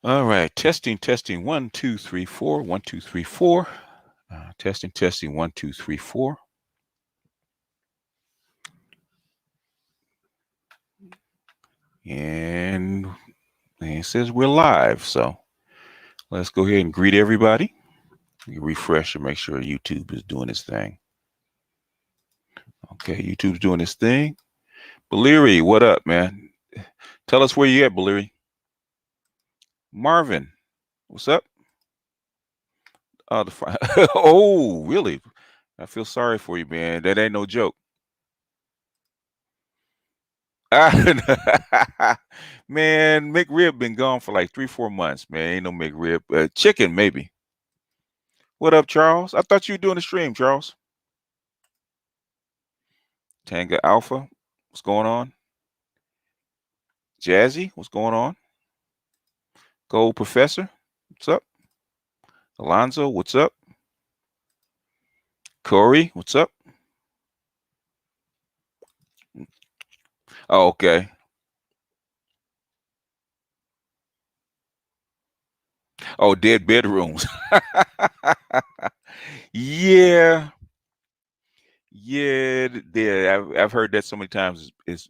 All right, testing, 1 2 3 4, 1 2 3 4. Testing, 1 2 3 4. And it says we're live, so let's go ahead and greet everybody. We refresh and make sure YouTube is doing its thing. Okay, YouTube's doing its thing. Beleri, what up, man? Tell us where you at, Beleri. Marvin, what's up? Oh, really? I feel sorry for you, man. That ain't no joke. Man, McRib been gone for like 3 4 months, man. Ain't no McRib. Chicken, maybe. What up, Charles? I thought you were doing a stream, Charles. Tanga Alpha, what's going on? Jazzy, what's going on? Gold Professor, what's up? Alonzo, what's up? Corey, what's up? Oh, okay. Oh, dead bedrooms. Yeah, yeah. I've heard that so many times. It's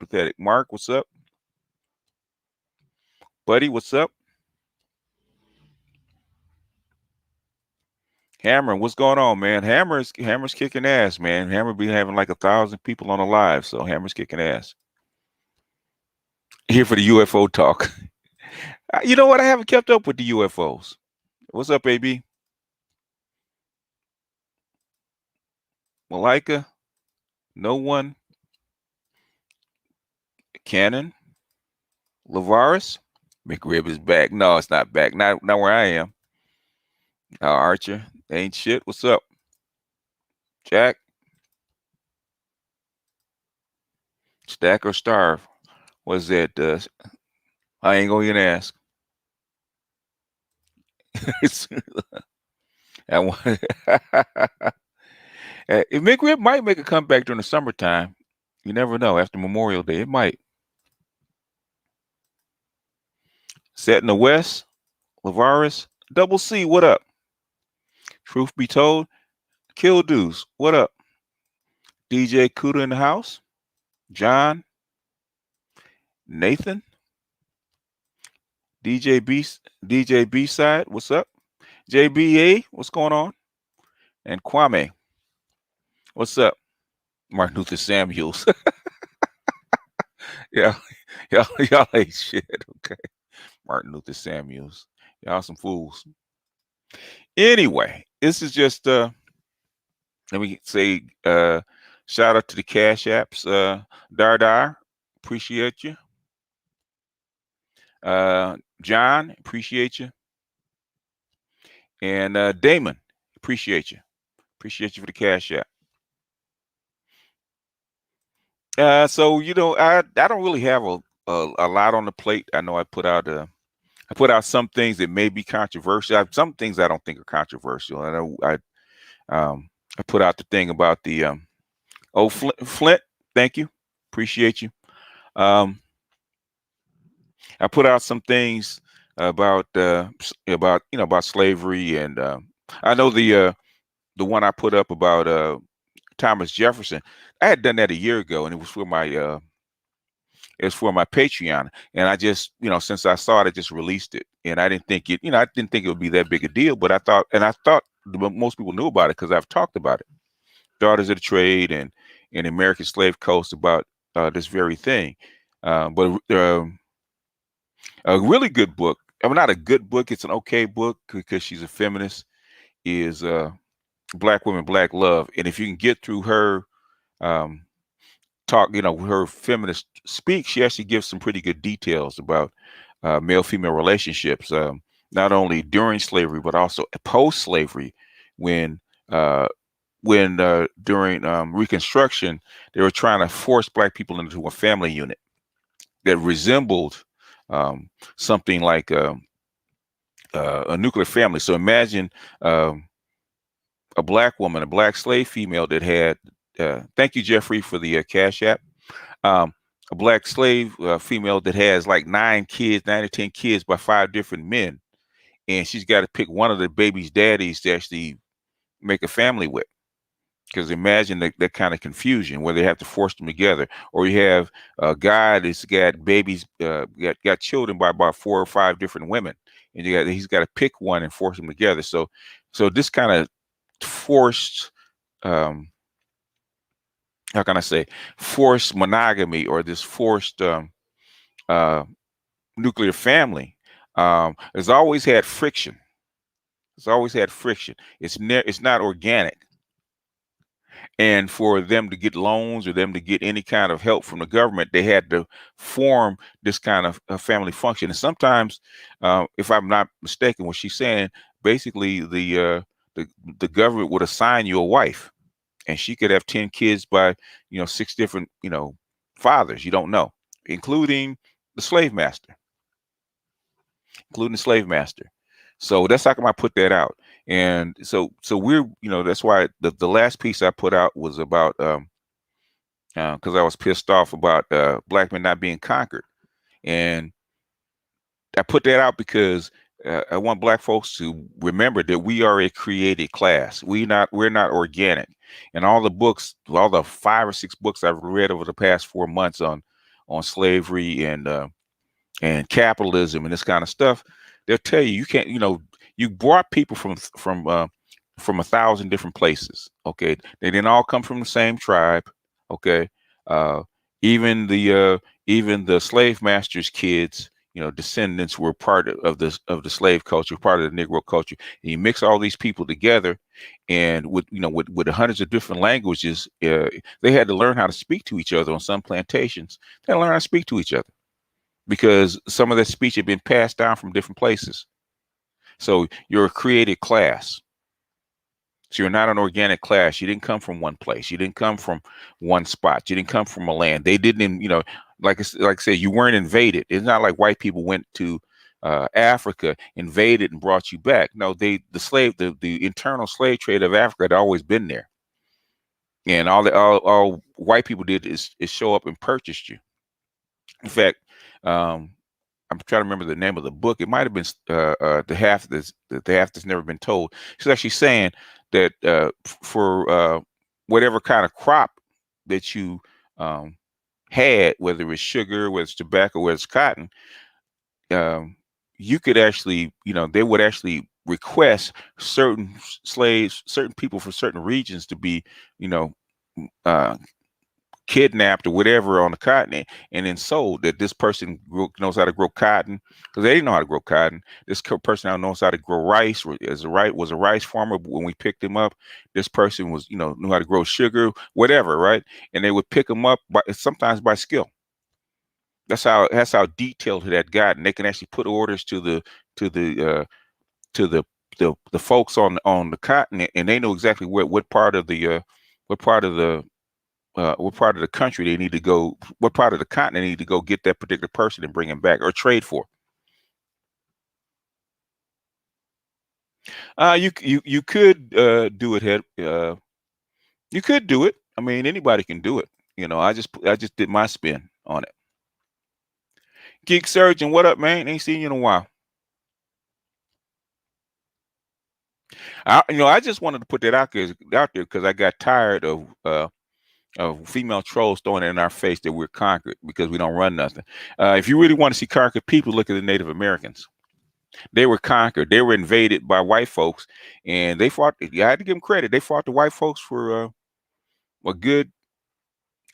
pathetic. Mark, what's up? Buddy, what's up? Hammer, what's going on, man? Hammer's kicking ass, man. Hammer be having like 1,000 people on the live, so Hammer's kicking ass. Here for the UFO talk. You know what? I haven't kept up with the UFOs. What's up, AB? Malika? No one? Cannon? Lavaris? McRib is back. No, it's not back. Not where I am. Archer, ain't shit. What's up, Jack? Stack or starve? What's that? I ain't gonna even ask. I want. McRib might make a comeback during the summertime. You never know. After Memorial Day, it might. Set in the West, Lavaris, Double C, what up? Truth be told, Kill Deuce, what up? DJ Cuda in the house, John, Nathan, DJ B, DJ B side, what's up? JBA, what's going on? And Kwame, what's up? Martin Luther Samuels, yeah, y'all ain't shit, okay? Martin Luther Samuels, y'all some fools. Anyway, this is just let me say shout out to the Cash Apps. Dardar, appreciate you. John, appreciate you. And Damon, appreciate you. Appreciate you for the Cash App. So I don't really have a lot on the plate. I know I put out some things that may be controversial. Some things I don't think are controversial. I know I put out the thing about the Flint. Thank you, appreciate you. Um, I put out some things about slavery, and I know the one I put up about Thomas Jefferson. I had done that a year ago, and it was for my Patreon, and I just since I saw it, I just released it, and I didn't think I didn't think it would be that big a deal, but I thought most people knew about it because I've talked about it. Daughters of the Trade and American Slave Coast about this very thing, but a really good book. I mean, not a good book. It's an okay book because she's a feminist. Is Black Women, Black Love, and if you can get through her um, talk, her feminist speak, she actually gives some pretty good details about male-female relationships, not only during slavery but also post-slavery, when uh, during Reconstruction they were trying to force Black people into a family unit that resembled something like a nuclear family. So imagine a Black woman, a Black slave female that had. Thank you, Jeffrey, for the Cash App. Um, a black slave female that has like 9 kids, 9 or 10 kids by 5 different men, and she's got to pick one of the baby's daddies to actually make a family with. Because imagine that kind of confusion where they have to force them together, or you have a guy that's got babies, got children by about 4 or 5 different women, and he's got to pick one and force them together. So this kind of forced, um, how can I say, forced monogamy, or this forced uh, nuclear family, has always had friction. It's always had friction. It's not organic. And for them to get loans or them to get any kind of help from the government, they had to form this kind of family function. And sometimes, if I'm not mistaken, what she's saying, basically the government would assign you a wife, and she could have 10 kids by 6 different fathers. You don't know, including the slave master, including the slave master. So that's how come I put that out. And so we're that's why the last piece I put out was about because I was pissed off about black men not being conquered, and I put that out because I want black folks to remember that we are a created class. We're not organic. And all the books, all the 5 or 6 books I've read over the past 4 months on slavery and capitalism and this kind of stuff, they'll tell you can't. You brought people from 1,000 different places. Okay, they didn't all come from the same tribe. Okay, uh, even the slave master's kids, descendants were part of the slave culture, part of the Negro culture. And you mix all these people together, and with hundreds of different languages, they had to learn how to speak to each other on some plantations. They had to learn how to speak to each other because some of that speech had been passed down from different places. So you're a created class. So you're not an organic class. You didn't come from one place. You didn't come from one spot. You didn't come from a land. They didn't, like I said, you weren't invaded. It's not like white people went to Africa, invaded, and brought you back. No, the internal slave trade of Africa had always been there, and all white people did is show up and purchased you. In fact, um, I'm trying to remember the name of the book. It might have been the half that's never been told. She's actually saying that for whatever kind of crop that you um, had, whether it's sugar, whether it's tobacco, whether it's cotton, you could actually, they would actually request certain slaves, certain people from certain regions to be, you know, uh, kidnapped or whatever on the continent, and then sold. That this person knows how to grow cotton because they didn't know how to grow cotton. This person now knows how to grow rice. Was a rice farmer. But when we picked him up, this person was knew how to grow sugar, whatever, right? And they would pick him up sometimes by skill. That's how detailed it had gotten. They can actually put orders to the to the folks on the continent, and they know exactly what part of the what part of the what part of the country they need to go, what part of the continent they need to go get that particular person and bring him back or trade for. You could do it. You could do it. I mean, anybody can do it. I just did my spin on it. Geek Surgeon, what up, man? Ain't seen you in a while. I just wanted to put that out there because I got tired of female trolls throwing it in our face that we're conquered because we don't run nothing. If you really want to see conquered people, look at the Native Americans. They were conquered. They were invaded by white folks, and they fought. I had to give them credit. They fought the white folks for a good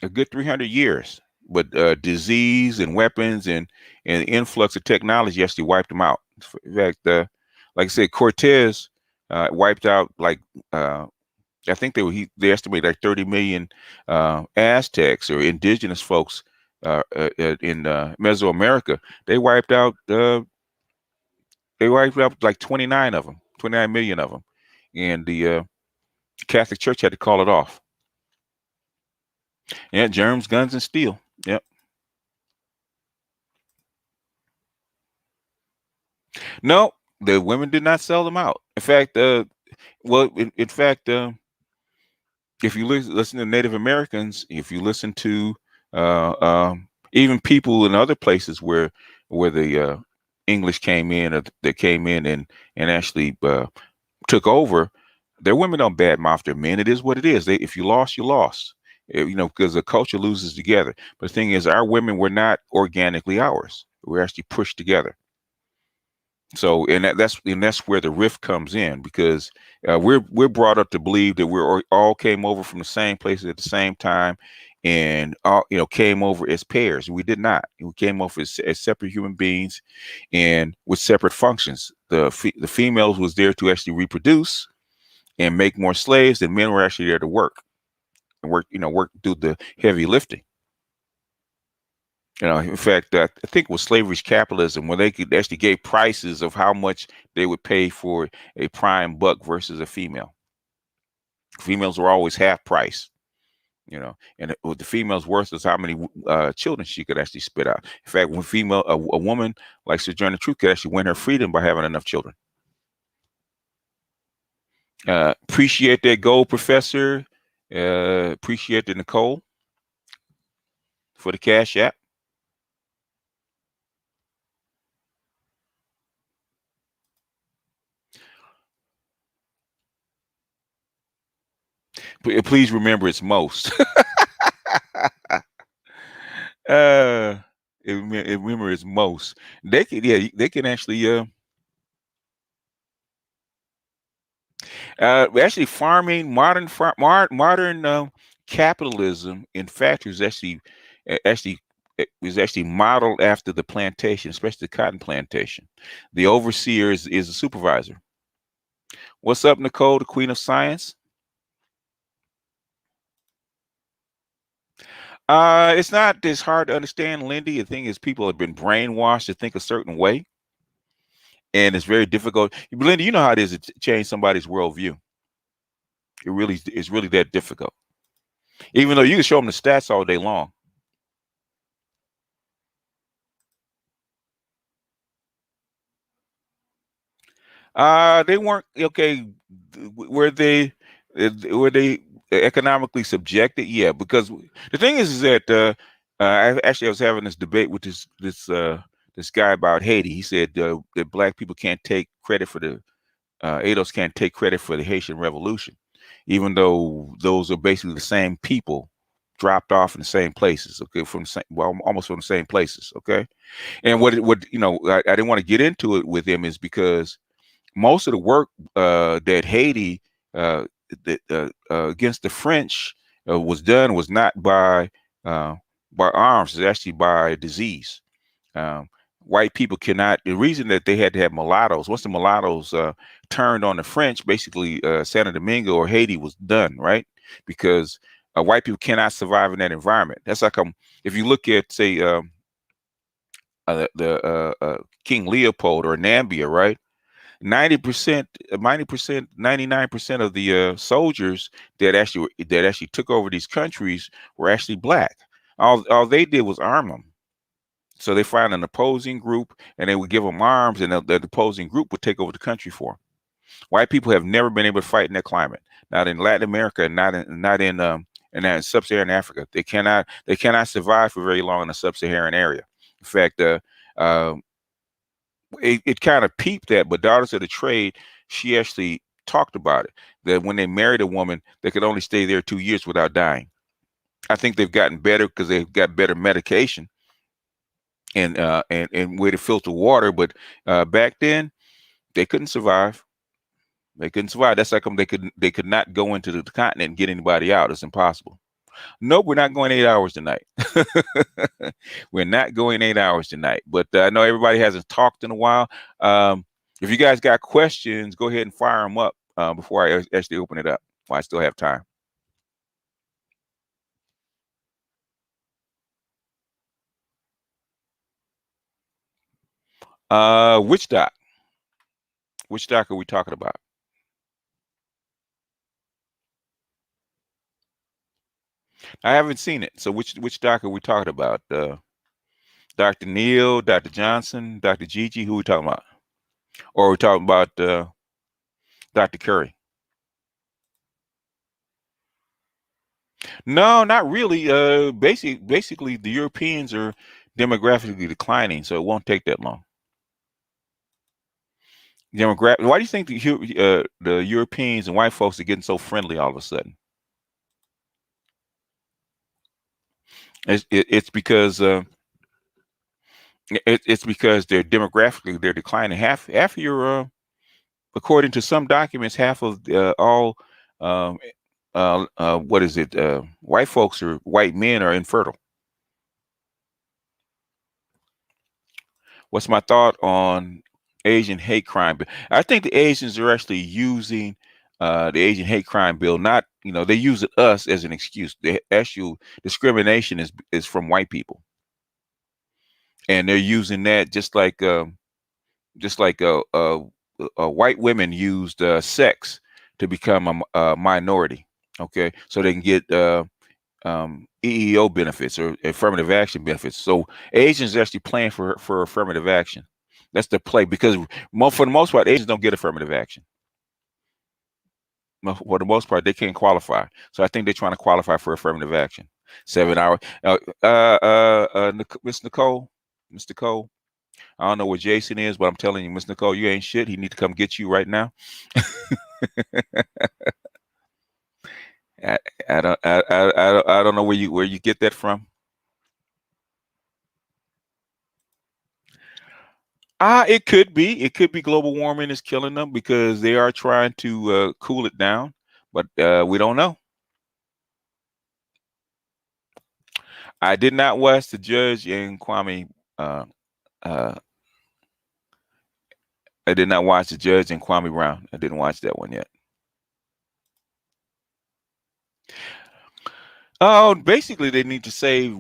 300 years. But disease and weapons and influx of technology actually wiped them out. In fact, like I said, Cortez wiped out I think they estimate like 30 million Aztecs or indigenous folks in Mesoamerica. They wiped out. They wiped out like 29 of them, 29 million of them, and the Catholic Church had to call it off. Yeah, germs, guns, and steel. Yep. No, the women did not sell them out. In fact, in fact, if you listen to Native Americans, if you listen to Even people in other places where the English came in, or they came in and actually took over, their women don't badmouth their men. It is what it is. If you lost, you lost. Because the culture loses together. But the thing is, our women were not organically ours. We're actually pushed together. So, and that's where the rift comes in, because we're brought up to believe that we're all came over from the same places at the same time, and all came over as pairs. We did not. We came over as separate human beings, and with separate functions. The females was there to actually reproduce and make more slaves, and men were actually there to work and work do the heavy lifting. In fact, I think it was slavery's capitalism, when they could actually gave prices of how much they would pay for a prime buck versus a female. Females were always half price, and what the female's worth is how many children she could actually spit out. In fact, when a woman like Sojourner Truth could actually win her freedom by having enough children. Appreciate that gold, Professor. Appreciate the Nicole for the Cash App. Please remember, it's most. uh, remember, it's most. They can actually actually farming, modern capitalism in factories actually is actually modeled after the plantation, especially the cotton plantation. The overseer is a supervisor. What's up, Nicole, the queen of science? It's not as hard to understand, Lindy. The thing is, people have been brainwashed to think a certain way, and it's very difficult. Lindy, you know how it is to change somebody's worldview. It's really that difficult. Even though you can show them the stats all day long. They weren't okay. Were they were they economically subjected? Yeah, because the thing is that I was having this debate with this guy about Haiti. He said that black people can't take credit for the ADOS can't take credit for the Haitian Revolution, even though those are basically the same people dropped off in the same places. Okay, from the same, well, almost from the same places. Okay, and I didn't want to get into it with him is because most of the work that Haiti uh, against the French was not by arms. It's actually by disease. Um, White people cannot. The reason that they had to have mulattoes, once the mulattoes turned on the French, basically Santo Domingo or Haiti was done, right? Because white people cannot survive in that environment. That's like if you look at, say, the King Leopold or Nambia, right? 90%, 90%, 99% of the soldiers that actually took over these countries were actually black. All they did was arm them. So they find an opposing group and they would give them arms, and the opposing group would take over the country for them. White people have never been able to fight in that climate. Not in Latin America, not in sub-Saharan Africa. They cannot survive for very long in the sub-Saharan area. In fact, uh, it kind of peeped at, but Daughters of the Trade, she actually talked about it, that when they married a woman, they could only stay there 2 years without dying. I think they've gotten better because they've got better medication and way to filter water, but back then they couldn't survive. They couldn't survive. That's like they could not go into the continent and get anybody out. It's impossible. Nope, we're not going 8 hours tonight. We're not going 8 hours tonight. But I know everybody hasn't talked in a while. If you guys got questions, go ahead and fire them up before I actually open it up, while I still have time. Which doc? Which doc are we talking about? I haven't seen it. So which doc are we talking about? Dr. Neil, Dr. Johnson, Dr. Gigi? Who are we talking about? Or are we talking about Dr. Curry? No, not really. Basically, the Europeans are demographically declining, so it won't take that long. Why do you think the Europeans and white folks are getting so friendly all of a sudden? It's because it's because they're declining. Half of your according to some documents, half of all um, what is it? White folks or white men are infertile. What's my thought on Asian hate crime bill? I think the Asians are actually using the Asian hate crime bill. Not, they use us as an excuse. The actual discrimination is from white people, and they're using that just like white women used sex to become a minority. Okay, so they can get EEO benefits or affirmative action benefits. So Asians are actually playing for affirmative action. That's the play because for the most part, Asians don't get affirmative action. For the most part, they can't qualify. So I think they're trying to qualify for affirmative action. 7 hour. Miss Nicole, Miss Nicole. I don't know where Jason is, but I'm telling you, Miss Nicole, you ain't shit. He need to come get you right now. I, I don't know where you get that from. It could be. It could be global warming is killing them because they are trying to cool it down, but we don't know. I did not watch the judge in Kwame. Uh, uh, I did not watch the judge in Kwame Brown. I didn't watch that one yet. Oh, basically, they need to save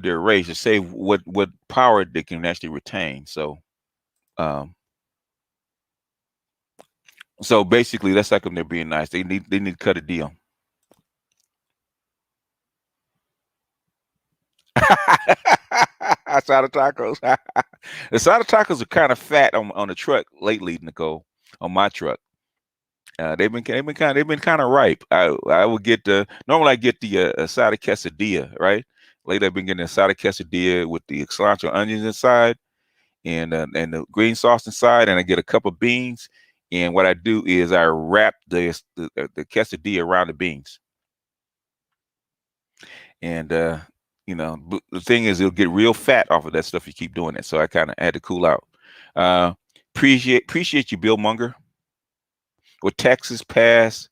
their race or save what power they can actually retain. Um, so basically, that's like them. They're being nice. They need to cut a deal. Asada tacos. The asada tacos are kind of fat on the truck lately, Nicole. On my truck, they've been kind of ripe. I would get the normally I get the asada quesadilla, right? Lately I've been getting the asada quesadilla with the cilantro onions inside and the green sauce inside, and I get a cup of beans. And what I do is I wrap the quesadilla around the beans. And the thing is, it'll get real fat off of that stuff. You keep doing it, so I kind of had to cool out. Uh, appreciate you, Bill Munger. With Texas pass,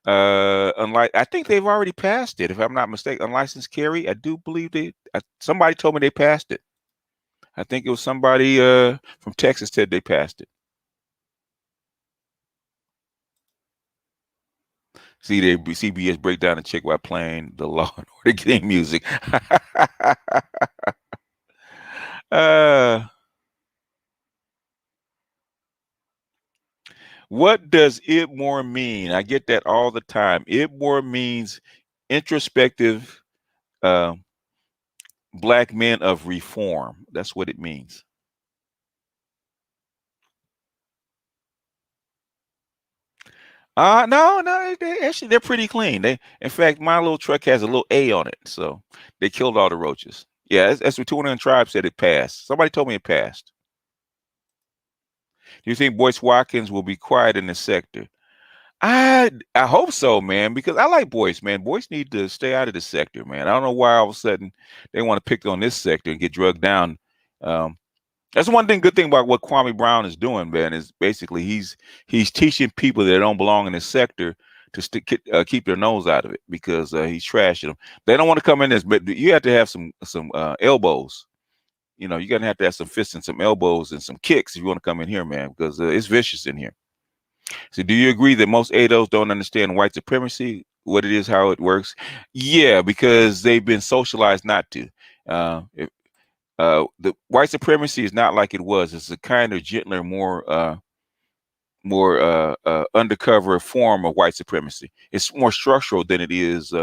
unlike I think they've already passed it, if I'm not mistaken. Unlicensed carry, I do believe somebody told me they passed it. I think it was somebody from Texas said they passed it. See, CBS break down and check while playing the Law and Order game music. uh, what does it more mean? I get that all the time. It more means introspective uh, black men of reform. That's what it means. No, no, actually they're pretty clean. In fact, my little truck has a little A on it, so they killed all the roaches. Yeah, that's what 200 Tribe said it passed. Somebody told me it passed. Do you think Boyce Watkins will be quiet in the sector? I hope so, man, because I like Boyce, man. Boyce need to stay out of the sector, man. I don't know why all of a sudden they want to pick on this sector and get drugged down. Um, that's one good thing about what Kwame Brown is doing, man, is basically he's teaching people that don't belong in this sector to keep their nose out of it because he's trashing them. They don't want to come in this, but you have to have some elbows. You're gonna have to have some fists and some elbows and some kicks if you want to come in here, man, because it's vicious in here. So, do you agree that most ADOs don't understand white supremacy, what it is, how it works? Yeah, because they've been socialized not to. The white supremacy is not like it was. It's a kind of gentler, more undercover form of white supremacy. It's more structural than it is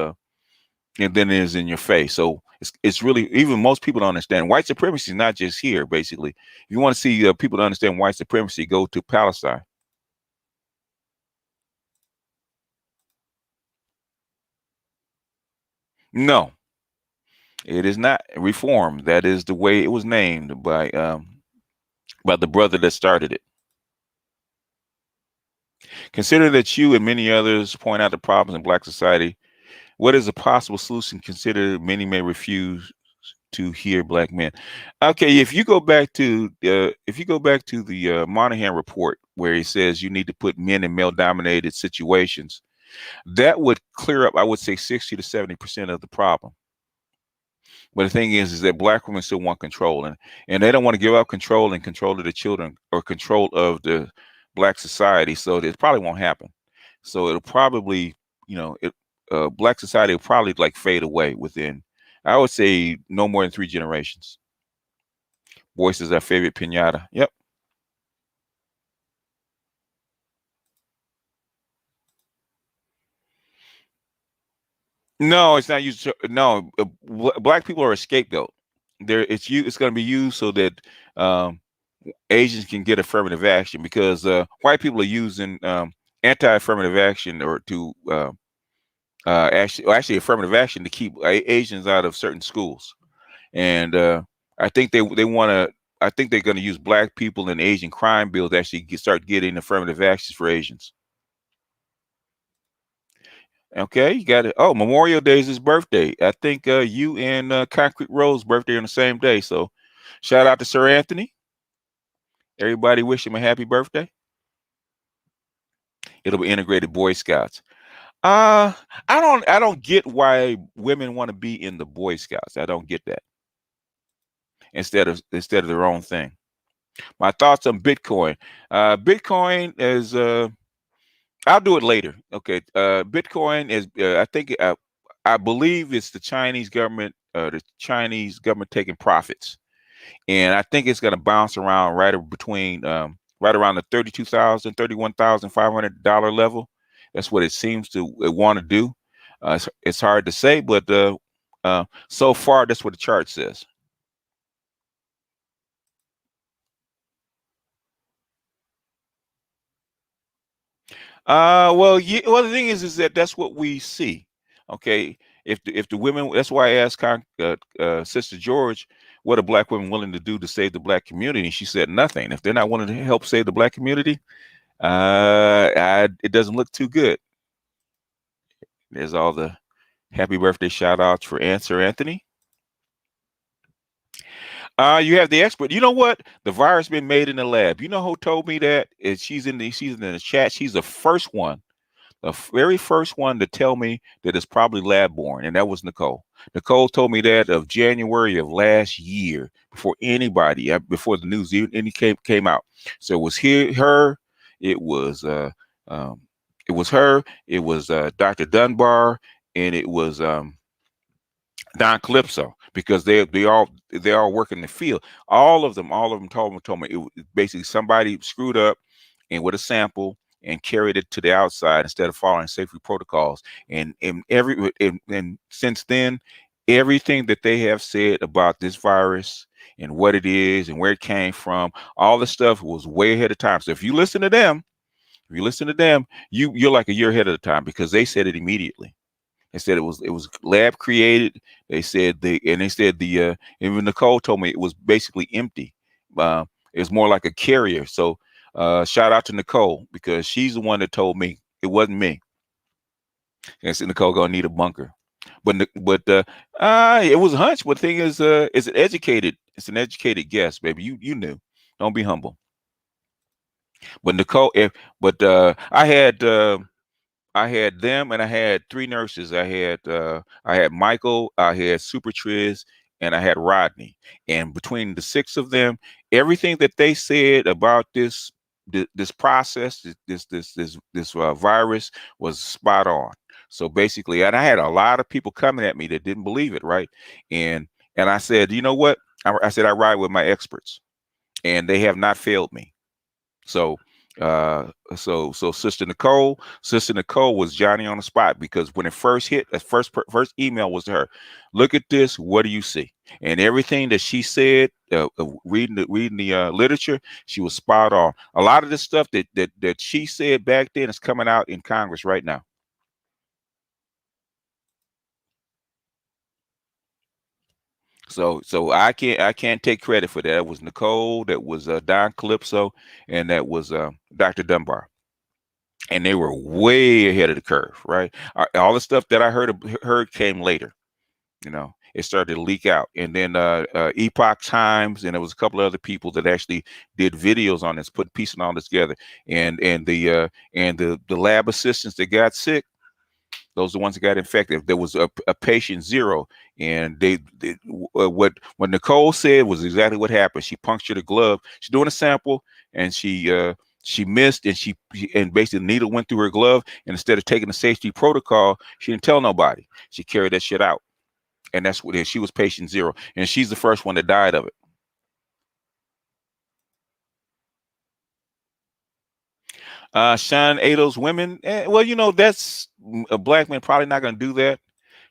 in your face. So it's really, even most people don't understand white supremacy is not just here. Basically, if you want to see people to understand white supremacy, go to Palestine. No, it is not reform. That is the way it was named by the brother that started it. Consider that you and many others point out the problems in black society. What is a possible solution? Consider many may refuse to hear black men. Okay, if you go back to the Monahan report where he says you need to put men in male dominated situations, that would clear up, I would say, 60 to 70% of the problem. But the thing is that black women still want control, and they don't want to give up control and control of the children or control of the black society. So it probably won't happen. So it'll probably, black society will probably like fade away within, I would say, no more than 3 generations. Voice is our favorite pinata. Yep. No, it's not used. No, black people are a scapegoat. It's going to be used so that um, Asians can get affirmative action because white people are using anti-affirmative action or to actually affirmative action to keep Asians out of certain schools. And I think they want to. I think they're going to use black people in Asian crime bills to actually start getting affirmative actions for Asians. Okay, you got it. Oh, Memorial Day is his birthday. I think you and Concrete Rose birthday on the same day. So, shout out to Sir Anthony. Everybody wish him a happy birthday. It'll be integrated Boy Scouts. Uh, I don't get why women want to be in the Boy Scouts. I don't get that. Instead of their own thing. My thoughts on Bitcoin. Bitcoin is I'll do it later. Okay. Bitcoin is I believe it's the Chinese government taking profits. And I think it's going to bounce around right around the 32,000, $31,500 level. That's what it seems to want to do. It's hard to say, but so far that's what the chart says. Well, yeah, well, the thing is that that's what we see. Okay, if the women, that's why I asked Sister George, what are black women willing to do to save the black community? And she said nothing. If they're not willing to help save the black community, it doesn't look too good. There's all the happy birthday shout outs for Answer Anthony. You have the expert. You know what? The virus been made in the lab. You know who told me that? She's in the chat. She's the first one, the very first one to tell me that it's probably lab born, and that was Nicole. Nicole told me that of January of last year, before anybody, before the news even any came out. So it was her, it was um, it was her, it was Dr. Dunbar, and it was Don Calypso because they all work in the field. All of them told me it was basically somebody screwed up and with a sample and carried it to the outside instead of following safety protocols. And since then, everything that they have said about this virus and what it is and where it came from, all the stuff was way ahead of time. So if you listen to them, you're like a year ahead of the time because they said it immediately. They said it was lab created. They said even Nicole told me it was basically empty. It was more like a carrier. So shout out to Nicole because she's the one that told me it wasn't me. And I said Nicole gonna need a bunker. But it was a hunch. But the thing is, it's an educated guess, baby. You knew. Don't be humble. But Nicole, if but I had them, and I had 3 nurses. I had Michael, I had Super Triz, and I had Rodney. And between the 6 of them, everything that they said about this process, this virus was spot on. So basically, and I had a lot of people coming at me that didn't believe it, right? And and I said, you know what? I said I ride with my experts, and they have not failed me. So, so Sister Nicole was Johnny on the spot because when it first hit, the first email was to her. Look at this. What do you see? And everything that she said, reading the literature, she was spot on. A lot of the stuff that she said back then is coming out in Congress right now. So I can't take credit for that. It was Nicole, that was Don Calypso, and that was Dr. Dunbar, and they were way ahead of the curve, right? All the stuff that I heard came later. It started to leak out, and then Epoch Times, and there was a couple of other people that actually did videos on this, put piecing all this together, and the lab assistants that got sick, those are the ones that got infected. There was a patient zero, and what Nicole said was exactly what happened. She punctured a glove. She's doing a sample, and she missed, and and basically the needle went through her glove. And instead of taking the safety protocol, she didn't tell nobody. She carried that shit out, and that's what she was patient zero, and she's the first one that died of it. Sean Ado's women. Well, that's a black man probably not going to do that.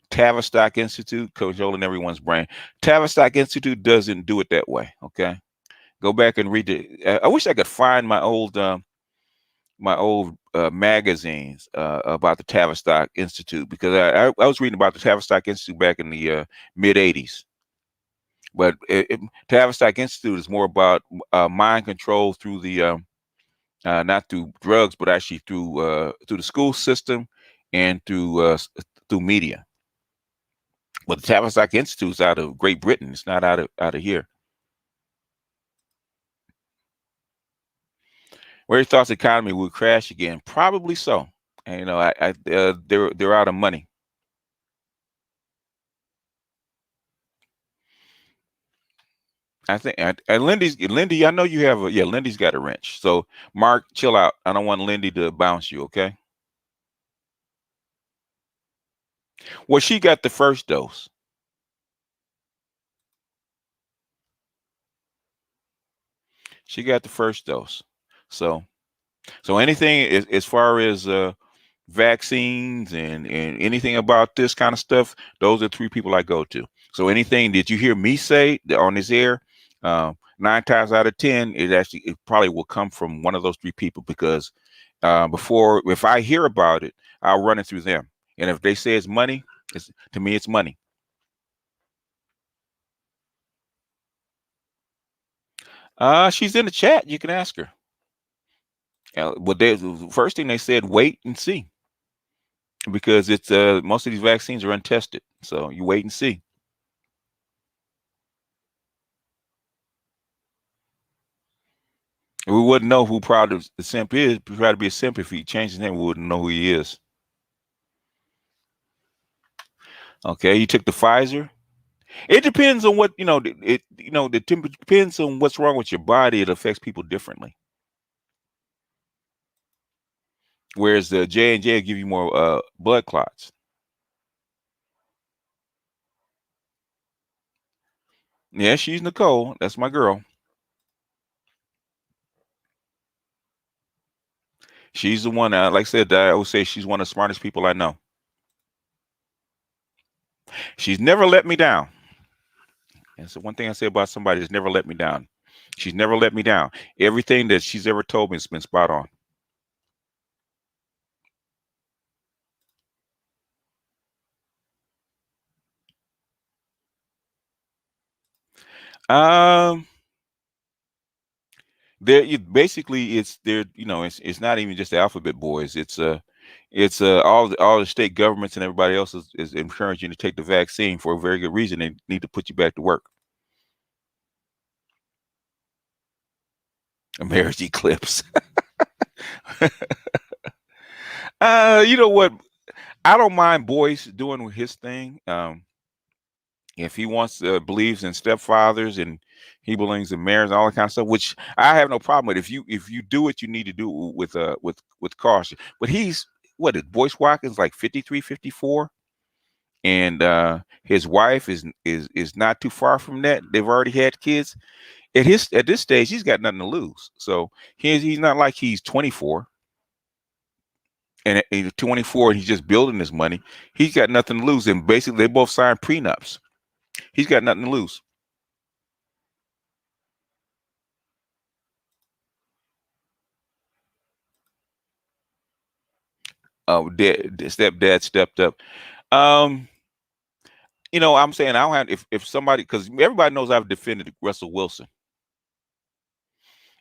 Tavistock Institute controlling everyone's brain. Tavistock Institute doesn't do it that way. Okay, go back and read it. I wish I could find my old magazines about the Tavistock Institute, because I was reading about the Tavistock Institute back in the mid '80s. But Tavistock Institute is more about mind control through the not through drugs, but actually through the school system and through media. But the Tavistock Institute is out of Great Britain. It's not out of here. Where he thought the economy would crash again? Probably so. And, they're out of money. I think. And Lindy. I know you have a, yeah. Lindy's got a wrench. So Mark, chill out. I don't want Lindy to bounce you. Okay. Well, she got the first dose. She got the first dose. So anything as far as vaccines and anything about this kind of stuff, those are three people I go to. So anything that you hear me say on this air, 9 times out of 10, it probably will come from one of those three people, because if I hear about it, I'll run it through them. And if they say it's money, to me, it's money. She's in the chat. You can ask her. But the first thing they said, wait and see, because it's most of these vaccines are untested. So you wait and see. We wouldn't know who Proud of the Simp is. Proud to be a simp, if he changed his name, we wouldn't know who he is. Okay, you took the Pfizer. It depends on what depends on what's wrong with your body. It affects people differently. Whereas the J&J will give you more blood clots. Yeah, she's Nicole. That's my girl. She's the one. Like I said, I would say she's one of the smartest people I know. She's never let me down. And so one thing I say about somebody is never let me down. She's never let me down. Everything that she's ever told me has been spot on. Um, basically it's there. It's not even just the alphabet boys. It's all the state governments and everybody else is encouraging you to take the vaccine for a very good reason. They need to put you back to work. A marriage eclipse. You know what? I don't mind Boyce doing his thing. If he believes in stepfathers, and he believes in marriage and all that kind of stuff, which I have no problem with. If you do it, you need to do it with caution. But he's what is Boyce Watkins, like 53, 54, and his wife is not too far from that. They've already had kids. At this stage, he's got nothing to lose. So he's not like he's 24 and he's 24 and he's just building his money. He's got nothing to lose, and basically they both signed prenups. He's got nothing to lose. Stepdad stepped up. Um, I'm saying I don't have if somebody because everybody knows I've defended Russell Wilson,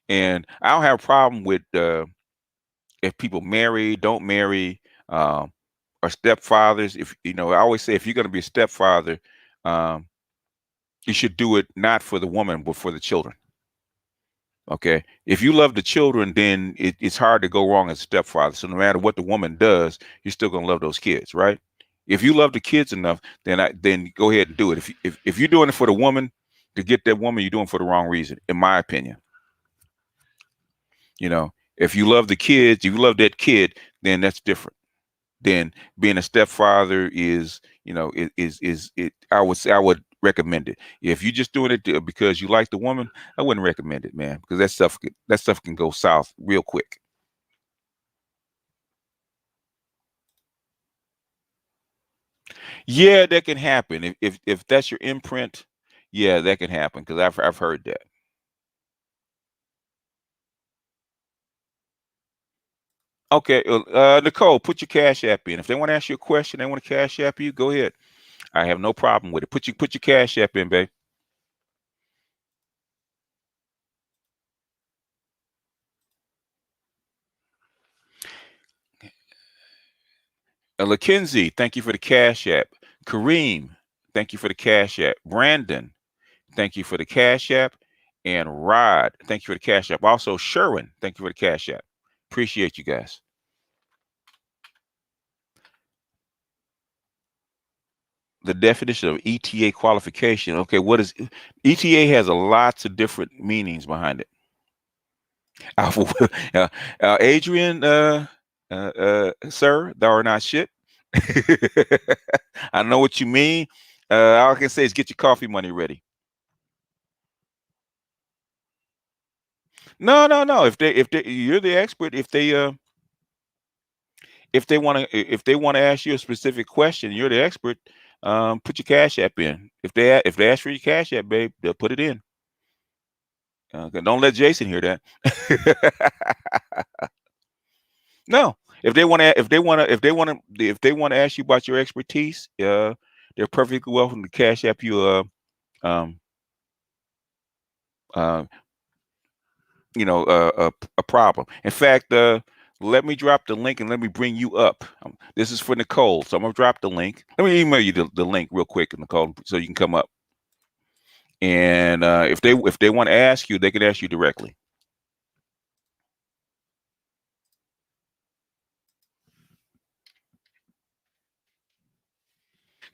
and I don't have a problem with if people marry, don't marry, um, or stepfathers. If I always say if you're going to be a stepfather, um, you should do it not for the woman but for the children. Okay, if you love the children, then it's hard to go wrong as a stepfather. So no matter what the woman does, you're still gonna love those kids, right? If you love the kids enough, then go ahead and do it. If you're doing it for the woman to get that woman, you're doing it for the wrong reason, in my opinion. If you love the kids, you love that kid, then that's different. Then being a stepfather is, is it. I would say I would recommend it. If you're just doing it because you like the woman, I wouldn't recommend it, man, because that stuff can go south real quick. Yeah, that can happen if that's your imprint. Yeah, that can happen because I've heard that. Okay, Nicole, put your cash app in. If they want to ask you a question, they want to cash app you, go ahead. I have no problem with it. Put your cash app in, babe. LaKenzie, thank you for the cash app. Kareem, thank you for the cash app. Brandon, thank you for the cash app. And Rod, thank you for the cash app. Also, Sherwin, thank you for the cash app. Appreciate you guys. The definition of ETA qualification. Okay, what is ETA? Has a lots of different meanings behind it. Adrian, sir, thou art not shit. I know what you mean. All I can say is get your coffee money ready. No, no, no. If they you're the expert. If they want to ask you a specific question, you're the expert. Put your cash app in. If they ask for your cash app, babe, they'll put it in. Don't let Jason hear that. No, if they want to ask you about your expertise, they're perfectly welcome to cash app you um uh a problem. In fact, let me drop the link and let me bring you up. This is for Nicole, so I'm gonna drop the link. Let me email you the link real quick, Nicole, so you can come up. And if they want to ask you, they can ask you directly.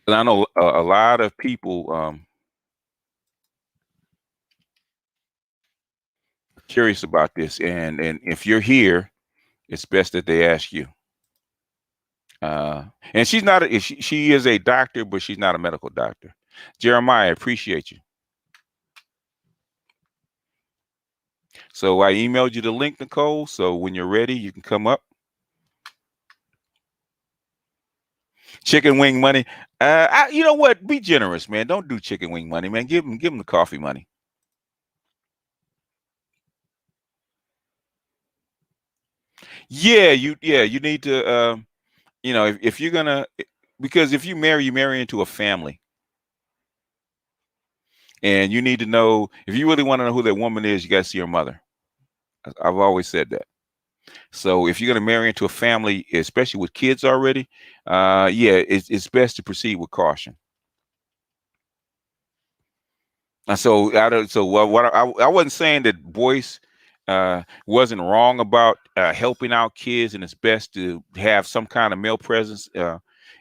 And I know a lot of people curious about this, and if you're here, it's best that they ask you. And she's not she is a doctor, but she's not a medical doctor. Jeremiah, appreciate you. So I emailed you the link, Nicole. So when you're ready, you can come up. Chicken wing money. You know what? Be generous, man. Don't do chicken wing money, man. Give them the coffee money. Yeah, you need to. If you're gonna, because if you marry into a family, and you need to know if you really want to know who that woman is, you got to see her mother. I've always said that. So if you're going to marry into a family, especially with kids already, yeah, it's best to proceed with caution. And so I don't. So what I wasn't saying that Boyce wasn't wrong about helping out kids, and it's best to have some kind of male presence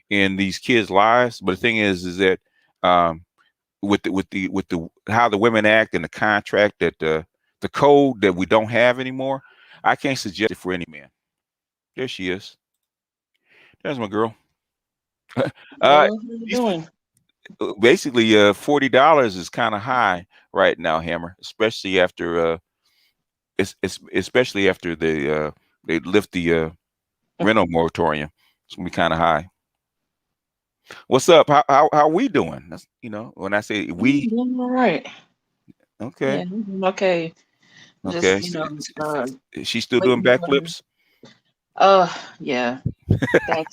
in these kids' lives. But the thing is that um, with the how the women act and the contract that the code that we don't have anymore, I can't suggest it for any man. There she is. There's my girl. uh, Hello, how you she's doing? basically $40 is kind of high right now, Hammer, especially after especially after they lift the rental moratorium. It's gonna be kind of high. What's up? How we doing? When I say we, I'm doing all right. Yeah, okay, I'm doing okay. okay. Just Is she still doing waiting on. backflips? Uh, yeah. Thanks.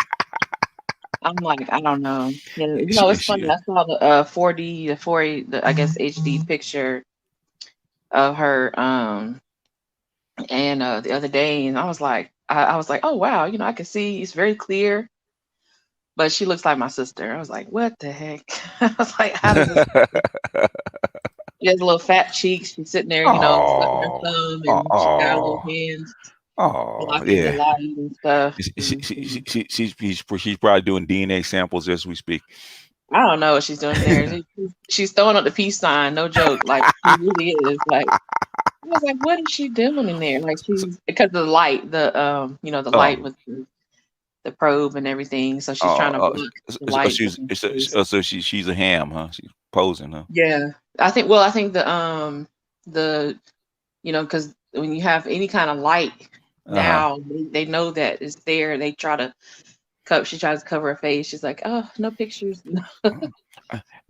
I'm like, I don't know. Yeah, it's funny. She, I saw the 4D, the 4A, the I guess HD picture of her and the other day, and I was like, oh wow, I can see it's very clear, but she looks like my sister. I was like, what the heck? I was like, how does this? She has little fat cheeks. She's sitting there, sucking her oh, thumb, oh, and she got little oh, hands oh, blocking the yeah. light and stuff. She's probably doing DNA samples as we speak. I don't know what she's doing in there. She's throwing up the peace sign, no joke. Like she really is. Like I was like, what is she doing in there? Like So, she's because of the light, the light oh, with the probe and everything. So she's oh, trying to block the light she's from space. so she's a ham, huh? She's posing, huh? Yeah, I think the because when you have any kind of light Uh huh. now, they know that it's there. They try to cover. She tries to cover her face. She's like, oh, no pictures.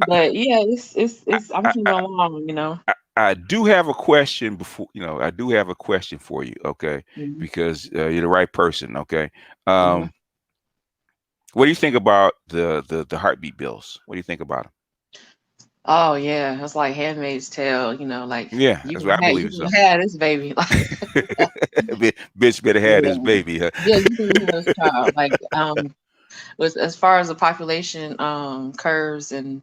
But yeah, it's I'm I, coming I, along. I do have a question before I do have a question for you, okay? Mhm, Because you're the right person, okay? mhm. Um, what do you think about the heartbeat bills? What do you think about them? Oh yeah, it's like Handmaid's Tale. Like Yeah, that's what I you believe so. gonna have this baby. Like Bitch better have yeah, this baby, huh? yeah, you gonna have this child. Like with as far as the population curves and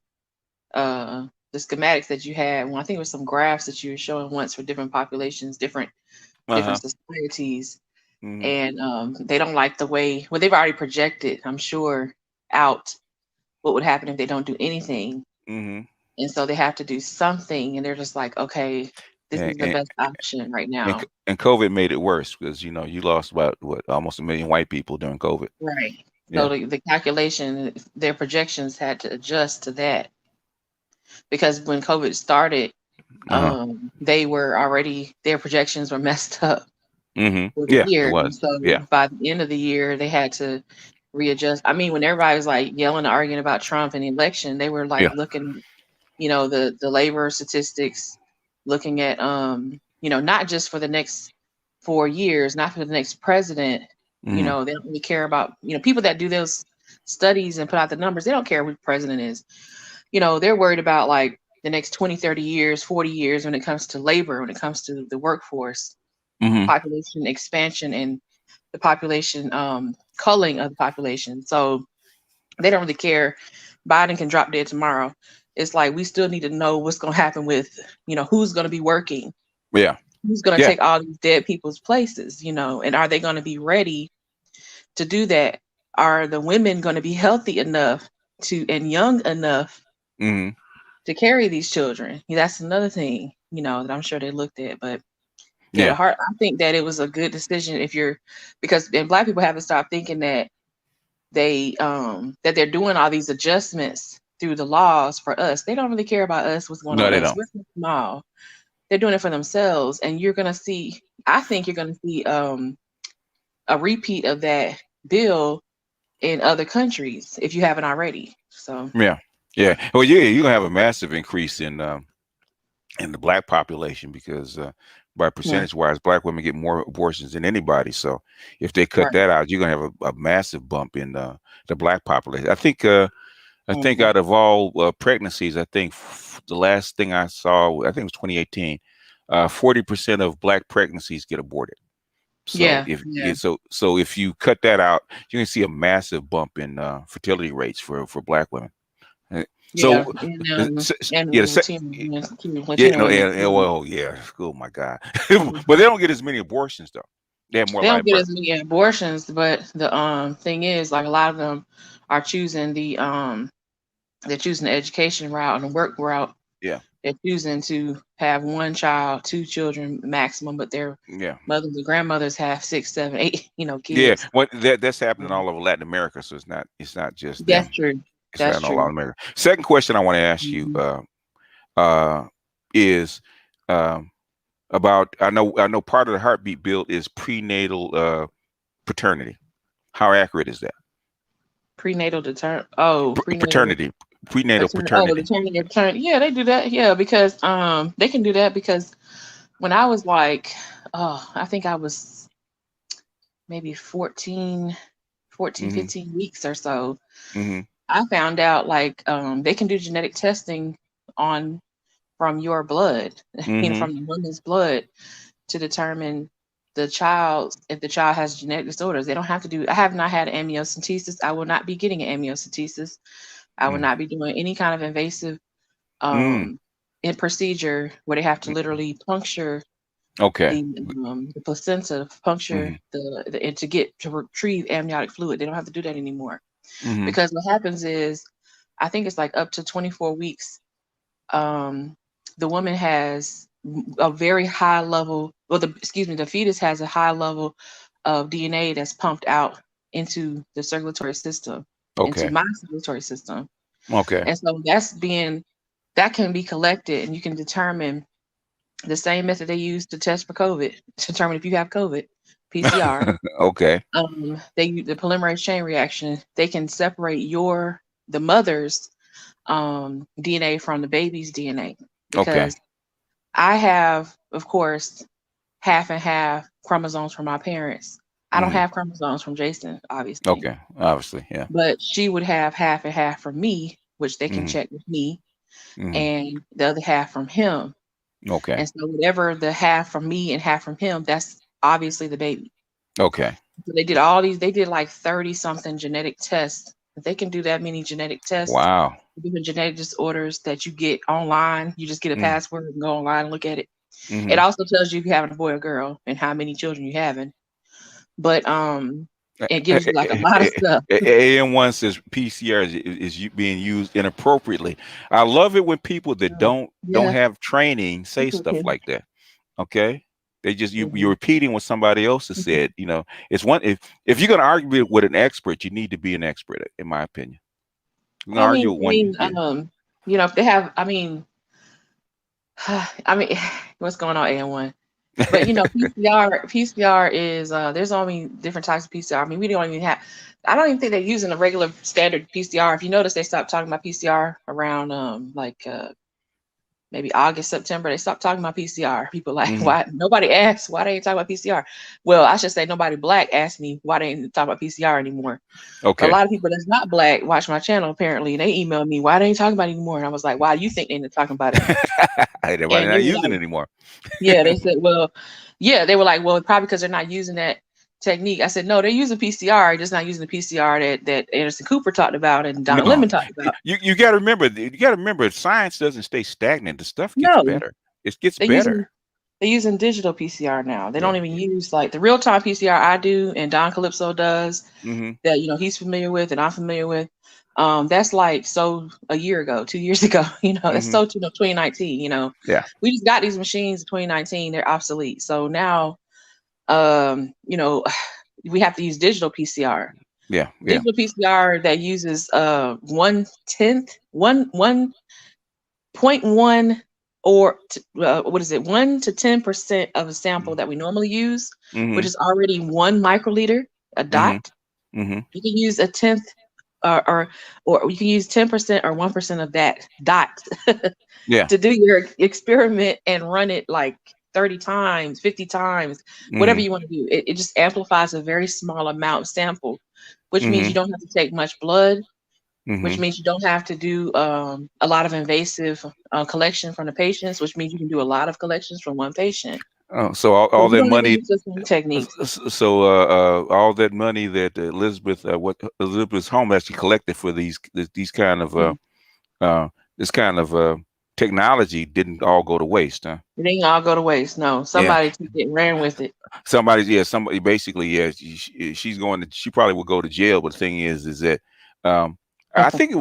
the schematics that you had. Well, I think it was some graphs that you were showing once for different populations, different Uh-huh. societies, Hmm. and they don't like the way. Well, they've already projected, I'm sure, out what would happen if they don't do anything, Hmm. and so they have to do something, and they're just like, okay, this And, is the and best option right now. and COVID made it worse because you lost about what almost 1 million white people during COVID. Right. So Yeah. the calculation, their projections had to adjust to that because when COVID started, Uh-huh. they were already their projections were messed up Hmm. for the Yeah, it year, and was. so Yeah. by the end of the year, they had to readjust. I mean, when everybody was like yelling and arguing about Trump and the election, they were like Yeah. looking, the labor statistics, looking at not just for the next 4 years, not for the next president. Hmm. They don't really care about people that do those studies and put out the numbers. They don't care who the president is. They're worried about like the next 20, 30 years, 40 years when it comes to labor, when it comes to the workforce, Hmm. population expansion, and the population culling of the population. So they don't really care. Biden can drop dead tomorrow. It's like we still need to know what's going to happen with, who's going to be working, Yeah. who's going to Yeah. take all these dead people's places, and are they going to be ready to do that? Are the women going to be healthy enough to and young enough Hmm. to carry these children? That's another thing, that I'm sure they looked at. But yeah, the Yeah. heart. I think that it was a good decision if you're because and Black people have to stop thinking that that they're doing all these adjustments through the laws for us. They don't really care about us, what's going on No, they with us. don't. We're so small. They're doing it for themselves, and you're gonna see. I think you're gonna see a repeat of that bill in other countries if you haven't already. So Yeah. Yeah. Well, yeah, you're gonna have a massive increase in the black population because by yeah, percentage wise, black women get more abortions than anybody. So if they cut right. that out, you're gonna have a massive bump in the black population. I think Mhm. out of all pregnancies, I think the last thing I saw, I think it was 2018, 40% of black pregnancies get aborted. So Yeah, if yeah, yeah, so if you cut that out, you can see a massive bump in fertility rates for black women. Uh, yeah, So, and yeah, Latino women too, yeah, Latino no, women too. well, yeah, oh my God, but Mhm. they don't get as many abortions though. They have more They don't live get as births. many abortions, but the thing is, like a lot of them are choosing they're choosing the education route and the work route. Yeah, They're choosing to have one child, two children maximum, but their yeah, mothers and grandmothers have six, seven, eight, yeah. kids. What that's happening Um, all over Latin America, so it's not just That's them. true. It's That's happening all true. over America. Second question I want to ask you Mhm. uh, is um, about I know part of the heartbeat bill is prenatal paternity. How accurate is that? Prenatal deter. Oh, prenatal. Paternity, prenatal Oh, paternity. determining paternity. Yeah, they do that. Yeah, because they can do that because when I was like, oh, I think I was maybe 14, 14, Mm-hmm. 15 weeks or so, Mm-hmm. I found out like they can do genetic testing on from your blood, Mm-hmm. from the woman's blood to determine the child if the child has genetic disorders. They don't have to do. I have not had amniocentesis. I will not be getting an amniocentesis. I will Mm. not be doing any kind of invasive Mm. um in procedure where they have to literally puncture Okay. the placenta, puncture Mm-hmm. the and to get to retrieve amniotic fluid. They don't have to do that anymore Mm-hmm. because what happens is I think it's like up to 24 weeks. Um, the woman has a very high level, well, the fetus has a high level of DNA that's pumped out into the circulatory system, into Okay. my circulatory system. Okay. And so that can be collected and you can determine the same method they use to test for COVID, to determine if you have COVID, PCR. Okay. They use the polymerase chain reaction. They can separate the mother's DNA from the baby's DNA Okay. because I have, of course, half and half chromosomes from my parents. I don't Mm-hmm. have chromosomes from Jason, obviously, Okay. Obviously, yeah. but she would have half and half from me, which they can Mm-hmm. check with me, Mm-hmm. and the other half from him. Okay. And so, whatever the half from me and half from him, that's obviously the baby. Okay. So they did like 30 something genetic tests. If they can do that many genetic tests, Wow. different genetic disorders that you get online, you just get a Mm. password and go online and look at it. It Mm-hmm. also tells you if you're having a boy or girl and how many children you're having. But it gives you like a lot of stuff. AM1 says PCR being used inappropriately. I love it when people that Oh, don't yeah, have training say it's stuff okay. like that. Okay, they just you're Hmm. repeating what somebody else has said. It's one if you're going to argue with an expert, you need to be an expert, in my opinion. You're going Well, to argue with I one. mean, Yeah. if they have, I mean, what's going on, A1? But PCR is there's only different types of PCR. I mean, we don't even have. I don't even think they're using a regular standard PCR. If you notice, they stopped talking about PCR around maybe August, September. They stopped talking about PCR. People like Hmm. why nobody asked why they ain't talking about PCR. Well, I should say nobody black asked me why they ain't talking about PCR anymore. But a Okay. lot of people that's not black watch my channel apparently, and they emailed me why they ain't talking about it anymore. And I was like, why do you think they ain't talking about it? Everybody And they not were using like, it anymore. yeah, they said, well, yeah, they were like, well, probably because they're not using that technique. I said, no, they're using PCR, just not using the PCR that Anderson Cooper talked about and Don No, Lemon talked about. you got to remember. You got to remember, science doesn't stay stagnant. The stuff gets No, better. It gets they're better. using they're using digital PCR now. They Yeah. don't even use like the real time PCR I do and Don Calypso does Hmm. that he's familiar with and I'm familiar with. That's like so a year ago, 2 years ago. That's Hmm. so 2019. Yeah. We just got these machines in 2019. They're obsolete. So now, um, you know, we have to use digital PCR. Yeah. Yeah. Digital PCR that uses 1/10, 1.1 or what is it, 1 to 10% of a sample that we normally use, which Hmm. is already 1 microliter, a Hmm. dot. Hmm. You can use a tenth or you can use 10% or 1% of that dot Yeah. to do your experiment and run it like 30 times, 50 times, whatever Hmm. you want to do. It just amplifies a very small amount of sample, which means you Hmm. don't have to take much blood, which Hmm. means you don't have to do a lot of invasive collection from the patients, which means you can do a lot of collections from one patient. Oh, so So all you that don't have to money. use the same techniques. So all that money that what Elizabeth's home actually collected for these kind of Mhm. uh this kind of technology didn't all go to waste, huh? It ain't all go to waste. No, Yeah. somebody took it and ran with it. Somebody basically, yeah, she's going to, she probably will go to jail. But the thing is that um, I think it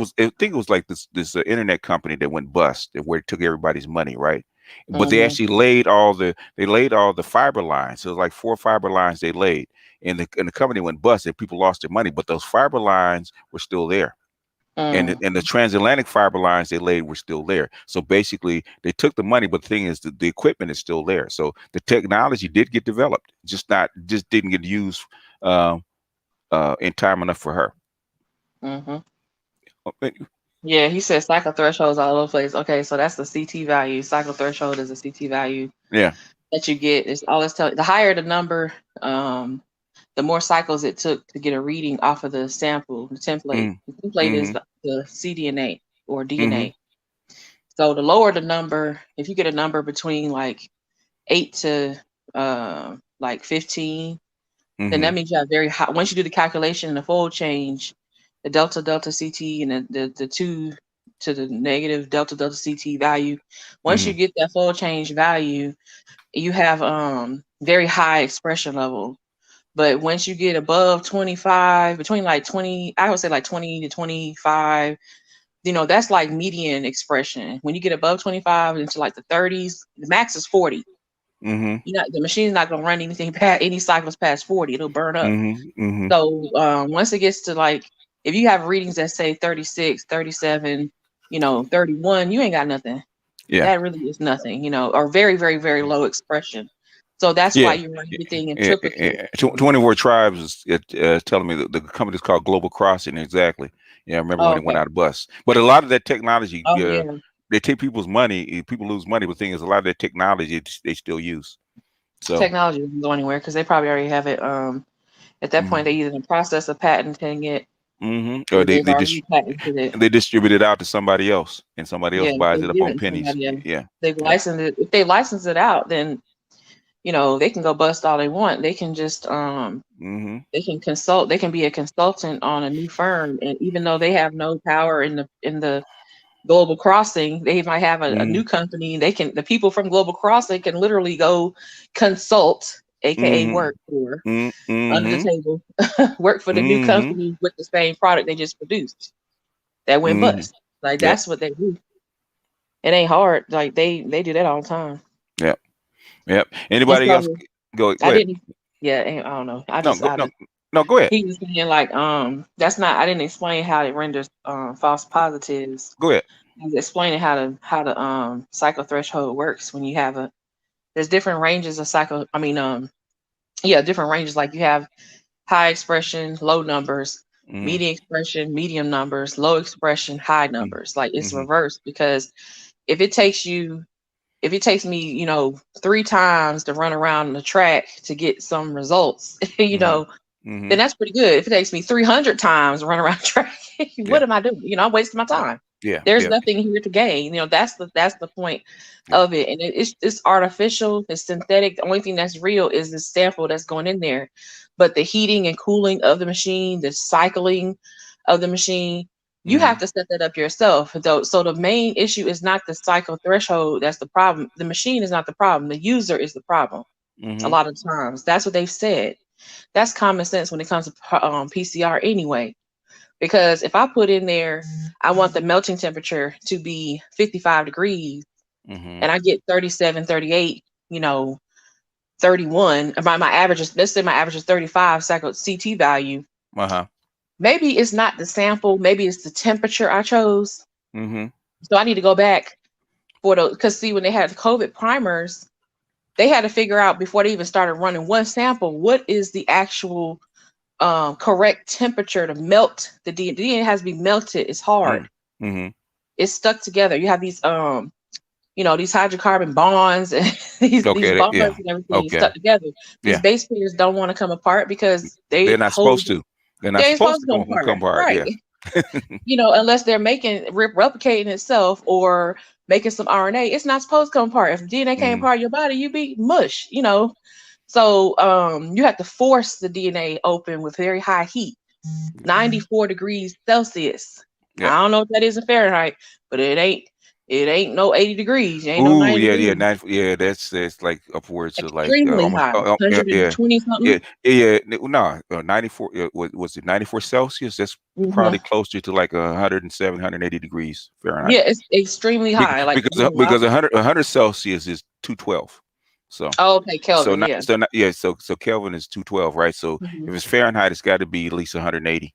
was like this internet company that went bust, where it took everybody's money, right? But they Hmm. actually laid all the fiber lines. So it was like 4 fiber lines they laid, and the company went bust, and people lost their money. But those fiber lines were still there, and Mm. the transatlantic fiber lines they laid were still there. So basically, they took the money, but the thing is, the equipment is still there. So the technology did get developed, just didn't get used uh, in time enough for her. Hmm. Uh, Yeah, he said cycle thresholds all over the place. Okay, so that's the CT value. Cycle threshold is a CT value Yeah. that you get. It's all it's telling. The higher the number, um, the more cycles it took to get a reading off of the sample, the template. Mm. The template is Mhm. the cDNA or Mhm. DNA. So the lower the number, if you get a number between like 8 to like 15, then that Mhm. means you have very high. Once you do the calculation and the fold change, the delta delta CT and the 2 to the negative delta delta CT value, once you Mhm. get that fold change value, you have very high expression level. But once you get above 25, between like 20, I would say like 20 to 25, that's like median expression. When you get above 25 into like the 30s, the max is 40. Mhm. The machine's not gonna run anything past any cycles past 40. It'll burn up. Mhm. Mhm. So once it gets to like, if you have readings that say 36, 37, 31, you ain't got nothing. Yeah. That really is nothing, or very, very, very low expression. So that's why Yeah. you run everything in triplicate. 24 tribes is telling me that the company is called Global Crossing. Exactly. Yeah, I remember Oh, when it went okay. out of bus. But a lot of that technology, Oh, yeah. they take people's money. People lose money. But the thing is, a lot of that technology they still use. So. Technology doesn't go anywhere because they probably already have it. At that point, they're Mhm. either in the process of patenting it Mhm. Or or they've already patented it. they distribute it out to somebody else, and somebody else Yeah, buys they've it up on given it to pennies. somebody else. Yeah. They've Yeah. licensed it. If they license it out, then they can go bust all they want. They can just Mhm. they can consult. They can be a consultant on a new firm, and even though they have no power in the Global Crossing, they might have a Mhm. new company. The people from Global Crossing can literally go consult, aka Mhm. work for under the Mhm. table, work for the new Mhm. company with the same product they just produced that went Mhm. bust. Like Yep. that's what they do. It ain't hard. Like they do that all the time. Yep. Yep. And Anybody else? so Go I ahead. didn't. Yeah, I don't know. No. No. No. Go ahead. He was saying like that's not. I didn't explain how it renders false positives. Go ahead. I was explaining how the cycle threshold works when you have there's different ranges of cycle. I mean yeah, different ranges. Like you have high expression, low numbers, Mhm. medium expression, medium numbers, low expression, high Mhm. numbers. Like it's Mhm. reversed because if it takes you if it takes me, 3 times to run around the track to get some results, Mhm. then Mhm. that's pretty good. If it takes me 300 times to run around the track, what Yeah. am I doing? I'm wasting my time. Yeah. There's Yeah. nothing here to gain. That's the point Yeah. of it. And it's artificial, it's synthetic. The only thing that's real is the sample that's going in there. But the heating and cooling of the machine, the cycling of the machine, you have Mhm. to set that up yourself. Though, so the main issue is not the cycle threshold. That's the problem. The machine is not the problem. The user is the problem. A Mhm. lot of times, that's what they've said. That's common sense when it comes to PCR anyway. Because if I put in there, I want the melting temperature to be 55 degrees Mhm. and I get 37, 38, 31. My average is, let's say my average is 35 cycle CT value. Uh-huh. Maybe it's not the sample, maybe it's the temperature I chose. Mhm. So I need to go back for those, because see, when they had the COVID primers, they had to figure out before they even started running one sample, what is the actual correct temperature to melt the DNA. The DNA has to be melted. It's hard. Mhm. Mhm. It's stuck together. You have these hydrocarbon bonds and these Okay. bonds Yeah. and everything Okay. stuck together. These Yeah. base pairs don't want to come apart because They're they not hold. supposed to. They're not They ain't supposed supposed to to come come apart, apart. right? Yeah. Unless they're replicating itself or making some RNA, it's not supposed to come apart. If DNA came Mhm. apart your body, you'd be mush. So you have to force the DNA open with very high heat, 94 degrees Celsius. Yeah. I don't know what that is in Fahrenheit, but it ain't no 80 degrees. It ain't no Ooh, 90 yeah, yeah, degrees. that's like upwards of like Extremely almost high. yeah, yeah, 120 yeah, something. yeah. No, 94. Was it 94 Celsius? That's probably Hmm. closer to like 107, 180 degrees Fahrenheit. Yeah, it's extremely high. Like, Because 100 Celsius is 212. So oh, okay, Kelvin, yeah. yeah, so Kelvin is 212, right? So Hmm. if it's Fahrenheit, it's got to be at least 180.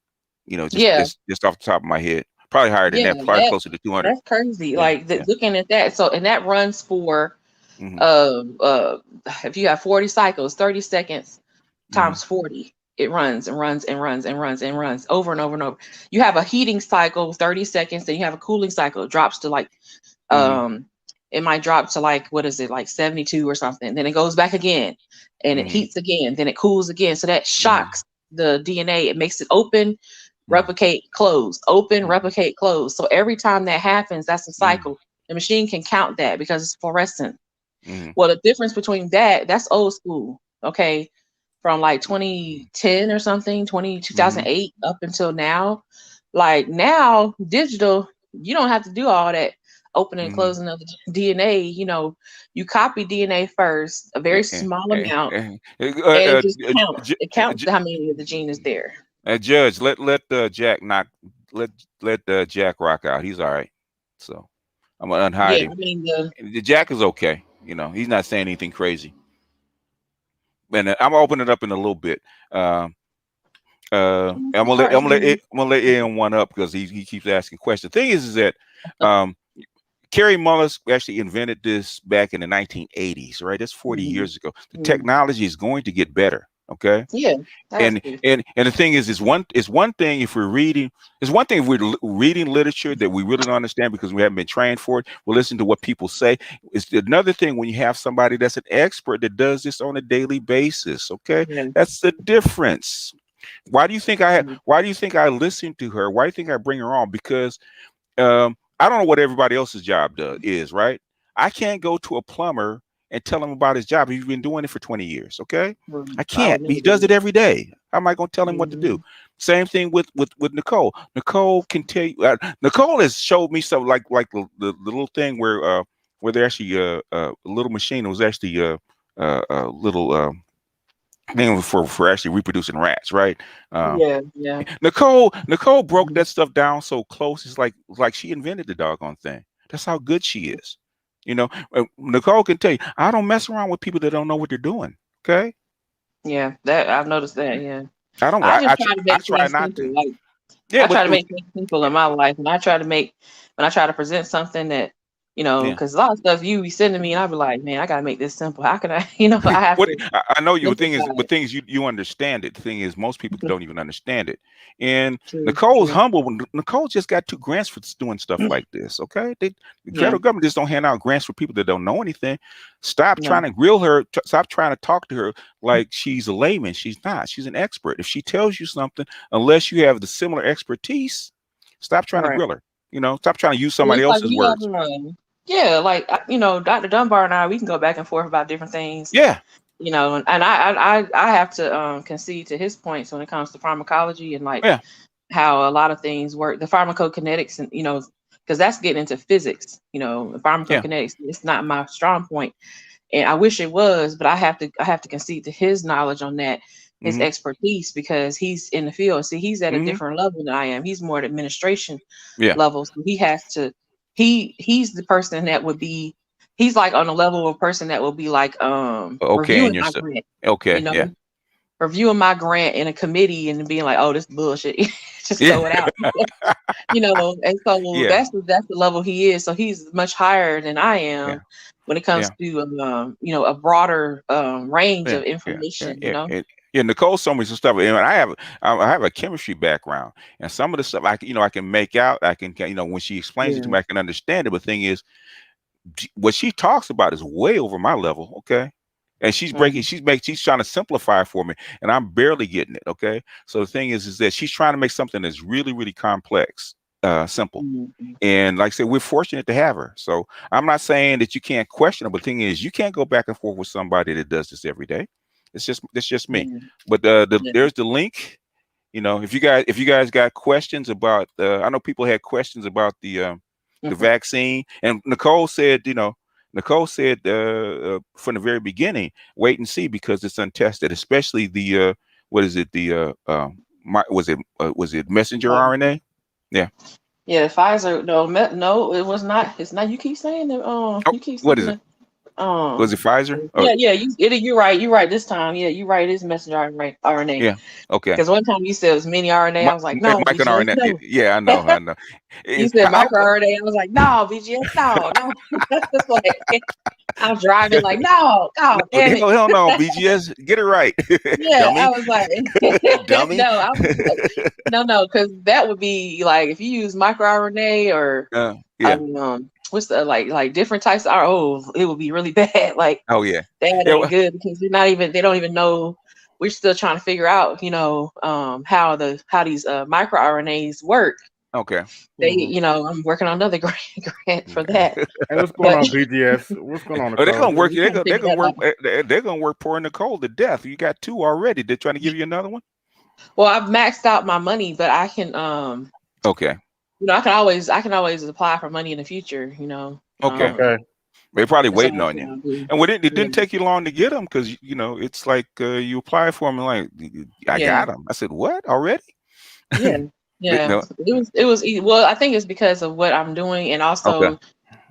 Just Yeah, just off the top of my head, probably higher than yeah, that, probably closer to 200. that's crazy. Yeah, Like yeah. looking at that. So, and that runs for Hmm. uh uh if you have 40 cycles, 30 seconds Hmm. times 40. It runs and runs and runs and runs and runs over and over and over. You have a heating cycle, 30 seconds, then you have a cooling cycle. It drops to like Hmm. um it might drop to like, what is it, like 72 or something. Then it goes back again and it Mm-hmm. heats again. Then it cools again. So that Mm-hmm. shocks the DNA. It makes it open, replicate, close, open, Mm-hmm. replicate, close. So every time that happens, that's a Mm-hmm. cycle. The machine can count that because it's fluorescent. Mm-hmm. Well, the difference between that's old school. Okay. From like 2010 or something, 2008 up until now. Like now, digital, you don't have to do all that opening and Mm-hmm. closing of the DNA. You copy DNA first, a very small amount, and it just counts. It counts how many of the gene is there. Judge, let Jack knock let Jack rock out. He's all right. So I'm gonna unhide Yeah, him. I mean the The Jack is okay. He's not saying anything crazy. And I'm gonna open it up in a little bit. Um, I'm gonna let start here. Ian one up because he keeps asking questions. The thing is that um, Kerry Mullis actually invented this back in the 1980s, right? That's 40 Mhm, years ago. The mhm. technology is going to get better. Okay. Yeah, that's and good. and the thing is one thing if we're reading it's one thing if we're reading literature that we really don't understand because we haven't been trained for it. We'll listen to what people say. It's another thing when you have somebody that's an expert that does this on a daily basis. Okay, Yeah. that's the difference. Mhm. Why do you think I listen to her? Why do you think I bring her on? Because I don't know what everybody else's job is, right? I can't go to a plumber and tell him about his job. He's been doing it for 20 years. Okay. I I can't. would never He do does it that. every day. How am I going to tell him what to do? Mhm. Same thing with Nicole. Nicole can tell you. Nicole has showed me something like the little thing where they actually a little machine. It was actually a little thing for actually reproducing rats, right? Uh, Yeah, yeah. Nicole broke Mhm. that stuff down so close. It's like she invented the doggone thing. That's how good she is. Nicole can tell you, I don't mess around with people that don't know what they're doing. Okay, Yeah, that I've noticed that. Yeah, I don't. I just try to I make try things not to. simple. Like Yeah, I but try to make things simple in my life, and I try to make when I try to present something that yeah. because a lot of stuff you be sending me, and I be like, man, I gotta make this simple. How can I? I have What to I know you. The thing is, simplify but it. thing is, you understand it. The thing is, most people don't even understand it. And True, Nicole's true. humble. Nicole just got 2 grants for doing stuff like this. Okay, the Yeah, federal government just don't hand out grants for people that don't know anything. Stop trying no, to grill her. Stop trying to talk to her like she's a layman. She's not. She's an expert. If she tells you something, unless you have the similar expertise, stop trying to right. grill her. Stop trying to use Well, somebody it's like else's we have, words. yeah, like Dr. Dunbar and I, we can go back and forth about different things, Yeah, and I have to concede to his points when it comes to pharmacology and like yeah, how a lot of things work, the pharmacokinetics, and because that's getting into physics, the yeah. pharmacokinetics. It's not my strong point, and I wish it was, but I have to concede to his knowledge on that, his Mm-hmm. expertise, because he's in the field. See, he's at a Mm-hmm. different level than I am. He's more at administration Yeah. level, so he has to. He's the person that would be. He's like on a level of person that will be like Okay, and reviewing you're my so grant, you okay. know, Yeah. reviewing my grant in a committee and being like, oh, this bullshit, just Yeah. throw it out. And so Yeah. that's the level he is. So he's much higher than I Yeah. am when it comes Yeah. to a broader range Yeah. of Yeah. Yeah. information. Yeah. Yeah. Nicole told me some stuff, and I have a chemistry background, and some of the stuff I can make out. When she explains it to Yeah. me, I can understand it. But the thing is, what she talks about is way over my level. Okay. And Mhm, she's trying to simplify for me, and I'm barely getting it. Okay. So the thing is that she's trying to make something that's really, really complex, simple. mhm, And like I said, we're fortunate to have her. So I'm not saying that you can't question her, but the thing is, you can't go back and forth with somebody that does this every day. It's just me. mhm, But yeah, there's the link. If you guys got questions about, I know people had questions about the mhm. vaccine, and Nicole said from the very beginning, wait and see because it's untested, especially the what is it was it messenger RNA? Yeah. Yeah, Pfizer. No, no, it was not. It's not. You keep saying that. Oh, You keep what saying is it? that. Was it Pfizer? Oh, Yeah, yeah. You're right. You're right this time. Yeah, you're right. It's messenger RNA. yeah. Okay. Because one time you said it was mini RNA. I was like, no, Mike and BGS, RNA. no. Yeah, I know. I know. You said micro RNA. I was like, no, BGS, no, no. It's like I'm driving, like, no, God No, damn it. hell no, BGS, get it right, Yeah, I dummy, was like, dummy. no, I was like, no, because that would be like if you use microRNA or Yeah, um, what's the like different types of it would be really bad. Like Oh yeah. that Yeah. ain't good because they don't even know. We're still trying to figure out, how these microRNAs work. Okay. Hmm. I'm working on another grant for that. Hey, what's going But on, BGS? What's going on, Oh, they're Nicole? gonna work. we're trying to They're figure gonna that work. out. They're gonna work poor Nicole to death. You got two already. They're trying to give you another one. Well, I've maxed out my money, but I can Okay. I can always apply for money in the future. Okay. Okay. They're probably That's waiting all on you. I'll do. And it Yeah, didn't take you long to get them because it's like you apply for them and like I yeah, got them. I said what already? yeah, yeah. No. Well, I think it's because of what I'm doing, and Okay. also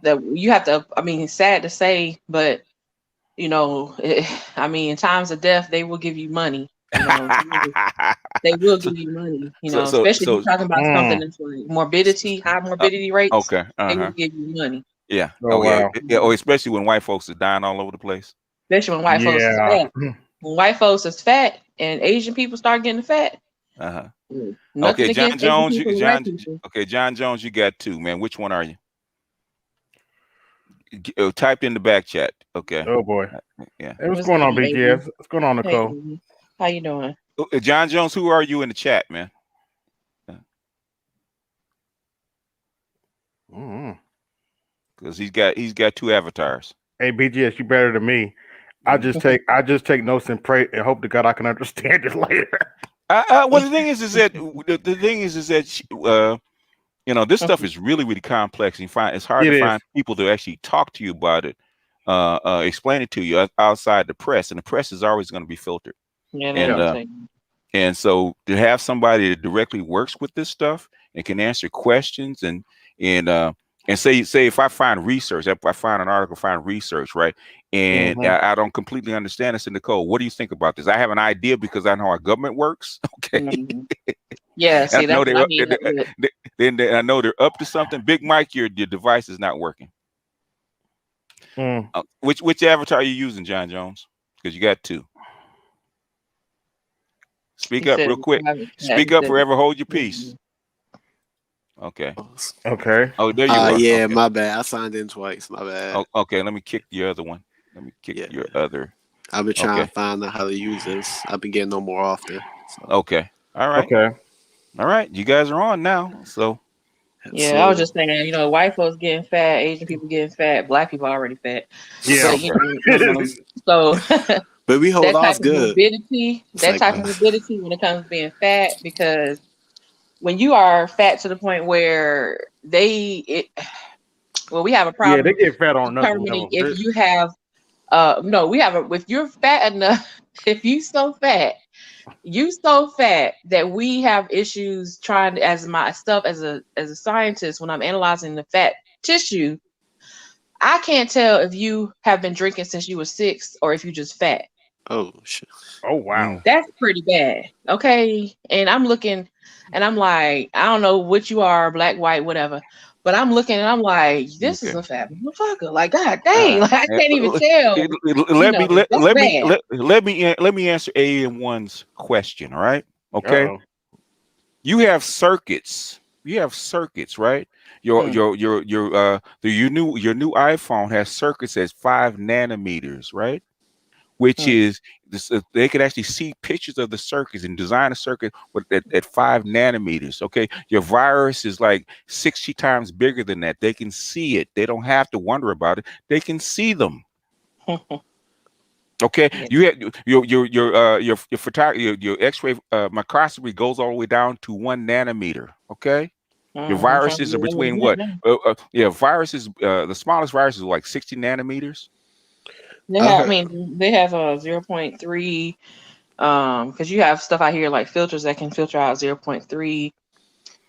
that you have to. I mean, it's sad to say, but I mean, in times of death, they will give you money. They will so give you money. Especially if so you're talking about something Mm. that's like morbidity, high uh, morbidity rates. okay. They will Uh-huh. give you money, Yeah. Oh Oh yeah. wow. Yeah. Oh, especially when white folks are dying all over the place. especially when white folks is Yeah. fat. When white folks is fat and Asian people start getting fat, Uh-huh. nothing Okay, John against Asian Jones, people and white people. Okay, John Jones, you got two, man. Which one are you? Typed in the back chat. Okay. Oh boy. Yeah. Hey, what's What's going going on, on, Avery? BGS? What's going on, Hey, Nicole? Avery. How you doing? John Jones, who are you in the chat, man? Mm. Because he's got two avatars. Hey, BGS, you better than me. I just take notes and pray and hope to God I can understand it later. Well, the thing is that this stuff is really, really complex. It's hard It to is. find people to actually talk to you about it, explain it to you outside the press, and the press is always going to be filtered. Yeah, they And Yeah. gonna say. and so to have somebody that directly works with this stuff and can answer questions and uh, and say if I find research, if I find an article, find research, right, and Hmm. I don't completely understand this in the code. What do you think about this? I have an idea because I know how our government works. Okay. Mhm. Yeah, And see, I know that's what I need help with. then I know they're up to something. Big Mike, your device is not working. Mm. Which avatar are you using, John Jones? Because you got two. Speak He up said real it was quick. private chat. Speak He up, said, forever hold your peace. mhm. Okay. Okay. Oh, there you are. Yeah, Okay. my bad. I signed in twice. My bad. Oh, okay. Let me kick the other one. Let me kick Yeah, your other. I've been trying Okay. to find out how to use this. I've been getting no more often. So Okay. All right. Okay. All right. You guys are on now. So Yeah, I was so just saying, white folks getting fat, Asian people getting fat, black people already fat. Yeah. But okay. so but we hold that off type of good. morbidity, It's that like type of morbidity when it comes to being fat, because when you are fat to the point where we have a Yeah, they problem get fat on another determining level. if you have no, if you're fat enough, if you so fat that we have issues trying to, as myself as a scientist, when I'm analyzing the fat tissue, I can't tell if you have been drinking since you were 6 or if you just fat. oh shit. Oh wow. Mm, That's pretty bad. Okay. And I'm looking and I'm like, I don't know what you are, black, white, whatever. But I'm looking and I'm like, this is okay. a fat motherfucker. Like, God dang, like I can't even tell. That's bad. Let me answer AM1's question. All right. Okay. Uh-oh. You have circuits. You have circuits, right? Hmm, Your new iPhone has circuits at 5 nanometers, right? Which hmm, is this, they could actually see pictures of the circuits and design a circuit at 5 nanometers. Okay, your virus is like 60 times bigger than that. They can see it. They don't have to wonder about it. They can see them. Okay, yeah. you had your X-ray microscopy goes all the way down to 1 nanometer. Okay, your I'm trying to viruses are figure out what between I'm at what? now. Yeah, viruses. The smallest virus is like 60 nanometers. They I have, I heard mean, they have a 0.3, because you have stuff out here like filters that can filter out 0.3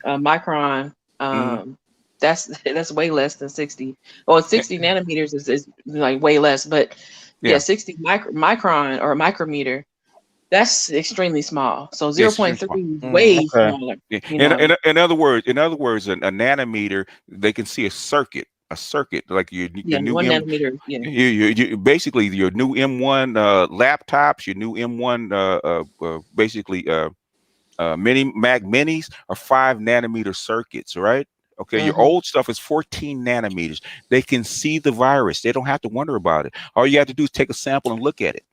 micron. Mm-hmm. That's that's way less than 60. Well, 60 nanometers is like way less, but yeah, Yeah, 60 micron or micrometer, that's extremely small. So yes, extremely small. 0.3 is Mm, way okay. smaller, Yeah. you know. In other words, a nanometer, they can see a circuit like your Yeah, new 1 nanometer. Yeah. you basically your new M1 laptops, your new M1 basically mini Mac minis are 5 nanometer circuits, right? Okay, your old stuff is 14 nanometers. They can see the virus. They don't have to wonder about it. All you have to do is take a sample and look at it.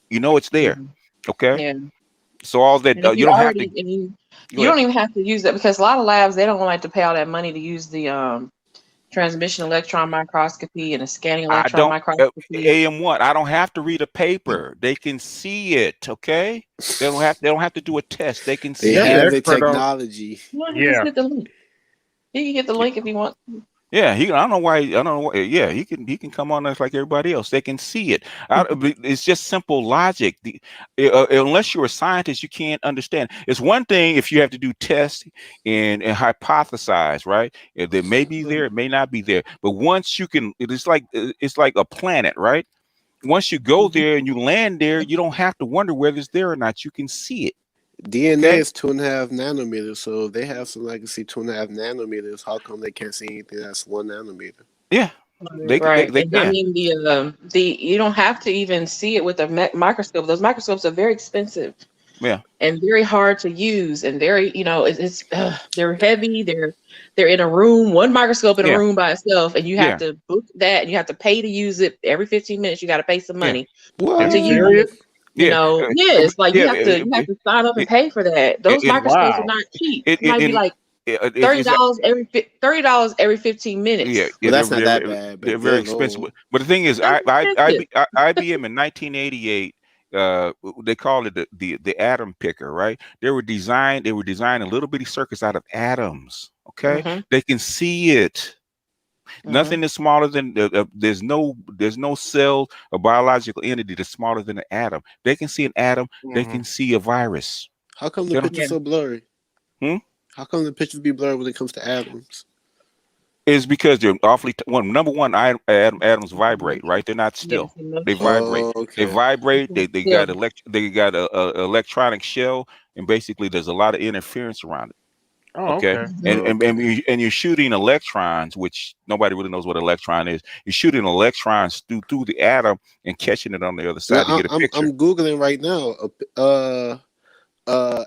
You know it's there. Okay, Yeah. so all that And if you you don't have to. already, and you Go ahead. don't even have to use that because a lot of labs they don't like to pay all that money to use the transmission electron microscopy and the scanning I electron don't microscopy. AM1. I don't have to read a paper. They can see it. Okay, they don't have. They don't have to do a test. They can They They're see the it. have the expert on. technology. Well, he just Yeah. get the link. He can get the link if he wants. Yeah, he. I don't know why. I don't know. Yeah, he can. He can come on us like everybody else. They can see it. It's just simple logic. Unless you're a scientist, you can't understand. It's one thing if you have to do tests and hypothesize, right? There may be there, it may not be there. But once you can, it's like a planet, right? Once you go there and you land there, you don't have to wonder whether it's there or not. You can see it. DNA Okay. is 2.5 nanometers, so if they have something like can see 2.5 nanometers, how come they can't see anything that's 1 nanometer? Yeah. Right. They And I can. mean the you don't have to even see it with a microscope. Those microscopes are very expensive Yeah. and very hard to use and very, it's they're heavy. They're in a room, one microscope in a Yeah. room by itself, and you have Yeah. to book that and you have to pay to use it every 15 minutes. You got to pay some Yeah. money Are you to What? use it. serious? Yeah. Yeah, it's like Yeah. you have to sign up and It, pay for that. Those it, microscopes are Wow. not cheap. it, It might be it, like it's $30 every 15 yeah, minutes. yeah, Well, that's not that bad, they're but very good expensive. lord. But the thing is, That's expensive. IBM in 1988, they called it the atom picker, right? They were designing little bitty circuits out of atoms. Okay, Hmm. they can see it. Hmm. Nothing is smaller than there's no cell or biological entity that's smaller than an atom. They can see an atom. They Hmm. can see a virus. How come the They don't, Yeah. picture's so blurry? hmm? How come the pictures be blurry when it comes to atoms? Is because they're awfully number one atoms vibrate, right? They're not Yes, still. They emotion. vibrate. Oh, They okay. vibrate. Mhm. They Yeah. got they got a electronic shell, and basically there's a lot of interference around it. Oh, Okay, okay. Mhm. and you're shooting electrons, which nobody really knows what an electron is. You're shooting electrons through the atom and catching it on the other Now side to get a picture. I'm googling right now.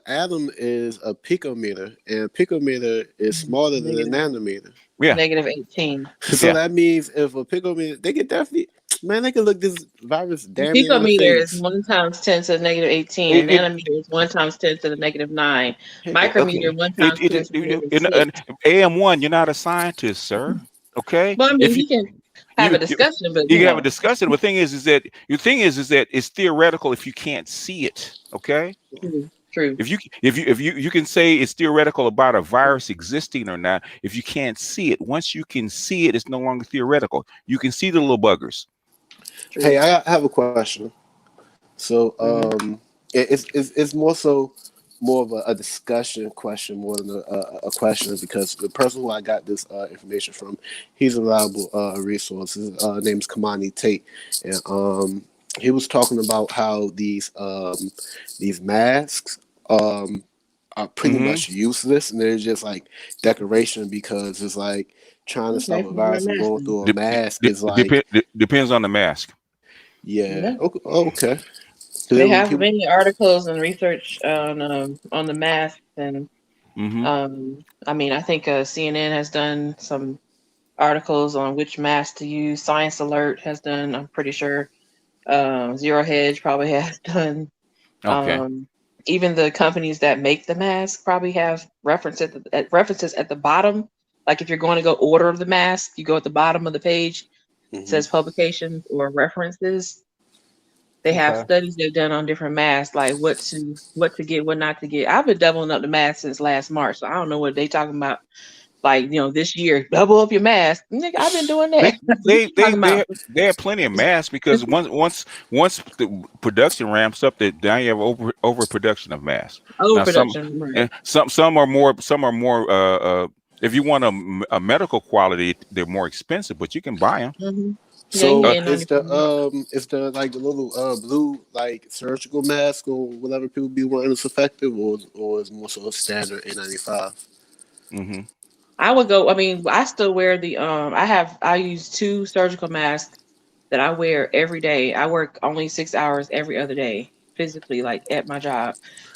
Atom is a picometer, and a picometer is smaller than a Negative, nanometer. Yeah, negative 18. So yeah. that means if a picometer, they could definitely, man, they could look this virus The damn near in the picometer is face. 1 times 10 to the negative 18. A It nanometer is 1 times 10 to the negative 9. okay. Micrometer, 1 times 10 to the negative In 6. AM1, you're not a scientist, sir. Okay, Well, I mean, if we can have you a discussion, but you can have a discussion. The thing is that your thing is that it's theoretical if you can't see it. Okay, true, true. if you can say it's theoretical about a virus existing or not, if you can't see it, once you can see it, it's no longer theoretical. You can see the little buggers. Hey, True. I have a question. So, Hmm. it's more so more of a discussion question more than a question because the person who I got this information from, he's a reliable resource. His name is Kamani Tate, and he was talking about how these masks are pretty Mm-hmm. much useless and they're just like decoration because it's like trying to stop Okay, a we're virus from going masking. through a mask is like Depends on the mask. yeah Yeah. okay. They He have many articles and research on the masks and Mm-hmm. I mean, I think CNN has done some articles on which mask to use. Science Alert has done, I'm pretty sure. Zero Hedge probably has done. Okay. Even the companies that make the mask probably have references at the bottom. Like if you're going to go order the mask, you go at the bottom of the page. It hmm says publications or references. They have Okay. studies they've done on different masks, like what to get, what not to get. I've been doubling up the mask since last March, so I don't know what they talking about. Like this year, double up your mask, nigga. I've been doing They that. What they you they talking about? they they have plenty of masks because once the production ramps up, that now you have overproduction of masks. Now Overproduction, right? some are more if you want a medical quality, they're more expensive, but you can buy them. Hmm. Yeah, you can So get is the like the little blue like surgical mask or whatever people be wearing is effective or is more so a standard N95? Hmm. I would go. I mean, I still wear the I use two surgical masks that I wear every day. I work only 6 hours every other day physically, like at my job.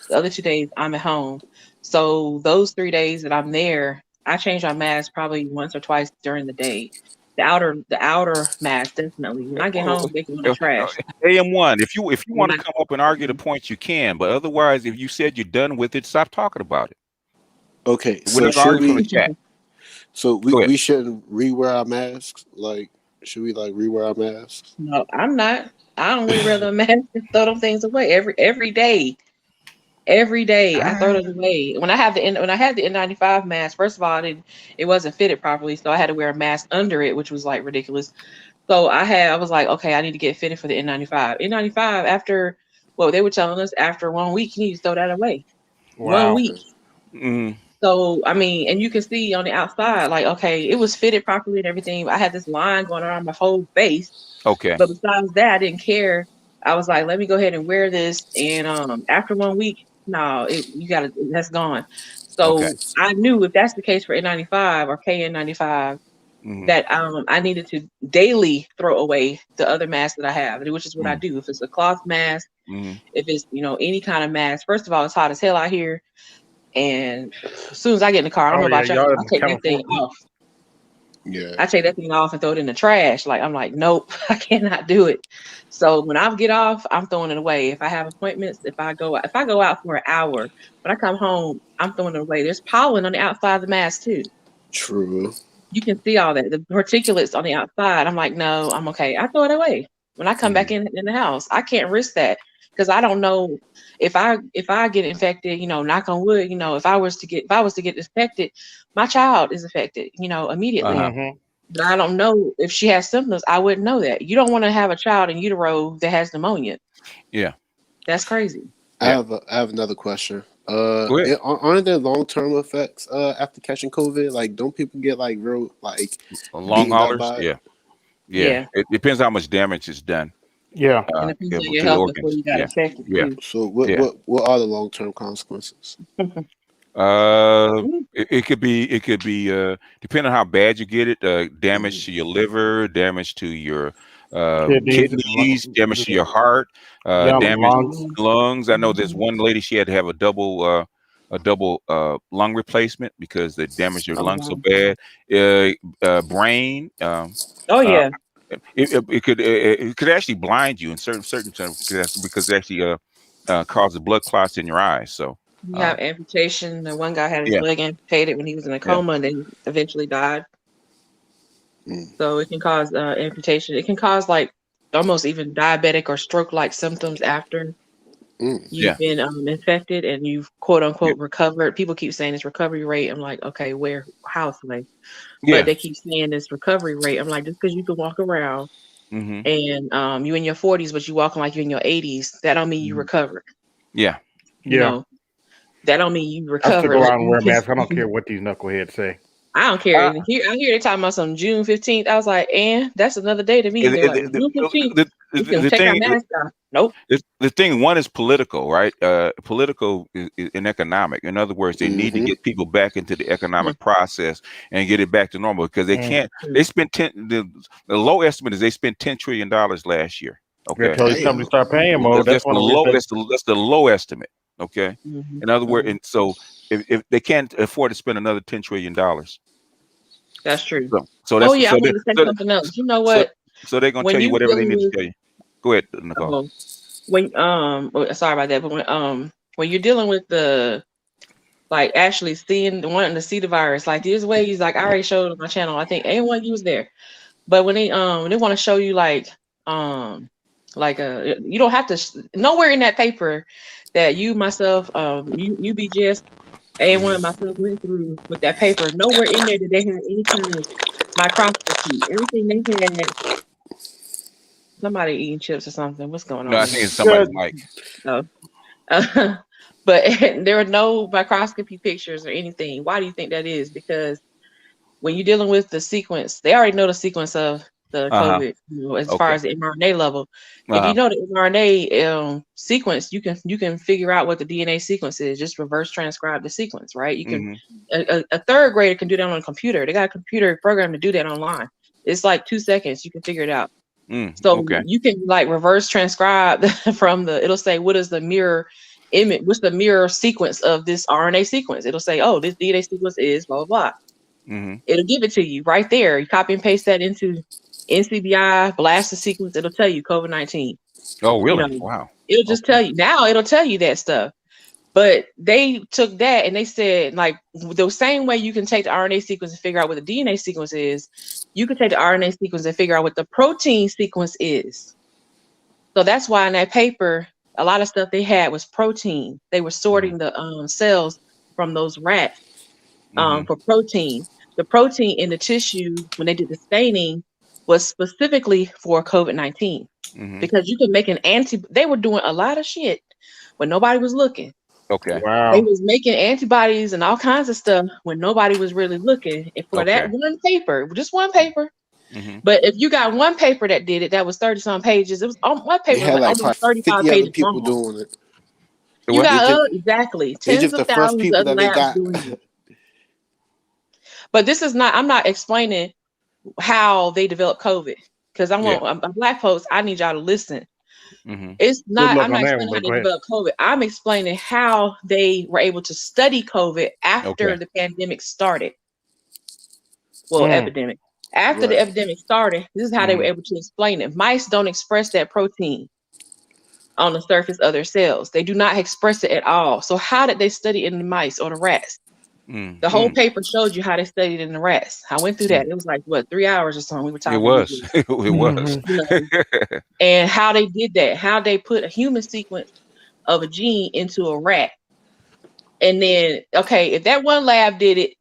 The other 2 days I'm at home. So those 3 days that I'm there, I change my mask probably once or twice during the day. The outer mask definitely. When I get home, they go in the trash. AM1, if you When want to come up and argue the points, you can. But otherwise, if you said you're done with it, stop talking about it. Okay, We're so not should arguing from the we? chat. So Go ahead. we shouldn't rewear our masks. Like, should we like rewear our masks? No, I'm not. I don't rewear the mask and throw them things away every day. Every day I throw Ah, it away. When I had the N95 mask, first of all, it wasn't fitted properly, so I had to wear a mask under it, which was like ridiculous. So I was like, okay, I need to get fitted for the N95. N95 after well, they were telling us after 1 week you need to throw that away. One Wow. week. mm, So I mean, and you can see on the outside, like, okay, it was fitted properly and everything. But I had this line going around my whole face. okay. But besides that, I didn't care. I was like, let me go ahead and wear this. And after 1 week, no, that's gone. Okay. So I knew if that's the case for N95 or KN95, Mm, that I needed to daily throw away the other mask that I have, which is what I mm, do. If it's a cloth mask, mm. if it's any kind of mask. First of all, it's hot as hell out here, and as soon as I get in the car, I don't know Oh yeah, about y'all, y'all I in take that thing California. off. Yeah, I take that thing off and throw it in the trash. Like I'm like, nope, I cannot do it. So when I get off, I'm throwing it away. If I have appointments, if I go out for an hour, when I come home, I'm throwing it away. There's pollen on the outside of the mask too. true. You can see all that. The particulates on the outside. I'm like, no, I'm okay. I throw it away. When I come back in the house, I can't risk that because I don't know if I get infected, knock on wood, if I was to get infected, my child is affected, immediately. Uh-huh. Mm-hmm. But I don't know if she has symptoms. I wouldn't know that. You don't want to have a child in utero that has pneumonia. Yeah. That's crazy. Yeah. I have another question. Go ahead. Aren't there long term effects after catching COVID? Like, don't people get like real like Long beaten up haulers. by it? Yeah. Yeah. Yeah. It depends how much damage is done Yeah. And it depends on your to the health before organs. you got Yeah. infected Yeah. too. So Yeah. what are the long term consequences? It could be depending on how bad you get it, damage to your liver, damage to your Kidneys, kidneys, damage to your heart, yeah, damage to lungs. Mhm. your lungs. I know there's Mhm. one lady, she had to have a double lung replacement because they damaged her Oh lungs so wow. bad. Brain, Oh uh, yeah. it could actually blind you in certain terms because it actually causes blood clots in your eyes. So You uh, have amputation. The one guy had his yeah, leg amputated when he was in a yeah. coma and then eventually died. Mm. So it can cause amputation. It can cause like almost even diabetic or stroke-like symptoms after Mm. you've Yeah. been infected and you've quote Yeah. unquote recovered. People keep saying it's recovery rate. I'm like, okay, where, how, Slay? But Yeah. they keep saying this recovery rate. I'm like, just because you can walk around Hmm. and you in your 40s, but you walking like you're in your 80s, that don't mean you recovered. Yeah. You Yeah. know, that don't mean you I still recovered. go Like out and wear a mask. I don't care what these knuckleheads say. I don't care. Uh, And I hear they talking about some June 15th. I was like, and that's another day to me. the, They're like, well, June 15th, we can the take our thing mask off. Nope. the thing one is political, right? Political and economic. In other words, they need to Mm-hmm. get people back into the economic process and get it back to normal because they Mm. can't. They spent the low estimate is they spent $10 trillion last year. Yeah, Okay, tell these Damn. companies start paying more. That's that's one the of the reasons. that's the low estimate. Okay, Mhm, in other words, mhm. and so if they can't afford to spend another $10 trillion, That's true. so Oh that's yeah, I so they wanted to say so something else. You know so, what? so they're gonna When tell you you whatever they dealing need to with tell you. Go ahead, Nicole. oh, sorry about that, but when you're dealing with the like actually wanting to see the virus, like there's ways like I already showed on my channel. I think anyone you was there, but when they want to show you um you don't have to nowhere in that paper that you myself you BGS A1 and myself went through with that paper. Nowhere in there did they have any kind of microscopy. Everything they had, somebody eating chips or something. What's going No, on I in think there? it's somebody's Good. mic. Oh. But there are no microscopy pictures or anything. Why do you think that is? Because when you're dealing with the sequence, they already know the sequence of the Uh huh. COVID, as far Okay. as the mRNA level. Uh If you huh. know the mRNA sequence, you can figure out what the DNA sequence is. Just reverse transcribe the sequence, right? You can Hmm. a third grader can do that on a computer. They got a computer program to do that online. It's like 2 seconds. You can figure it out. So Okay. you can like reverse transcribe from it'll say what is the mirror image, what's the mirror sequence of this RNA sequence. It'll say, oh, this DNA sequence is blah blah blah. Mm-hmm. It'll give it to you right there. You copy and paste that into NCBI, blast the sequence. It'll tell you COVID-19. Oh, You really? know, Wow. it'll just Okay. tell you now. It'll tell you that stuff. But they took that and they said, like, the same way you can take the RNA sequence and figure out what the DNA sequence is, you can take the RNA sequence and figure out what the protein sequence is. So that's why in that paper, a lot of stuff they had was protein. They were Mm-hmm. sorting the cells from those rats Mm-hmm. for protein. The protein in the tissue, when they did the staining, was specifically for COVID-19 Mm-hmm. because you could make an they were doing a lot of shit when nobody was looking. Okay. They Wow. was making antibodies and all kinds of stuff when nobody was really looking. And for that Okay. one paper, just one paper. Mm-hmm. But if you got one paper that did it, that was 30 some pages. It was one They paper was had like like almost probably 35 50 other pages people long. doing it. You What? They got just exactly they tens just of the first thousands of people other that they labs got. doing it. But this is not. I'm not explaining how they develop COVID because I Yeah. want Black folks. I need y'all to listen. Mm-hmm. It's Good not. luck I'm on not that one, explaining how but they go ahead. develop COVID. I'm explaining how they were able to study COVID Okay. after the pandemic started. Well, Mm. epidemic. After the Right. epidemic started, this is how they were Mm-hmm. able to explain it. Mice don't express that protein on the surface of their cells. They do not express it at all. So how did they study it in the mice or the rats? The whole Mm-hmm. paper showed you how they studied in the rats. I went through that. It was like what 3 hours or something. We were It talking was. usually, It was. Hmm. you know, and how they did that. How they put a human sequence of a gene into a rat, and then okay, if that one lab did it,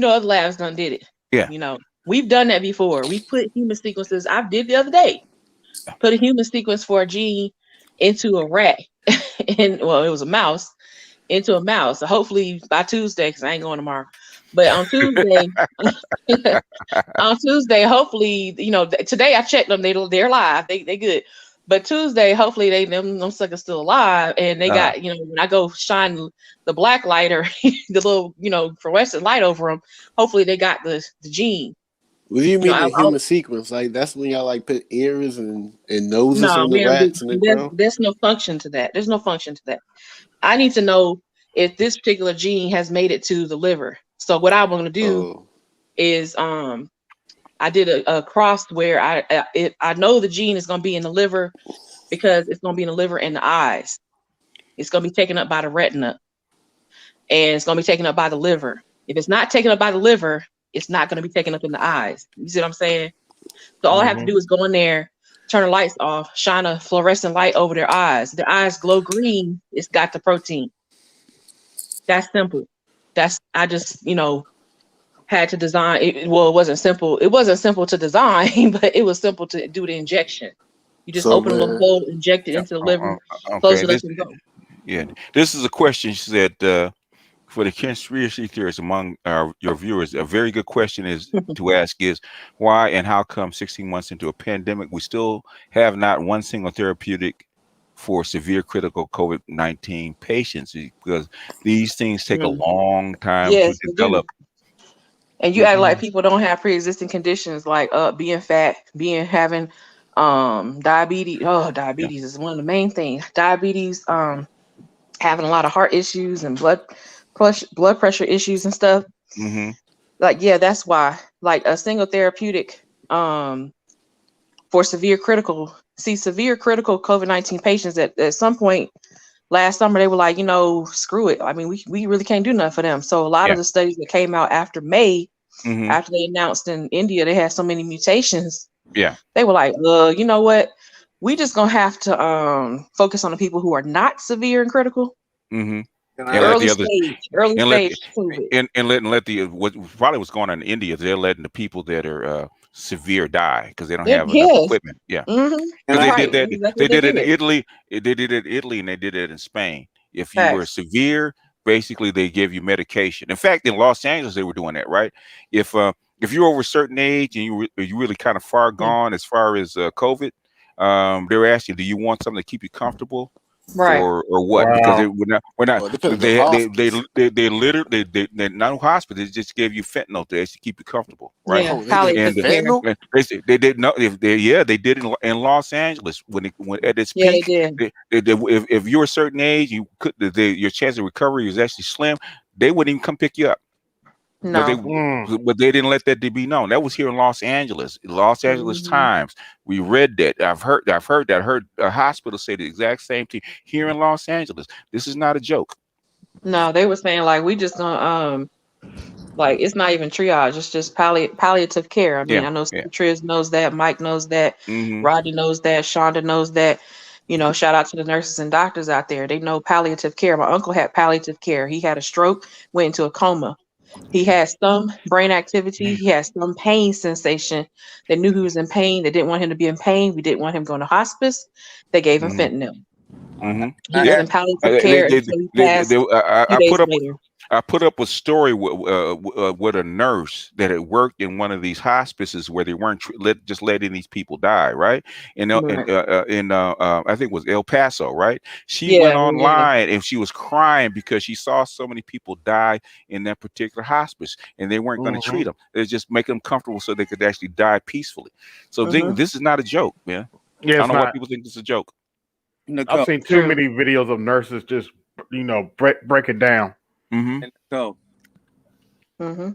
other labs done did it. Yeah. We've done that before. We put human sequences. I did the other day. Put a human sequence for a gene into a rat, and well, it was a mouse into a mouse. So hopefully by Tuesday, because I ain't going tomorrow. But on Tuesday, on Tuesday, hopefully, today I checked them. They're alive. They good. But Tuesday, hopefully them suckers still alive. And they Uh, got, when I go shine the black light or the little, fluorescent light over them, hopefully they got the gene. What do you mean in I'll human sequence? Like that's when y'all like put ears and noses no, on the we don't do. rats and the There's, crow? there's no function to that. There's no function to that. I need to know if this particular gene has made it to the liver. So what I want to do Oh, is I did a cross where I know the gene is going to be in the liver because it's going to be in the liver and the eyes. It's going to be taken up by the retina and it's going to be taken up by the liver. If it's not taken up by the liver, it's not going to be taken up in the eyes. You see what I'm saying? So all I have to Hmm. do is go in there, turn the lights off, shine a fluorescent light over their eyes. Their eyes glow green. It's got the protein. That's simple. I just, had to design it. Well, it wasn't simple. It wasn't simple to design, but it was simple to do the injection. You just so open a little man, hole, inject it uh, into the uh, liver, close okay. it up, and go. Yeah. This is a question. She said, for the conspiracy theorists among your viewers, a very good question is to ask is why and how come 16 months into a pandemic we still have not one single therapeutic for severe critical COVID-19 patients? Because these things take a Mm. long time to Yes, they do. develop. And you act like people don't have pre-existing conditions like being fat, having diabetes. Oh, Yeah. diabetes is one of the main things. Diabetes, having a lot of heart issues and blood pressure issues and stuff. Mm-hmm. Like, yeah, that's why. Like a single therapeutic for severe critical COVID-19 patients at some point last summer, they were like, screw it. I mean, we really can't do nothing for them. So a lot Yeah. of the studies that came out after May, Mm-hmm. after they announced in India they had so many mutations, Yeah. they were like, you know what? We just gonna have to focus on the people who are not severe and critical. Mm-hmm. Can And I let ask? Early the others stage, and let COVID. let the what probably what's going on in India is they're letting the people that are severe die because they don't have enough Yes. equipment. Yeah. Mm-hmm. Can Because I they ask? did Right. that. That's exactly They what they did it in did. Italy. They did it in Italy, and they did it in Spain. If you were Facts. severe, basically they give you medication. In fact, in Los Angeles, they were doing that, right? If you're over a certain age and you really kind of far Mm. gone as far as COVID, they were asking, do you want something to keep you comfortable? Right. Or what? Because Wow. we're not well, it depends on the they hospitals. literally they not hospital. They just gave you fentanyl to actually keep you comfortable, right? Yeah. Oh, they give And Palliative care. fentanyl. they did know if they yeah they did in Los Angeles when at its Yeah, they peak. did. If you're a certain age, you could your chance of recovery is actually slim. They wouldn't even come pick you up. But they No. but they didn't let that to be known. That was here in Los Angeles. Los Angeles Hmm. Times. We read that. I've heard that. I heard a hospital say the exact same thing here in Los Angeles. This is not a joke. No, they were saying like we just gonna like it's not even triage, it's just palliative care. I mean, Yeah, I know yeah. Triz knows that, Mike knows that, Mm-hmm. Rodney knows that, Shonda knows that. Shout out to the nurses and doctors out there. They know palliative care. My uncle had palliative care. He had a stroke, went into a coma. He had some brain activity. He had some pain sensation. They knew he was in pain. They didn't want him to be in pain. We didn't want him going to hospice. They gave him Mm-hmm. fentanyl. Mm-hmm. He was Yeah. in palliative They, care they, until he they, passed I, a few I days put up later. I put up a story with a nurse that had worked in one of these hospices where they weren't just letting these people die, right? Right. I think it was El Paso, right? She went Yeah, Louisiana. online and she was crying because she saw so many people die in that particular hospice, and they weren't going to treat them. They just make them comfortable so they could actually die peacefully. So Hmm. this is not a joke, man. Yeah, I it's don't know why not. people think this is a joke. I've Nicole, seen too True. many videos of nurses just break it down. Mm-hmm. and Nicole. Hmm.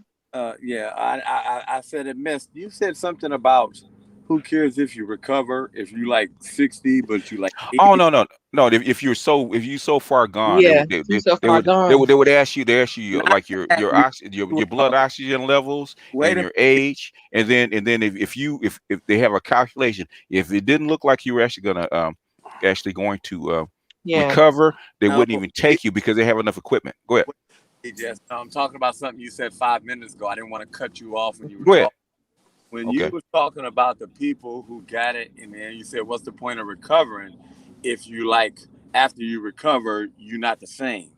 Yeah, I said it missed. You said something about who cares if you recover if you like 60, but you like Oh 80. no! If you so far gone, Yeah, he's so far gone. they would ask you Not like that your you. your blood oxygen levels Wait and a your minute. age, and then if they have a calculation, if it didn't look like you were actually going to Yeah. recover, they No, wouldn't even take you because they have enough equipment. Go ahead. just I'm talking about something you said 5 minutes ago. I didn't want to cut you off when you were Go ahead. talking. When you Okay. were talking about the people who got it, and then you said, "What's the point of recovering if you like after you recover, you're not the same?"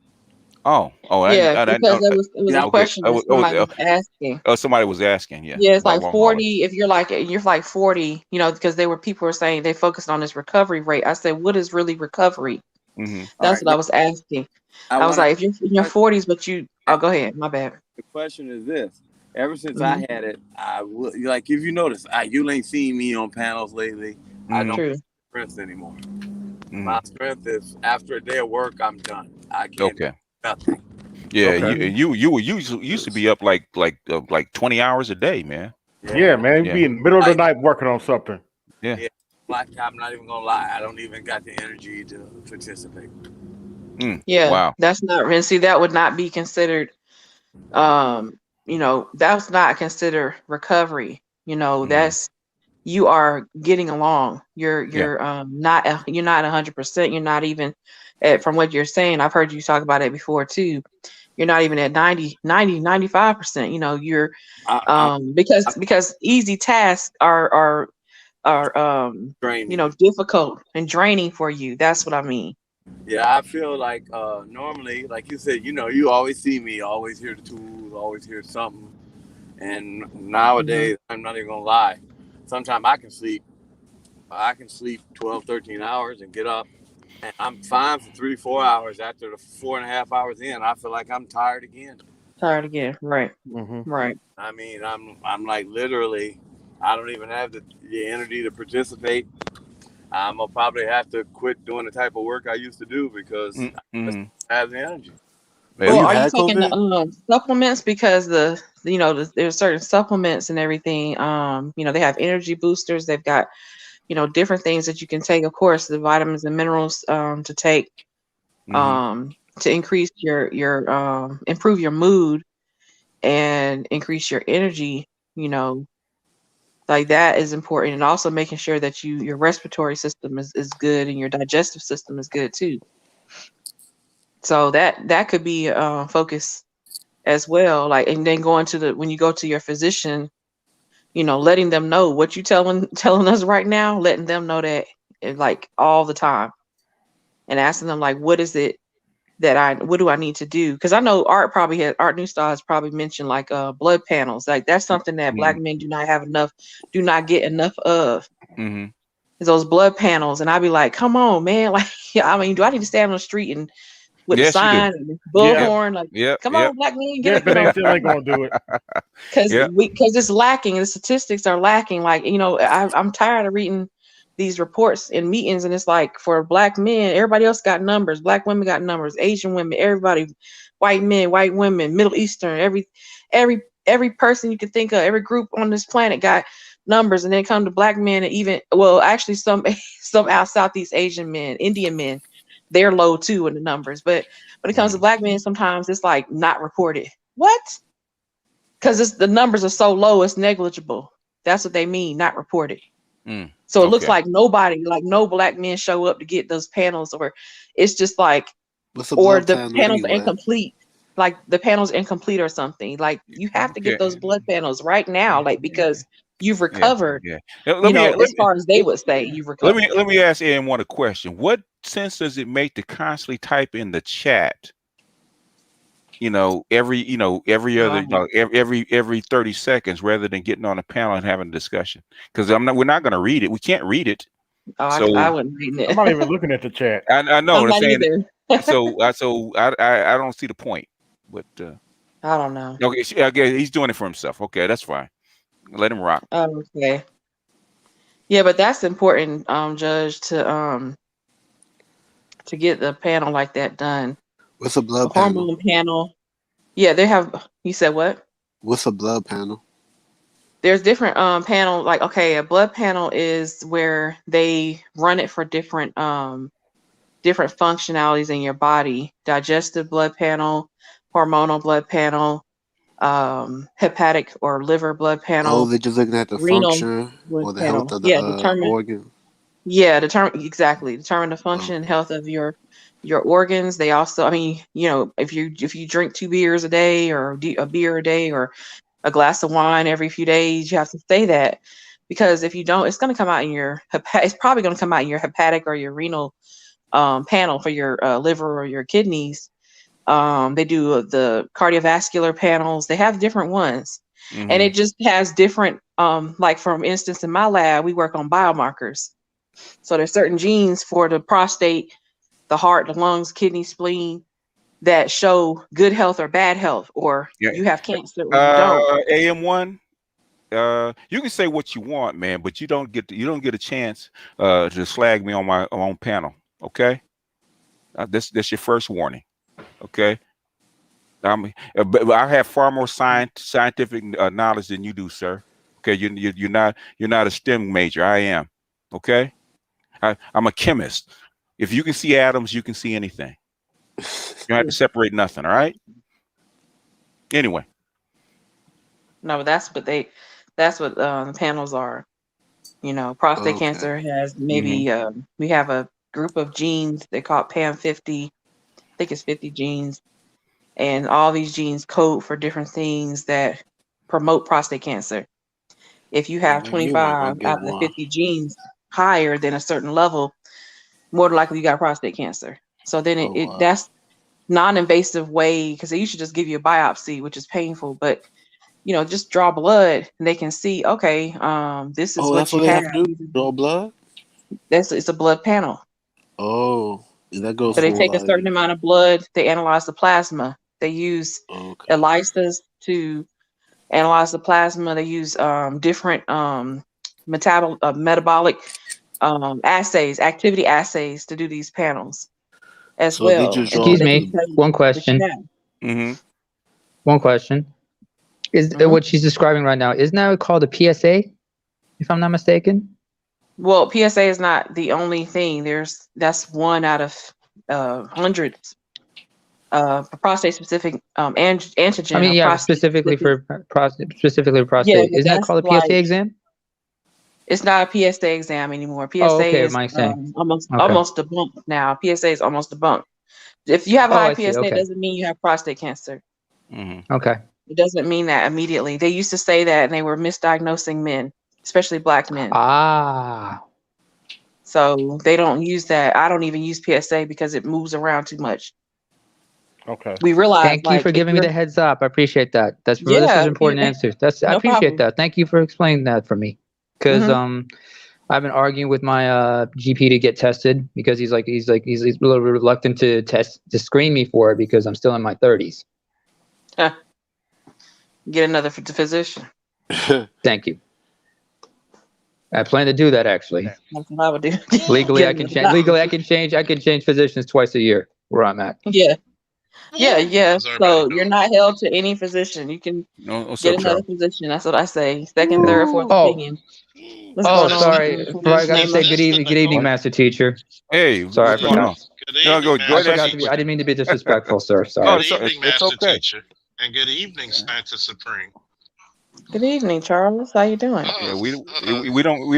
Yeah, because it was a Yeah, Okay. question that somebody was asking. Somebody was asking, yeah, Yeah, it's about like long haulers. 40. If you're like 40, because people were saying they focused on this recovery rate. I said, what is really recovery? Mm-hmm. all That's right. what I was asking. I I was want like, if you're in your to. 40s, but oh, go ahead. My bad. The question is this: ever since Hmm. I had it, like if you notice, you ain't seen me on panels lately. I Mm-hmm. don't True. have strength anymore. Mm-hmm. My strength is after a day of work, I'm done. I can't do Okay. nothing. Yeah, Okay. Hmm. you were used to be up like 20 hours a day, man. Yeah, Yeah, man, you Yeah, be in the middle of the like night working on something. yeah. yeah, like I'm not even gonna lie. I don't even got the energy to participate. Yeah, Wow. that's not, and see, that would not be considered, that's not considered recovery. Mm-hmm. That's, you are getting along. You're Yeah. you're you're not 100%. You're not even from what you're saying. I've heard you talk about it before too. You're not even at 95%. You're I, I'm, I'm because easy tasks are draining. difficult and draining for you. That's what I mean. Yeah, I feel like normally, like you said, you always see me, always hear the tools, always hear something. And Hmm. nowadays, I'm not even gonna lie. Sometimes I can sleep 12, 13 hours and get up, and I'm fine for 3, 4 hours. After the 4.5 hours in, I feel like I'm tired again. Tired again. Right. Hmm. Right. I mean, I'm like literally, I don't even have the energy to participate. I'm gonna probably have to quit doing the type of work I used to do because I just Mm-hmm. don't have the energy. Oh, Well, Yeah. you are you had taking COVID? the supplements because there's certain supplements and everything. They have energy boosters. They've got different things that you can take. Of course, the vitamins and minerals to take Mm-hmm. to increase your improve your mood and increase your energy. You know, like that is important, and also making sure that your respiratory system is good and your digestive system is good too. So that could be focus as well. Like, and then going to when you go to your physician, letting them know what you telling us right now, letting them know that like all the time, and asking them like, what is it what do I need to do? Because I know Art New Star has probably mentioned like blood panels. Like that's something that Mm-hmm. black men do not get enough of, Mm-hmm. is those blood panels. And I'd be like, come on, man. Like, yeah, I mean, do I need to stand on the street and with the Yes, you do. sign and the Yeah. Yep. bullhorn? Like, Yep. come Yep. on, black men, get Yeah, it, but they still ain't gonna do it. Yep. because it's lacking. The statistics are lacking. Like, I'm tired of reading these reports in meetings, and it's like for black men, everybody else got numbers. Black women got numbers. Asian women, everybody, white men, white women, Middle Eastern, every person you could think of, every group on this planet got numbers, and then come to black men, and even actually some out Southeast Asian men, Indian men, they're low too in the numbers. But when it comes to black men, sometimes it's like not reported. What? Because the numbers are so low, it's negligible. That's what they mean, not reported. So it looks like no black men show up to get those panels, or it's just like, or the panels are incomplete. Like the panel's incomplete or something. Like you have to get those blood panels right now, like because you've recovered. As far as they would say, you've recovered. Let me ask AM1 a question. What sense does it make to constantly type in the chat? Every every 30 seconds, rather than getting on a panel and having a discussion. Because we're not going to read it. We can't read it. So I wouldn't read it. I'm not even looking at the chat. I know. I'm not either. so I don't see the point. But I don't know. Okay, I guess he's doing it for himself. Okay, that's fine. Let him rock. Okay. Yeah, but that's important, Judge, to get the panel like that done. What's a blood hormone panel? Yeah, they have. You said what? What's a blood panel? There's different panel. Like, okay, a blood panel is where they run it for different functionalities in your body. Digestive blood panel, hormonal blood panel, hepatic or liver blood panel. Oh, they're just looking at the function or the health of the organ. Yeah, determine the function and health of your organs. They also, if you drink 2 beers a day, or a beer a day, or a glass of wine every few days, you have to say that, because if you don't, it's going to come out in your it's probably going to come out in your hepatic or your renal panel for your liver or your kidneys. They do the cardiovascular panels. They have different ones, and it just has different. Like, for instance, in my lab, we work on biomarkers. So there's certain genes for the prostate, the heart, the lungs, kidney, spleen, that show good health or bad health, or you have cancer or you don't. AM1, you can say what you want, man, but you don't get a chance to slag me on my own panel. Okay, that's your first warning. Okay, but I have far more scientific knowledge than you do, sir. Okay, you're not a STEM major. I am. Okay, I'm a chemist. If you can see atoms, you can see anything. You don't have to separate nothing. All right. Anyway. No, that's what the panels are. Prostate cancer has maybe we have a group of genes. They call it PAM50. I think it's 50 genes, and all these genes code for different things that promote prostate cancer. If you have 25 out of the 50 genes higher than a certain level, more than likely you got prostate cancer. So then that's non-invasive way, because they usually just give you a biopsy, which is painful, but just draw blood and they can see, okay, this is what you have. Draw blood? It's a blood panel. Oh, that goes. So they take a certain amount of blood, they analyze the plasma. They use ELISAs to analyze the plasma. They use different metabolic assays, activity assays, to do these panels as well. Excuse me, one question. One question. Is what she's describing right now, isn't that called a PSA, if I'm not mistaken? Well, PSA is not the only thing. That's one out of hundreds. Prostate specific antigen. I mean, yeah, specifically for prostate. Yeah, isn't that called a PSA exam? It's not a PSA exam anymore. PSA is almost debunked now. PSA is almost debunked. If you have high PSA, it doesn't mean you have prostate cancer. Okay. It doesn't mean that immediately. They used to say that, and they were misdiagnosing men, especially black men. So they don't use that. I don't even use PSA because it moves around too much. Okay. We realize. Thank you for giving me the heads up. I appreciate that. This was an important answer. I appreciate that. Thank you for explaining that for me. Because I've been arguing with my GP to get tested, because he's a little reluctant to screen me for it because I'm still in my 30s. Get another physician. Thank you. I plan to do that, actually. That's what I would do. Legally, I can change. I can change physicians twice a year where I'm at. Yeah. Yeah. was already So you're doing. not held to any physician. You can No, what's get up, another Charles? physician. That's what I say. Second, third, fourth Oh, opinion. What's oh, going on? sorry. I forgot to Name say of good Mr. evening, Nicole. Master Teacher. Hey, Sorry, I what's going forgot. on? Good No, evening, go I ahead and Master ask forgot your to be. Teacher. I didn't mean to be disrespectful, sir. Oh, Sorry. Good evening, it's Master okay. Teacher. And good evening, Scientist Supreme. Good evening, Charles. How you doing? Yeah, Oh, we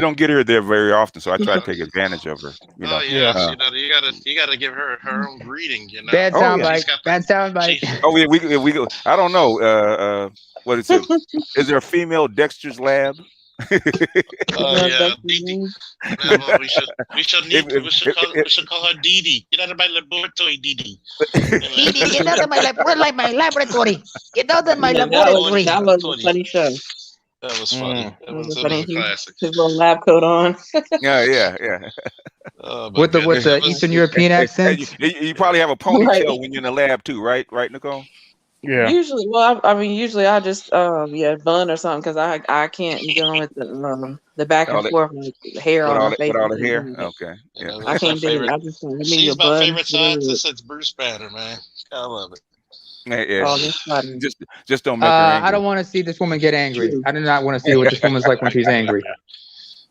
don't get her there very often, so I try to take advantage of her. oh Yeah. yes, you gotta give her her own greeting. Bad Oh yeah. soundbite. Bad soundbite. Oh yeah. We go. I don't know. What is it? Is there a female Dexter's Lab? Yeah, Dee Dee. Well, we should If- call her Dee Dee. Get out of my laboratory, Dee Dee. Get out of my laboratory. Get out of my Yeah, laboratory. that was a funny show. That was funny. That was It funny. was a classic. His little lab coat on. yeah. Oh my With the goodness. Eastern European accent. You probably have a Right. ponytail when you're in the lab too, right? Right, Nicole? Yeah. Usually, well, I mean, usually I just bun or something because I can't be dealing with the back All and that forth like the hair on my face. with all I the can't hair. do it. Okay. Yeah. I That's my can't do it. favorite. I just give me She's your my bun. favorite scientist. It's Bruce Banner, man. I love it. Yeah. Oh, that's funny. Just don't make her angry. I don't want to see this woman get angry. True. I do not want to see what this woman's like when she's angry.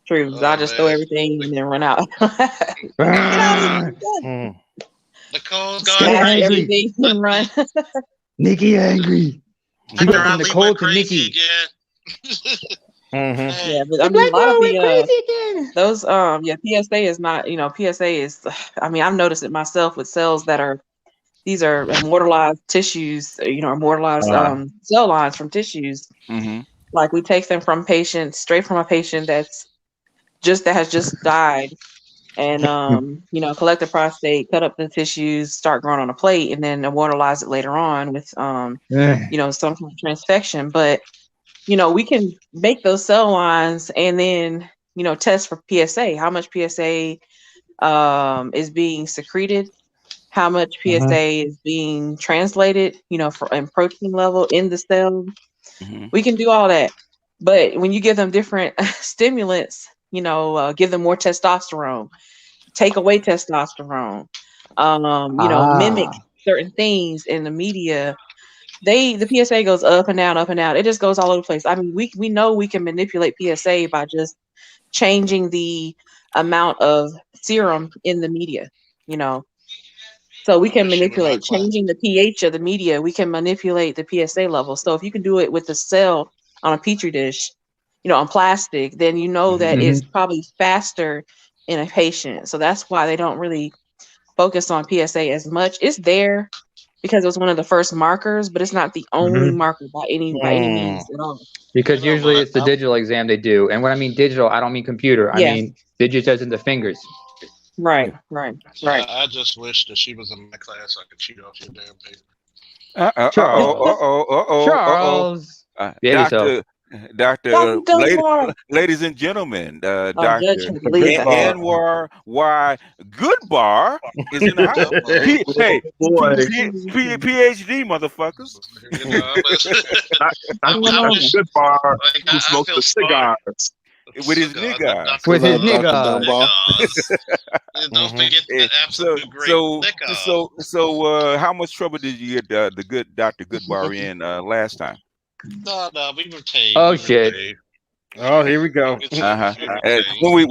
True. Oh, I just throw man. everything and then run out. Mm. Nicole, Get God, Smash angry. everything and run. Nikki angry. She Dr. went from Oddly Nicole went to crazy Nikki. again. Mm-hmm. Yeah, but I mean, a lot of the again. those PSA is not, PSA is, I mean, I've noticed it myself with cells that are, these are immortalized tissues, immortalized cell lines from tissues. Mm-hmm. Like we take them from patients, straight from a patient that has just died, and collect the prostate, cut up the tissues, start growing on a plate, and then immortalize it later on with some kind of transfection. But we can make those cell lines and then test for PSA, how much PSA is being secreted, how much PSA is being translated, for in protein level in the cell. Mm-hmm. We can do all that. But when you give them different stimulants, give them more testosterone, take away testosterone, mimic certain things in the media, the PSA goes up and down, up and down. It just goes all over the place. I mean, we know we can manipulate PSA by just changing the amount of serum in the media, So we can manipulate changing the pH of the media. We can manipulate the PSA level. So if you can do it with the cell on a petri dish, on plastic, then that it's probably faster in a patient. So that's why they don't really focus on PSA as much. It's there because it was one of the first markers, but it's not the only marker by any means at all. Because usually it's the digital exam they do. And when I mean digital, I don't mean computer. I mean digits in the fingers. Right. I just wish that she was in my class so I could cheat off your damn paper. Charles. Doctor, ladies and gentlemen, Dr. Anwar Y. Goodbar is in the house. Hey, PhD, motherfuckers. Goodbar, who smokes the cigars. With his niggas. With his niggas. Don't forget that absolute great nigga. So, how much trouble did you get the good Dr. Goodbar in last time? No, we were paid. Oh shit! Oh, here we go. When we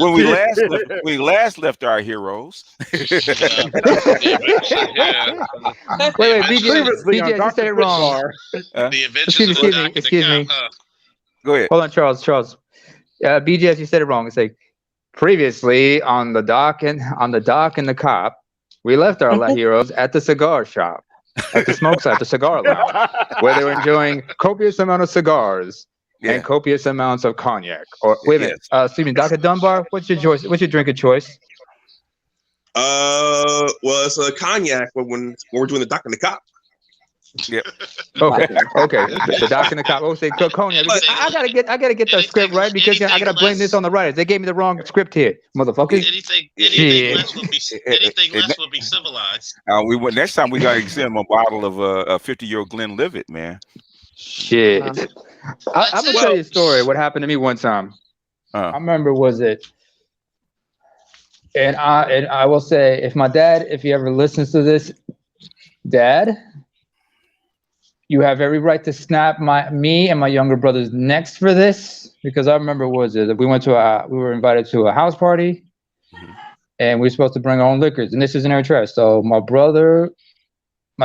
last left our heroes. Wait, BJ, you said it wrong. Excuse me. Go ahead. Hold on, Charles. BJ, you said it wrong. It's like previously on the dock and the cop, we left our heroes at the cigar shop. At the smoke site, the cigar lounge, where they were enjoying copious amount of cigars and copious amounts of cognac. Or wait a minute, excuse me, Dr. Dunbar, what's your choice? What's your drink of choice? Well, it's a cognac when we're doing the doc and the cop. Yep. Okay. The doc and the cop. Say cognac. I gotta get the script right because I gotta blame this on the writers. They gave me the wrong script here, motherfuckers. Anything less will be civilized. Next time we gotta send them a bottle of a 50-year-old Glenlivet, man. Shit. I'm gonna tell you a story. What happened to me one time? I remember and I will say, if my dad, if he ever listens to this, Dad, you have every right to snap me and my younger brother's necks for this, because I remember we were invited to a house party, and we were supposed to bring our own liquors, and this is in our trash. So my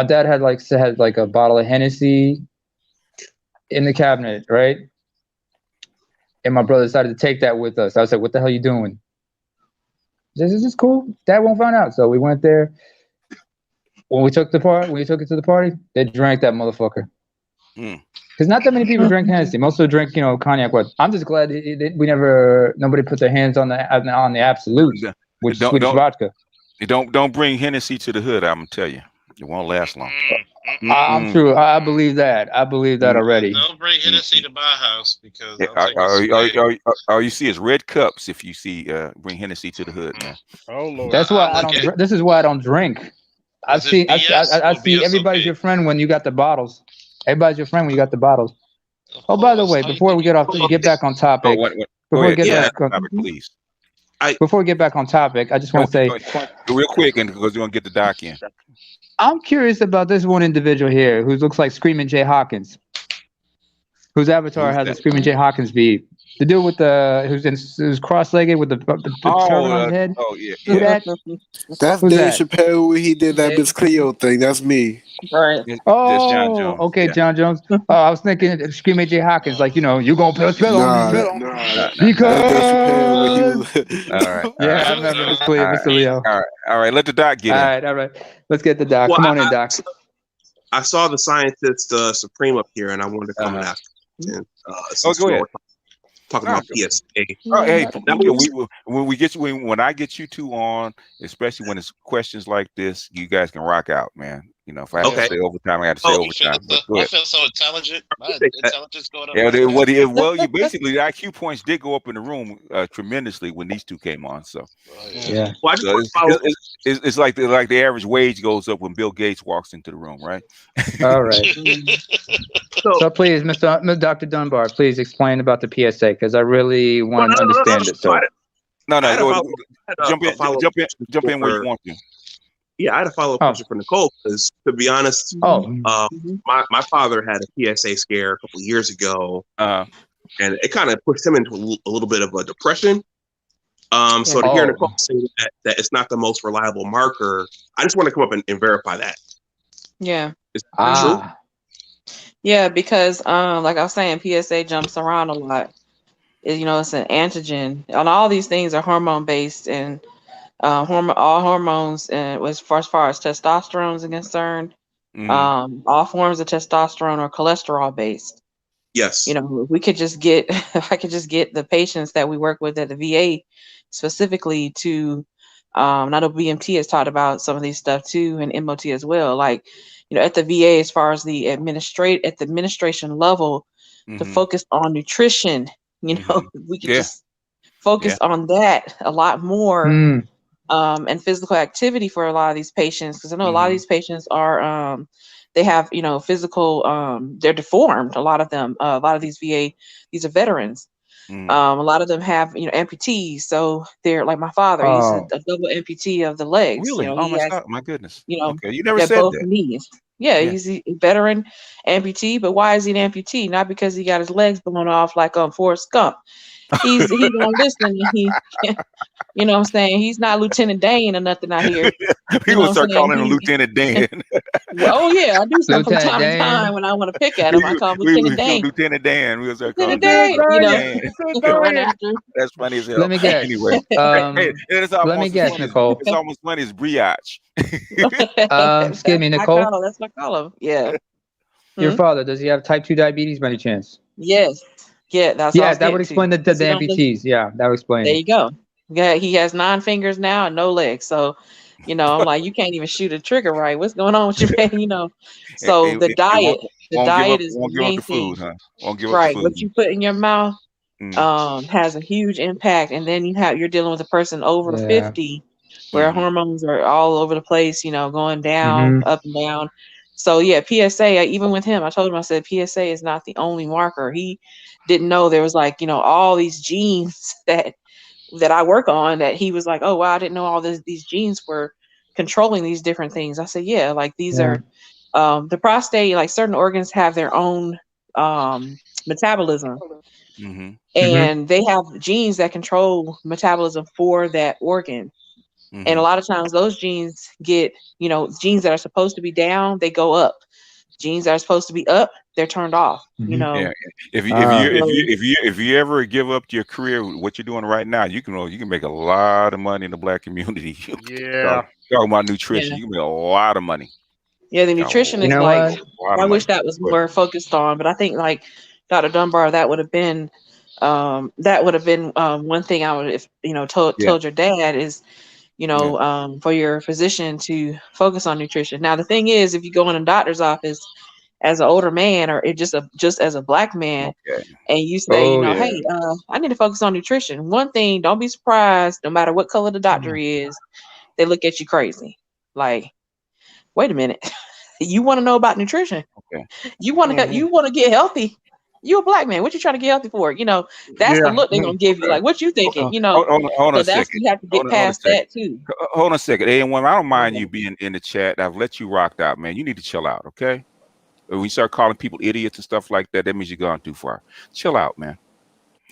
dad had like a bottle of Hennessy in the cabinet, right? And my brother decided to take that with us. I was like, "What the hell are you doing?" This is cool. Dad won't find out. So we went there. When we took it to the party, they drank that motherfucker. Because not that many people drink Hennessy. Most of them drink, cognac. But I'm just glad nobody put their hands on the absolute, which is Swedish vodka. Don't bring Hennessy to the hood. I'm gonna tell you, it won't last long. I'm true. I believe that. I believe that already. Don't bring Hennessy to my house because all you see is red cups. If you see bring Hennessy to the hood, man. Oh Lord. That's why I don't. This is why I don't drink. I see everybody's your friend when you got the bottles. Everybody's your friend when you got the bottles. Oh, by the way, before we get back on topic, before we get back on topic, I just want to say real quick, and because you want to get the doc in. I'm curious about this one individual here who looks like Screaming Jay Hawkins, whose avatar has a Screaming Jay Hawkins beat. The dude with who's cross-legged with the turban on his head. Oh yeah, Who that? That's Dave Chappelle when he did that Miss Cleo thing. That's me. Right. That's John Jones. Okay, yeah. John Jones. I was thinking Screaming Jay Hawkins, like you gonna put a spell on me, because. All right. Yeah, I remember Miss Cleo, Mr. Leo. All right. Let the doc get in. All right. Let's get the doc. Come on in, doc. I saw the scientist Supreme up here, and I wanted to come and ask. And, go ahead. Talking about PSA. Oh, hey, when I get you two on, especially when it's questions like this, you guys can rock out, man. If I have to say overtime, I have to say overtime. I feel so intelligent. My intelligence going up. Yeah, you basically the IQ points did go up in the room tremendously when these two came on. So yeah, it's like the average wage goes up when Bill Gates walks into the room, right? All right. So please, Dr. Dunbar, please explain about the PSA because I really want to understand it. So jump in where you want to. Yeah, I had a follow-up question for Nicole because, to be honest, my father had a PSA scare a couple of years ago, and it kind of pushed him into a little bit of a depression. So to hear Nicole say that it's not the most reliable marker, I just want to come up and verify that. Yeah. Is that true? Yeah, because like I was saying, PSA jumps around a lot. It's an antigen, and all these things are hormone based, and all hormones, as far as testosterone is concerned, all forms of testosterone are cholesterol based. Yes. We could just get, if I could just get the patients that we work with at the VA specifically to, I know BMT has talked about some of these stuff too, and MOT as well. Like, at the VA, as far as the administration level, to focus on nutrition, we could just focus on that a lot more. And physical activity for a lot of these patients, because I know a lot of these patients are they have physical they're deformed. A lot of them, a lot of these these are veterans. A lot of them have amputees, so they're like my father. He's a double amputee of the legs. Really? My goodness. Okay, you never that said both that. knees. Yeah, he's a veteran amputee, but why is he an amputee? Not because he got his legs blown off like Forrest Gump. He's not listening. He, what I'm saying? He's not Lieutenant Dan or nothing out here. People start calling him Lieutenant Dan. Well, I do something from time to time when I want to pick at him. I call him Lieutenant Dan. Lieutenant Dan. We'll start calling Dan. That's funny as hell. Let me guess. Anyway, let me guess, Nicole. It's almost funny as brioche. Excuse me, Nicole. That's what I call him. Yeah. Your father, does he have type 2 diabetes by any chance? Yes. Yeah, that would explain the amputees. Yeah, that would explain. There you go. Yeah, he has 9 fingers now and no legs. So, I'm like, you can't even shoot a trigger right. What's going on with you, man? So the diet is the main thing. Right. What you put in your mouth has a huge impact. And then you're dealing with a person over 50 where hormones are all over the place, going down, up and down. So PSA, even with him, I told him, I said, PSA is not the only marker. He didn't know there was all these genes that I work on, that he was like, oh wow, I didn't know all these genes were controlling these different things. I said, these are the prostate, like certain organs have their own metabolism, and they have genes that control metabolism for that organ. And a lot of times those genes get, genes that are supposed to be down, they go up. Genes that are supposed to be up, they're turned off. Yeah. If you ever give up your career, what you're doing right now, you can make a lot of money in the Black community. Yeah. Talking about nutrition, you can make a lot of money. Yeah, the nutrition is like, I wish that was more focused on, but I think like Dr. Dunbar, that would have been one thing I would have, told your dad is, for your physician to focus on nutrition. Now, the thing is, if you go in a doctor's office as an older man or just as a Black man, and you say, hey, I need to focus on nutrition. One thing, don't be surprised, no matter what color the doctor is, they look at you crazy. Like, wait a minute. You want to know about nutrition? You want to get healthy? You a Black man. What you trying to get healthy for? That's the look they're gonna give you. Like, what you thinking? Hold on a second. You have to get past that too. Hold on a second. Hey, and when I don't mind you being in the chat, I've let you rock out, man. You need to chill out, okay? When you start calling people idiots and stuff like that, that means you're gone too far. Chill out, man.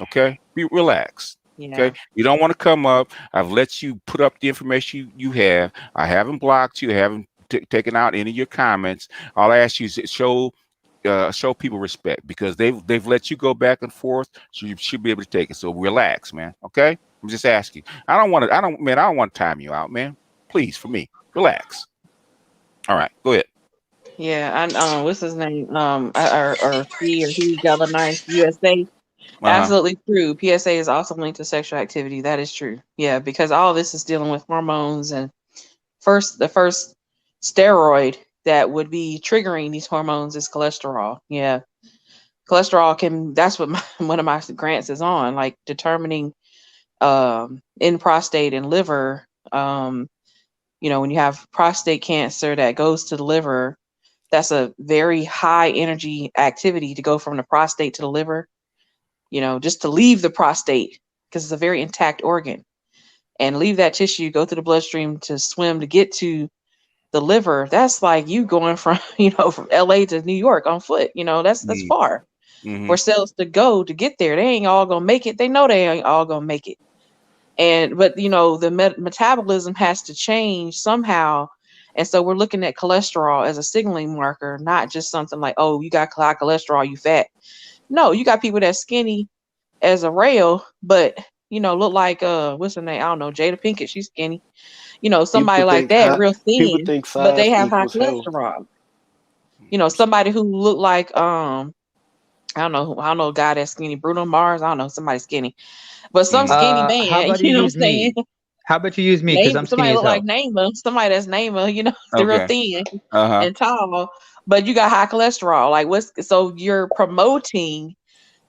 Okay? Be relaxed. Okay, you don't want to come up. I've let you put up the information you have. I haven't blocked you. I haven't taken out any of your comments. All I ask you is to show people respect, because they've let you go back and forth, so you should be able to take it. So relax, man. Okay, I'm just asking. I don't want to time you out, man. Please, for me, relax. All right, go ahead. Yeah, and what's his name? Or he Galvanized USA. Absolutely true. PSA is also linked to sexual activity. That is true. Yeah, because all this is dealing with hormones, and the first steroid that would be triggering these hormones is cholesterol. Yeah, cholesterol that's what one of my grants is on, like determining in prostate and liver. When you have prostate cancer that goes to the liver, that's a very high energy activity to go from the prostate to the liver. Just to leave the prostate, because it's a very intact organ, and leave that tissue, go through the bloodstream to swim to get to the liver. That's like you going from, from LA to New York on foot. That's far for cells to go to get there. They ain't all gonna make it. They know they ain't all gonna make it. But the metabolism has to change somehow. And so we're looking at cholesterol as a signaling marker, not just something like, oh, you got high cholesterol, you fat. No, you got people that's skinny as a rail, but look like what's her name? I don't know, Jada Pinkett. She's skinny. Somebody like that, real thin, but they have high cholesterol. Somebody who look like I don't know a guy that's skinny, Bruno Mars. I don't know, somebody skinny, but some skinny man. How about you use me? How about you use me, because I'm skinny as hell. Somebody look like Neymar. Somebody that's Neymar. They're real thin and tall, but you got high cholesterol. Like so you're promoting.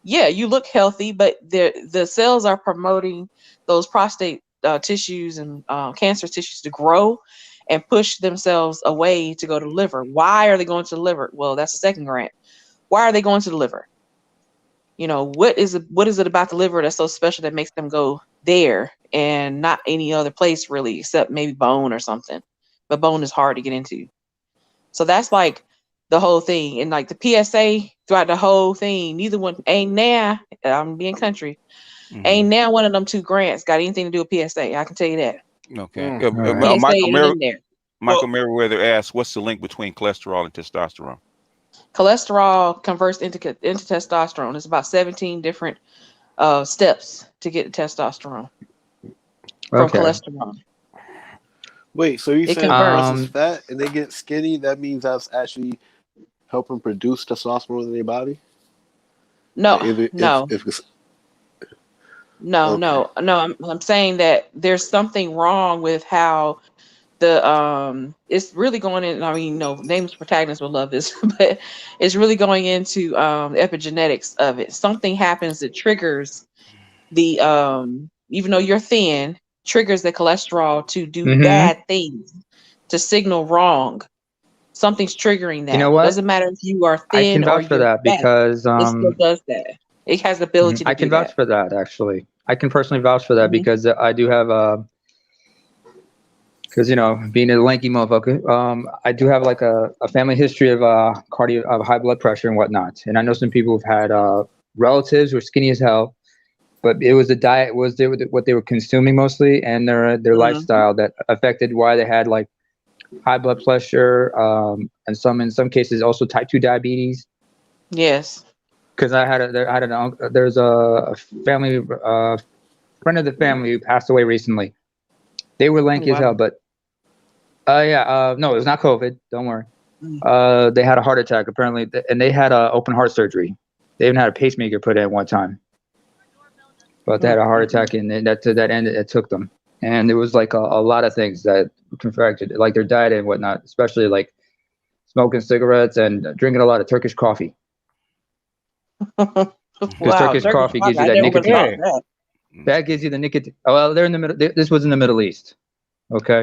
Yeah, you look healthy, but the cells are promoting those prostate tissues and cancer tissues to grow and push themselves away to go to the liver. Why are they going to the liver? Well, that's the second grant. Why are they going to the liver? What is it about the liver that's so special that makes them go there and not any other place really, except maybe bone or something? But bone is hard to get into. So that's like the whole thing. And like the PSA throughout the whole thing, neither one ain't now. I'm being country. Ain't now one of them two grants got anything to do with PSA. I can tell you that. Okay. Michael Merriweather asked, what's the link between cholesterol and testosterone? Cholesterol converts into testosterone. It's about 17 different steps to get testosterone from cholesterol. Wait, so you saying versus fat and they get skinny? That means that's actually helping produce testosterone in their body? No, like no. No. I'm saying that there's something wrong with how it's really going in. I mean, nameless protagonists will love this, but it's really going into epigenetics of it. Something happens that triggers the even though you're thin, triggers the cholesterol to do bad things, to signal wrong. Something's triggering that. You know what? It doesn't matter if you are thin. I can vouch for that because it still does that. It has the ability to do that. I can vouch for that, actually. I can personally vouch for that because I do have because being a lanky motherfucker, I do have like a family history of of high blood pressure and whatnot, and I know some people who've had relatives who are skinny as hell, but it was the diet, what they were consuming mostly, and their lifestyle that affected why they had like high blood pressure, and in some cases also type 2 diabetes. Yes. Because there's a family friend of the family who passed away recently. They were lanky as hell, but no, it was not COVID. Don't worry. They had a heart attack apparently, and they had open heart surgery. They even had a pacemaker put in one time, but they had a heart attack, and to that end, it took them. And there was like a lot of things that affected, like their diet and whatnot, especially like smoking cigarettes and drinking a lot of Turkish coffee. Because Turkish coffee gives you that nicotine. That gives you the nicotine. Oh, well, they're in the middle. This was in the Middle East. Okay.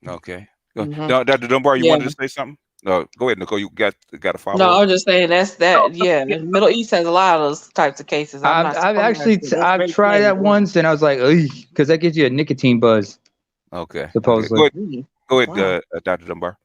Okay. Dr. Dunbar, you wanted to say something? No, go ahead, Nicole. You got a follow. No, I was just saying that. Yeah, the Middle East has a lot of those types of cases. I've tried that once, and I was like, because that gives you a nicotine buzz. Okay. Supposedly. Okay. Go ahead, Dr. Dunbar.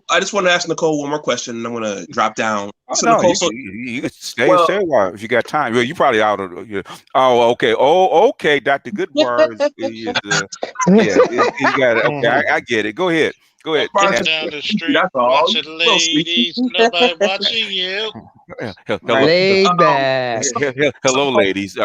I just want to ask Nicole one more question, and I'm going to drop down. So Nicole, you can stay a while if you got time. Well, you probably out of. Oh, okay. Oh, okay. Dr. Goodbar is you got it. Okay, I get it. Go ahead. Down the street, watching ladies, nobody watching you. Laid back. Hello, ladies.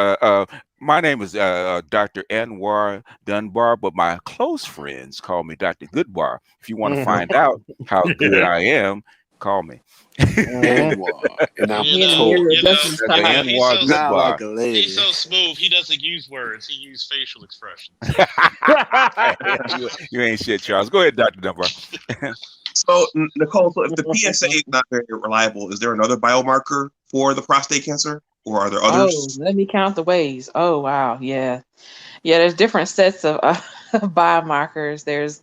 My name is Dr. Anwar Dunbar, but my close friends call me Dr. Goodbar. If you want to find out how good I am, call me. Anwar. And I'm told, he's so smooth. He doesn't use words. He uses facial expressions. You ain't shit, Charles. Go ahead, Dr. Dunbar. So, Nicole, if the PSA is not very reliable, is there another biomarker for the prostate cancer, or are there others? Oh, let me count the ways. Oh, wow. Yeah. There's different sets of biomarkers. There's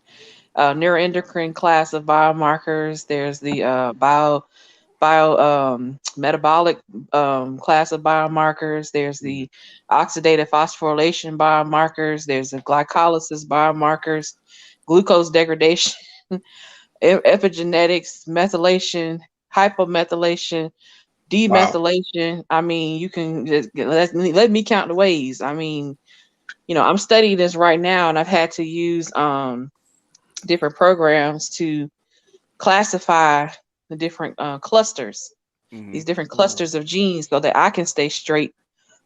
neuroendocrine class of biomarkers. There's the metabolic class of biomarkers. There's the oxidative phosphorylation biomarkers. There's the glycolysis biomarkers, glucose degradation, epigenetics, methylation, hypomethylation, demethylation. Wow. I mean, you can just let me count the ways. I mean, I'm studying this right now, and I've had to use different programs to classify the different clusters, these different clusters of genes, so that I can stay straight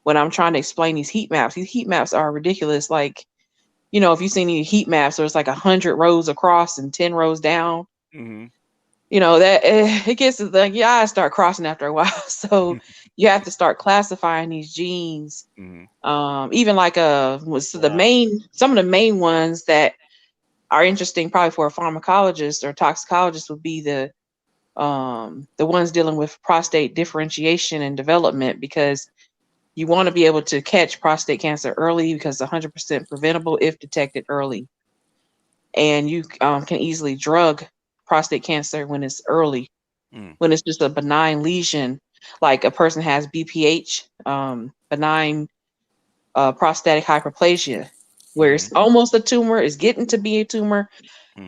when I'm trying to explain these heat maps. These heat maps are ridiculous. Like, if you've seen any heat maps, there's like 100 rows across and 10 rows down. That it gets like your eyes start crossing after a while. So you have to start classifying these genes. Even like some of the main ones that are interesting probably for a pharmacologist or toxicologist would be the ones dealing with prostate differentiation and development, because you want to be able to catch prostate cancer early, because it's 100% preventable if detected early. And you can easily drug prostate cancer when it's early, when it's just a benign lesion, like a person has BPH, benign prostatic hyperplasia, where it's almost a tumor, it's getting to be a tumor,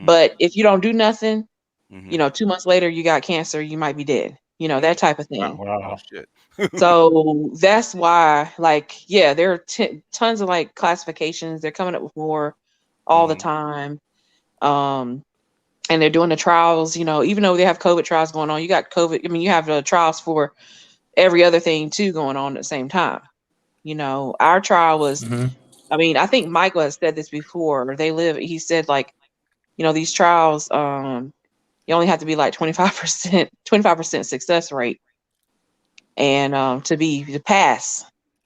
but if you don't do nothing, 2 months later you got cancer, you might be dead, that type of thing. Wow. Shit. So that's why, there are tons of like classifications. They're coming up with more all the time. And they're doing the trials, even though they have COVID trials going on, you got COVID. I mean, you have trials for every other thing too going on at the same time. Our trial was, I mean, I think Michael has said this before. He said these trials, you only have to be like 25% success rate. And to pass,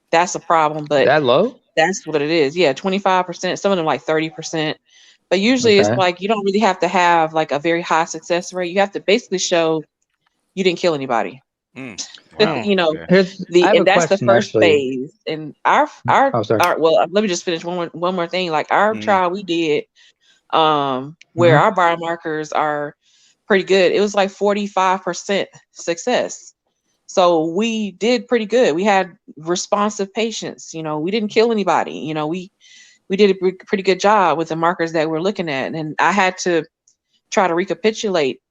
that's a problem. But that low? That's what it is. Yeah, 25%. Some of them like 30%. But usually it's like you don't really have to have like a very high success rate. You have to basically show you didn't kill anybody. Wow. And that's the first phase. And our well, let me just finish one more thing. Like our trial we did, where our biomarkers are pretty good. It was like 45% success. So we did pretty good. We had responsive patients. We didn't kill anybody. we did a pretty good job with the markers that we're looking at. And I had to try to recapitulate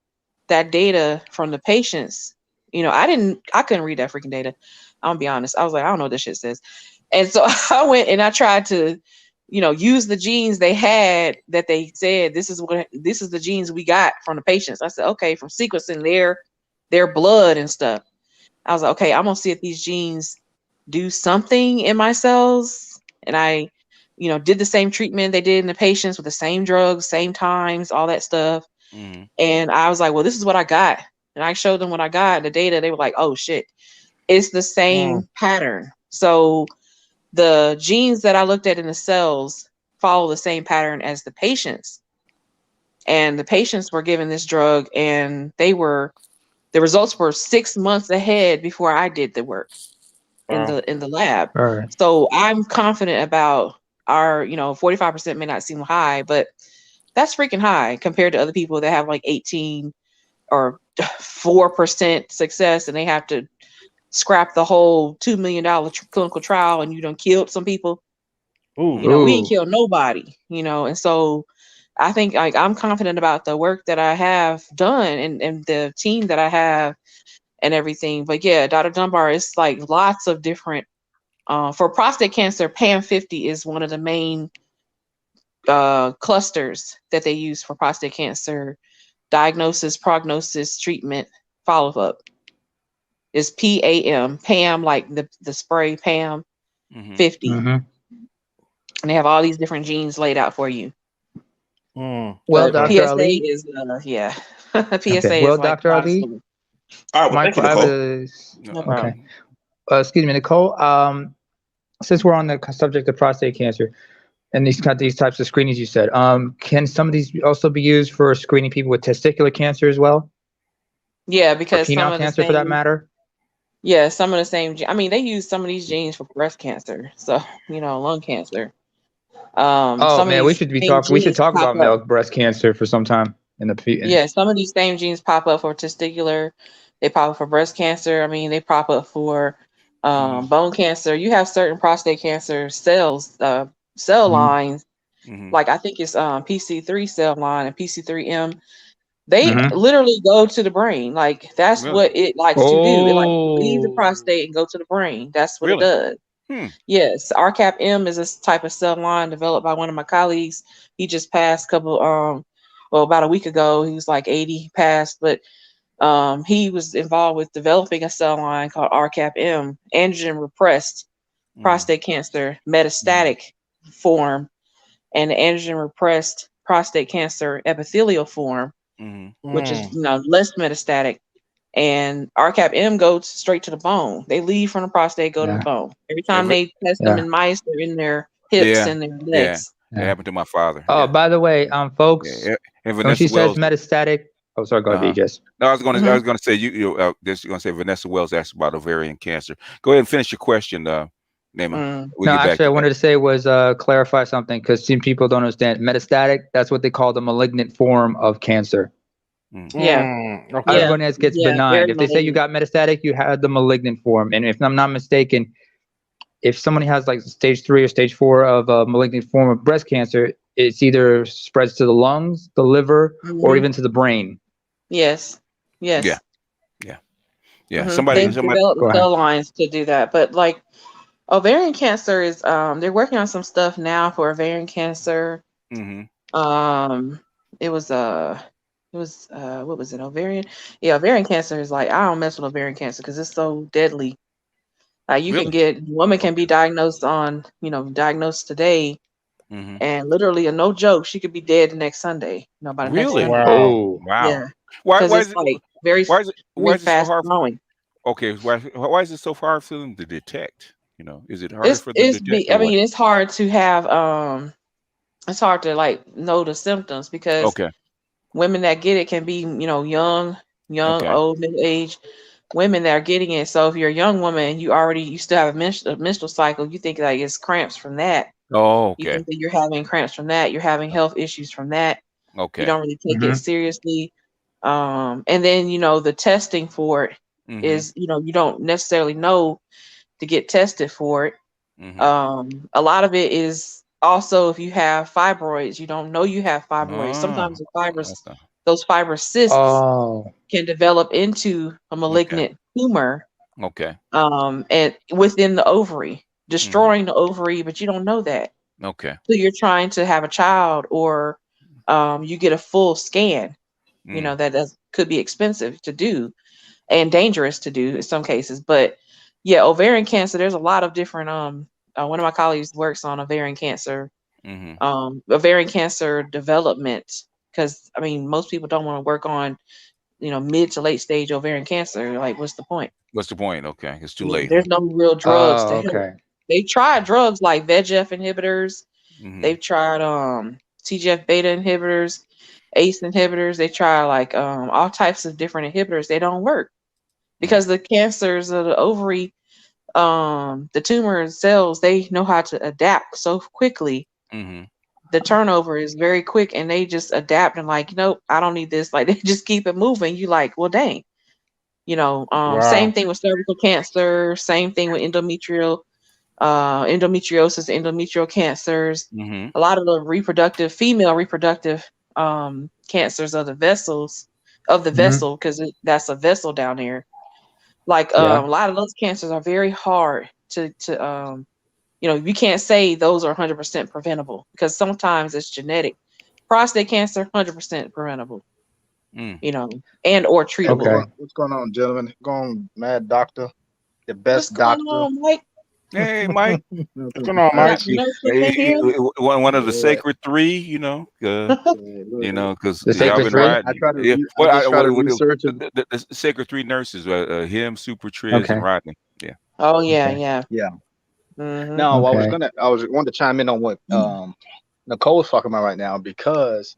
that data from the patients. I couldn't read that freaking data. I'm gonna be honest. I was like, I don't know what this shit says. And so I went and I tried to, use the genes they had that they said this is the genes we got from the patients. I said, okay, from sequencing their blood and stuff. I was like, okay, I'm gonna see if these genes do something in my cells. And I, did the same treatment they did in the patients with the same drugs, same times, all that stuff. Mm-hmm. And I was like, well, this is what I got. And I showed them what I got, the data. They were like, oh shit, it's the same pattern. So the genes that I looked at in the cells follow the same pattern as the patients. And the patients were given this drug, and the results were 6 months ahead before I did the work in the lab. Right. So I'm confident about our, 45% may not seem high, but that's freaking high compared to other people that have like 18 or 4% success, and they have to scrap the whole $2 million clinical trial, and you done killed some people. Ooh. We ain't killed nobody, and so I think I'm confident about the work that I have done and the team that I have and everything. But yeah, Dr. Dunbar, it's like lots of different for prostate cancer. PAM50 is one of the main clusters that they use for prostate cancer diagnosis, prognosis, treatment, follow-up. Is PAM, like the spray PAM 50. Mm-hmm. And they have all these different genes laid out for you. Well, But Dr. PSA Ali is PSA okay. is well, like Dr. Ali, All right, well, thank you, Nicole. okay. Excuse me, Nicole. Since we're on the subject of prostate cancer and these types of screenings you said, can some of these also be used for screening people with testicular cancer as well? Yeah, because or penile cancer for that matter. Yeah, some of the same. I mean, they use some of these genes for breast cancer, so lung cancer. Oh man, we should talk about male breast cancer for some time in the. Yeah, some of these same genes pop up for testicular. They pop up for breast cancer. I mean, they pop up for bone cancer. You have certain prostate cancer cells, cell lines. Like I think it's PC3 cell line and PC3M. They literally go to the brain. Like that's what it likes to do. It likes to leave the prostate and go to the brain. That's what it does. Yes, RCAP-M is a type of cell line developed by one of my colleagues. He just passed about a week ago. He was like 80, he passed, but he was involved with developing a cell line called RCAP-M, androgen repressed prostate cancer metastatic form, and the androgen repressed prostate cancer epithelial form, which is less metastatic. And RCAP-M goes straight to the bone. They leave from the prostate, go to the bone. Every time they test them in mice, they're in their hips and their legs. Yeah. It happened to my father. Oh, by the way, folks, when she says metastatic, oh, sorry, go ahead, BJ. No, I was going to say you're going to say Vanessa Wells asked about ovarian cancer. Go ahead and finish your question, Nema. No, actually, I wanted to say was clarify something because some people don't understand metastatic. That's what they call the malignant form of cancer. Yeah. Everyone else gets benign. If they say you got metastatic, you had the malignant form. And if I'm not mistaken, if somebody has like stage 3 or stage 4 of a malignant form of breast cancer, it's either spreads to the lungs, the liver, or even to the brain. Yes. Yeah. Somebody developed cell lines to do that. But like ovarian cancer is they're working on some stuff now for ovarian cancer. It was what was it, ovarian? Yeah, ovarian cancer is like, I don't mess with ovarian cancer because it's so deadly. Woman can be diagnosed today, and literally, no joke, she could be dead the next Sunday. By the next Sunday. Wow. Yeah. Why is it like very fast growing? Okay, why is it so hard for them to detect? Is it harder for them to detect? I mean, it's hard to have it's hard to like know the symptoms because women that get it can be, young, old, middle age women that are getting it. So if you're a young woman, you still have a menstrual cycle, you think like it's cramps from that. You think that you're having cramps from that. You're having health issues from that. You don't really take it seriously. And then, the testing for it is, you don't necessarily know to get tested for it. A lot of it is also, if you have fibroids, you don't know you have fibroids. Sometimes the those fibrous cysts can develop into a malignant tumor. Okay. And within the ovary, destroying the ovary, but you don't know that. Okay. So you're trying to have a child, or you get a full scan. You know, that could be expensive to do and dangerous to do in some cases. But yeah, ovarian cancer, there's a lot of different one of my colleagues works on ovarian cancer, ovarian cancer development, because I mean most people don't want to work on, you know, mid to late stage ovarian cancer. Like, what's the point? What's the point? Okay, it's too late. There's no real drugs to help. They tried drugs like VEGF inhibitors. They've tried TGF beta inhibitors, ACE inhibitors. They try like all types of different inhibitors. They don't work because the cancers of the ovary, the tumor cells, they know how to adapt so quickly. The turnover is very quick, and they just adapt and like, nope, I don't need this. Like, they just keep it moving. You like, well, dang, you know. Same thing with cervical cancer. Same thing with endometriosis, endometrial cancers. A lot of the female reproductive cancers of the vessels of the vessel, because that's a vessel down there. Like a lot of those cancers are very hard to you know, you can't say those are 100% preventable because sometimes it's genetic. Prostate cancer, 100% preventable. You know, and or treatable. What's going on, gentlemen? Going Mad Doctor, the best doctor. What's going on, Mike? Hey, Mike. What's going on, Mike? One of the sacred three, you know. You know, because y'all been riding. I try to research the sacred three nurses, him, Super Triz, and Rodney. Yeah. Oh yeah. No, I wanted to chime in on what Nicole was talking about right now, because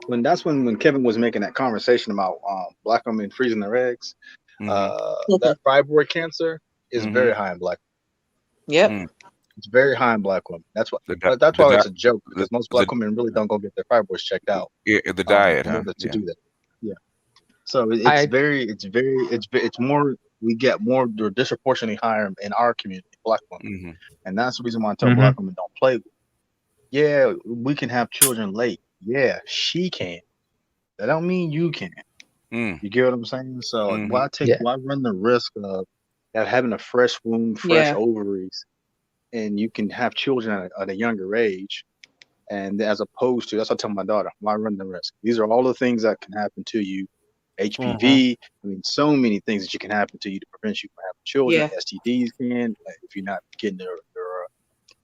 when Kevin was making that conversation about black women freezing their eggs, that fibroid cancer is very high in black women. Yep. It's very high in black women. That's why it's a joke, because most black women really don't go get their fibroids checked out. Yeah, the diet, in order to do that. Yeah. So it's more, we get more, they're disproportionately higher in our community, black women. And that's the reason why I tell black women don't play with. Yeah, we can have children late. Yeah, she can. That don't mean you can. You get what I'm saying? So why run the risk of having a fresh womb, fresh ovaries, and you can have children at a younger age, and as opposed to, that's what I tell my daughter, why run the risk? These are all the things that can happen to you. HPV, I mean, so many things that can happen to you to prevent you from having children. STDs can, if you're not getting their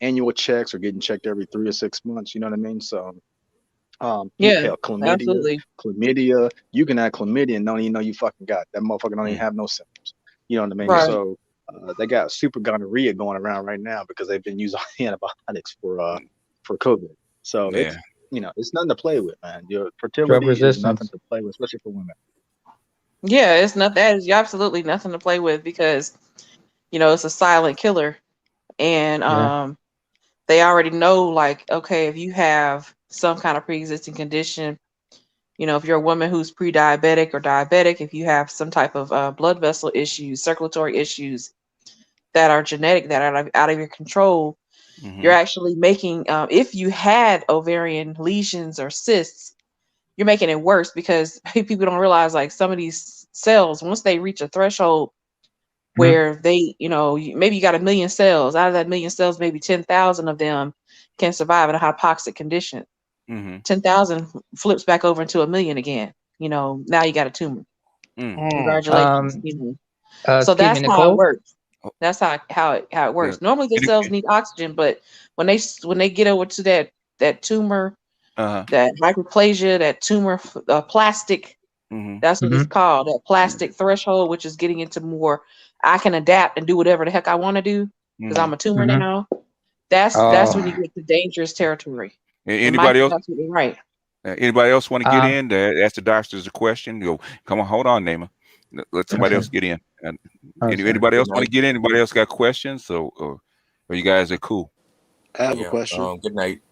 annual checks or getting checked every 3 or 6 months. You know what I mean? So, chlamydia. You can have chlamydia and don't even know you fucking got it. That motherfucker don't even have no symptoms. You know what I mean? Right. So they got super gonorrhea going around right now because they've been using antibiotics for COVID. So it's, you know, it's nothing to play with, man. Your fertility is nothing to play with, especially for women. Yeah, it's not, that is absolutely nothing to play with, because, you know, it's a silent killer. And they already know, like, okay, if you have some kind of pre-existing condition, you know, if you're a woman who's pre-diabetic or diabetic, if you have some type of blood vessel issues, circulatory issues that are genetic, that are out of your control, you're actually making, if you had ovarian lesions or cysts, you're making it worse, because people don't realize, like, some of these cells, once they reach a threshold where they, you know, maybe you got 1 million cells, out of that 1 million cells, maybe 10,000 of them can survive in a hypoxic condition. 10,000 flips back over into 1 million again. You know, now you got a tumor. Congratulations. You know. So that's how it works. That's how it works. Normally the cells need oxygen, but when they get over to that tumor, that hyperplasia, that tumor plastic, that's what it's called, that plastic threshold, which is getting into more, I can adapt and do whatever the heck I want to do because I'm a tumor now. That's when you get to dangerous territory. Anybody else? Absolutely right. Anybody else want to get in? Ask the doctors a question. Go, come on, hold on, Naima. Let somebody else get in. Anybody else want to get in? Anybody else got questions? Or you guys are cool? I have a question. Good night.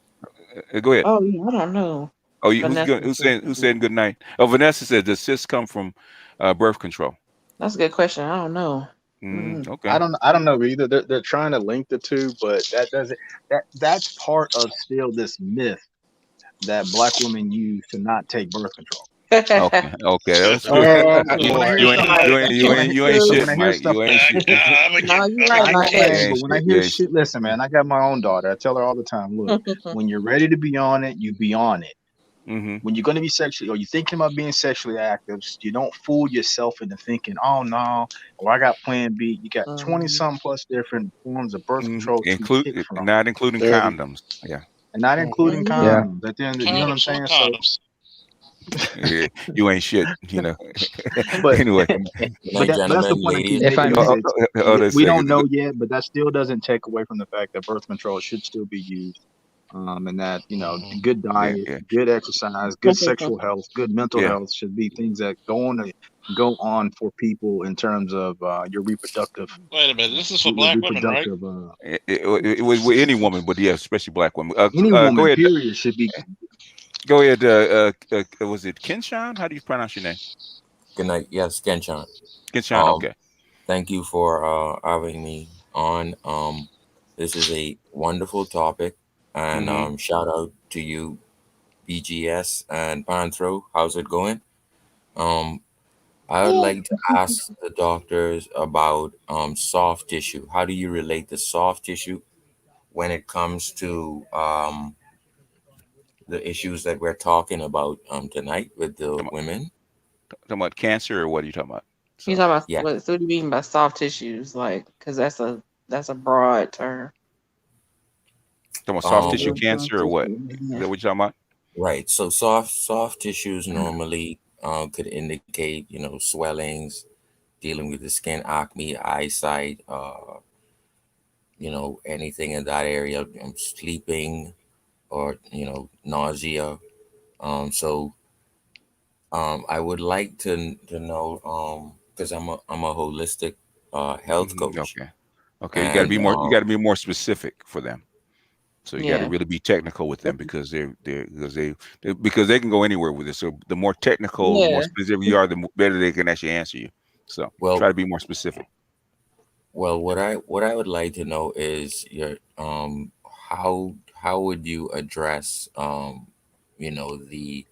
Go ahead. Oh, yeah, I don't know. Oh, who's saying good night? Oh, Vanessa said, does cysts come from birth control? That's a good question. I don't know. Okay. I don't know either. They're trying to link the two, but that's part of still this myth that Black women use to not take birth control. Okay. That's good. When I hear You ain't somebody, you ain't when shit, I hear Mike. stuff, You ain't shit. No, you're right I ain't about You playing, that. but ain't when I shit. You hear ain't shit, shit. listen, man, I got my own daughter. I tell her all the time, look, when you're ready to be on it, you be on it. When you're going to be sexually, or you're thinking about being sexually active, you don't fool yourself into thinking, oh no, or I got plan B. You got 20 something plus different forms of birth control to pick from, Not including 30. condoms. Yeah. and not including Yeah. condoms. At the end, you know what I'm Condoms for saying? So, condoms. Yeah. You ain't shit. but Anyway. Good night, but that's the gentlemen, point I keep ladies. If I making is may, Hold on a we don't second. know yet, but that still doesn't take away from the fact that birth control should still be used. And that good Yeah. diet, Yeah. good exercise, good sexual health, good mental Yeah. health should be things that go on for people in terms of your reproductive Wait a minute. This is for black women, right? It was with any woman, but yeah, especially black women. Any Go woman ahead. period should be. Go ahead. Was it Kenshawn? How do you pronounce your name? Good night. Yes, Kenchan. Kenshawn. Um, Okay. Thank you for having me on. This is a wonderful topic, and Mm-hmm. shout out to you, BGS and Panthro. How's it going? Um, I would like to ask the doctors about soft tissue. How do you relate the soft tissue when it comes to the issues that we're talking about tonight with the Talking about, women? talking about cancer, or what are you talking about? You So, talking about Yeah. what do you mean by soft tissues? Like, because that's a broad term. talking about soft What tissue Um, is soft cancer, or what? tissue? Is Yeah. that what you're talking about? right. So soft tissues normally could indicate, swellings, dealing with the skin, acne, eyesight, anything in that area, sleeping or nausea. So I would like to know because I'm a holistic health coach, Okay. Okay. You got to and be more. You got to be more specific for them. So you got to Yeah. really be technical with them because because they can go anywhere with it. So the more technical, the more Yeah. specific you are, better they can actually answer you. So well, try to be more specific. what I would like to know is your how would you address the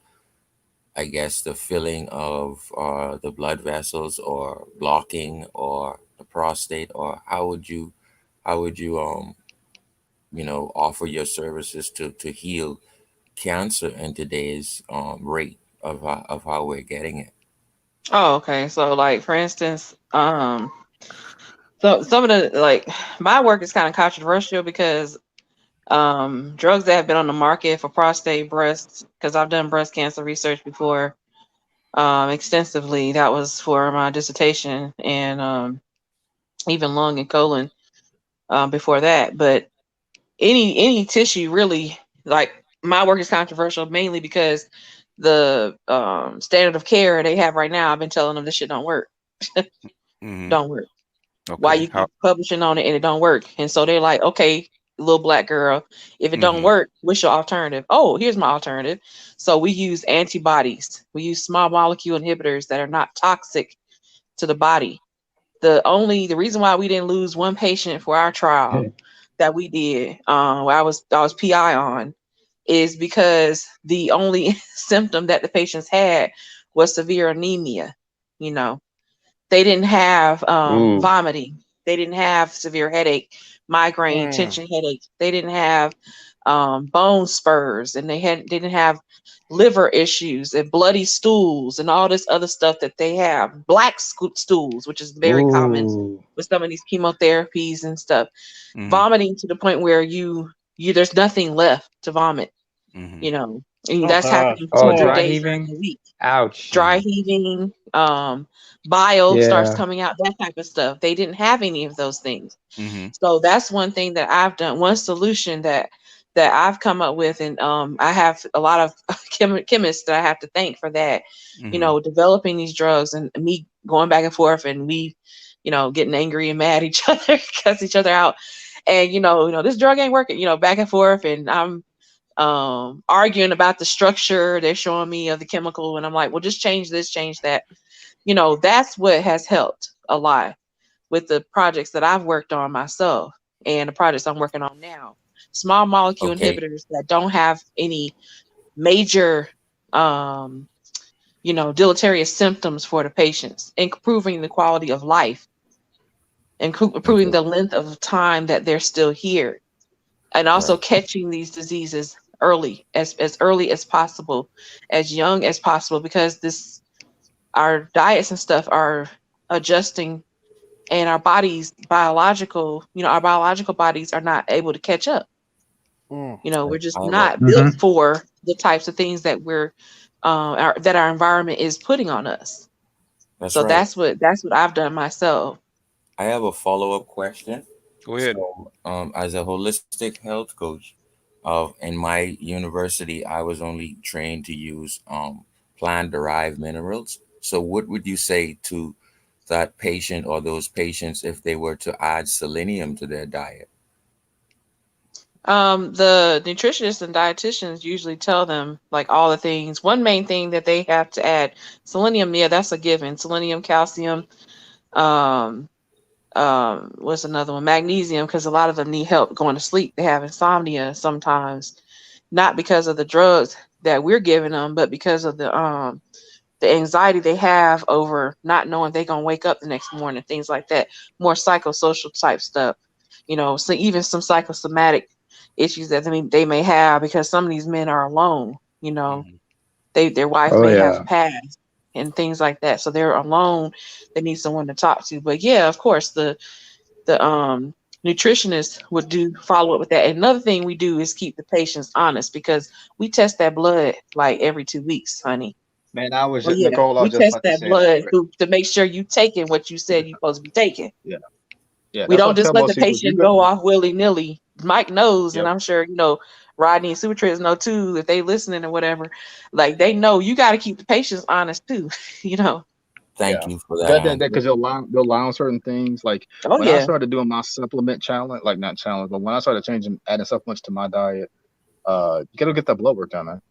I guess the filling of the blood vessels or blocking or the prostate, or how would you offer your services to heal cancer in today's rate of how we're getting it. Oh, okay. So, like, for instance, so some of the like my work is kind of controversial because drugs that have been on the market for prostate, breast, because I've done breast cancer research before, extensively. That was for my dissertation, and even lung and colon before that. But any tissue really, like, my work is controversial mainly because the standard of care they have right now, I've been telling them this shit don't work. Hmm. Don't work. Why Okay. you keep publishing on it and it don't work? And so they're like, okay, little black girl, if it don't Hmm. work, what's your alternative? Oh, here's my alternative. So we use antibodies. We use small molecule inhibitors that are not toxic to the body. The reason why we didn't lose one patient for our trial that we did, where I was PI on, is because the only symptom that the patients had was severe anemia. You know, they didn't have vomiting. They didn't have severe headache, migraine, tension headache. They didn't have bone spurs, and didn't have liver issues and bloody stools and all this other stuff that they have. Black stools, which is very common with some of these chemotherapies and stuff. Hmm. Vomiting to the point where you there's nothing left to vomit. Hmm. You know, and that's happening oh, 200 dry days out of heaving. the week. Ouch. Dry heaving, bile starts Yeah. coming out, that type of stuff. They didn't have any of those things. Hmm. So that's one thing that I've done. One solution that I've come up with, and I have a lot of chemists that I have to thank for that. You Hmm. know, developing these drugs and me going back and forth, and we, getting angry and mad at each other, cuss each other out, and this drug ain't working. Back and forth, and I'm arguing about the structure they're showing me of the chemical, and I'm like, well, just change this, change that. That's what has helped a lot. with the projects that I've worked on myself and the projects I'm working on now. Small molecule inhibitors that don't have any major, deleterious symptoms for the patients, improving the quality of life, improving the length of time that they're still here, and also catching these diseases early, as early as possible, as young as possible, because our diets and stuff are adjusting, and our biological bodies are not able to catch up. We're just not built for the types of things that that our environment is putting on us. That's what I've done myself. I have a follow-up question. Go ahead. So, as a holistic health coach, in my university, I was only trained to use plant-derived minerals. So, what would you say to that patient or those patients if they were to add selenium to their diet? The nutritionists and dietitians usually tell them like all the things. One main thing that they have to add, selenium, yeah, that's a given. Selenium, calcium, what's another one? Magnesium, because a lot of them need help going to sleep. They have insomnia sometimes, not because of the drugs that we're giving them, but because of the anxiety they have over not knowing they're gonna wake up the next morning, things like that. More psychosocial type stuff, so even some psychosomatic issues that they may have, because some of these men are alone, their wife may have passed and things like that, so they're alone. They need someone to talk to. But yeah, of course, the nutritionist would do follow up with that. And another thing we do is keep the patients honest, because we test that blood like every 2 weeks, honey. Man, Nicole, I we was just test about to that say blood that. to make sure you taking what you said you're supposed to be taking. Yeah. We That's don't what I just tell let most the people. patient go off willy-nilly. Mike knows, and Yep. I'm sure Rodney and Sutriz know too, if they listening or whatever. Like, they know you got to keep the patients honest too. Thank you for that answer. Because they'll lie on certain things. Like when I started doing my supplement challenge, like not challenge, but when I started adding supplements to my diet, you gotta get that blood work done, man.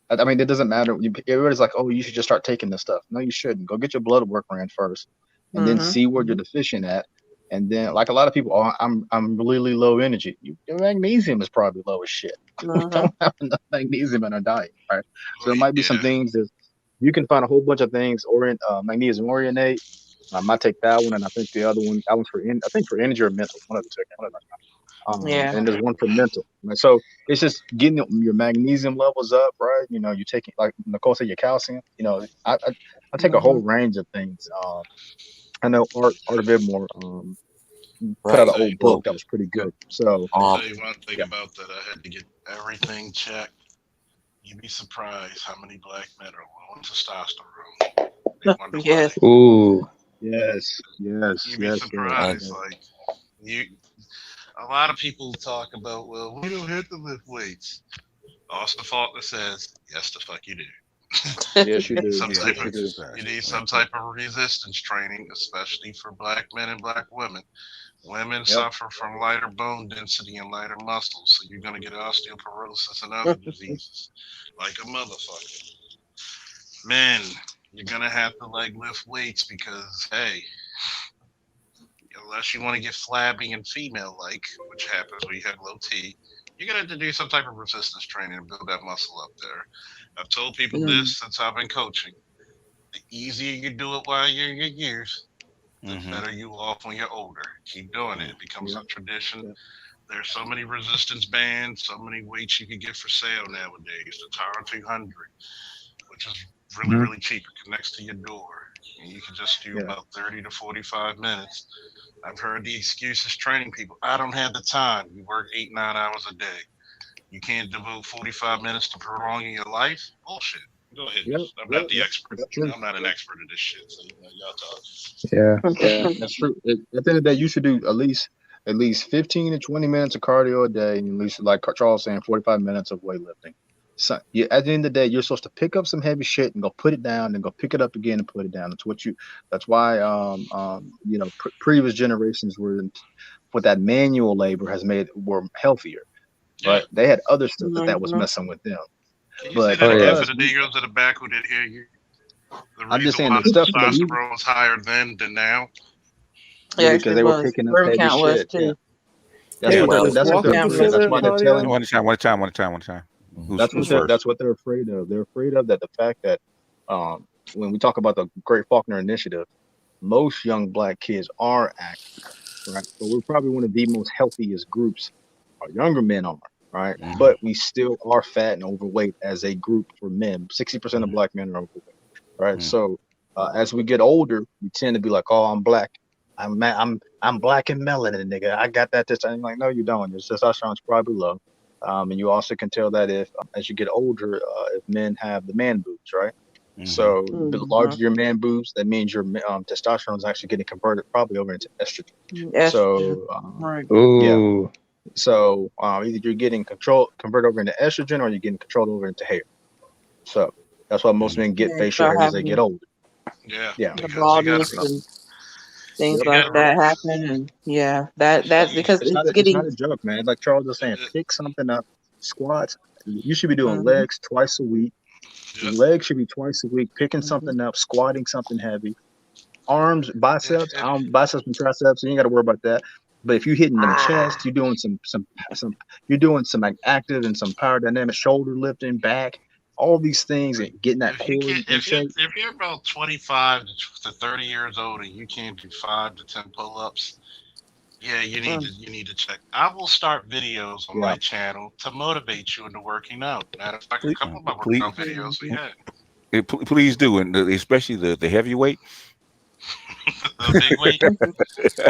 I mean, it doesn't matter. Everybody's like, "Oh, you should just start taking this stuff." No, you shouldn't. Go get your blood work ran first, and then see where you're deficient at. And then, like a lot of people, I'm really low energy. Your magnesium is probably low as shit. We don't have enough magnesium in our diet, right? So there might be some things that you can find a whole bunch of things. Magnesium Orionate. I might take that one, and I think the other one, that one's I think for energy or mental. One of the two. And there's one for mental. And so it's just getting your magnesium levels up, right? You're taking, like Nicole said, your calcium. I take a whole range of things. I know Art Vidmore put out an old book that was pretty good. So I'll tell you one thing about that. I had to get everything checked. You'd be surprised how many black men are low on testosterone. Yes. Ooh. Yes. You'd be surprised. Like a lot of people talk about, well, we don't have to lift weights. Austin Faulkner says, yes, the fuck you do. Yes, you do. You need some type of resistance training, especially for black men and black women. Women suffer from lighter bone density and lighter muscles, so you're going to get osteoporosis and other diseases like a motherfucker. Men, you're going to have to lift weights because, hey, unless you want to get flabby and female-like, which happens when you have low T, you're going to have to do some type of resistance training to build that muscle up there. I've told people this since I've been coaching. The easier you do it while you're in your years, the better you off when you're older. Keep doing it. It becomes a tradition. There's so many resistance bands, so many weights you can get for sale nowadays. The Tara 200, which is really, really cheap. It connects to your door. And you can just do about 30 to 45 minutes. I've heard the excuses training people. I don't have the time. You work 8-9 hours a day. You can't devote 45 minutes to prolonging your life? Bullshit. Go ahead. I'm not the expert. I'm not an expert at this shit. So y'all talk. Yeah, that's true. At the end of the day, you should do at least 15 to 20 minutes of cardio a day, and at least, like Charles saying, 45 minutes of weightlifting. So at the end of the day, you're supposed to pick up some heavy shit and go put it down, and go pick it up again and put it down. That's why previous generations with that manual labor were healthier, but they had other stuff that was messing with them. Can you say that again for the Negroes in the back who didn't hear you? I'm just saying the the stuff testosterone was higher then than now. Yeah, because actually they were was. picking up Sperm heavy count was shit. Yeah, too. that's Hey, what is that's what walking they're Count afraid. was. That's considered why they're part of telling y'all? you. One time. That's Who's what they're first? that's what they're afraid of. They're afraid of that the fact that when we talk about the Great Faulkner Initiative, most young black kids are active, right? But we're probably one of the most healthiest groups. Our younger men are, right? But we still are fat and overweight as a group for men. 60% of black men are overweight, right? So as we get older, we tend to be like, oh, I'm black. I'm black and melanin, nigga. I got that. This time, like, no, you don't. Your testosterone's probably low, and you also can tell that if as you get older, if men have the man boobs, right? So the larger your man boobs, that means your testosterone is actually getting converted probably over into estrogen. Estrogen. So Right. yeah, Ooh. so either you're getting converted over into estrogen or you're getting controlled over into hair. So that's why most men get Yeah, you facial start hair as they get having older. Yeah, Yeah. the because you gotta baldness So, and things yep. you like gotta that happen, and yeah, that's because It's it's it's not getting. a joke, man. Like Charles was saying, pick something up. Squats. You should be doing Mhm, legs twice a week. yep. Legs should be twice a week. Picking mhm. something up, squatting something heavy. Arms, biceps. If Biceps and triceps. You ain't got to worry about that. But if you're hitting them Ah, chest, you're doing some you're doing some like active and some power dynamic shoulder lifting, back, all these things, and getting that if you core can't in shape. if you're about 25 to 30 years old and you can't do 5 to 10 pull-ups, yeah, mm. you need to check. I will start videos on Yeah. my channel to motivate you into working out. Matter of fact, a Please, couple of my please, workout videos we had. please do, and especially the heavyweight. The big weight.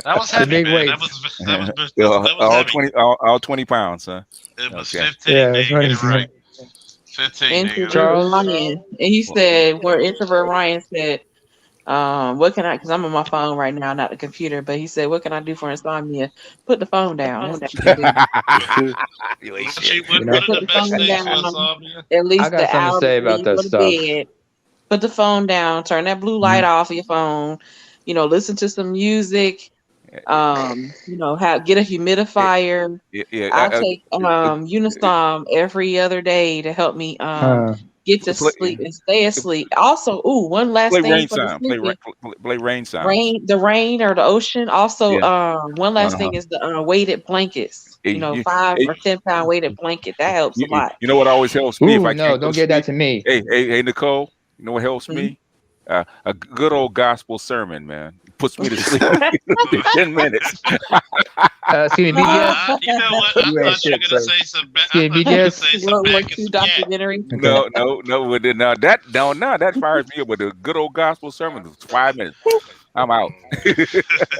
That was The heavy, big man. weights. That was heavy. All 20 pounds, huh? It was Okay. 15, Yeah, that's nigga. what Get he it right. said. 15, nigga. Introvert Charles. Ryan, and he said, where introvert Ryan said, what can I? Because I'm on my phone right now, not the computer. But he said, what can I do for insomnia? Put the phone down. That's what you can do. You ain't What, shit. You what know, are Put the the best phone things for down insomnia? at I least got the something to hour say before about you that go to stuff. bed. Put the phone down. Turn that blue light Mhm. off of your phone. Listen to some music. Get a Yeah, humidifier. yeah, yeah. I take Uh, Unisom every other day to help me Uh, get to play, sleep and stay asleep. Also, one last play thing rain for the sound. sleeping. Play rain sounds. The rain or the ocean. Also, Yeah. one last Uh-huh. thing is the weighted blankets. You, 5 or 10 pound weighted blanket. That helps a lot. you know what always helps me if ooh, I no, can't go don't to give that sleep? to me. Hey, Nicole. You know what helps Mhm. me? A good old gospel sermon, man. Puts me to sleep in 10 minutes. See me, BGS. You know what? I You ain't thought you were shit, gonna sir. say some. I See me, thought you were gonna BGS. say some World War back and II some yak. documentary. Okay. No. That fires me up. But a good old gospel sermon is 5 minutes. I'm out.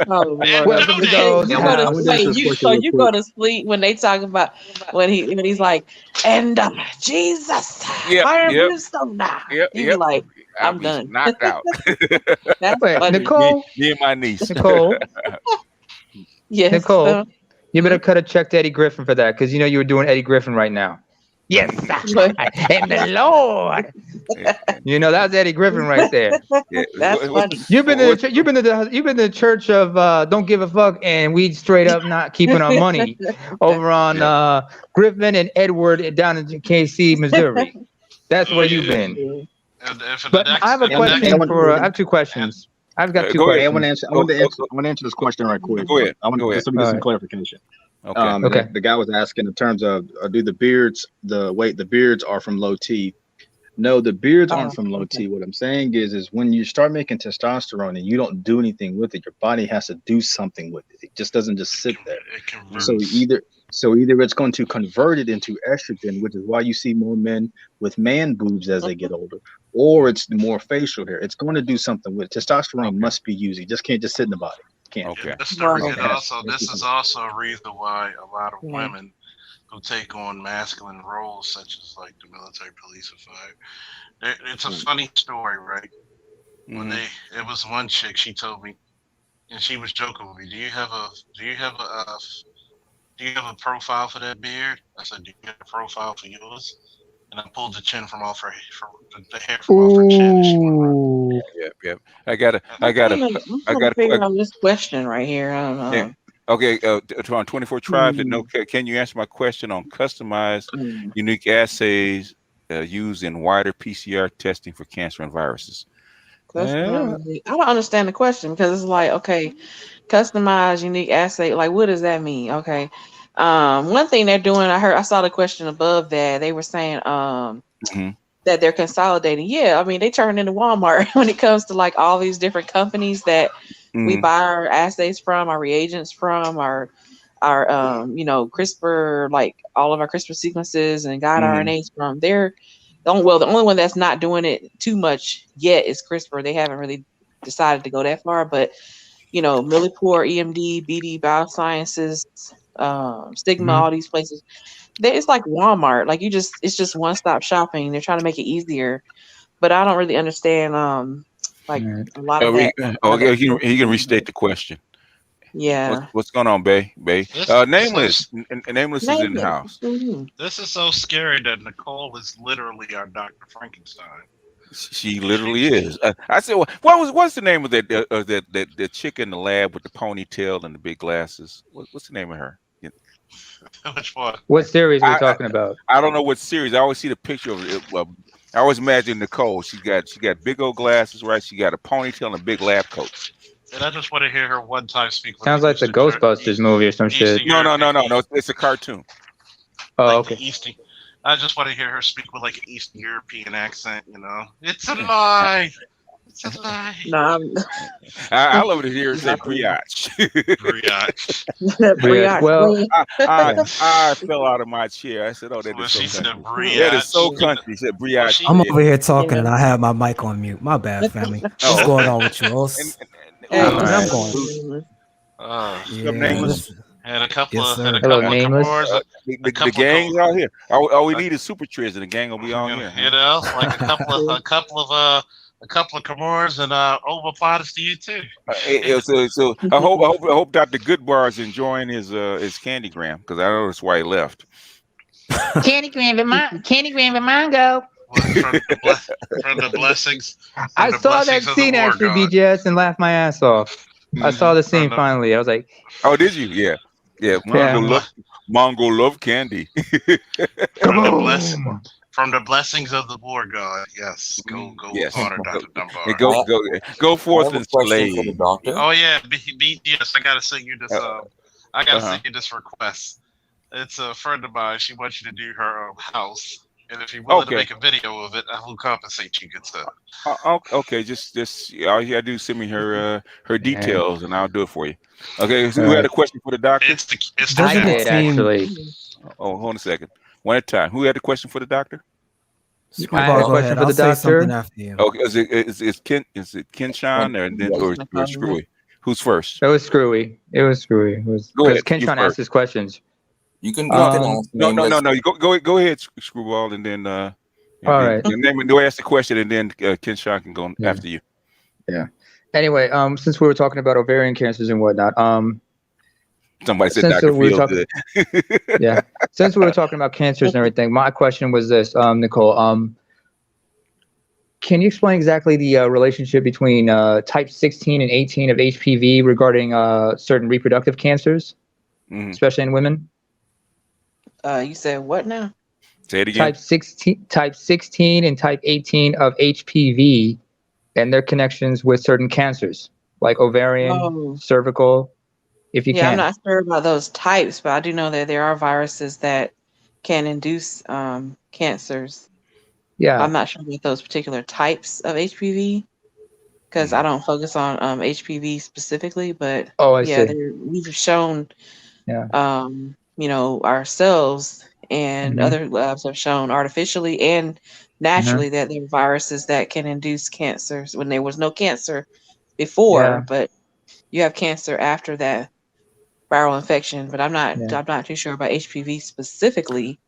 Oh And Lord! Welcome to donate. So God's you Yeah, go to I want to house. answer wait. this You question so real you quick. go to sleep when they talk about when he's like, and Jesus, Yep, fire and yep, brimstone now. yep, You be yep. like, I'll I'm be done. knocked out. That's Wait, funny. Nicole. Me and my niece. Nicole. Yes. Nicole. You better Mhm. cut a check to Eddie Griffin for that, because you were doing Eddie Griffin right now. Yes, But and the Lord. Yeah, That's Eddie Griffin right there. yeah. that's funny. You've been to the church of don't give a fuck, and we straight up not keeping our money over on Yeah. Griffin and Edward down in KC, Missouri. That's Oh where you've yeah. been. And for the But I next have a and the Hey, next question I have two and questions. I've got two Go ahead. I want to questions. answer. Go, I want to answer this question right quick. go ahead. I want Go ahead. just let me get All some right. clarification. Okay. Okay. The guy was asking in terms of do the beards are from low T. No, the beards aren't Oh, from low okay. T. What I'm saying is when you start making testosterone and you don't do anything with it, your body has to do something with it. It just doesn't just sit there. it So converts. either it's going to convert it into estrogen, which is why you see more men with man boobs as they get older, or it's more facial hair. It's going to do something with it. Testosterone Okay. must be used. It just can't just sit in the body. Can't. Yeah, Okay. Right. this is also a reason why a lot of Yeah. women who take on masculine roles, such as like the military, police, or fire. It's a funny story, right? When Mm-hmm. it was one chick, she told me, and she was joking with me. Do you have a profile for that beard? I said, do you have a profile for yours? And I pulled the chin from the hair from off her chin, and she went right. Ooh. Yep. I got I'm a, trying to figure out this question right here. I don't yeah. know. Okay. On 24 tribes that know, can you answer my question on customized, Hmm. unique assays used in wider PCR testing for cancer and viruses? That's not really, I don't understand the question because it's like, okay, customized unique assay. Like, what does that mean? Okay. One thing they're doing, I saw the question above that. They were saying that they're consolidating. Yeah, I mean, they turned into Walmart when it comes to like all these different companies that we buy our assays from, our reagents from, our CRISPR, like all of our CRISPR sequences and guide RNAs from. They're the only one that's not doing it too much yet is CRISPR. They haven't really decided to go that far, but Millipore, EMD, BD Biosciences, Stigma, all these places. It's like Walmart. Like it's just one-stop shopping. They're trying to make it easier, but I don't really understand like a lot of that. He can restate the question. Yeah. What's going on, Bay? Nameless. Nameless is in the house. This is so scary that Nicole is literally our Dr. Frankenstein. She literally is. I said, what's the name of that chick in the lab with the ponytail and the big glasses? What's the name of her? Which one? What series are we talking about? I don't know what series. I always see the picture of it. I always imagine Nicole. She got big old glasses, right? She got a ponytail and a big lab coat. And I just want to hear her one time speak. Sounds like the Ghostbusters movie or some shit. No. It's a cartoon. Oh, okay. I just want to hear her speak with like an Eastern European accent. It's a lie. It's a lie. No, I love to hear her say brioche. Brioche. Well, I fell out of my chair. I said, "Oh, that is so country." That is so country. She said brioche. I'm over here talking and I have my mic on mute. My bad, family. What's going on with you? I'm going. Nameless. And a couple of Nameless. The gang's out here. All we need is super trees, and the gang will be on here. Like a couple of Comores and overplotters to you too. So I hope Dr. Goodbar is enjoying his Candygram because I know that's why he left. Candygram and mango. From the blessings. I saw that scene actually, BJS, and laughed my ass off. I saw the scene finally. I was like, "Oh, did you? Yeah. Mongo love candy." From the blessings of the war god. Yes. Go honor Dr. Dunbar. Go forth and slay. Oh yeah, yes. I gotta send you this. I gotta send you this request. It's a friend of mine. She wants you to do her house. And if you're willing to make a video of it, I will compensate you, good stuff. Okay, just all you gotta do is send me her details, and I'll do it for you. Okay, so who had a question for the doctor? It's the I did actually. Oh, hold on a second. One at a time. Who had a question for the doctor? I had a question for the doctor. After you. Okay, is it Kenshawn or Screwy? Who's first? It was Screwy. Because Kenshawn asked his questions. You can go. No. Go ahead, Screwball, and then all right. Go ask the question, and then Kenshawn can go after you. Yeah. Anyway, since we were talking about ovarian cancers and whatnot, somebody said Dr. Field did. Yeah. Since we were talking about cancers and everything, my question was this, Nicole. Can you explain exactly the relationship between type 16 and 18 of HPV regarding certain reproductive cancers, especially in women? You said what now? Say it again. Type 16 and type 18 of HPV and their connections with certain cancers, like ovarian, cervical, if you can. I'm not sure about those types, but I do know that there are viruses that can induce cancers. Yeah. I'm not sure about those particular types of HPV because I don't focus on HPV specifically, but I see. We've shown ourselves and other labs have shown artificially and naturally that there are viruses that can induce cancers when there was no cancer before, but you have cancer after that viral infection. But I'm not too sure about HPV specifically.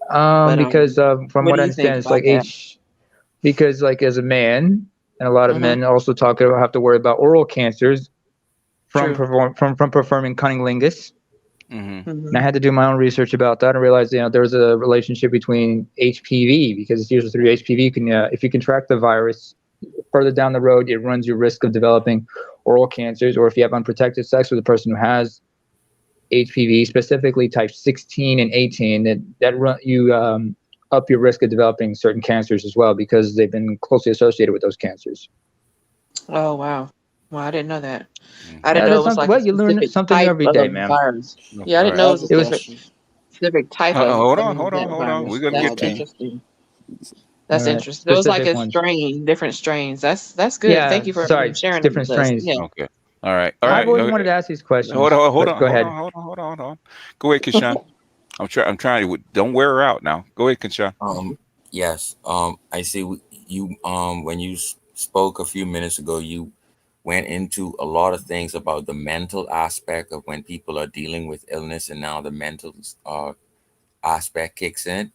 Because from what I understand, it's like because like as a man, and a lot of men also have to worry about oral cancers from performing cunnilingus. And I had to do my own research about that and realized, there was a relationship between HPV because it's usually through HPV. If you contract the virus further down the road, it runs your risk of developing oral cancers, or if you have unprotected sex with a person who has HPV, specifically type 16 and 18, that you up your risk of developing certain cancers as well because they've been closely associated with those cancers. Oh wow. Well, I didn't know that. I Yeah, didn't know that's it was something. like a Well, you learn specific something new type every day, of man. virus. No, Yeah, I all didn't right. I know it have was a a It was question. specific type of Hold on, hold on, that hold on. We're virus. gonna That's get to Now, you. interesting. all That's right. interesting. So it was like Specific a ones. strain, different strains. That's good. Thank Yeah, you for sorry, sharing it different with us. strains. Yeah. Okay. All right. All I've right. always wanted to ask these Hold questions, on. Hold but on. go Hold ahead. on. Hold on. Hold on. Hold on. Go ahead, Kishan. I'm trying to. Don't wear her out now. Go ahead, Kishan. Yes. I see you. When you spoke a few minutes ago, you went into a lot of things about the mental aspect of when people are dealing with illness, and now the mental aspect kicks in.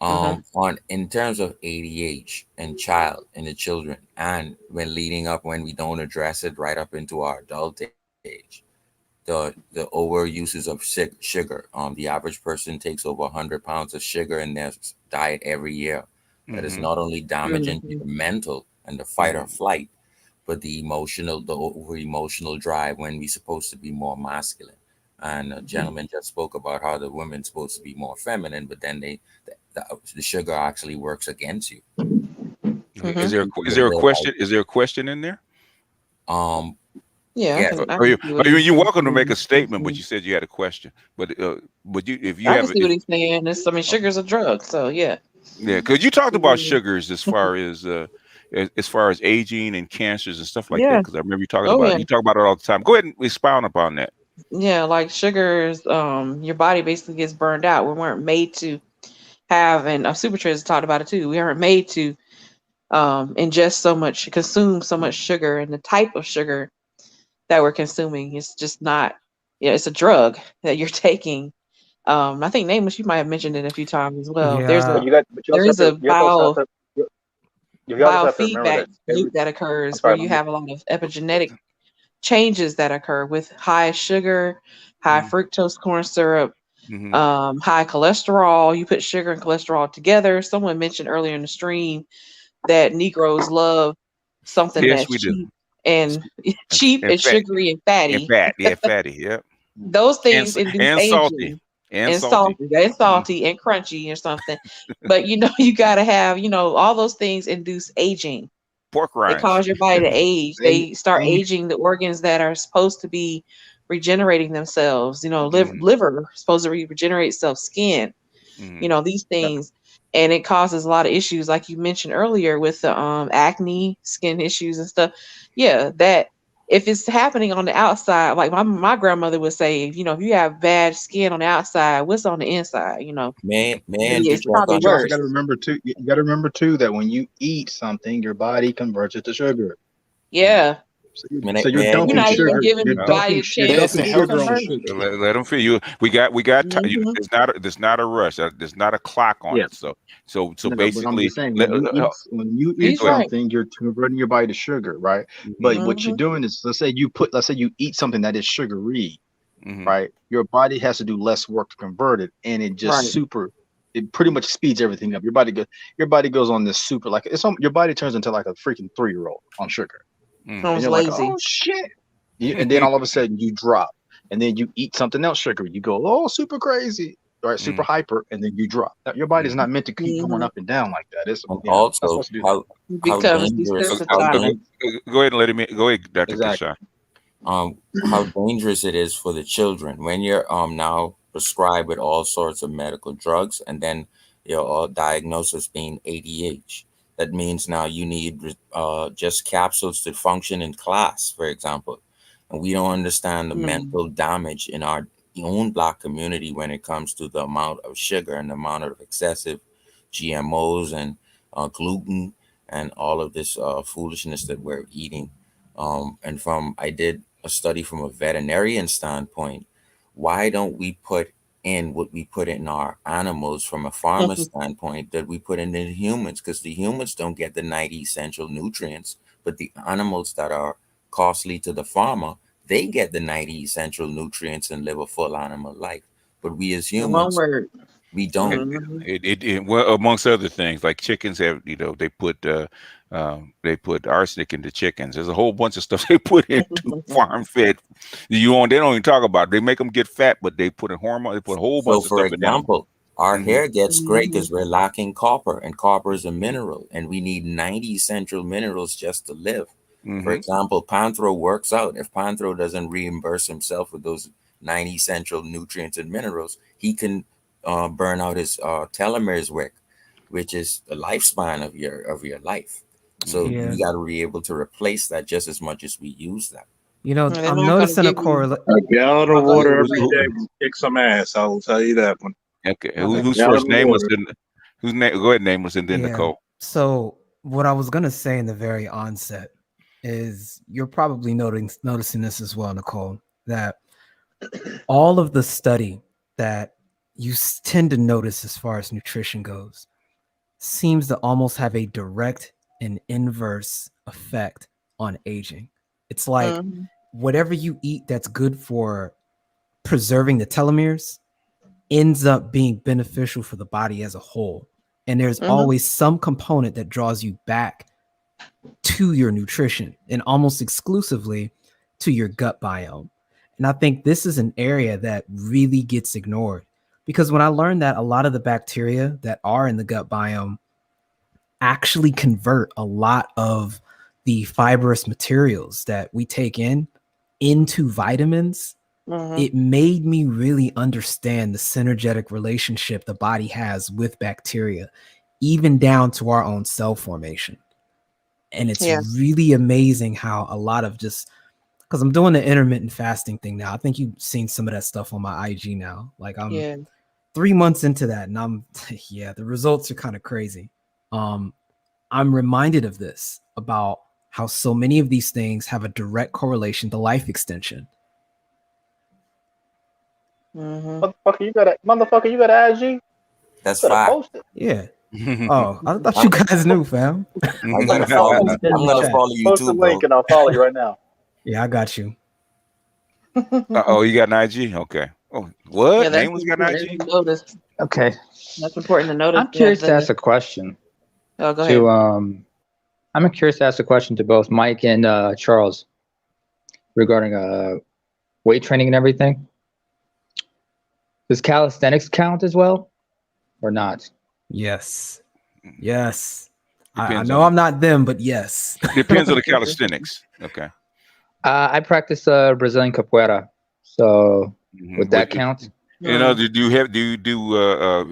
On in terms of ADH and child and the children, and when leading up when we don't address it right up into our adult age, the over uses of sugar. The average person takes over 100 pounds of sugar in their diet every year. That is Mm-hmm. not only damaging to Mm-hmm. the mental and the fight or flight, but the emotional, the over emotional drive when we're supposed to be more masculine. And a gentleman just spoke about how the women's supposed to be more feminine, but then the sugar actually works against you. Okay. Mm-hmm. Is People there a realize, question? Is there a question in there? um, Yeah, yes, I Are can you? see what Are you? he's You're welcome to make a statement, but saying. you said you had a question. But you, if you I can have, see if what he's saying. I mean, sugar's a drug, so yeah. yeah, because you talked about Mhm. sugars as far as aging and cancers and stuff like that. Yeah. Because I remember you talking Oh about it. yeah. You talk about it all the time. Go ahead and expound upon that. Yeah, like sugars, your body basically gets burned out. We weren't made to have, and Super has talked about it too. We aren't made to ingest so much, consume so much sugar, and the type of sugar that we're consuming is just not. Yeah, it's a drug that you're taking. I think Nameless, you might have mentioned it a few times as well. Yeah. But you There also have is to a you also have to you also have to remember biofeedback that loop that occurs where sorry, you have a lot of epigenetic changes that occur with high sugar, high fructose corn syrup, Mm-hmm. high cholesterol. You put sugar and cholesterol together. Someone mentioned earlier in the stream that Negroes love something Yes, that's we do. cheap and cheap And and fat, sugary and fatty. yeah, fatty, yep, Those things induce and salty, aging and salty. Mm. salty and crunchy or something. But you gotta have, all those things induce aging. Pork They rinds. cause your body to age. and, They start and aging the organs that are supposed to be regenerating themselves. Mm-hmm. Liver supposed to regenerate itself, skin, Mm-hmm. these things. And it causes a lot of issues, like you mentioned earlier, with the acne, skin issues and stuff. Yeah, that if it's happening on the outside, like my grandmother would say, if you have bad skin on the outside, what's on the inside? may I Maybe it's interject probably on but you that? also got worse. to remember too. You got to remember too that when you eat something, your body converts it to sugar. Yeah. So you're May I You're dumping not interject? even sugar. giving the body a You're chance dumping to Listen, get sugar on sh- converted. sugar. Let them feel you. We got Hmm. there's not a rush. There's not a clock on Yeah. it. So No, but I'm basically, just saying when you eat He's go ahead. right. something, you're converting your body to sugar, right? Mm-hmm. But what you're Hmm. doing is, let's say you eat something that is sugary, Mm-hmm. right? Your body has to do less work to convert it, and Right. it pretty much speeds everything up. Your body goes on this super like your body turns into like a freaking 3-year-old on sugar, Mm. and Someone's you're like, lazy. oh shit, and then all of a sudden you drop, and then you eat something else sugary, you go, oh, super crazy, right? Super Mm. hyper, and then you drop. Now, your body's Mm. not meant to keep going Hmm. up and down like that. It's And not also, supposed to do that. It how becomes dangerous Go, how go, desensitized. dan- go ahead and let him. Go ahead, Dr. Exactly. Kishan. how dangerous it is for the children when you're now prescribed with all sorts of medical drugs, and then you're all diagnosed as being ADH. That means now you need just capsules to function in class, for example. And we don't understand the Mm. mental damage in our own Black community when it comes to the amount of sugar and the amount of excessive GMOs and gluten and all of this foolishness that we're eating. And from I did a study from a veterinarian standpoint. Why don't we put in what we put in our animals from a farmer standpoint that we put in the humans? Because the humans don't get the 90 essential nutrients, but the animals that are costly to the farmer, they get the 90 essential nutrients and live a full animal life. But we as One humans, word. we don't. Hmm. Well, amongst other things, like chickens have, they put arsenic into chickens. There's a whole bunch of stuff they put into farm fed. They don't even talk about it. They make them get fat, but they put in hormone. They put a whole So, bunch of for stuff in them. example, our Hmm. hair gets great Hmm. because we're lacking copper, and copper is a mineral, and we need 90 essential minerals just to live. For example, Panthro works out. If Panthro doesn't reimburse himself with those 9 essential nutrients and minerals, he can burn out his telomeres wick, which is the lifespan of your life. So we got to be able to replace that just as much as we use that. You know, I'm noticing a correlation. A gallon of water every day will kick some ass. I will tell you that one. Okay, who's first? Nameless. Who's name? Go ahead, Nameless, and then Nicole. So what I was gonna say in the very onset is you're probably noticing this as well, Nicole, that all of the study that you tend to notice as far as nutrition goes seems to almost have a direct and inverse effect on aging. It's like whatever you eat that's good for preserving the telomeres ends up being beneficial for the body as a whole. And there's always some component that draws you back to your nutrition and almost exclusively to your gut biome. And I think this is an area that really gets ignored, because when I learned that a lot of the bacteria that are in the gut biome actually convert a lot of the fibrous materials that we take into vitamins, it made me really understand the synergetic relationship the body has with bacteria, even down to our own cell formation. And it's really amazing how a lot of just, because I'm doing the intermittent fasting thing now. I think you've seen some of that stuff on my IG now. Like I'm 3 months into that, and the results are kind of crazy. I'm reminded of this, about how so many of these things have a direct correlation to life extension. Motherfucker, you got an IG? That's fine. Yeah. Oh, I thought you guys knew, fam. I'm gonna follow you Post too, the link bro. and I'll follow you right now. Yeah, I got you. Oh, you got an IG? Okay. Oh, what? Yeah, Nameless got an IG? Okay. That's important to notice. I'm curious to ask a question. Oh, go ahead. I'm curious to ask a question to both Mike and Charles regarding weight training and everything. Does calisthenics count as well, or not? Yes. Yes. I Depends know on I'm not them, but yes. Depends on the calisthenics. Okay. I practice Brazilian capoeira, so would that count? You know, do you do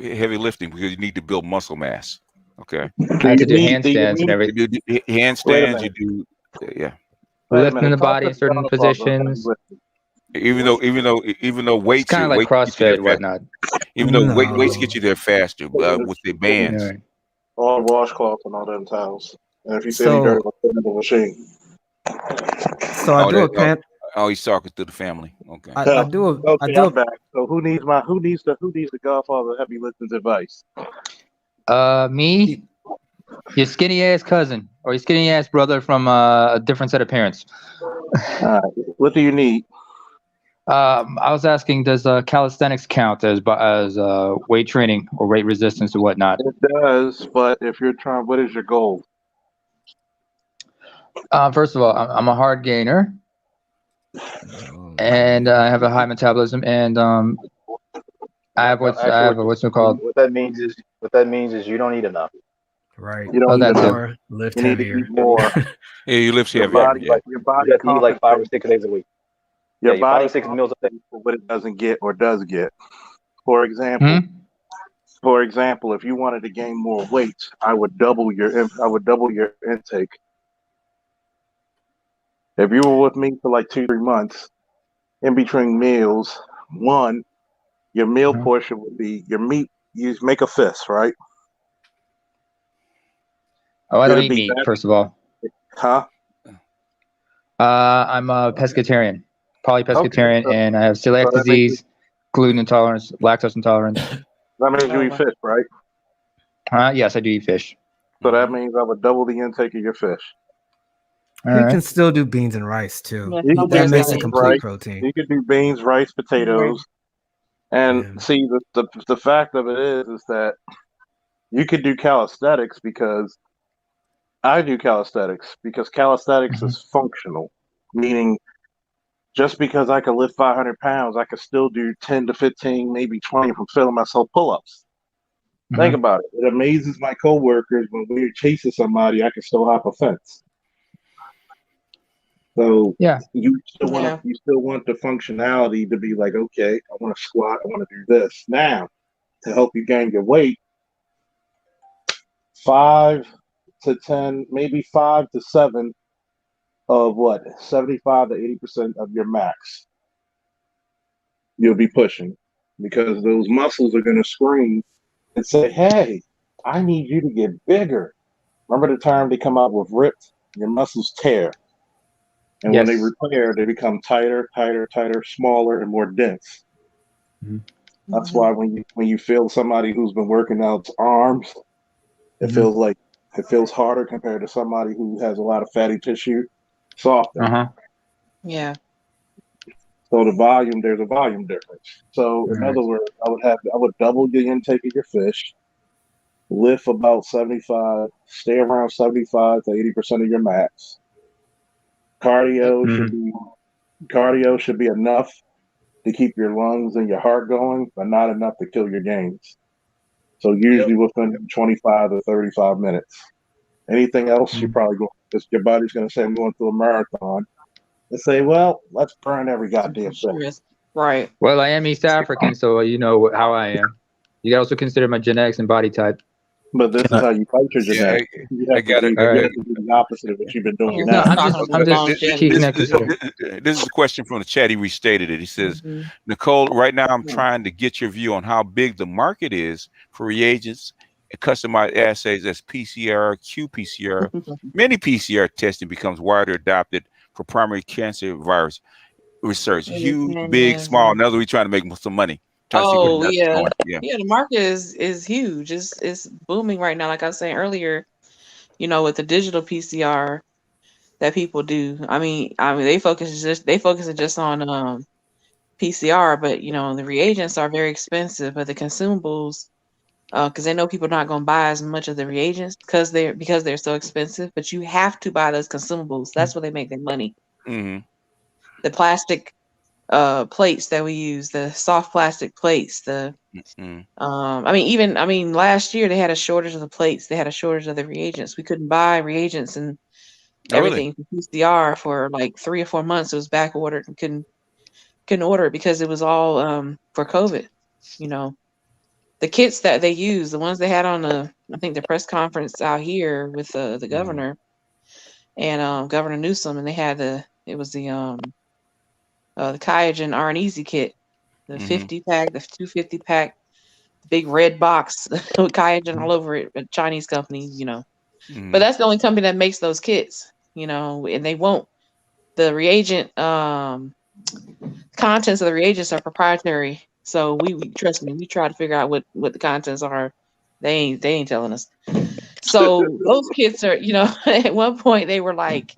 heavy lifting, because you need to build muscle mass? Okay. I have to do handstands and everything. You do handstands. You do, yeah. Lifting the body in certain positions. Even though weights, it's kind of like CrossFit and whatnot. Even though weights get you there faster, with the bands. Yeah. All washcloths and all them towels. And if you see any dirt, put it in the machine. So I do a pan. Oh, he's talking to the family. Okay. I do a. I'm back. So who needs the Godfather heavy lifting's advice? Me, your skinny ass cousin or your skinny ass brother from a different set of parents. What do you need? I was asking, does calisthenics count as weight training or weight resistance or whatnot? It does, but if you're trying, what is your goal? First of all, I'm a hard gainer, and I have a high metabolism, and I have what's it called? What that means is you don't eat enough. Right. You don't eat more, lift you heavier. Need to eat more. Yeah, you lift heavier. Your body you have to eat like 5 or 6 days a week. Your body 5 or 6 meals a day. For what it doesn't get or does get. For example, if you wanted to gain more weight, I would double your intake. If you were with me for like 2-3 months, in between meals, your meal portion would be your meat. You make a fist, right? Oh, I don't eat meat, first of all. Huh? I'm a pescatarian, polypescatarian, and I have celiac disease, gluten intolerance, lactose intolerance. That means you eat fish, right? Yes, I do eat fish. So that means I would double the intake of your fish. You can still do beans and rice too. That makes a complete protein. You could do beans, rice, potatoes, and see the fact of it is that you could do calisthenics because I do calisthenics because calisthenics is functional, meaning just because I can lift 500 pounds, I can still do 10 to 15, maybe 20 from filling myself pull-ups. Think about it. It amazes my coworkers when we're chasing somebody, I can still hop a fence. So yeah, you still want the functionality to be like, okay, I want to squat, I want to do this. Now, to help you gain your weight, 5 to 10, maybe 5 to 7 of what 75 to 80% of your max you'll be pushing, because those muscles are going to scream and say, hey, I need you to get bigger. Remember the term they come out with ripped? Your muscles tear. And when they repair, they become tighter, tighter, tighter, smaller, and more dense. Mm-hmm. That's why when you feel somebody who's been working out's arms, it feels harder compared to somebody who has a lot of fatty tissue, softer. Yeah. So there's a volume difference. So in other words, I would double the intake of your fish, lift about 75, stay around 75 to 80% of your max. Cardio should be enough to keep your lungs and your heart going, but not enough to kill your gains. So usually within 25 to 35 minutes. Anything else, you probably go. Your body's going to say, I'm going through a marathon. And say, well, let's burn every goddamn thing. Right. Well, I am East African, so you know how I am. You can also consider my genetics and body type. But this is how you fight your genetics. You have to do the opposite of what you've been doing now. This is a question from the chat. He restated it. He says, Nicole, right now I'm trying to get your view on how big the market is for reagents and customized assays as PCR, qPCR. Many PCR testing becomes widely adopted for primary cancer virus research. Huge, big, small. In other words, we're trying to make some money. Oh yeah. The market is huge. It's booming right now. Like I was saying earlier, with the digital PCR that people do. I mean they focus just on PCR, but the reagents are very expensive, but the consumables, because they know people are not going to buy as much of the reagents because they're so expensive. But you have to buy those consumables. That's where they make their money. Mm-hmm. The plastic plates that we use, the soft plastic plates, last year they had a shortage of the plates, they had a shortage of the reagents. We couldn't buy reagents and everything for PCR for like 3 or 4 months. It was back ordered and couldn't order it because it was all for COVID. The kits that they used, the ones they had on the press conference out here with the governor and Governor Newsom, and they had the Qiagen RNeasy kit, the 50 pack, the 250 pack, the big red box with Qiagen all over it, a Chinese company, But that's the only company that makes those kits, and they won't. The reagent contents of the reagents are proprietary. So we trust me, we try to figure out what the contents are. They ain't telling us. So those kits are, at one point they were like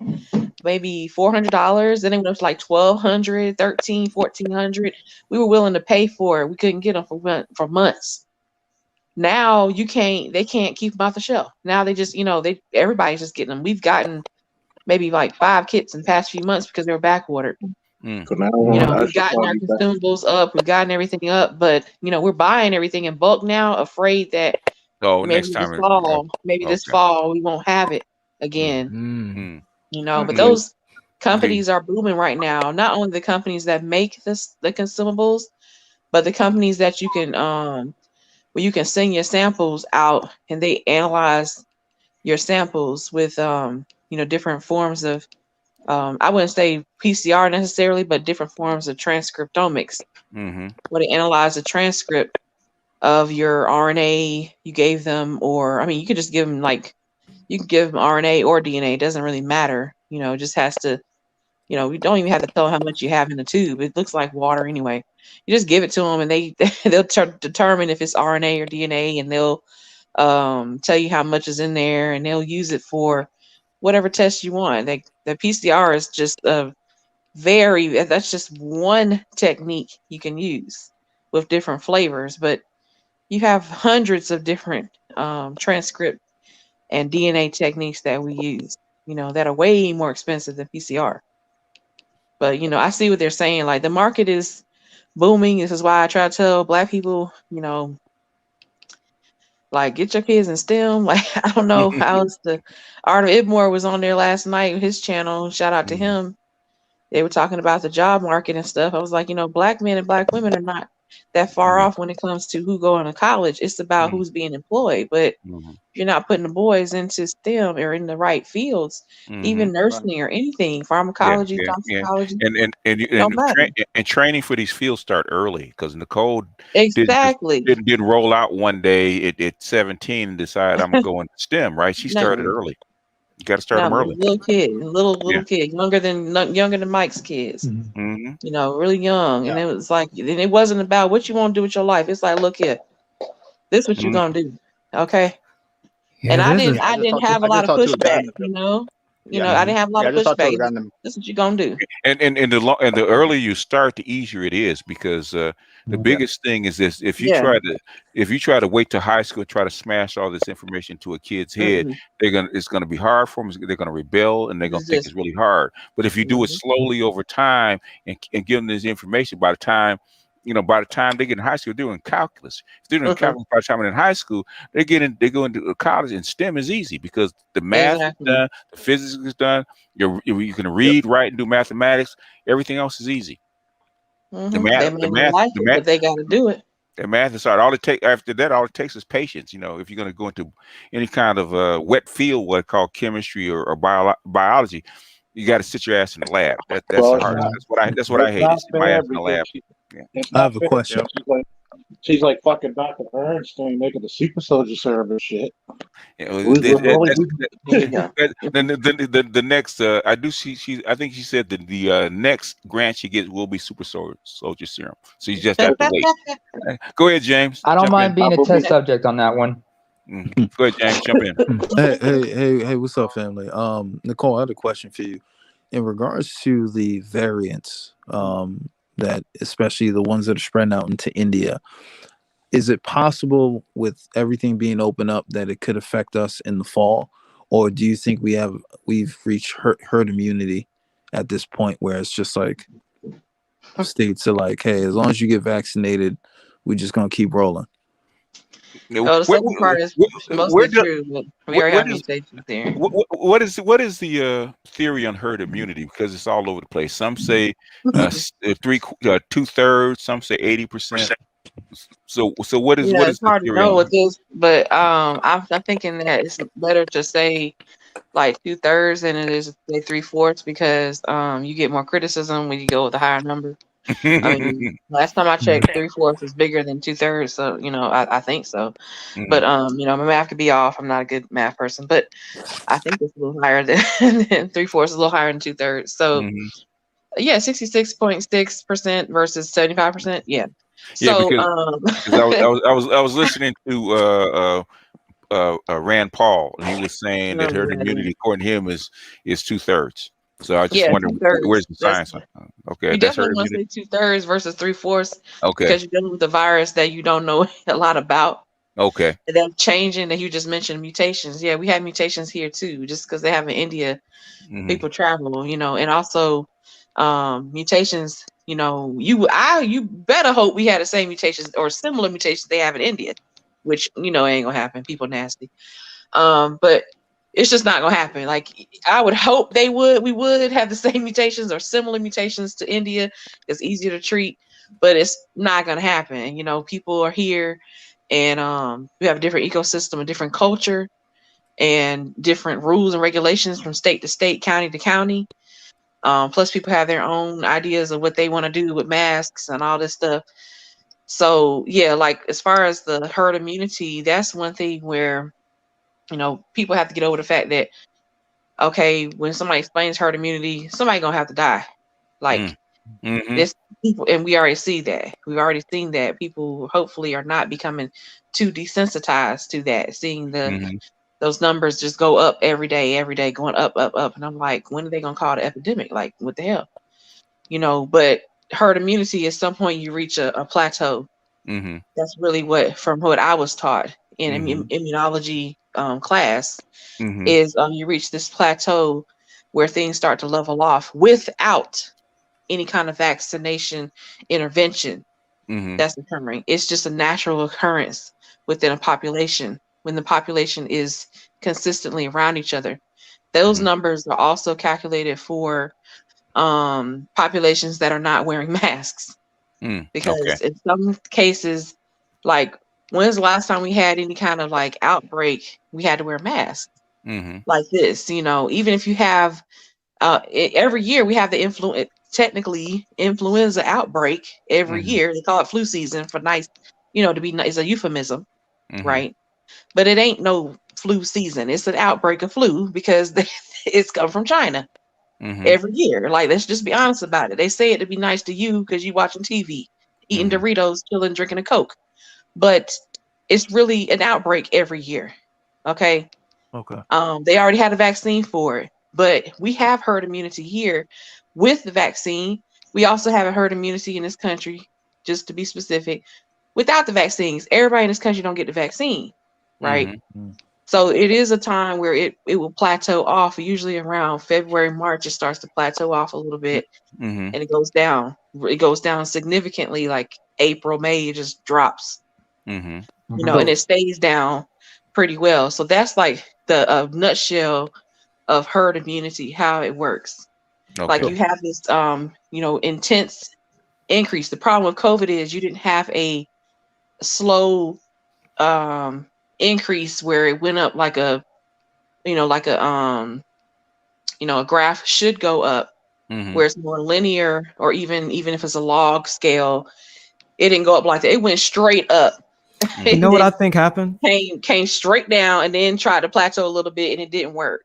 maybe $400, then it went up to like $1,200, $1,300, $1,400. We were willing to pay for it. We couldn't get them for months. Now they can't keep them off the shelf. Now they just, everybody's just getting them. We've gotten maybe like 5 kits in the past few months because they were back ordered. We've gotten our consumables up, we've gotten everything up, but we're buying everything in bulk now, afraid that maybe this fall we won't have it again. But those companies are booming right now. Not only the companies that make the consumables, but the companies that you can where you can send your samples out and they analyze your samples with different forms of I wouldn't say PCR necessarily, but different forms of transcriptomics. Where they analyze the transcript of your RNA you gave them, or you could just give them you can give them RNA or DNA. It doesn't really matter. It just has to. We don't even have to tell how much you have in the tube. It looks like water anyway. You just give it to them, and they'll determine if it's RNA or DNA, and they'll tell you how much is in there, and they'll use it for whatever test you want. The PCR is just that's just one technique you can use with different flavors, but you have hundreds of different transcript and DNA techniques that we use, that are way more expensive than PCR. But, I see what they're saying. Like, the market is booming. This is why I try to tell Black people, like, get your kids in STEM. Like, I don't know how it's the Art of Ibmore was on there last night, his channel. Shout out to him. they were talking about the job market and stuff. I was like, black men and black women are not that far off when it comes to who going to college. It's about who's being employed. But if you're not putting the boys into STEM or in the right fields, even nursing or anything, pharmacology, toxicology, don't matter. And training for these fields start early, because Nicole Exactly. didn't roll out one day at 17 and decide I'm gonna go into STEM. Right? She started No, early. You got to start no, them early. little kid, little kid, younger than Mike's kids. Really young, and it was like, and it wasn't about what you want to do with your life. It's like, look here, this what you gonna do, okay? Yeah, And I there's didn't, a I didn't have a I lot just of talked to a guy. pushback, I didn't have a lot I of just talked to pushback. a guy named. This is what you gonna do. And the earlier you start, the easier it is, because the biggest thing is this: if you Yeah. try to wait till high school, try to smash all this information to a kid's head, it's gonna be hard for them. They're gonna rebel, and they're gonna think it's really hard. But if you do it slowly over time and give them this information, by the time they get in high school, they're doing calculus. If they're doing calculus by the time they're in high school, they go into college, and STEM is easy because the math is done, the physics is done. You can read, write, and do mathematics. Everything else is easy. The They math, may not like it, but they got to do it. the math is hard. All it takes is patience. If you're going to go into any kind of wet field, what called chemistry or biology, you got to sit your ass in the lab. That's the hardest. That's what I hate. Is my ass in the lab. It's I not have a fair. question. She's like fucking Dr. Bernstein making the super soldier serum and shit. The next, I do see. I think she said that the next grant she gets will be super soldier serum. So you just have to wait. Go ahead, James. I don't Jump mind in. being a test subject on that one. Go ahead, James. Jump in. Hey, what's up, family? Nicole, I had a question for you in regards to the variants. That especially the ones that are spreading out into India. Is it possible, with everything being open up, that it could affect us in the fall, or do you think we've reached herd immunity at this point, where it's just like states are like, hey, as long as you get vaccinated, we're just gonna keep rolling? The second part is mostly true, but we already have mutations there. What is the theory on herd immunity? Because it's all over the place. Some say 2/3. Some say 80%. So what is It's the hard to theory know on with this, but I'm thinking that it's better to say like 2/3 than it is to say 3/4, because you get more criticism when you go with a higher number. I mean, last time I checked, 3/4 is bigger than 2/3, so I think so. But my math could be off. I'm not a good math person, but I think it's a little higher than 3/4, a little higher than 2/3. So yeah, 66.6% versus 75%. Yeah. So because I was listening to Rand Paul, and he was saying that herd immunity, according to him, is 2/3. So I just wonder, 2/3. where's the science? Okay, You that's definitely herd want to immunity. say 2/3 versus 3/4, Okay. because you're dealing with a virus that you don't know a lot about. Okay. And then changing that you just mentioned mutations. Yeah, we have mutations here too, just because they have in India, people travel, and also mutations, you better hope we had the same mutations or similar mutations they have in India, which ain't gonna happen. People nasty. But it's just not gonna happen. Like, I would hope we would have the same mutations or similar mutations to India. It's easier to treat, but it's not gonna happen. People are here, and we have a different ecosystem, a different culture, and different rules and regulations from state to state, county to county. Plus, people have their own ideas of what they want to do with masks and all this stuff. So yeah, like as far as the herd immunity, that's one thing where people have to get over the fact that, okay, when somebody explains herd immunity, somebody gonna have to die. Like this people, and we already see that. We've already seen that people hopefully are not becoming too desensitized to that, seeing those numbers just go up every day, going up, up, up. And I'm like, when are they gonna call it epidemic? Like, what the hell? But herd immunity, at some point you reach a plateau. That's really from what I was taught in immunology class, is you reach this plateau where things start to level off without any kind of vaccination intervention that's occurring. It's just a natural occurrence within a population when the population is consistently around each other. Those numbers are also calculated for populations that are not wearing masks. Because in some cases, like, when's the last time we had any kind of like outbreak, we had to wear masks like this, even if you have every year we have the technically influenza outbreak every year. They call it flu season for nice, to be nice, it's a euphemism, right? But it ain't no flu season. It's an outbreak of flu because it's come from China every year. Like, let's just be honest about it. They say it to be nice to you because you watching TV, eating Doritos, chilling, drinking a Coke. But it's really an outbreak every year. Okay. They already had a vaccine for it, but we have herd immunity here with the vaccine. We also have a herd immunity in this country, just to be specific, without the vaccines. Everybody in this country don't get the vaccine, right? So it is a time where it will plateau off. Usually around February, March, it starts to plateau off a little bit, and it goes down. It goes down significantly, like April, May, it just drops. And it stays down pretty well. So that's like the nutshell of herd immunity, how it works. Like, you have this intense increase. The problem with COVID is you didn't have a slow increase where it went up like a graph should go up, where it's more linear, or even if it's a log scale, it didn't go up like that. It went straight up. You know what I think happened? Came straight down and then tried to plateau a little bit, and it didn't work.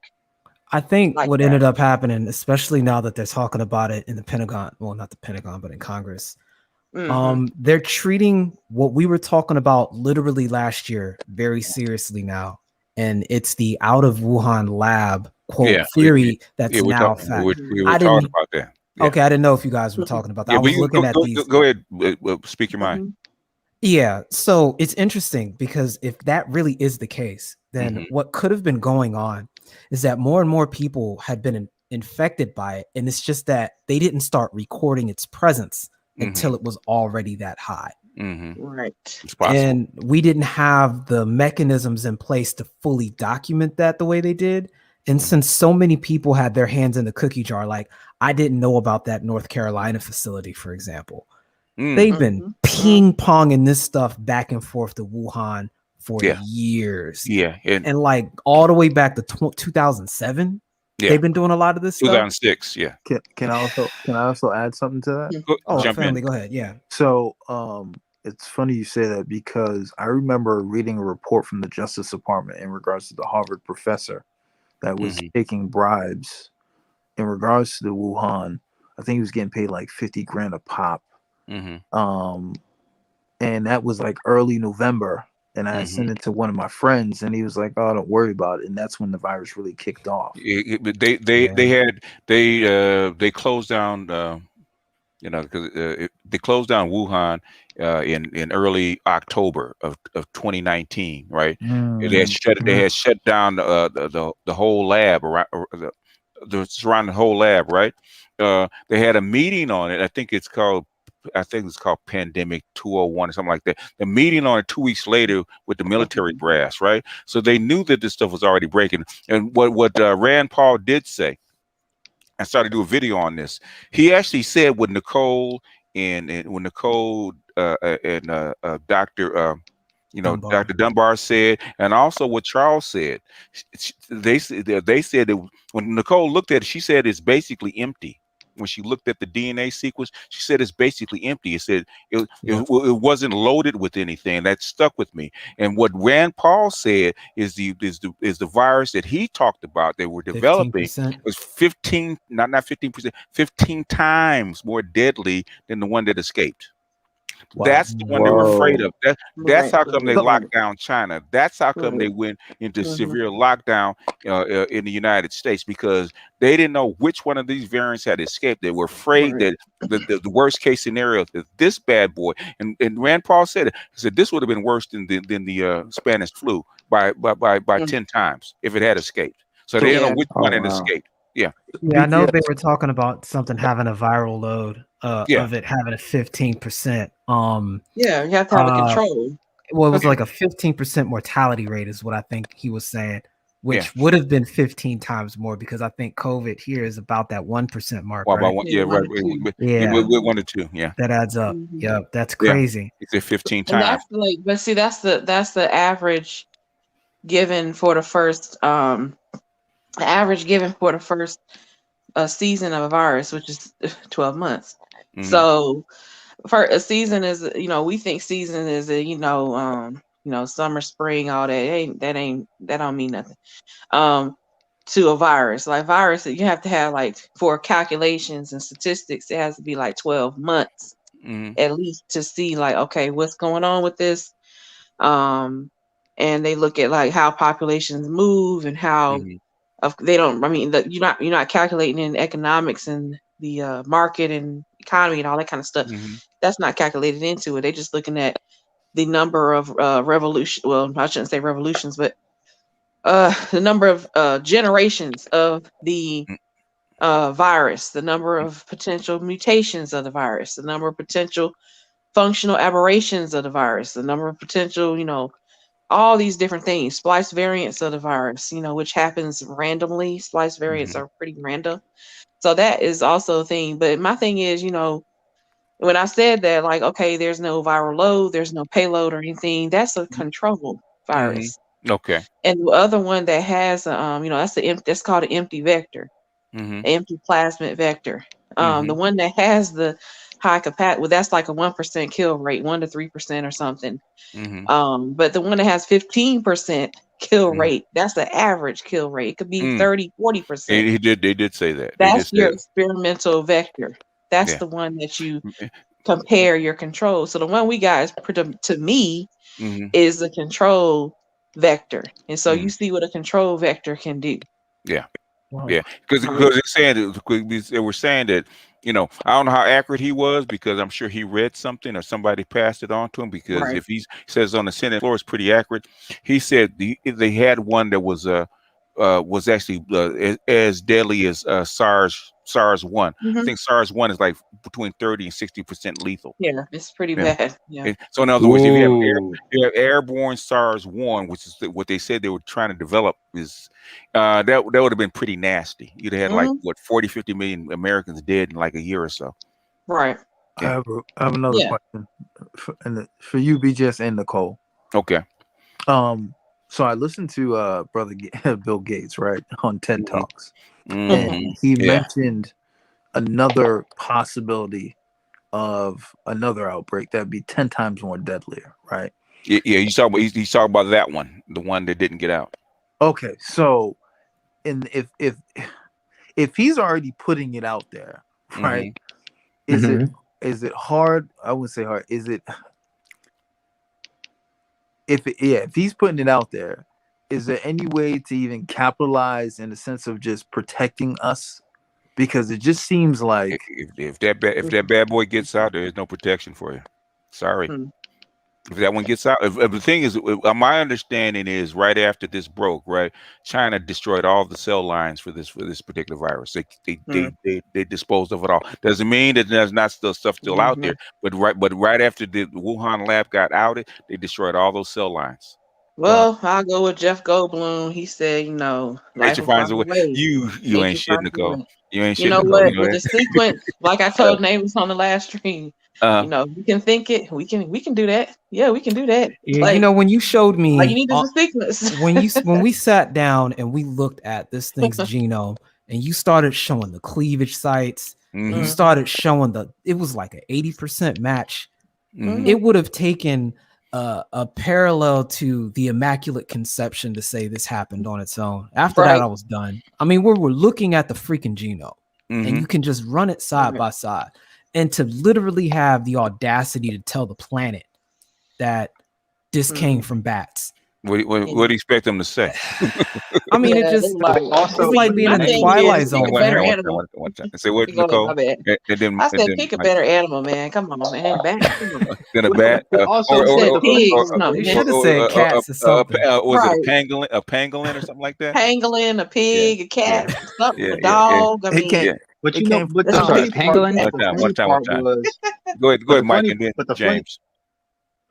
I think what ended up happening, especially now that they're talking about it in the Pentagon, well, not the Pentagon, but in Congress, they're treating what we were talking about literally last year very seriously now. And it's the out of Wuhan lab quote theory that's now fact. We were talking about that. Yeah. Okay, I didn't know if you guys were talking about that. I was looking at these. Go ahead, speak your mind. Yeah, so it's interesting because if that really is the case, then what could have been going on is that more and more people had been infected by it, and it's just that they didn't start recording its presence until it was already that high. Right. And we didn't have the mechanisms in place to fully document that the way they did. And since so many people had their hands in the cookie jar, like I didn't know about that North Carolina facility, for example. They've been ping-ponging this stuff back and forth to Wuhan for years. Yeah. And like all the way back to 2007. Yeah. They've been doing a lot of this 2006, stuff. Yeah. Can I also add something to that? Family, go ahead. Yeah. So it's funny you say that because I remember reading a report from the Justice Department in regards to the Harvard professor that was taking bribes in regards to the Wuhan. I think he was getting paid like $50,000 a pop. And that was like early November. And I sent it to one of my friends, and he was like, "Oh, don't worry about it." And that's when the virus really kicked off. They closed down, because they closed down Wuhan in early October of 2019, right? They had shut down the whole lab around the surrounding whole lab, right? They had a meeting on it. I think it's called Pandemic 201 or something like that. The meeting on it 2 weeks later with the military brass, right? So they knew that this stuff was already breaking. And what Rand Paul did say, I started to do a video on this. He actually said what Nicole and Dr. Dr. Dunbar said, and also what Charles said. They said that when Nicole looked at it, she said it's basically empty. When she looked at the DNA sequence, she said it's basically empty. It said it wasn't loaded with anything. That stuck with me. And what Rand Paul said is the virus that he talked about that we're developing 15%. was 15, not 15%, 15 times more deadly than the one that escaped. Wow. That's the one they were afraid of. That's how come they locked down China. That's how come they went into severe lockdown in the United States, because they didn't know which one of these variants had escaped. They were afraid that the worst case scenario is this bad boy. And Rand Paul said it. He said this would have been worse than the Spanish flu by 10 times if it had escaped. So they didn't know which one had escaped. Yeah. I know they were talking about something having a viral load of it having a 15%. You have to have a control. Well, it was like a 15% mortality rate is what I think he was saying. which would have been 15 times more because I think COVID here is about that 1% mark, Well, right? about one, yeah, right. We're 1 to 2, yeah. That adds up. Yeah, that's crazy. It's at 15 And times. that's like, but see, that's the average given for the first season of a virus, which is 12 months. So for a season is, we think season is summer, spring, all that. That don't mean nothing. To a virus. Like virus, you have to have like, for calculations and statistics, it has to be like 12 months at least to see like, okay, what's going on with this. And they look at like how populations move and how they don't. I mean, you're not calculating in economics and the market and economy and all that kind of stuff. That's not calculated into it. They're just looking at the number of revolution. Well, I shouldn't say revolutions, but the number of generations of the virus, the number of potential mutations of the virus, the number of potential functional aberrations of the virus, the number of potential, all these different things, splice variants of the virus, which happens randomly. Splice variants are pretty random. So that is also a thing. But my thing is, when I said that, like, okay, there's no viral load, there's no payload or anything, that's a control virus. Okay. And the other one that has, that's called an empty vector, empty plasmid vector. The one that has the high capacity, well, that's like a 1% kill rate, 1 to 3% or something. But the one that has 15% kill rate, that's the average kill rate. It could be 30, 40%. They did say that. That's your experimental vector. That's the one that you compare your control. So the one we got to me is the control vector. And so you see what a control vector can do. Yeah. Wow. Yeah, because they were saying that, I don't know how accurate he was, because I'm sure he read something or somebody passed it on to him, because if he says on the Senate floor, it's pretty accurate. He said they had one that was actually as deadly as SARS-1. I think SARS-1 is like between 30 and 60% lethal. Yeah, it's pretty bad. Yeah. So in other words, if you have airborne SARS-1, which is what they said they were trying to develop, is that would have been pretty nasty. You'd have had like 40, 50 million Americans dead in like a year or so. Right. I have another question for you, BJS and Nicole. Okay. So I listened to brother Bill Gates, right, on TED Talks, and he mentioned another possibility of another outbreak that'd be 10 times more deadlier, right? Yeah, he's talking about that one, the one that didn't get out. Okay, so if he's already putting it out there, right? Is it hard? I wouldn't say hard. Is it? If he's putting it out there, is there any way to even capitalize in the sense of just protecting us? Because it just seems like if that bad boy gets out, there is no protection for you. Sorry. If that one gets out, if the thing is, my understanding is right after this broke, right, China destroyed all the cell lines for this particular virus. They disposed of it all. Doesn't mean that there's not still stuff out there, but right after the Wuhan lab got outed, they destroyed all those cell lines. Well, I'll go with Jeff Goldblum. He said, life Nature finds a way. You ain't shit, Nicole. You ain't shit, Nicole. What? With the sequence, like I told Namus on the last stream, we can think it. We can do that. Yeah, we can do that. Yeah, when you showed me, you need the sequence. when we sat down and we looked at this thing's genome, and you started showing the cleavage sites, you started showing it was like an 80% match. It would have taken a parallel to the Immaculate Conception to say this happened on its own. After that, I was done. I mean, we're looking at the freaking genome, and you can just run it side by side, and to literally have the audacity to tell the planet that this came from bats. What do you expect them to say? I mean, it's like being in the Twilight Zone. Say what, Nicole? I said, pick a better animal, man. Come on, man. Bat. Then a bat. You should have said cats or something. Was it a pangolin or something like that? Pangolin, a pig, a cat, something, a dog. I mean, but you know, but the pangolin. Go ahead, Mike, and then James.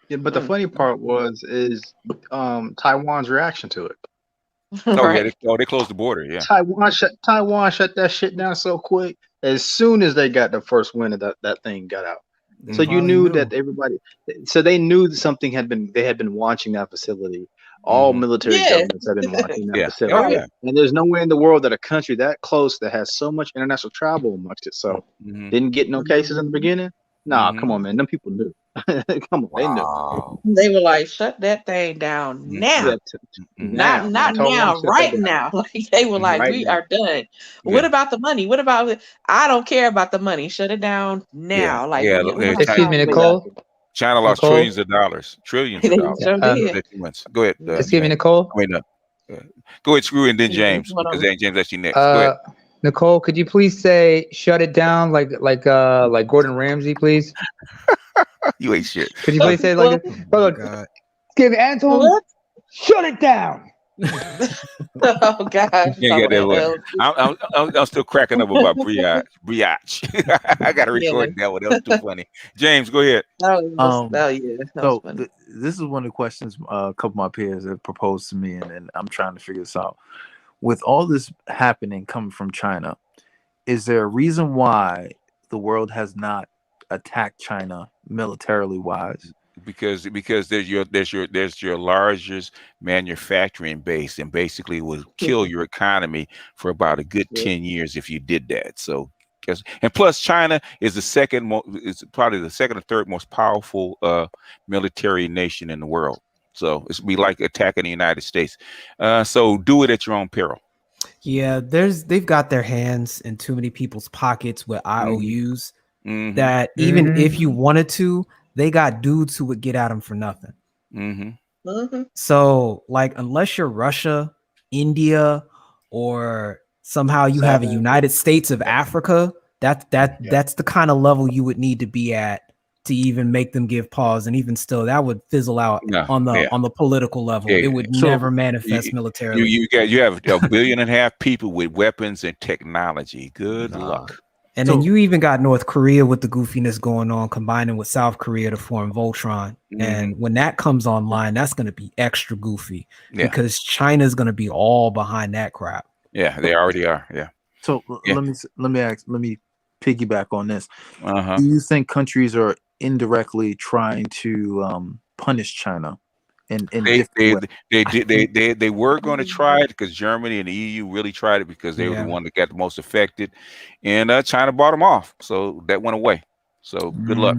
Yeah, but the funny part is Taiwan's reaction to it. Oh yeah, Right. they closed the border. Yeah. Taiwan shut that shit down so quick. As soon as they got the first wind of that thing got out. They So you finally knew knew. that everybody. So they knew that something had been. They had been watching that facility. All military Yeah. governments have been watching that Yeah. Oh facility. Right. yeah. And there's nowhere in the world that a country that close that has so much international travel amongst itself Mm-hmm. didn't get no cases in the beginning. Nah, come Mm-hmm. on, man. Them people knew. Come on, they knew. Wow. They were like, shut that thing down Mm-hmm. now. Yeah, Mm-hmm. Not now, man. not Taiwan now, shut that right down now. Like they were like, right we now. are done. What Yeah. about the money? What about I don't care about the money. Shut it down Yeah. now. Like Yeah. we don't have Excuse me, time for this. Nicole. Exactly. China lost Nicole. trillions of They dollars. sure Uh, did. 2 months. Go ahead, excuse me, James. Nicole. I mean, go ahead, Screw, and then Yeah, James, one of because them. James actually next. Go ahead. Nicole, could you please say "shut it down" like Gordon Ramsay, please? You ain't shit. Could you please say it like What? it? Oh my Brother, God. give Anton, What? shut it down. Oh gosh, You you ain't talking got that about one. I'm still cracking up about brioche. I got to yeah. record that one. That was too funny. James, go ahead. Oh yeah, that was So funny. this is one of the questions a couple of my peers have proposed to me, and I'm trying to figure this out. With all this happening coming from China, is there a reason why the world has not attacked China militarily wise? Because there's your largest manufacturing base, and basically will kill your economy for about a good 10 years if you did that. So and plus China is is probably the second or third most powerful military nation in the world. So it's be like attacking the United States. So do it at your own peril. Yeah, they've got their hands in too many people's pockets with IOUs that even if you wanted to, they got dudes who would get at them for nothing. So, like, unless you're Russia, India, or somehow you have a United States of Africa, that's the kind of level you would need to be at to even make them give pause. And even still, that would fizzle out on the political level. Yeah. It would never manifest militarily. You have 1.5 billion people with weapons and technology. Good luck. And then you even got North Korea with the goofiness going on, combining with South Korea to form Voltron. And when that comes online, that's going to be extra goofy because China's going to be all behind that crap. Yeah, they already are. Yeah. So let me piggyback on this. Do you think countries are indirectly trying to punish China? They were going to try it because Germany and the EU really tried it because they were the one that got the most affected, and China bought them off, so that went away. So good luck.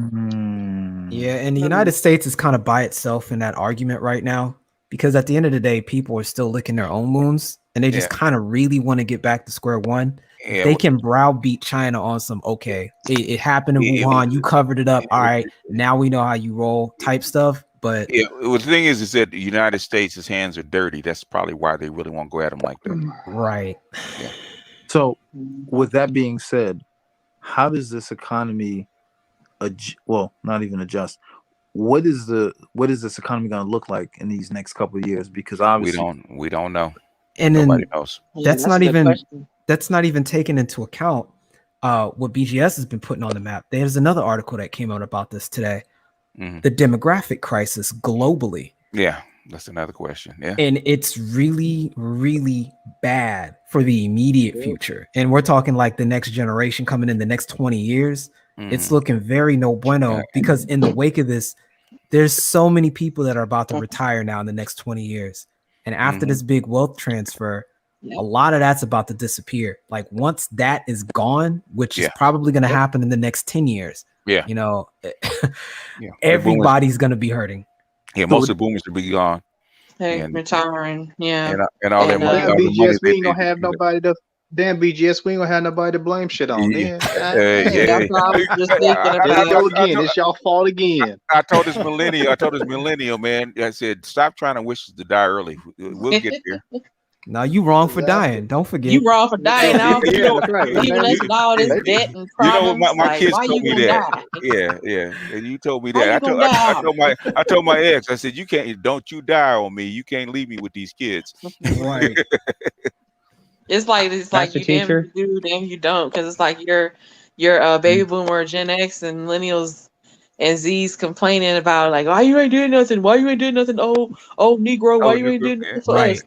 Yeah, and the United States is kind of by itself in that argument right now because at the end of the day, people are still licking their own wounds, and they just kind of really want to get back to square one. If they can browbeat China on some it happened in Wuhan, you covered it up. All right, now we know how you roll type stuff. But the thing is that the United States' hands are dirty. That's probably why they really won't go at them like that. Right. Yeah. So, with that being said, how does this economy not even adjust? What is this economy going to look like in these next couple of years? Because obviously we don't know. And nobody then knows. That's not even taken into account what BGS has been putting on the map. There's another article that came out about this today. The demographic crisis globally. Yeah, that's another question. Yeah. And it's really, really bad for the immediate future. And we're talking like the next generation coming in the next 20 years. It's looking very no bueno because in the wake of this, there's so many people that are about to retire now in the next 20 years. And after this big wealth transfer, a lot of that's about to disappear. Like once that is gone, which is probably going to happen in the next 10 years. Yeah. You know, everybody's going to be hurting. Yeah, most of the boomers will be gone. Retiring. Yeah. And all that money. Damn BGS, we ain't gonna have nobody to. Damn BGS, we ain't gonna have nobody to blame shit on. Then. That's what I was just thinking about. Again, it's y'all fault again. I told this millennial man. I said, stop trying to wish us to die early. We'll get there. No, you wrong for dying. Don't forget. You wrong for dying now. That's right. Leaving us with all this debt and problems. My kids why told you me that. die? Yeah. And you told me that. I told my ex. I said, don't you die on me. You can't leave me with these kids. Right. It's like you damn you do, damn you don't, because it's like you're baby boomer, Gen X, and millennials and Z's complaining about like why you ain't doing nothing, oh Negro, why you ain't doing nothing for us?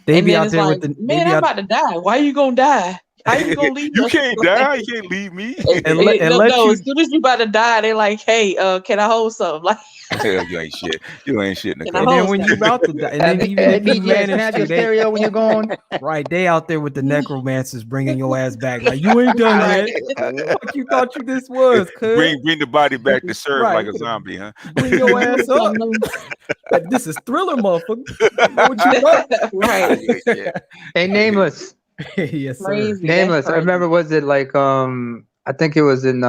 They And be then out it's there like, with the man, I'm about to die. Why you gonna die? How you gonna leave You us? can't die. You can't leave me. No, as soon as you about to die, they like, hey, can I hold something? Like, You ain't shit. You ain't shit, can I And Nicole. then hold when you something? about to die, and then even if you BGS, can I have manage your to, stereo when you're gone? right, they out there with the necromancers bringing your ass back. Like you ain't done Right. yet. Fuck you thought you this was, cuz. Bring the body back to serve Right. like a zombie, huh? Bring your ass up. Like, this is Thriller, motherfucker. Know what you got? Right. Hey, Nameless. Yes, sir. Crazy. Nameless. I remember, was it like I think it was in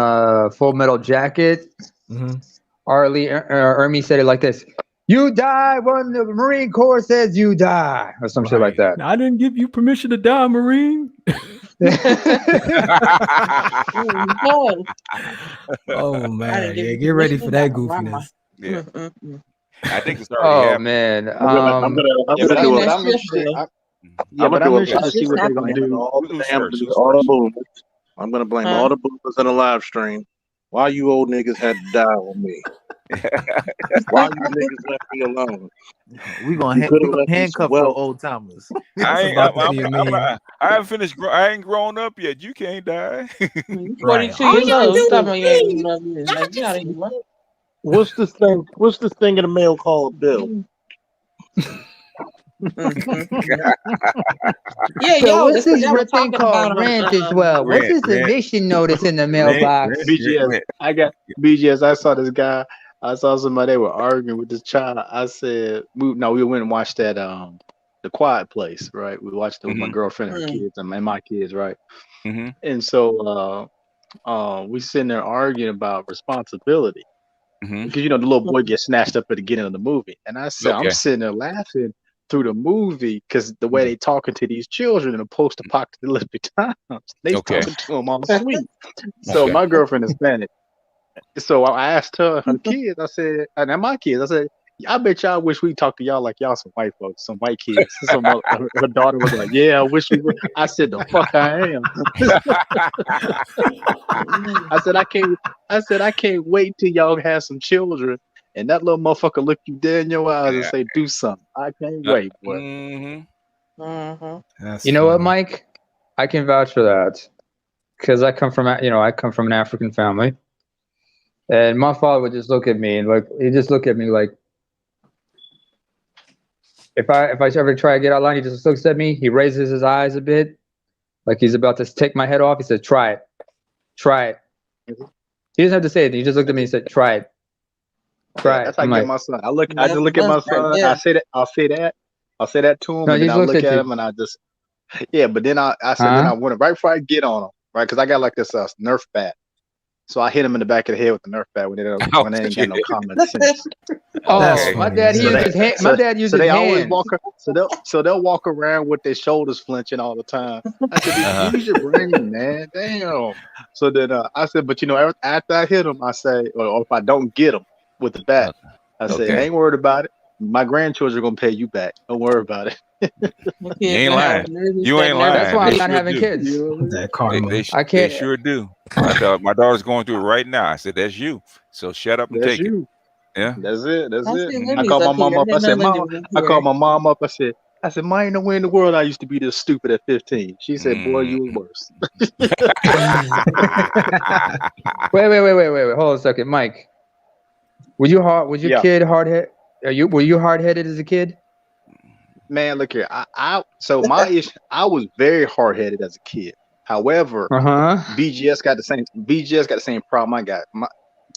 Full Metal Jacket. Arlie Ermy said it like this: "You die when the Marine Corps says you die," or some shit like that. I didn't give you permission to die, Marine. Oh man, yeah, get ready for that goofiness. Yeah. I think it's already Oh happened. man, I'm gonna do But it. I'm interested. I'm But gonna I'm do interested to see what they're gonna do. all Who's the damn first? Who's all the first? boomers. I'm gonna blame all the boomers in the live stream. Why you old niggas had to die on me? Why you niggas left me alone? We gonna handcuff your wealth. old timers. I haven't finished. I ain't grown up yet. You can't die. 42 years old. You talking about you ain't grown up yet. Like, you not even grown. What's this thing? What's this thing in the mail called a bill? Yeah, So yo, what's that's what this y'all were thing talking about called rent as well? What's Rent, this eviction notice in the rent, mailbox? BGS. I got BGS. I saw this guy. I saw somebody, they were arguing with this child. I said, we went and watched that The Quiet Place, right? We watched it with my girlfriend and her kids and my kids, right? And so we sitting there arguing about responsibility. Because the little boy gets snatched up at the beginning of the movie. And I said, I'm sitting there laughing through the movie because the way they talking to these children in a post-apocalyptic times, they talking to them all sweet. So my girlfriend is Spanish. So I asked her kids, I said, and my kids, I said, I bet y'all wish we talked to y'all like y'all some white folks, some white kids. So her daughter was like, yeah, I wish we would. I said, the fuck I am. I can't wait till y'all have some children and that little motherfucker look you dead in your eyes and say, do something. I can't wait, boy. You know what, Mike? I can vouch for that because I come from an African family, and my father would just look at me and he'd just look at me like, if I ever try to get out of line, he just looks at me. He raises his eyes a bit, like he's about to take my head off. He said, "Try it, try it." He doesn't have to say it. He just looked at me and said, "Try it, try it." That's how I get my son. I just look at my son. I say that. I'll say that to him, and then I look at him, and I just But then I said, then I went right before I get on him, right? Because I got like this Nerf bat. So I hit him in the back of the head with the Nerf bat when they ain't got no common sense. My dad uses his hand. My dad uses his always hands. walk. So they'll walk around with their shoulders flinching all the time. I said, use your brain, man. Damn. So then I said, but after I hit him, I say, or if I don't get him with the bat, I say, ain't worried about it. My grandchildren are gonna pay you back. Don't worry about it. You ain't lying. You ain't lying. That's why I'm They not sure having do. kids. That karma. I can't. They sure do. My daughter's going through it right now. I said, "That's you." So shut up and That's take you. it. Yeah. That's it. That's I it. see I Lily's called my up here. mom up. I didn't said, know Lily Mom. was up I here. called my mom up. I said, Ma, ain't nowhere in the world I used to be this stupid at 15. She said, Boy, you was worse. Wait. Hold on a second, Mike. Was your kid hard-headed? Were you hard-headed as a kid? Man, look here. So my issue, I was very hard-headed as a kid. However, BGS got the same problem I got.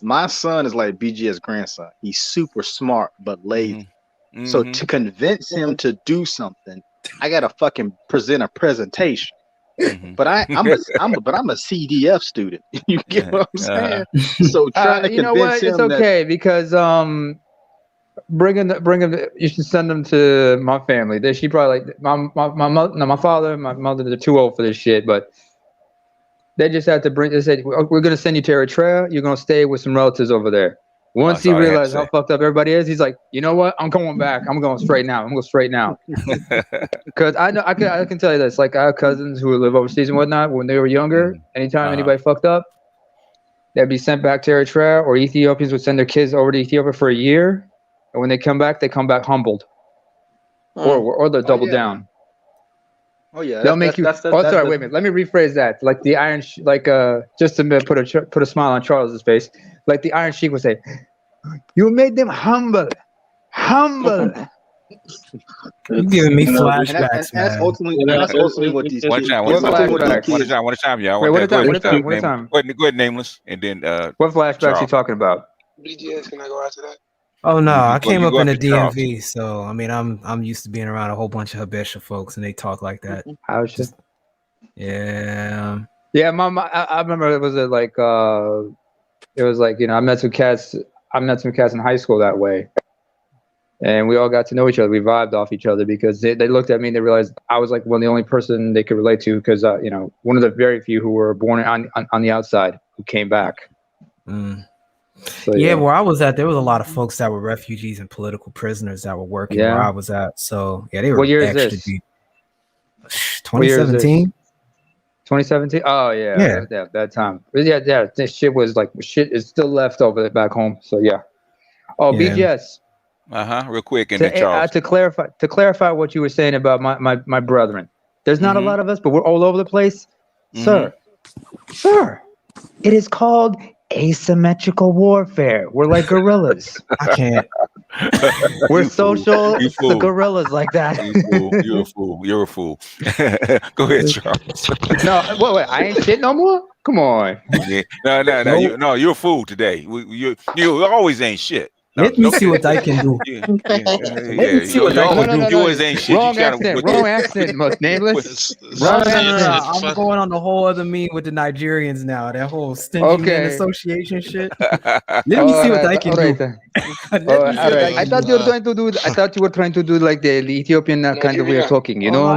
My son is like BGS grandson. He's super smart but lazy. So to convince him to do something, I gotta fucking present a presentation. But I'm a CDF student. You get what I'm saying? So trying to convince him it's okay because you should send them to my family. She probably like my father and my mother, they're too old for this shit, but they just have to they said, we're gonna send you to Eritrea, you're gonna stay with some relatives over there. Once he realized how fucked up everybody is, he's like, you know what? I'm going back. I'm going straight now. Because I can tell you this. Like, I have cousins who live overseas and whatnot. When they were younger, anytime anybody fucked up, they'd be sent back to Eritrea, or Ethiopians would send their kids over to Ethiopia for a year. And when they come back humbled. Or they'll double down. Oh yeah, They'll make you. Sorry. Wait a minute. Let me rephrase that. Like the Iron, just to put a smile on Charles's face. Like the Iron Sheik would say, "You made them humble. You're giving me flashbacks, man. That's ultimately what these one time, y'all. Wait, what time? Go ahead, Nameless, and then what flashbacks you talking about? BGS, can I go after that? Oh no, I came up in the DMV, so I mean, I'm used to being around a whole bunch of habitual folks, and they talk like that. How should? Yeah. Yeah, Mom. I remember it was like I met some cats in high school that way, and we all got to know each other. We vibed off each other because they looked at me and they realized I was like the only person they could relate to because one of the very few who were born on the outside who came back. Mm. So, yeah, where I was at, there was a lot of folks that were refugees and political prisoners that were working where I was at. So yeah, they were what year extra is this? deep. 2017. 2017. Oh yeah, that time. Yeah. This shit was like is still left over back home. So yeah. Oh, yeah. BGS. Real quick, and then Charles. To clarify what you were saying about my brethren. There's not a lot of us, but we're all over the place, sir. It is called asymmetrical warfare. We're like gorillas. I can't. We're social gorillas like that. You're a fool. You're a fool. Go ahead, Charles. No, wait. I ain't shit no more. Come on. Yeah. No. You're a fool today. You always ain't shit. Let me see what I can do. Let me see what I can do. You always ain't shit. Wrong accent, most nameless. I'm going on the whole other mean with the Nigerians now. That whole stinking man association shit. Let me see what I can do. I thought you were trying to do like the Ethiopian kind of way of talking, you know? No,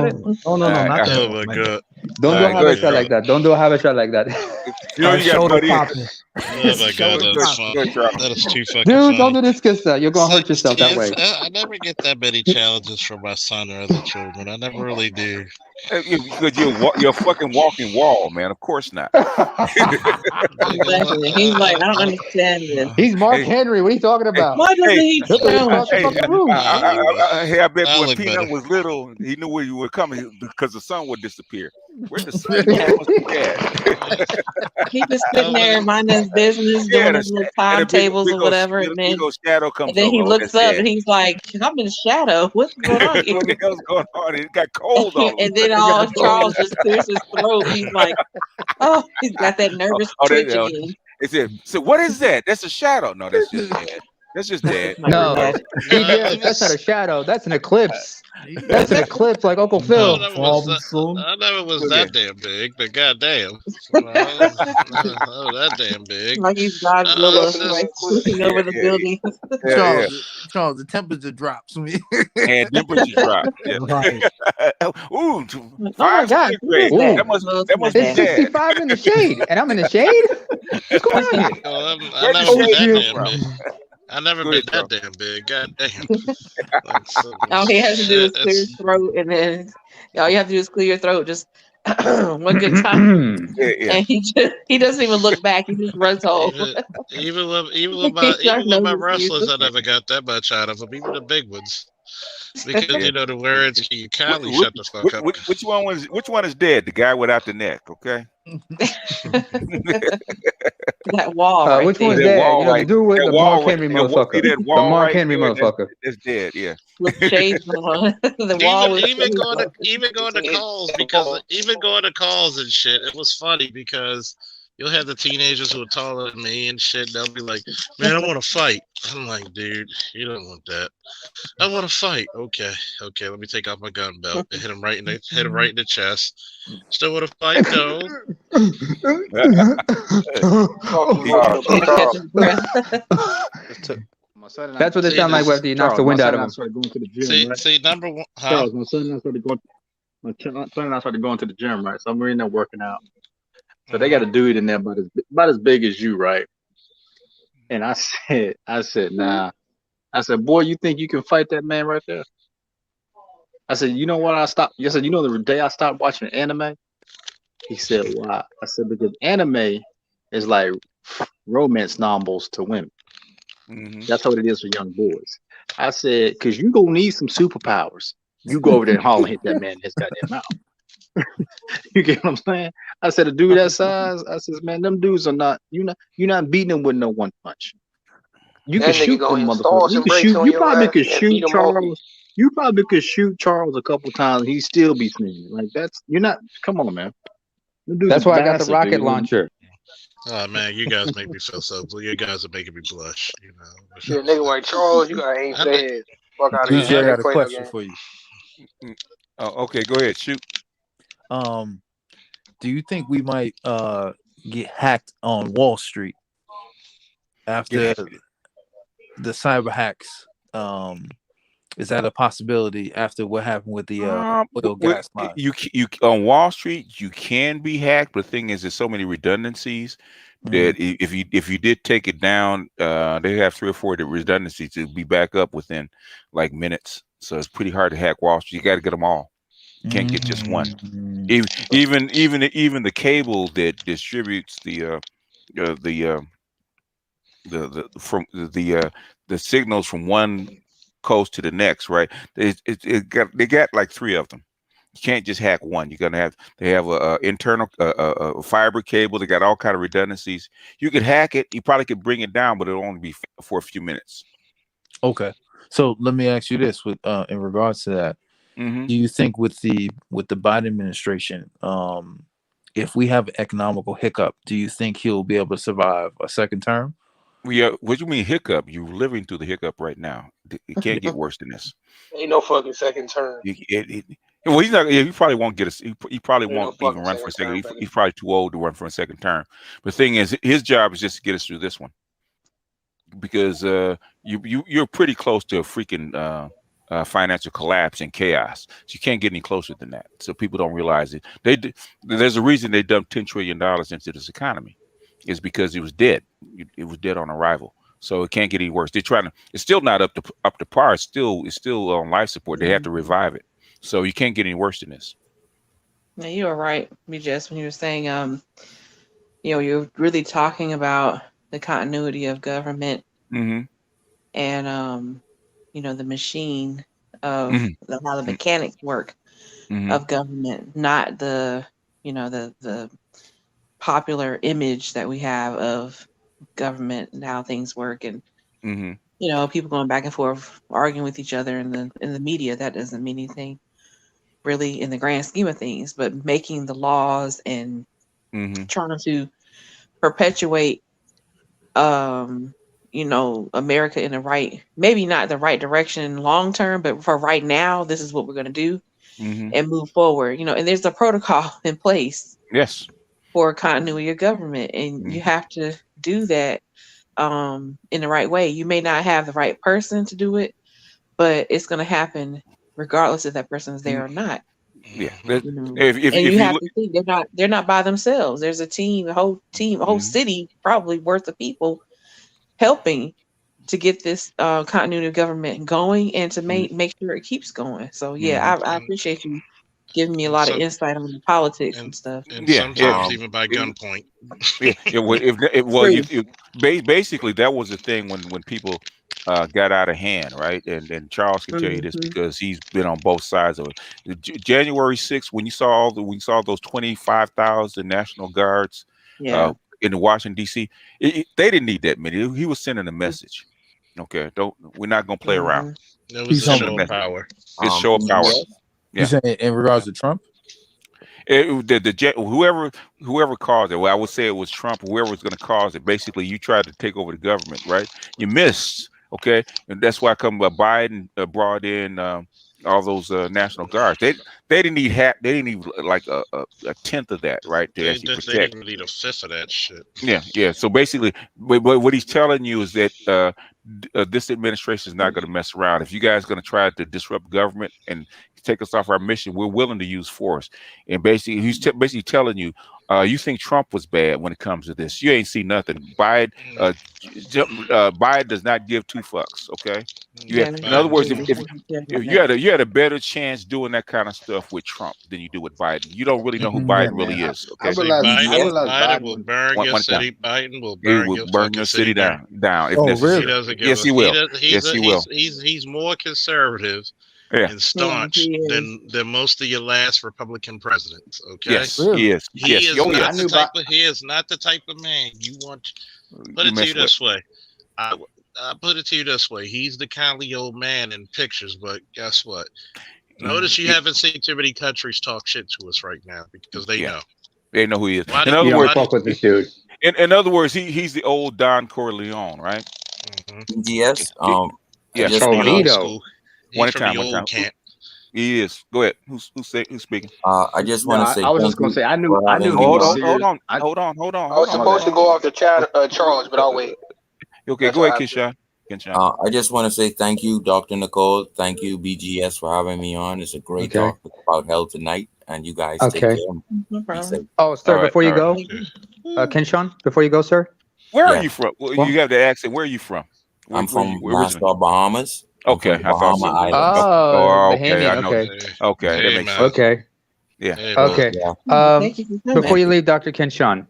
not that. Oh my god. Don't do a Habesha like that. Don't do a Habesha like that. You know you got buddy. Oh my god, that's fun. That is too fucking Dude, funny. don't do this kissa. You're gonna hurt yourself that way. I never get that many challenges from my son or other children. I never really do. Because you're a fucking walking wall, man. Of course not. Exactly. He's like, I don't understand this. He's Mark Henry. What are you talking about? Why doesn't he I bet when Peanut was little, he knew where you were coming because the sun would disappear. Where the sun He just sitting there minding his business, doing his little timetables or whatever, and then he looks up and he's like, "I'm in shadow. What's going on here? What the hell's going on? It got cold on And then Charles just clears his throat. He's like, "Oh, he's got that nervous twitch again." It said, "So what is that? That's a shadow." No, that's just dead. That's just dead. No, that's not a shadow. That's an eclipse. That's an eclipse, like Uncle Phil. I never was that damn big, but goddamn, that damn big. Like he's Godzilla, like swooping over the building. Charles, the temperature drops. And temperature drops. Yeah. Right. Oh Ooh, my God! That must be It's 65 in the shade, and I'm in the shade. What's going on here? I never been that damn big. I never been that damn big. God damn. All he has to do is clear his throat, and then all you have to do is clear your throat. Just one good time, and he doesn't even look back. He just runs home. Even with my wrestlers, I never got that much out of them. Even the big ones, because the words you kindly shut the fuck up. Which one is dead? The guy without the neck. Okay. That wall. Right which there. one's dead? The dude with the Mark Henry motherfucker. The Mark Henry motherfucker. It's dead. Yeah. With shades on. The wall was even going to calls and shit. It was funny because you'll have the teenagers who are taller than me and shit. They'll be like, "Man, I want to fight." I'm like, "Dude, you don't want that." "I want to fight." Okay. Let me take off my gun belt and hit him right in the chest. "Still want to fight though?" That's what they sound like after you knock the wind out of them. See, number one. Charles, my son and I started going to the gym, right? So I'm in there working out. So they got a dude in there about as big as you, right? And I said, nah. I said, "Boy, you think you can fight that man right there?" I said, "You know what? I said, you know the day I stopped watching anime?" He said, "Why?" I said, "Because anime is like romance novels to women. Mm-hmm. That's how it is for young boys." I said, "Because you gonna need some superpowers. You go over there and holler and hit that man in his goddamn mouth." You get what I'm saying? I said, a dude that size, I says, man, them dudes are not. You're not beating them with no one punch. You can That nigga shoot gonna them install motherfuckers. You some can brakes shoot. on You your probably ass could and beat shoot him off you. Charles. You probably could shoot Charles a couple times. He still be sneaking. Like that's. You're not. Come on, man. Them dudes That's are why I got the massive, rocket dude. launcher. Oh man, you guys make me feel so. You guys are making me blush. You know, what Yeah, y'all nigga say? like Charles, you gotta aim for their head. Fuck out of here. DJ, I They got a play no question game. for you. Okay, go ahead, shoot. Do you think we might get hacked on Wall Street after the cyber hacks? Is that a possibility after what happened with the oil gas line? You on Wall Street, you can be hacked, but the thing is, there's so many redundancies that if you did take it down, they have 3 or 4 redundancies to be back up within like minutes. So it's pretty hard to hack Wall Street. You got to get them all. You can't get just one. Even the cable that distributes the signals from one coast to the next, right? They got like 3 of them. You can't just hack one. They have a internal fiber cable. They got all kind of redundancies. You could hack it. You probably could bring it down, but it'll only be for a few minutes. Okay, so let me ask you this: with in regards to that, do you think with the Biden administration, if we have an economical hiccup, do you think he'll be able to survive a second term? Yeah, what do you mean hiccup? You're living through the hiccup right now. It can't get worse than this. Ain't no fucking second term. Well, he's not. He probably won't get a. He probably Ain't no won't even fucking run for a second second. term, He's probably too old to run for a second term. But the thing is, his job is just to get us through this one, because you're pretty close to a freaking financial collapse and chaos. So you can't get any closer than that. So people don't realize it. There's a reason they dumped $10 trillion into this economy. It's because it was dead. It was dead on arrival. So it can't get any worse. They're trying to. It's still not up to par. It's still on life support. They have to revive it. So you can't get any worse than this. Now you were right, BJS, when you were saying, you're really talking about the continuity of government and, the machine of how the mechanics work of government, not the popular image that we have of government and how things work, and people going back and forth arguing with each other in the media. That doesn't mean anything really in the grand scheme of things, but making the laws and trying to perpetuate America in maybe not the right direction long term, but for right now, this is what we're going to do and move forward. And there's a protocol in place. Yes. For continuity of government, and you have to do that in the right way. You may not have the right person to do it, but it's going to happen regardless if that person is there or not. Yeah. And you have to think they're not by themselves. There's a whole city probably worth of people helping to get this continuity of government going and to make sure it keeps going. So I appreciate you giving me a lot of insight on the politics and stuff. And sometimes even by gunpoint. Basically that was the thing when people got out of hand, right? And Charles can tell you this because he's been on both sides of it. January 6th, when you saw those 25,000 National Guards in Washington D.C., they didn't need that many. He was sending a message. Okay, we're not gonna play around. It was a show of power. It's show of power. You saying in regards to Trump? Whoever caused it, well, I would say it was Trump. Whoever was going to cause it. Basically, you tried to take over the government, right? You missed, okay, and that's why Biden brought in all those National Guards. They didn't need They didn't need like a tenth of that, right? To actually protect. They didn't need a fifth of that shit. Yeah. So basically, what he's telling you is that this administration is not going to mess around. If you guys are going to try to disrupt government and take us off our mission, we're willing to use force. And basically, he's basically telling you, you think Trump was bad when it comes to this. You ain't seen nothing. Biden does not give 2 fucks. Okay. In other words, if you had a better chance doing that kind of stuff with Trump than you do with Biden. You don't really know who Biden really is. Okay. Biden will burn your city. Biden will burn your city down if necessary. Yes, he will. He's more conservative and staunch than most of your last Republican presidents. Okay. Yes, he is. He is not the type of man you want. Put it to you this way. I put it to you this way. He's the kindly old man in pictures, but guess what? Notice you haven't seen too many countries talk shit to us right now because they know. They know who he is. In other words, fuck with this dude. In other words, he's the old Don Corleone, right? Yes. Yeah. Vito. One time. He is. Go ahead. Who's speaking? I just want to say. I was just going to say. I knew. He Hold was serious. on. I was supposed to go off to Charles, but I'll wait. Okay, go ahead, Kenshawn. I just want to say thank you, Dr. Nicole. Thank you, BGS, for having me on. It's a great talk about health tonight, and you guys take care. No problem. Oh, sir, before you go, Kenshawn, before you go, sir. Where are you from? Well, you have the accent. Where are you from? I'm from Nassau, Bahamas. Okay, Bahama Island. Oh, okay. I know. Okay, that makes sense. Okay. Yeah. Okay. Before you leave, Dr. Kenshawn,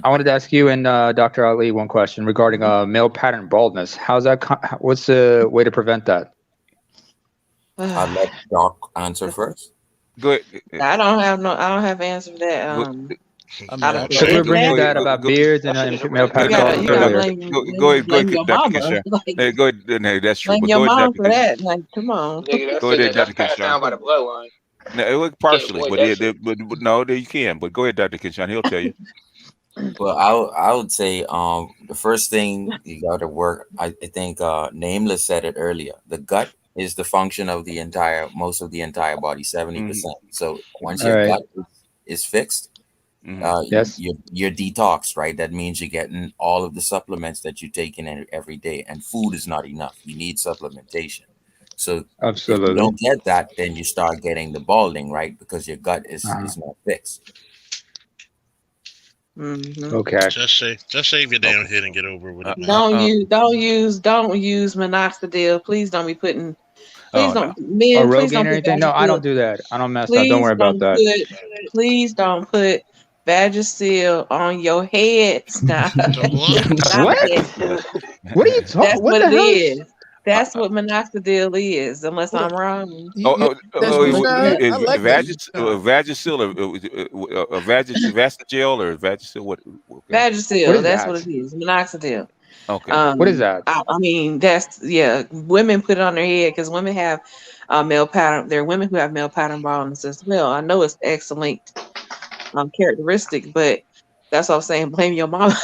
I wanted to ask you and Dr. Ali one question regarding male pattern baldness. How's that? What's the way to prevent that? I'll let Doc answer first. Go ahead. I don't have an answer for that. Because we're bringing that about beards and male pattern baldness earlier. Go ahead, Dr. Kenshawn. Go ahead. That's true. Blame your mom for that. Like, come on. Go ahead, Dr. Down by the Kenshawn. bloodline. No, it was partially, but no, you can. But go ahead, Dr. Kenshawn. He'll tell you. Well, I would say the first thing you got to work. I think Nameless said it earlier. The gut is the function of most of the entire body, 70%. So once your gut is fixed, you're detoxed, right? That means you're getting all of the supplements that you take in every day, and food is not enough. You need supplementation. So if you don't get that, then you start getting the balding, right? Because your gut is not fixed. Okay. Just shave your damn head and get over with it. Don't use minoxidil. Please don't be putting. Please don't. Men, please don't or anything. No, I don't do that. I don't mess up. Don't worry about that. Please don't put Vagisil on your head. Stop. What? What are you talking? That's what the it hell? is. That's what minoxidil is, unless I'm wrong. Vagisil or Vagisil or Vagisil? What? Vagisil. That's what it is. Minoxidil. Okay. What is that? I mean, women put it on their head because women have male pattern. There are women who have male pattern baldness as well. I know it's X-linked characteristic, but that's what I'm saying. Blame your mama.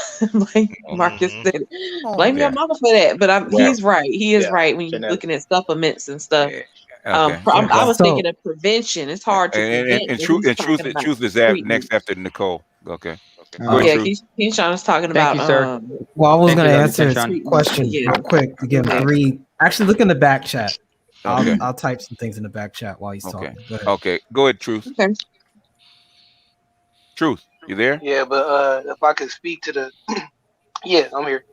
Marcus said it. Blame your mama for that. But he's right. He is right when you're looking at supplements and stuff. I was thinking of prevention. It's hard to prevent. And truth is that next after Nicole. Okay. Kenshawn was talking about. Thank you, sir. Well, I was going to answer his question real quick to give him read. Actually, look in the back chat. I'll type some things in the back chat while he's talking. Go ahead. Okay. Go ahead, Truth. Okay. Truth, you there? Yeah, but if I could speak to the, yeah, I'm here.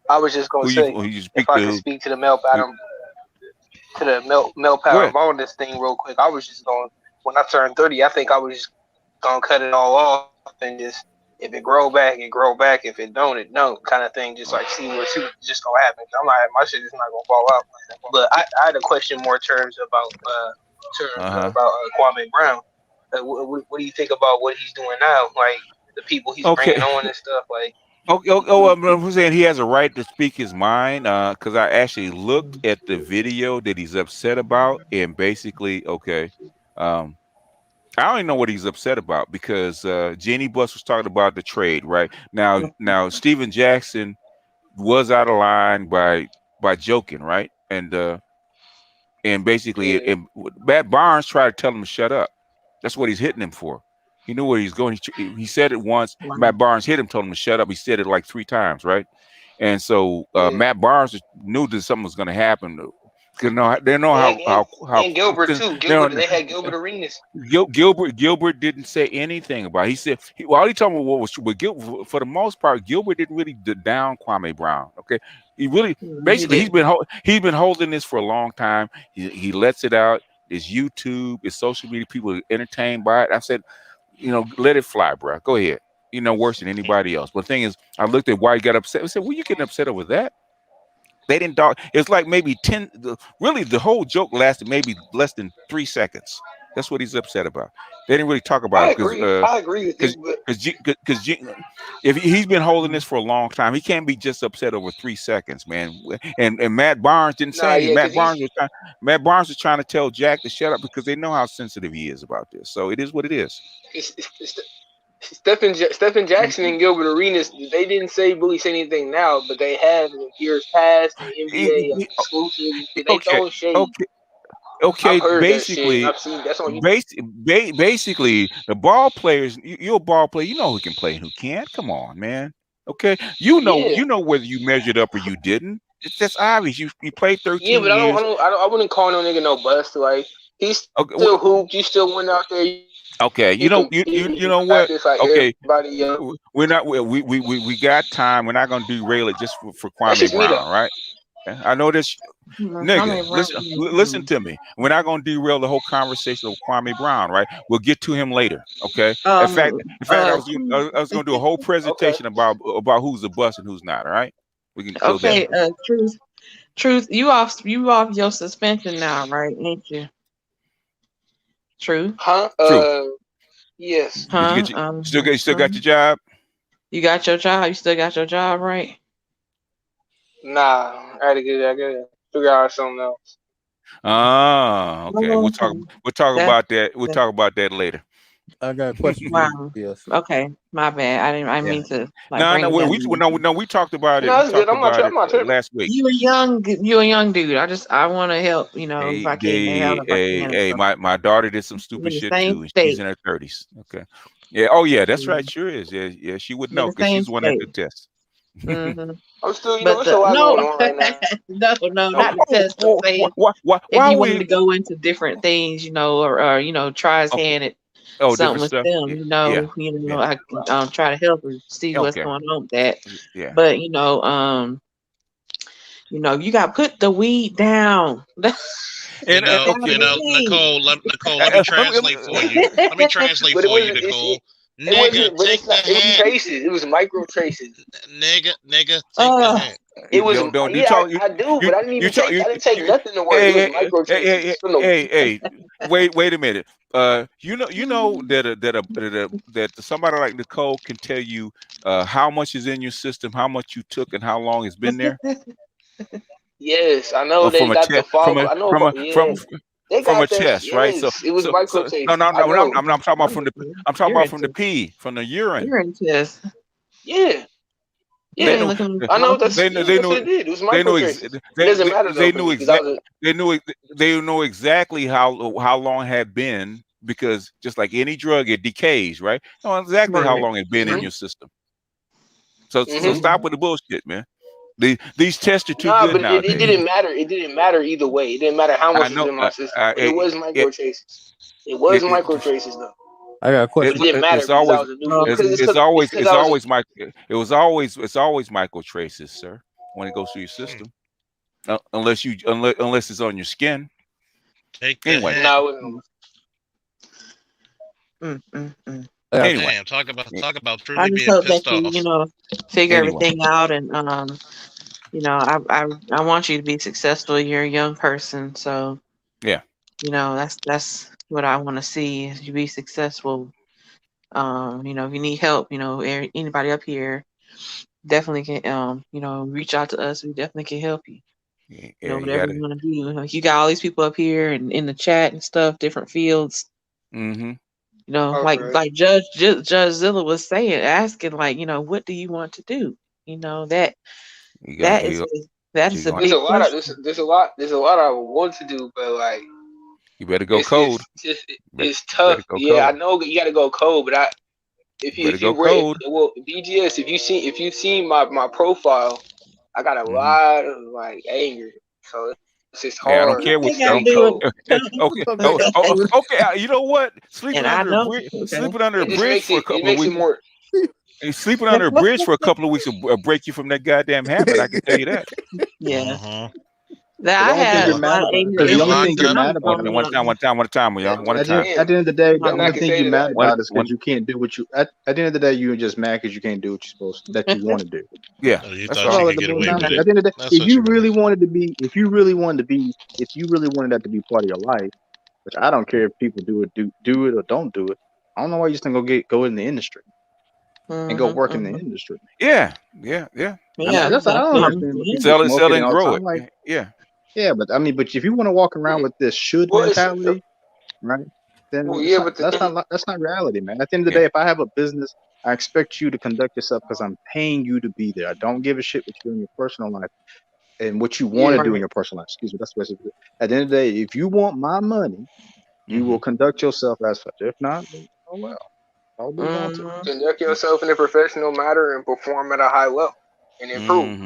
I was just gonna say if I could speak to the male pattern, baldness thing real quick. I was just going when I turned 30. I think I was just gonna cut it all off and just if it grow back, it grow back. If it don't, it don't, kind of thing. Just like see what's just gonna happen. I'm like my shit is not gonna fall out. But I had a question more terms about Kwame Brown. What do you think about what he's doing now? Like the people he's bringing on and stuff. Like, I'm saying he has a right to speak his mind. Because I actually looked at the video that he's upset about, and basically, I don't even know what he's upset about because Jeannie Buss was talking about the trade right now. Steven Jackson was out of line by joking, right, and basically, Matt Barnes tried to tell him to shut up. That's what he's hitting him for. He knew where he's going. He said it once. Matt Barnes hit him, told him to shut up. He said it like 3 times, right? And so Matt Barnes knew that something was going to happen. Because they know how and Gilbert too. They had Gilbert Arenas. Gilbert didn't say anything about it. He said all he told me what was true. But Gilbert, for the most part, Gilbert didn't really down Kwame Brown. Okay, he really basically he's been holding this for a long time. He lets it out. It's YouTube, it's social media. People are entertained by it. I said, let it fly, bro. Go ahead. Worse than anybody else. But the thing is, I looked at why he got upset. I said, well, you getting upset over that? They didn't dog. It's like maybe 10. Really, the whole joke lasted maybe less than 3 seconds. That's what he's upset about. They didn't really talk about I it because agree. I agree with you, but if he's been holding this for a long time, he can't be just upset over 3 seconds, man. And Matt Barnes didn't say nah, anything. yeah, because Matt Barnes was trying to tell Jack to shut up because they know how sensitive he is about this. So it is what it is. Stephen Jackson and Gilbert Arenas, they didn't really say anything now, but they have in years past in NBA exclusives. They throwing shade. Okay, I've heard that shit. basically, I've seen that's on YouTube. basically, the ball players. You're a ball player. You know who can play and who can't. Come on, man. Okay, you Yeah, know whether you measured up or you didn't. It's just obvious. You played yeah, 13 but years. I wouldn't call no nigga no bust. Like he's Okay, still hooped. You still went out there. okay. You know what? Practice like Okay, everybody else. we're not. We got time. We're not gonna derail it just for That's Kwame just me Brown, though. right? I know this. Nigga, listen to me. We're not gonna derail the whole conversation of Kwame Brown, right? We'll get to him later, okay? In fact, I was gonna do a whole presentation about who's a bust and who's not. All right, we can go there. Okay, truth. You off your suspension now, right? Ain't you? True. Huh? True. Yes. Did you get you still got your job? You got your job. You still got your job, right? Nah, I gotta figure out something else. Ah, okay. We'll talk about that. We'll talk about that later. I got a question. Wow. Yes. Okay, my bad. I mean to No, we talked about it. No, We it's good. talked about it tripping. last week. You a young dude. I want to help. If I can, if I can. My daughter did some stupid shit too. She's in her 30s. Okay. Yeah. Oh yeah, that's right. Sure is. Yeah. She would know because she's the one that did test. Mm-hmm. I'm still, there's a lot going on right now. no, not the test. If you wanted to go into different things, or try his hand at something with stuff. them, I can try to help her see what's going on with that. Yeah. But you got to put the weed down. Nicole, let me translate for you. Let me translate for you, Nicole. Nigga, take the hat. Traces. It was micro traces. Nigga, take the hat. It was. I do, but I didn't even take. I didn't take nothing to work. It was micro traces. Hey, wait a minute. You know that somebody like Nicole can tell you how much is in your system, how much you took, and how long it's been there. Yes, I know they got the follow. I know from a test, right? So it was micro traces. No, I'm talking about from the pee, from the urine. Urine test. Yeah. Yeah, I know that's what it did. It was micro traces. It doesn't matter though. They know exactly how long it had been because just like any drug, it decays, right? They know exactly how long it's been in your system. So stop with the bullshit, man. These tests are too good nowadays. It didn't matter. It didn't matter either way. It didn't matter how much was in my system. It was micro traces. It was micro traces though. I got a question. It didn't matter. It's always micro traces, sir. When it goes through your system, unless it's on your skin. Anyway. No. Anyway, damn, talk about truly I just being hope pissed that off. you figure everything out, and I want you to be successful. You're a young person, so yeah, that's what I want to see is you be successful. If you need help, anybody up here definitely can reach out to us. We definitely can help you. Whatever you want to do. You got all these people up here and in the chat and stuff, different fields. Mm-hmm. Like Judge Zilla was saying, asking what do you want to do? That is a there's big a lot I want to do, but like you better go code. It's tough. I know you got to go code, but if you read, well, BGS, if you seen my profile, I got a lot of like anger, so it's just hard. Yeah, I don't care what you do. Okay. You know what? Sleeping under a bridge for a couple of weeks. Sleeping under a bridge for a couple of weeks will break you from that goddamn habit. I can tell you that. Yeah. That I The only thing had you're You're mad my about, ignorant because the you're only ignorance thing locked you're up. mad I'm about, throwing up. One time, y'all. One time. at the end of the day, the Nothing I only can thing say you're to mad that. about is One. because you can't do what you at the end of the day you're just mad because you can't do what you want to do. Yeah, Oh, you that's thought That's you all. all could it get boils away down with to. it. At the end of the day, That's what you're gonna do. if you really wanted that to be part of your life, which I don't care if people do it or don't do it. I don't know why you just think go in the industry and go work in the industry. Yeah. I mean, Yeah, that's I that's don't something. understand. But Yeah. people Sell smoke it it and all the grow time. it. I'm like, Yeah. yeah, but I mean, but if you want to walk around with this should Well, it's mentality, right? Then yeah, but that's not reality, man. At the end of the Yeah. day, if I have a business, I expect you to conduct yourself because I'm paying you to be there. I don't give a shit what you do in your personal life and what you want yeah, to do in your personal life. Excuse me. That's what it is. At the end of the day, if you want my money, you will conduct yourself as such. If not, then, oh well. I'll move on to. conduct yourself in a professional manner and perform at a high level and improve.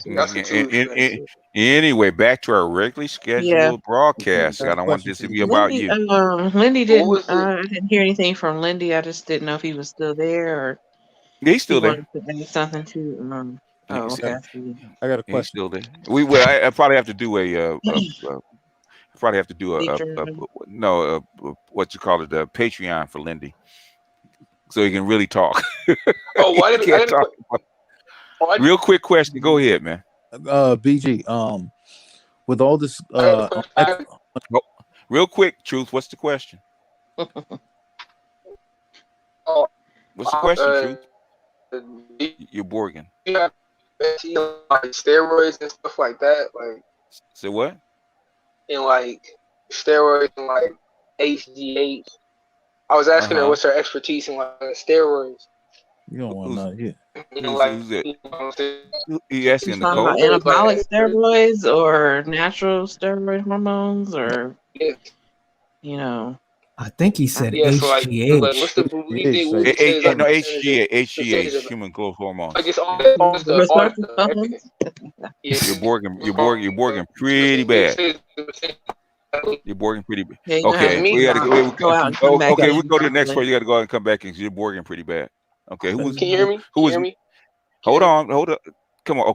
That's the truest thing. Anyway, back to our regularly Yeah. scheduled broadcast. I Got a don't want question this for to you, be Blue. about Lindy, you. Lindy What didn't. was it? I didn't hear anything from Lindy. I just didn't know if he was still there or He's he still there. wanted to add something to. Oh, He's, okay. I see. I got a he's question. still there. I probably have to do a Feature. no what you call it, a Patreon for Lindy, so he can really talk. Oh, He why did I can't didn't talk. put? Oh, Real quick question. Go ahead, man. BG, with all this I Oh, real quick, Truth. What's the question? oh, What's the question, Truth? uh, You're Borgin. you have like steroids and stuff like that, like Say what? and like steroids and like HGH. I was asking her what's her expertise in like steroids. You don't want Who's none here. You know, like who's it? you know what I'm saying? You You asking talking about Nicole? anabolic Like, steroids or natural steroid hormones or yes, I think he said yeah. So like, what's HGH. the what do you think? What would you say is like No, the percentage HGH, of human growth like hormones. it's all Yeah. all the receptor stuff, everything. hormones? Yeah, You're Borgin pretty bad. You're Borging pretty bad. Yeah, you're gonna have it's Okay, to me. we got to go out and come back okay, we in go to the next probably. part. You got to go out and come back, and you're Borging pretty bad. Okay, Can you hear me? who Can you was? hear me? Hold up. Come on.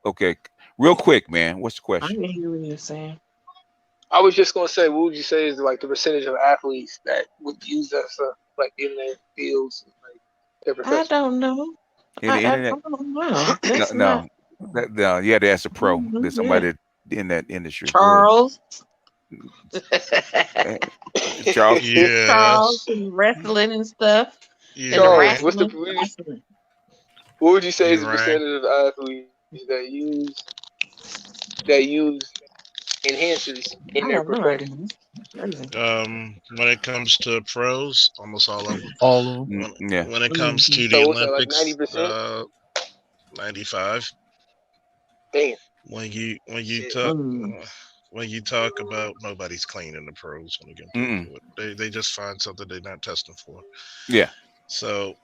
Okay. Real quick, man. What's the I question? didn't hear what you were saying. I was just gonna say, what would you say is like the percentage of athletes that would use that stuff like in their fields, like their I profession? don't know. In the I internet? don't know. No, That's not. no. No, you had to ask a I pro. don't know There's that. somebody in that industry. Go ahead. Charles. Charles. Charles Yes. and wrestling and stuff. You're And the Charles, right. what's the wrestling. what would you say is You're the right. percentage of athletes that use enhancers in I their have no idea. profession? That's crazy. When it comes to pros, almost all of them. All of them. Yeah. When it comes to the So what's that, like Olympics, 90%? 95. Damn. When you Shit. talk when you talk about nobody's clean in the pros when you get into it. They just find something they're not testing for. Yeah. So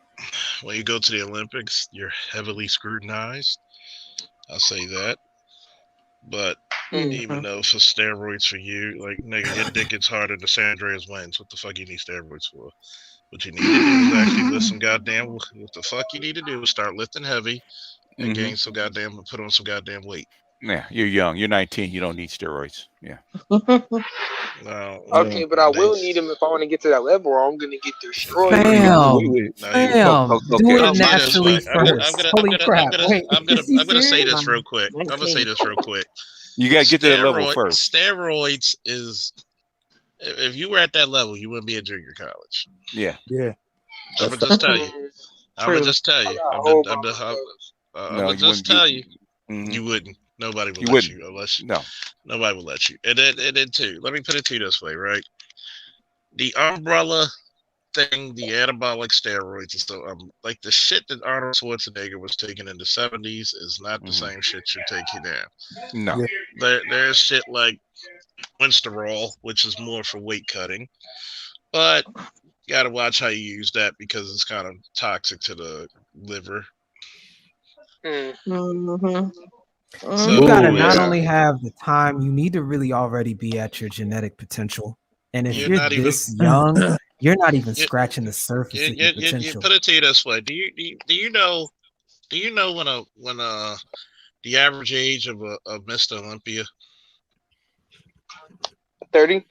when you go to the Olympics, you're heavily scrutinized. I'll say that. But even though for steroids for you, like nigga, your dick gets harder than San Andreas wins. What the fuck you need steroids for? What you need to do is actually lift some goddamn. What the fuck you need to do is start lifting heavy and gain some goddamn, put on some goddamn weight. Yeah, you're young. You're 19. You don't need steroids. Yeah. No, Okay, but I will need them if I want to get to that level, or I'm gonna get destroyed. Fam, Okay. do it I'll say this naturally way. first. Holy crap! Wait, is he I'm gonna say serious? this real quick. I'm gonna say this real quick. You gotta get to that level first. Steroids is if you were at that level, you wouldn't be in junior college. Yeah. I'm gonna just tell you. I'm gonna just tell you. I'm gonna just tell you. You wouldn't. Nobody would let you unless nobody would let you. And then too, let me put it to you this way, right? The umbrella thing, the anabolic steroids and stuff, like the shit that Arnold Schwarzenegger was taking in the 70s is not the same shit you're taking now. No. There's shit like Winsterol, which is more for weight cutting, but you gotta watch how you use that because it's kind of toxic to the liver. So you gotta not only have the time, you need to really already be at your genetic potential. And if you're this young, you're not even scratching the surface of your potential. You put it to you this way: Do you know when the average age of Mr. Olympia 30?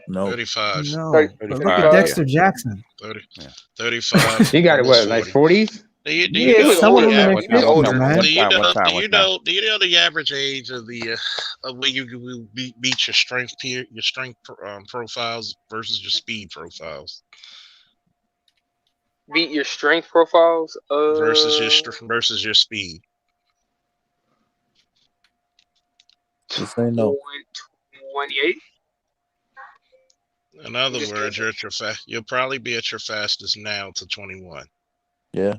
No. 35. No. 30. But look at 35, Dexter Jackson. 30, yeah. 35. He got it almost what, like 40. 40s? Do you Yeah, He was some of older them in though. their He was fifties, older. man. Do you know One time. the average age of the of when you beat your strength profiles versus your speed profiles Beat your strength profiles. versus your speed? Just say no. 28. In other words, you'll probably be at your fastest now to 21. Yeah.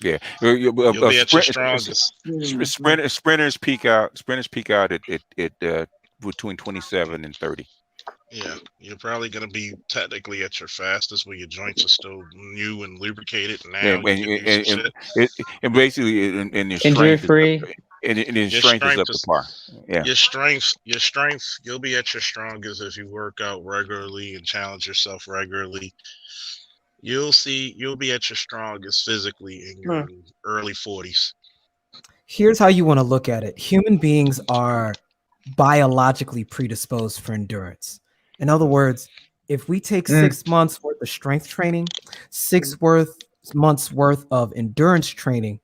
Yeah, You'll be at your strongest. sprinters peak out. Sprinters peak out at between 27 and 30. Yeah, you're probably going to be technically at your fastest where your joints are still new and lubricated. Now you can do some shit. And basically, in your Injury strength, free. and your Your strength is strength up to is par. Yeah. your strength. You'll be at your strongest if you work out regularly and challenge yourself regularly. You'll be at your strongest physically in your early 40s. Here's how you want to look at it. Human beings are biologically predisposed for endurance. In other words, if we take 6 months worth of strength training, 6 months worth of endurance training,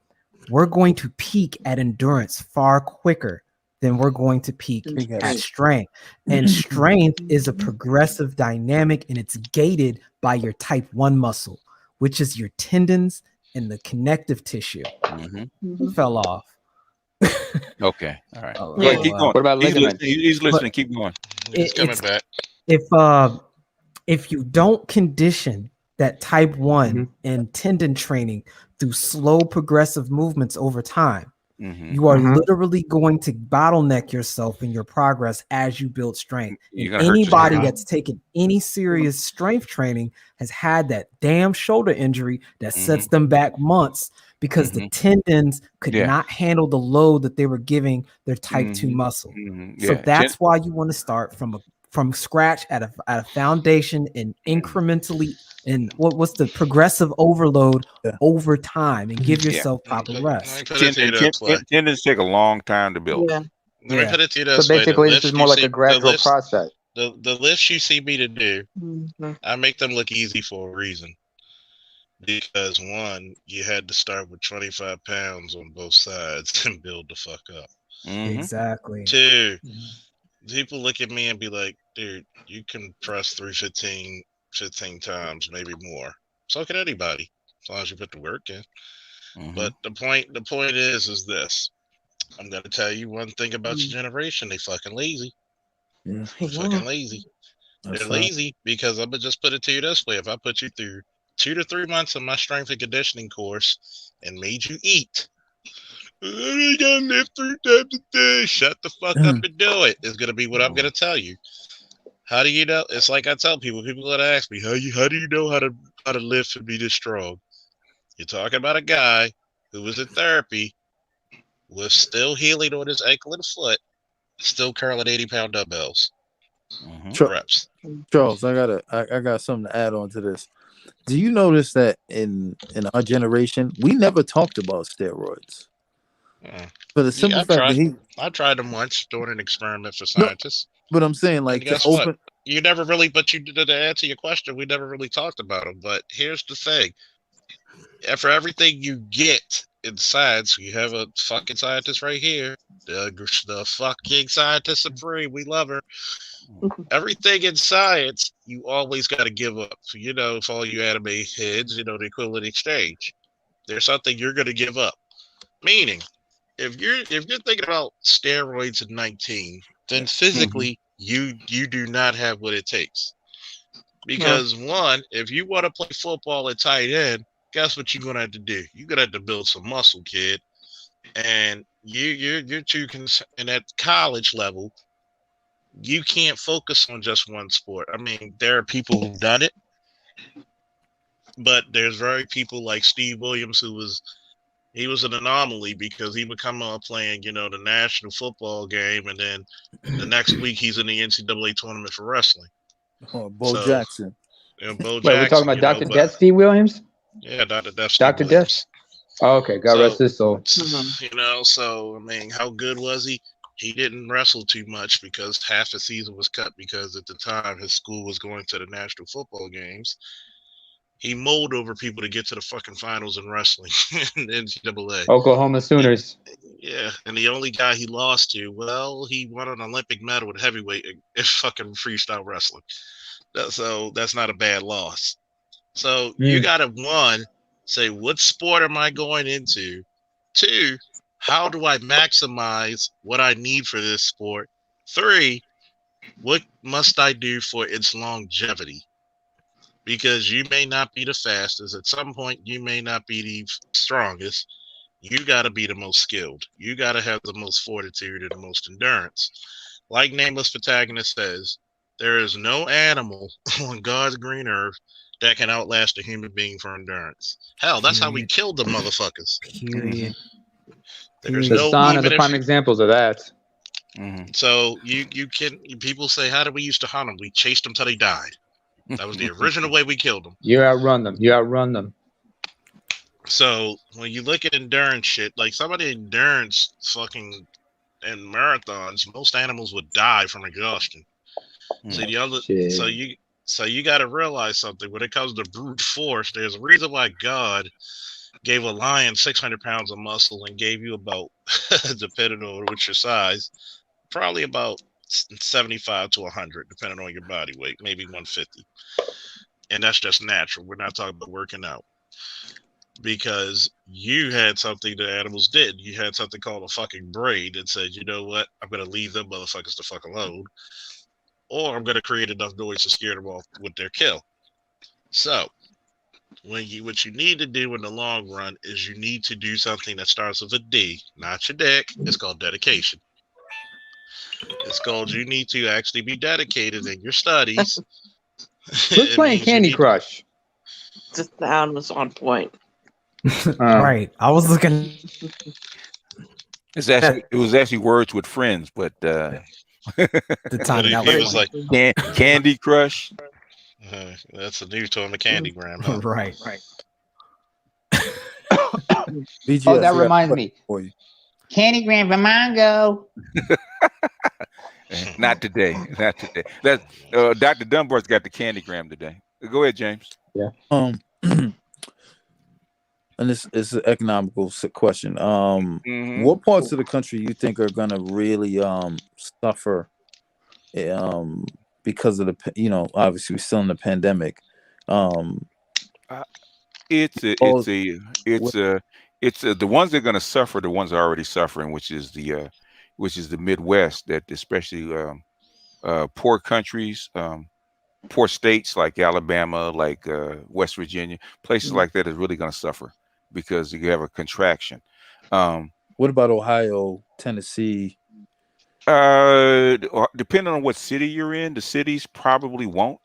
we're going to peak at endurance far quicker than we're going to peak at strength. And strength is a progressive dynamic, and it's gated by your type 1 muscle, which is your tendons and the connective tissue. Who fell off? Okay. All right. Oh, Go ahead, keep going. What about ligaments? He's listening. Keep going. It's coming back. If you don't condition that type 1 and tendon training through slow progressive movements over time, you are literally going to bottleneck yourself in your progress as you build strength. And anybody that's taken any serious strength training has had that damn shoulder injury that sets them back months because the tendons could not handle the load that they were giving their type 2 muscle. So that's why you want to start from scratch at a foundation and incrementally, and what's the progressive overload over time, and give yourself proper rest. Tendons take a long time to build. Let me put it to you this So way. basically, this is more like a gradual process. The list you see me to do, I make them look easy for a reason. Because 1, you had to start with 25 pounds on both sides and build the fuck up. Exactly. 2, people look at me and be like, dude, you can press 315 15 times, maybe more. So can anybody, as long as you put the work in. But the point is this. I'm gonna tell you one thing about your generation. They fucking lazy. Yeah. They're fucking lazy. They're lazy because I'm gonna just put it to you this way. If I put you through 2 to 3 months of my strength and conditioning course and made you eat, I gotta lift 3 times a day. Shut the fuck up and do it. It's gonna be what I'm gonna tell you. How do you know? It's like I tell people. People that ask me, how do you know how to lift and be this strong? You're talking about a guy who was in therapy, was still healing on his ankle and foot, still curling 80-pound dumbbells. Reps. Charles, I got something to add on to this. Do you notice that in our generation, we never talked about steroids? For the simple fact that I tried them once doing an experiment for scientists. But I'm saying, like, guess what? You never really, but you to answer your question, we never really talked about them. But here's the thing: for everything you get in science, you have a fucking scientist right here, the fucking scientist supreme. We love her. Everything in science, you always got to give up. So, for all you anime heads, the equivalent exchange. There's something you're going to give up. Meaning, if you're thinking about steroids at 19, then physically you do not have what it takes. Because 1, if you want to play football at tight end, guess what you're gonna have to do? You're gonna have to build some muscle, kid. And you're too and at college level, you can't focus on just one sport. I mean, there are people who've done it, but there's very people like Steve Williams who was an anomaly because he would come on playing, the national football game, and then the next week he's in the NCAA tournament for wrestling. Bo Jackson. Bo Wait, we're talking about Dr. Death Steve Williams? Yeah, Dr. Death. Dr. Death? Oh, okay, God rest his soul. So, I mean, how good was he? he didn't wrestle too much because half the season was cut because at the time his school was going to the national football games. He mulled over people to get to the fucking finals in wrestling in the NCAA. Oklahoma Sooners. Yeah, and the only guy he lost to, well, he won an Olympic medal with heavyweight in fucking freestyle wrestling. So that's not a bad loss. So you gotta, one, say what sport am I going into? Two, how do I maximize what I need for this sport? Three, what must I do for its longevity? Because you may not be the fastest. At some point, you may not be the strongest. You got to be the most skilled. You got to have the most fortitude and the most endurance. Like Nameless Protagonist says, there is no animal on God's green earth that can outlast a human being for endurance. Hell, that's how we killed the motherfuckers. Period. There's The no Son are the even prime if examples of that. so you can, people say, how did we used to hunt them? We chased them till they died. That was the original way we killed them. You outrun them. You outrun them. So when you look at endurance shit, like some of the endurance fucking in marathons, most animals would die from exhaustion. So the other, so you got to realize something when it comes to brute force. There's a reason why God gave a lion 600 pounds of muscle and gave you about, depending on which your size, probably about 75 to 100, depending on your body weight, maybe 150. And that's just natural. We're not talking about working out. Because you had something that animals did. You had something called a fucking brain that said, you know what, I'm going to leave them motherfuckers the fuck alone. Or I'm going to create enough noise to scare them off with their kill. So, what you need to do in the long run is you need to do something that starts with a D, not your dick. It's called dedication. It's called you need to actually be dedicated in your studies. Who's playing Candy Crush? Just the animals on point. Right. I was looking. It was actually Words with Friends, but the time that was like Candy Crush. That's a new term, a Candygram. Huh? Right. BGS, oh, that reminds me. For you. Candygram for Mongo. Not today. Not today. That Dr. Dunbar's got the Candygram today. Go ahead, James. Yeah. And this is an economical question. What parts of the country you think are gonna really suffer because of the obviously we're still in the pandemic. It's the ones that are going to suffer, the ones that are already suffering, which is the Midwest, that especially poor countries, poor states like Alabama, like West Virginia, places like that is really going to suffer because you have a contraction. What about Ohio, Tennessee? Depending on what city you're in, the cities probably won't.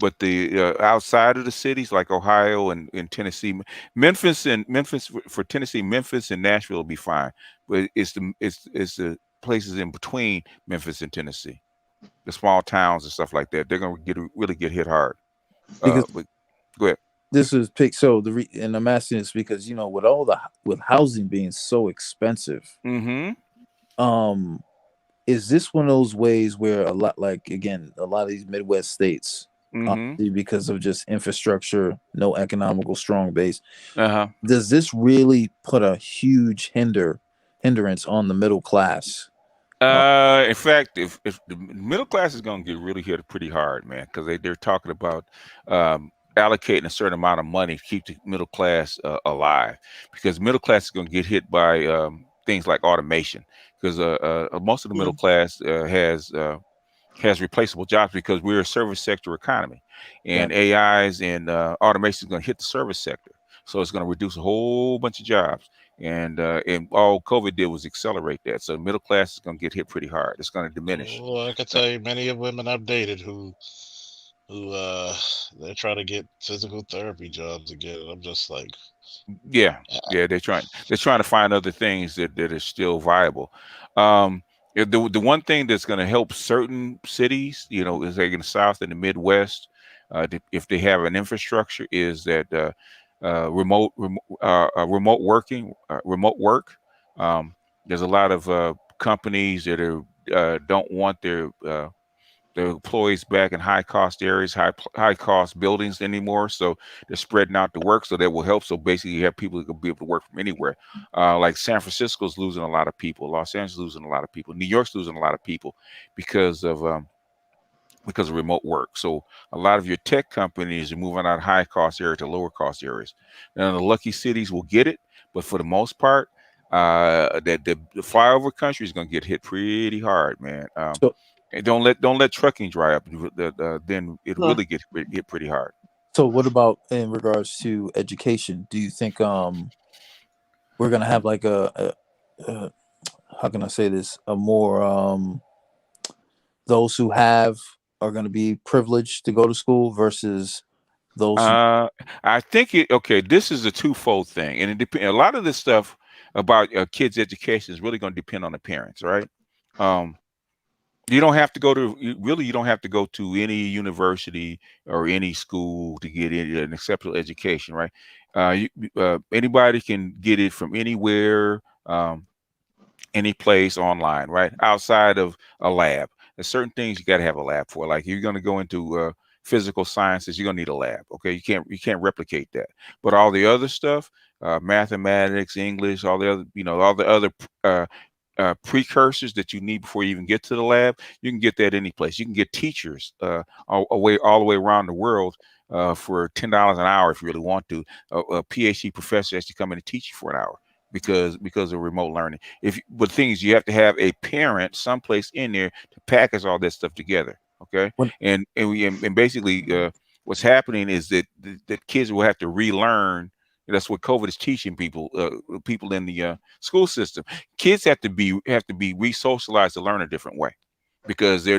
But the outside of the cities like Ohio and Tennessee, Memphis for Tennessee, Memphis and Nashville will be fine. But it's the places in between Memphis and Tennessee, the small towns and stuff like that. They're gonna really get hit hard. But go ahead. This is pick. So and I'm asking this because with housing being so expensive. Is this one of those ways where a lot of these Midwest states, because of just infrastructure, no economical strong base, does this really put a huge hindrance on the middle class? In fact, if the middle class is going to get really hit pretty hard, man, because they're talking about allocating a certain amount of money to keep the middle class alive, because middle class is going to get hit by things like automation, because most of the middle class has replaceable jobs because we're a service sector economy, and AIs and automation is going to hit the service sector, so it's going to reduce a whole bunch of jobs, and all COVID did was accelerate that. So the middle class is going to get hit pretty hard. It's going to diminish. Well, I can tell you many of women I've dated who they're trying to get physical therapy jobs again. I'm just like, yeah, they're trying to find other things that are still viable. The one thing that's going to help certain cities, is like in the South and the Midwest, if they have an infrastructure, is that remote work. There's a lot of companies that are don't want their employees back in high cost areas, high cost buildings anymore. So they're spreading out the work, so that will help. So basically, you have people who can be able to work from anywhere. Like San Francisco's losing a lot of people, Los Angeles losing a lot of people, New York's losing a lot of people because of remote work. So a lot of your tech companies are moving out of high cost areas to lower cost areas. Now the lucky cities will get it, but for the most part, that the flyover country is going to get hit pretty hard, man. So, and don't let trucking dry up. Then it really get hit pretty hard. So what about in regards to education? Do you think we're gonna have like a how can I say this, a more those who have are going to be privileged to go to school versus those who... I think this is a twofold thing, and it depends. A lot of this stuff about kids' education is really going to depend on the parents, right? You don't have to go to you don't have to go to any university or any school to get an exceptional education, right? Anybody can get it from anywhere, any place online, right? Outside of a lab. There's certain things you got to have a lab for. Like you're going to go into physical sciences, you're going to need a lab. Okay, you can't replicate that. But all the other stuff, mathematics, English, all the other all the other precursors that you need before you even get to the lab, you can get that any place. You can get teachers all the way around the world for $10 an hour if you really want to. A PhD professor has to come in and teach you for an hour because of remote learning. But the thing is, you have to have a parent someplace in there to package all that stuff together. Okay, and basically what's happening is that kids will have to relearn. That's what COVID is teaching people in the school system. Kids have to be re-socialized to learn a different way, because they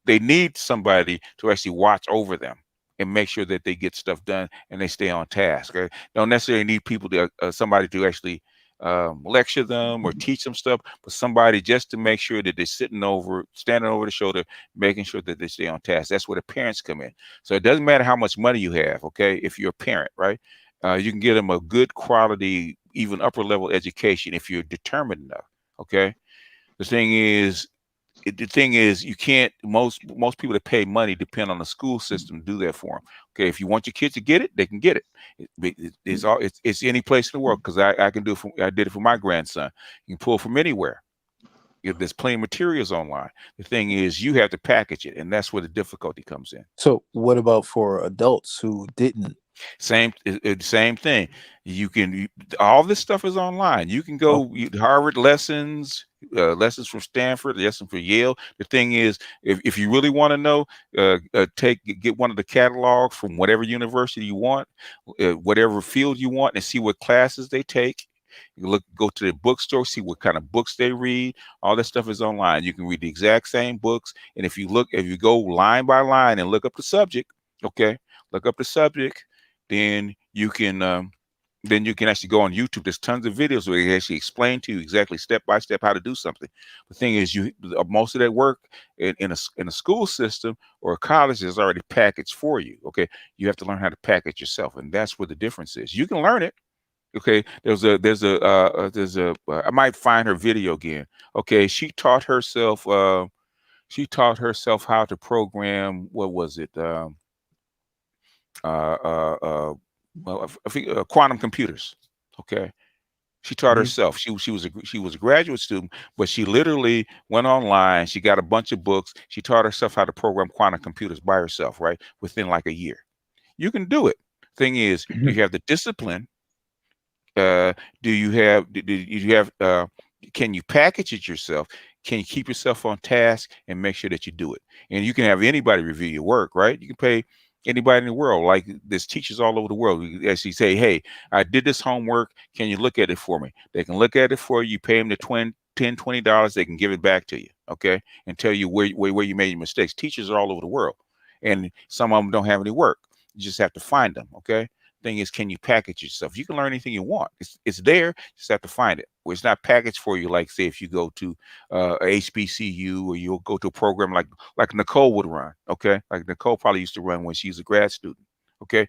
need somebody to actually watch over them and make sure that they get stuff done and they stay on task. Right? Don't necessarily need people to somebody to actually lecture them or teach them stuff, but somebody just to make sure that they're standing over the shoulder, making sure that they stay on task. That's where the parents come in. So it doesn't matter how much money you have, okay? If you're a parent, right? You can get them a good quality, even upper level education if you're determined enough, okay? The thing is, you can't. Most people that pay money depend on the school system to do that for them. Okay, if you want your kids to get it, they can get it. It's any place in the world, because I can do it. I did it for my grandson. You can pull from anywhere. There's plenty of materials online. The thing is, you have to package it, and that's where the difficulty comes in. So what about for adults who didn't? Same thing. All this stuff is online. You can go Harvard lessons, lessons from Stanford, lessons from Yale. The thing is, if you really want to know, get one of the catalogs from whatever university you want, whatever field you want, and see what classes they take. You go to the bookstore, see what kind of books they read. All that stuff is online. You can read the exact same books, and if you go line by line and look up the subject, then you can actually go on YouTube. There's tons of videos where they actually explain to you exactly step by step how to do something. The thing is, most of that work in a school system or a college is already packaged for you. Okay, you have to learn how to package yourself, and that's where the difference is. You can learn it. Okay, I might find her video again. Okay, she taught herself how to program. What was it? I think quantum computers. Okay, she taught herself. She was a graduate student, but she literally went online. She got a bunch of books. She taught herself how to program quantum computers by herself, right? Within like a year. You can do it. Thing is, do you have the discipline? Do you have can you package it yourself? Can you keep yourself on task and make sure that you do it? And you can have anybody review your work, right? You can pay anybody in the world. Like there's teachers all over the world who actually say, hey, I did this homework. Can you look at it for me? They can look at it for you. You pay them the $10, $20. They can give it back to you, okay? And tell you where you made your mistakes. Teachers are all over the world. And some of them don't have any work. You just have to find them, okay? Thing is, can you package yourself? You can learn anything you want. It's there. You just have to find it. Where it's not packaged for you. Like say if you go to a HBCU, or you'll go to a program like Nicole would run. Okay, like Nicole probably used to run when she was a grad student. Okay,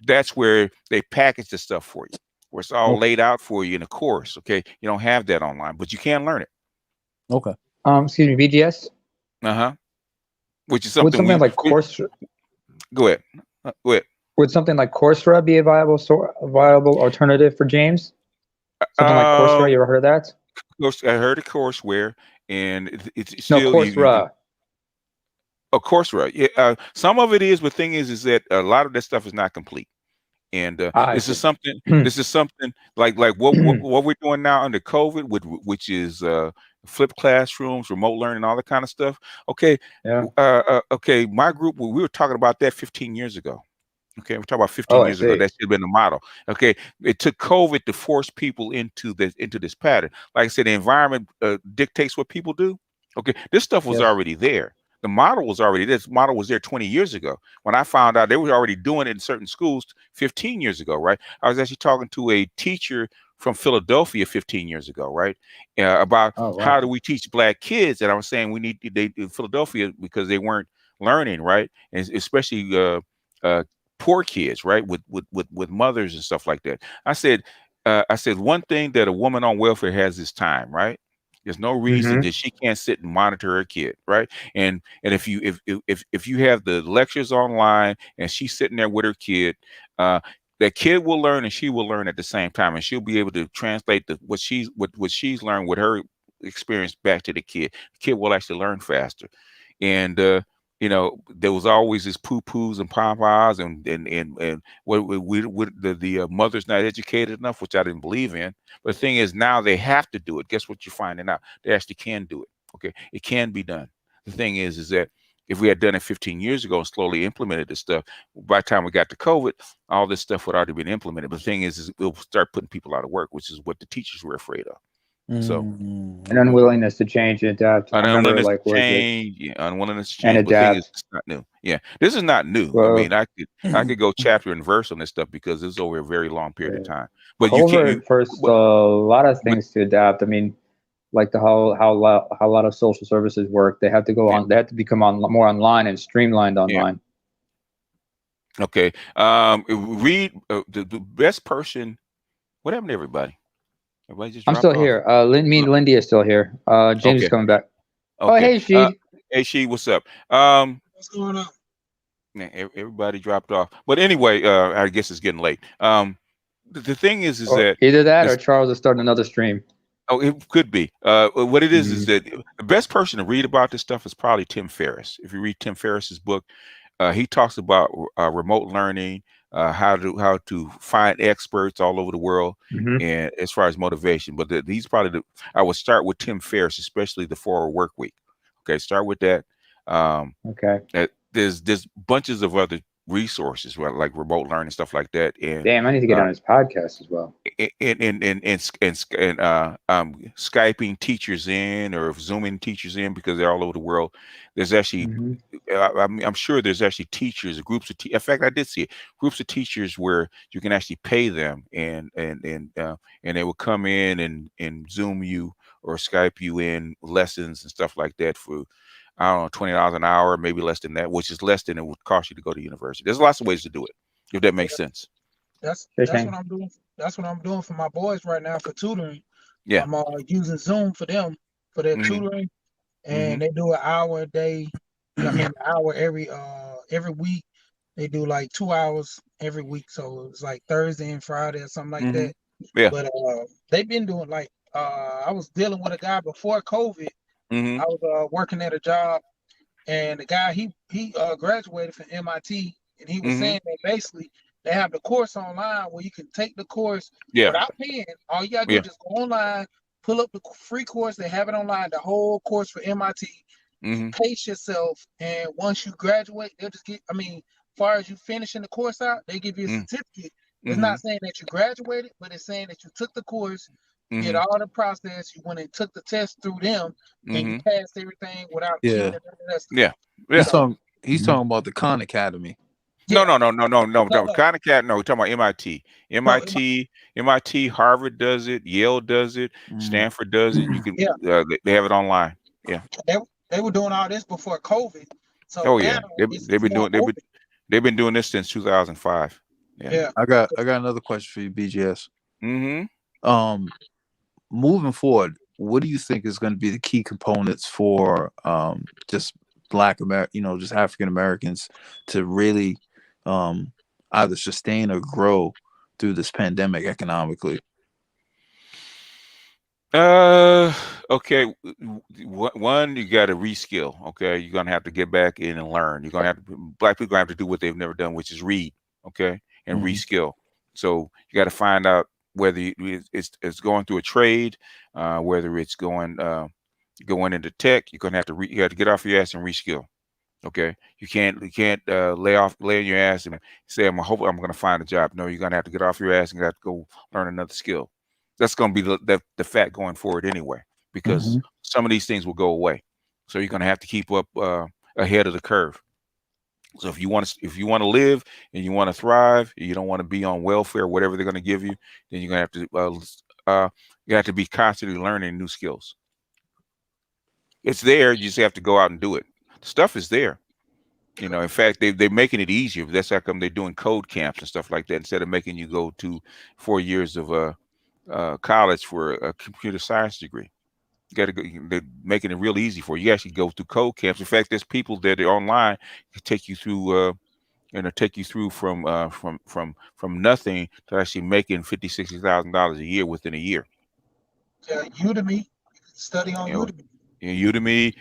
that's where they package the stuff for you. where it's all laid out for you in a course. Okay, you don't have that online, but you can learn it. Okay. Excuse me, BGS. Which is Would something something like Coursera? Go ahead. Go ahead. Would something like Coursera be a viable alternative for James? Something like Coursera. You ever heard of that? I heard of Courseware, and it's No, still Coursera. Of Coursera. Yeah, some of it is, but thing is that a lot of that stuff is not complete. And this is something. This is something like what we're doing now under COVID, which is flipped classrooms, remote learning, all that kind of stuff. Okay. Yeah. Okay. My group, we were talking about that 15 years ago. Okay, we're talking about 15 years ago. That should have been the model. Okay, it took COVID to force people into this pattern. Like I said, the environment dictates what people do. Okay, this stuff was already there. The model was already there. This model was there 20 years ago. When I found out they were already doing it in certain schools 15 years ago, right? I was actually talking to a teacher from Philadelphia 15 years ago, right? About how do we teach Black kids? And I was saying we need they in Philadelphia because they weren't learning, right? And especially poor kids, right, with mothers and stuff like that. I said one thing that a woman on welfare has is time, right? There's no reason that she can't sit and monitor her kid, right? And if you have the lectures online and she's sitting there with her kid, that kid will learn and she will learn at the same time, and she'll be able to translate what she's learned with her experience back to the kid. The kid will actually learn faster, and there was always this poo-poos and pom-poms and what the mother's not educated enough, which I didn't believe in. But the thing is, now they have to do it. Guess what you're finding out? They actually can do it. Okay, it can be done. The thing is that if we had done it 15 years ago and slowly implemented this stuff, by the time we got to COVID, all this stuff would already been implemented. But the thing is it'll start putting people out of work, which is what the teachers were afraid of. So an unwillingness to change and adapt. Unwillingness to change, unwillingness to change. And but the thing is, adapt. it's not new. Yeah, this is not new. Well, I mean, I could go chapter and verse on this stuff because it's over a very long period of time. But COVID first a lot of things to adapt. I mean, like how a lot of social services work. They have to go on. They have to become more online and streamlined online. Yeah. Okay. Read the best person. What happened to everybody? Everybody just I'm still here. Me and Lindy is still here. James is coming back. Okay. Oh, hey, She. Hey, She, what's up? What's going on? Everybody dropped off. But anyway, I guess it's getting late. The thing is that either that or Charles is starting another stream. Oh, it could be. What it is that the best person to read about this stuff is probably Tim Ferriss. If you read Tim Ferriss's book, he talks about remote learning, how to find experts all over the world, and as far as motivation. But I would start with Tim Ferriss, especially the 4-Hour Work Week. Okay, start with that. Okay. There's bunches of other resources, right, like remote learning, stuff like that. And damn, I need to get on his podcast as well. And Skyping teachers in or Zooming teachers in because they're all over the world. There's actually, I'm sure there's actually teachers, groups of in fact, I did see it, groups of teachers where you can actually pay them and they will come in and Zoom you or Skype you in lessons and stuff like that for, I don't know, $20 an hour, maybe less than that, which is less than it would cost you to go to university. There's lots of ways to do it, if that makes sense. That's what I'm doing. That's what I'm doing for my boys right now for tutoring. Yeah, I'm using Zoom for them for their tutoring, and they do an hour a day. I mean, an hour every week. They do like 2 hours every week, so it's like Thursday and Friday or something like that. Yeah, but they've been doing like I was dealing with a guy before COVID. I was working at a job, and the guy he graduated from MIT, and he was saying that basically they have the course online where you can take the course without paying. All you gotta do is just go online, pull up the free course. They have it online, the whole course for MIT. You pace yourself, and once you graduate, they'll just get. I mean, as far as you finishing the course out, they give you a certificate. It's not saying that you graduated, but it's saying that you took the course. Did all the process, you went and took the test through them, and you passed everything without cheating. He's talking about the Khan Academy. No. Khan Academy. No, we're talking about MIT. MIT, Harvard does it, Yale does it, Stanford does it. You can they have it online. Yeah. They were doing all this before COVID. So they've been doing this since 2005. Yeah. I got another question for you, BGS. Moving forward, what do you think is going to be the key components for just Black American, just African Americans to really either sustain or grow through this pandemic economically? Okay. One, you got to reskill. Okay, you're gonna have to get back in and learn. You're gonna have to, Black people have to do what they've never done, which is read. Okay, and reskill. So you got to find out whether it's going through a trade, whether it's going into tech. You're gonna have to you have to get off your ass and reskill. Okay, you can't lay on your ass and say I'm gonna find a job. No, you're gonna have to get off your ass and you have to go learn another skill. That's gonna be the fact going forward anyway, because some of these things will go away. So you're gonna have to keep up ahead of the curve. So if you want to live and you want to thrive, you don't want to be on welfare, whatever they're gonna give you, then you're gonna have to you have to be constantly learning new skills. It's there. You just have to go out and do it. The stuff is there. In fact, they're making it easier. That's how come they're doing code camps and stuff like that instead of making you go to 4 years of college for a computer science degree. You got to go. They're making it real easy for you. You actually go through code camps. In fact, there's people that are online to take you through, from nothing to actually making $50,000-$60,000 a year within a year. Udemy, study on Udemy. Udemy.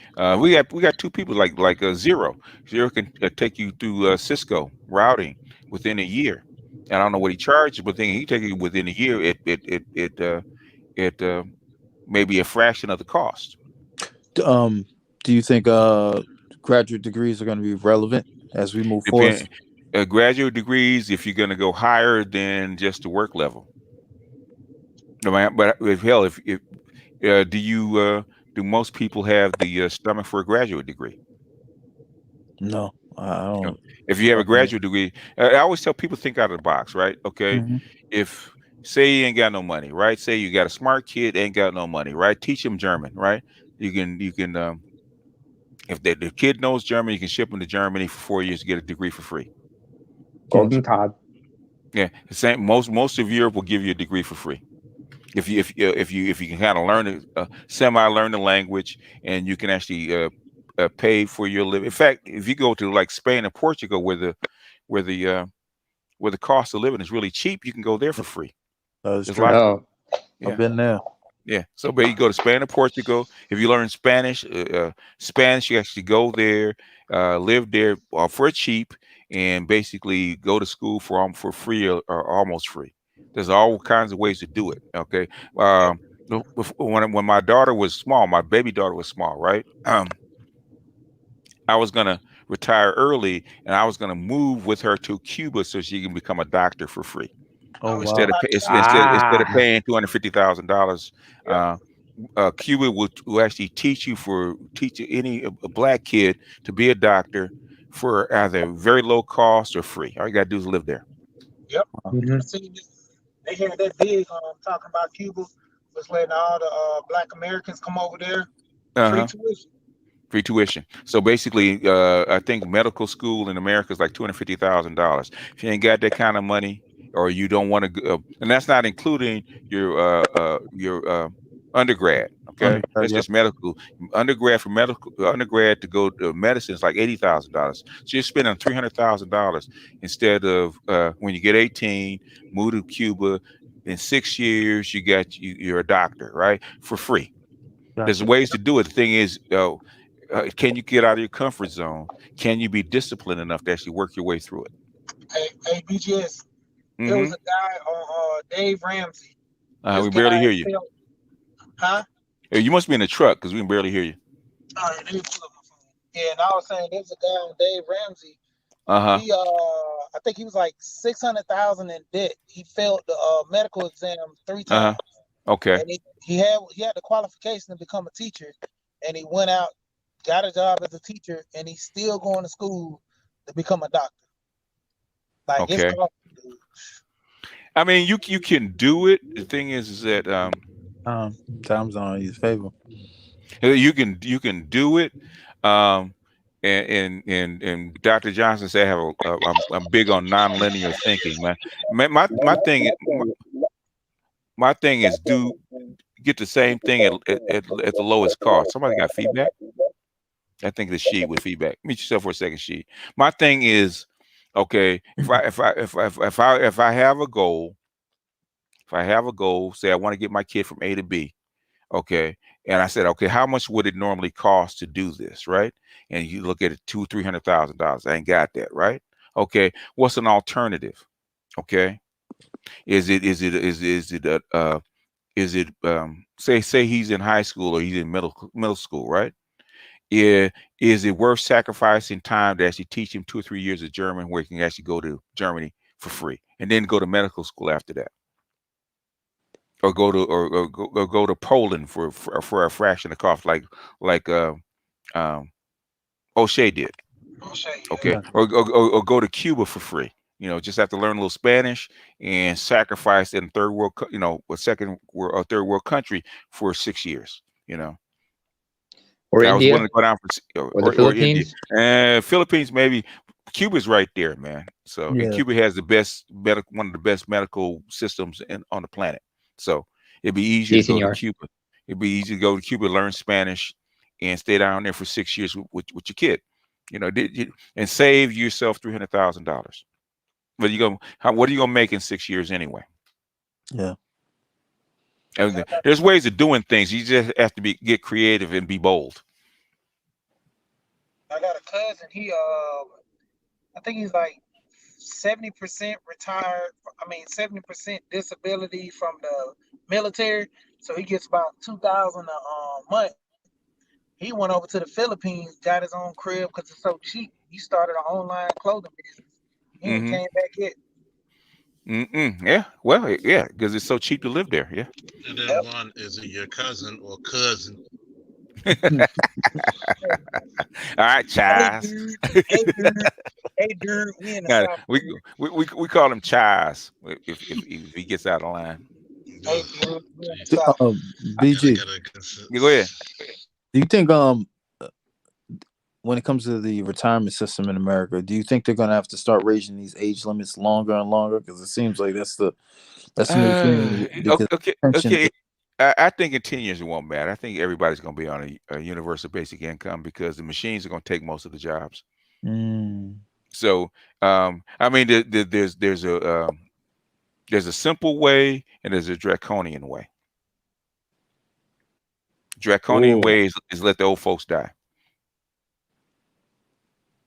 We got two people like Zero. Zero can take you through Cisco routing within a year. And I don't know what he charges, but then he take you within a year. It may be a fraction of the cost. Do you think graduate degrees are going to be relevant as we move forward? Graduate degrees, if you're going to go higher than just the work level. No, man, but do most people have the stomach for a graduate degree? No, I don't. If you have a graduate degree, I always tell people think out of the box, right? Okay, if say you ain't got no money, right? Say you got a smart kid, ain't got no money, right? Teach him German, right? You can if the kid knows German, you can ship him to Germany for 4 years to get a degree for free. Guten Tag. Yeah, the same. Most of Europe will give you a degree for free. If you can kind of learn learn the language, and you can actually pay for your living. In fact, if you go to like Spain and Portugal, where the cost of living is really cheap, you can go there for free. That's true. I've been there. Yeah. So, but you go to Spain or Portugal. If you learn Spanish, you actually go there, live there for cheap, and basically go to school for free or almost free. There's all kinds of ways to do it. Okay. When my daughter was small, my baby daughter was small, right? I was gonna retire early, and I was gonna move with her to Cuba so she can become a doctor for free. Oh, instead wow. of paying $250,000, Cuba will actually teach any a Black kid to be a doctor for either very low cost or free. All you gotta do is live there. Yep. They had that big talking about Cuba was letting all the Black Americans come over there, free tuition. Free tuition. So basically, I think medical school in America is like $250,000. If you ain't got that kind of money, or you don't want to go, and that's not including your undergrad. Okay, that's just medical. Undergrad to go to medicine is like $80,000. So you're spending $300,000 instead of when you get 18, move to Cuba. In 6 years, you're a doctor, right, for free. Gotcha. There's ways to do it. The thing is, can you get out of your comfort zone? Can you be disciplined enough to actually work your way through it? Hey, BGS. There was a guy on Dave Ramsey. We barely hear you. Huh? Hey, you must be in the truck because we can barely hear you. All right, let me pull up my phone. Yeah, and I was saying there's a guy on Dave Ramsey. He I think he was like $600,000 in debt. He failed the medical exam 3 times. Okay. And he had the qualification to become a teacher, and he went out, got a job as a teacher, and he's still going to school to become a doctor. Like, it's costly, dude. I mean, you can do it. The thing is that time's on his favor. You can do it. And Dr. Johnson said, I'm big on nonlinear thinking, man. My thing. My thing is get the same thing at the lowest cost. Somebody got feedback? I think the she with feedback. Mute yourself for a second, she. My thing is, okay, if I have a goal, say I want to get my kid from A to B, okay, and I said, okay, how much would it normally cost to do this, right? And you look at it, $200,000-$300,000. I ain't got that, right? Okay, what's an alternative? Okay, is it say he's in high school or he's in middle school, right? Is it worth sacrificing time to actually teach him 2 or 3 years of German, where he can actually go to Germany for free and then go to medical school after that, or go to Poland for a fraction of cost, like O'Shea did? Okay, Yeah. or go to Cuba for free. Just have to learn a little Spanish and sacrifice in third world, a second world or third world country for 6 years. Or I was India, willing to go down or the or India. Philippines. Philippines, maybe. Cuba's right there, man. So, and Yeah. Cuba has one of the best medical systems on the planet. So it'd be easier Sí, to go to señor. Cuba. It'd be easy to go to Cuba, learn Spanish, and stay down there for 6 years with your kid. And save yourself $300,000. But what are you gonna make in 6 years anyway? Yeah. And there's ways of doing things. You just have to get creative and be bold. I got a cousin. I think he's like 70% retired. 70% disability from the military. So he gets about 2,000 a month. He went over to the Philippines, got his own crib because it's so cheap. He started an online clothing business. He ain't came back yet. Yeah. Well, yeah, because it's so cheap to live there. Yeah. And then one is it your cousin or cousin? All right, Chaz. Hey, dude, we in the South. We call him Chaz if he gets out of line. Hey, dude, we in the South. BG, You go ahead. do you think when it comes to the retirement system in America, do you think they're going to have to start raising these age limits longer and longer? Because it seems like that's the new thing. Because Okay. I think in 10 years it won't matter. I think everybody's going to be on a universal basic income because the machines are going to take most of the jobs. So, there's a simple way and there's a draconian way. Draconian way is let the old folks die.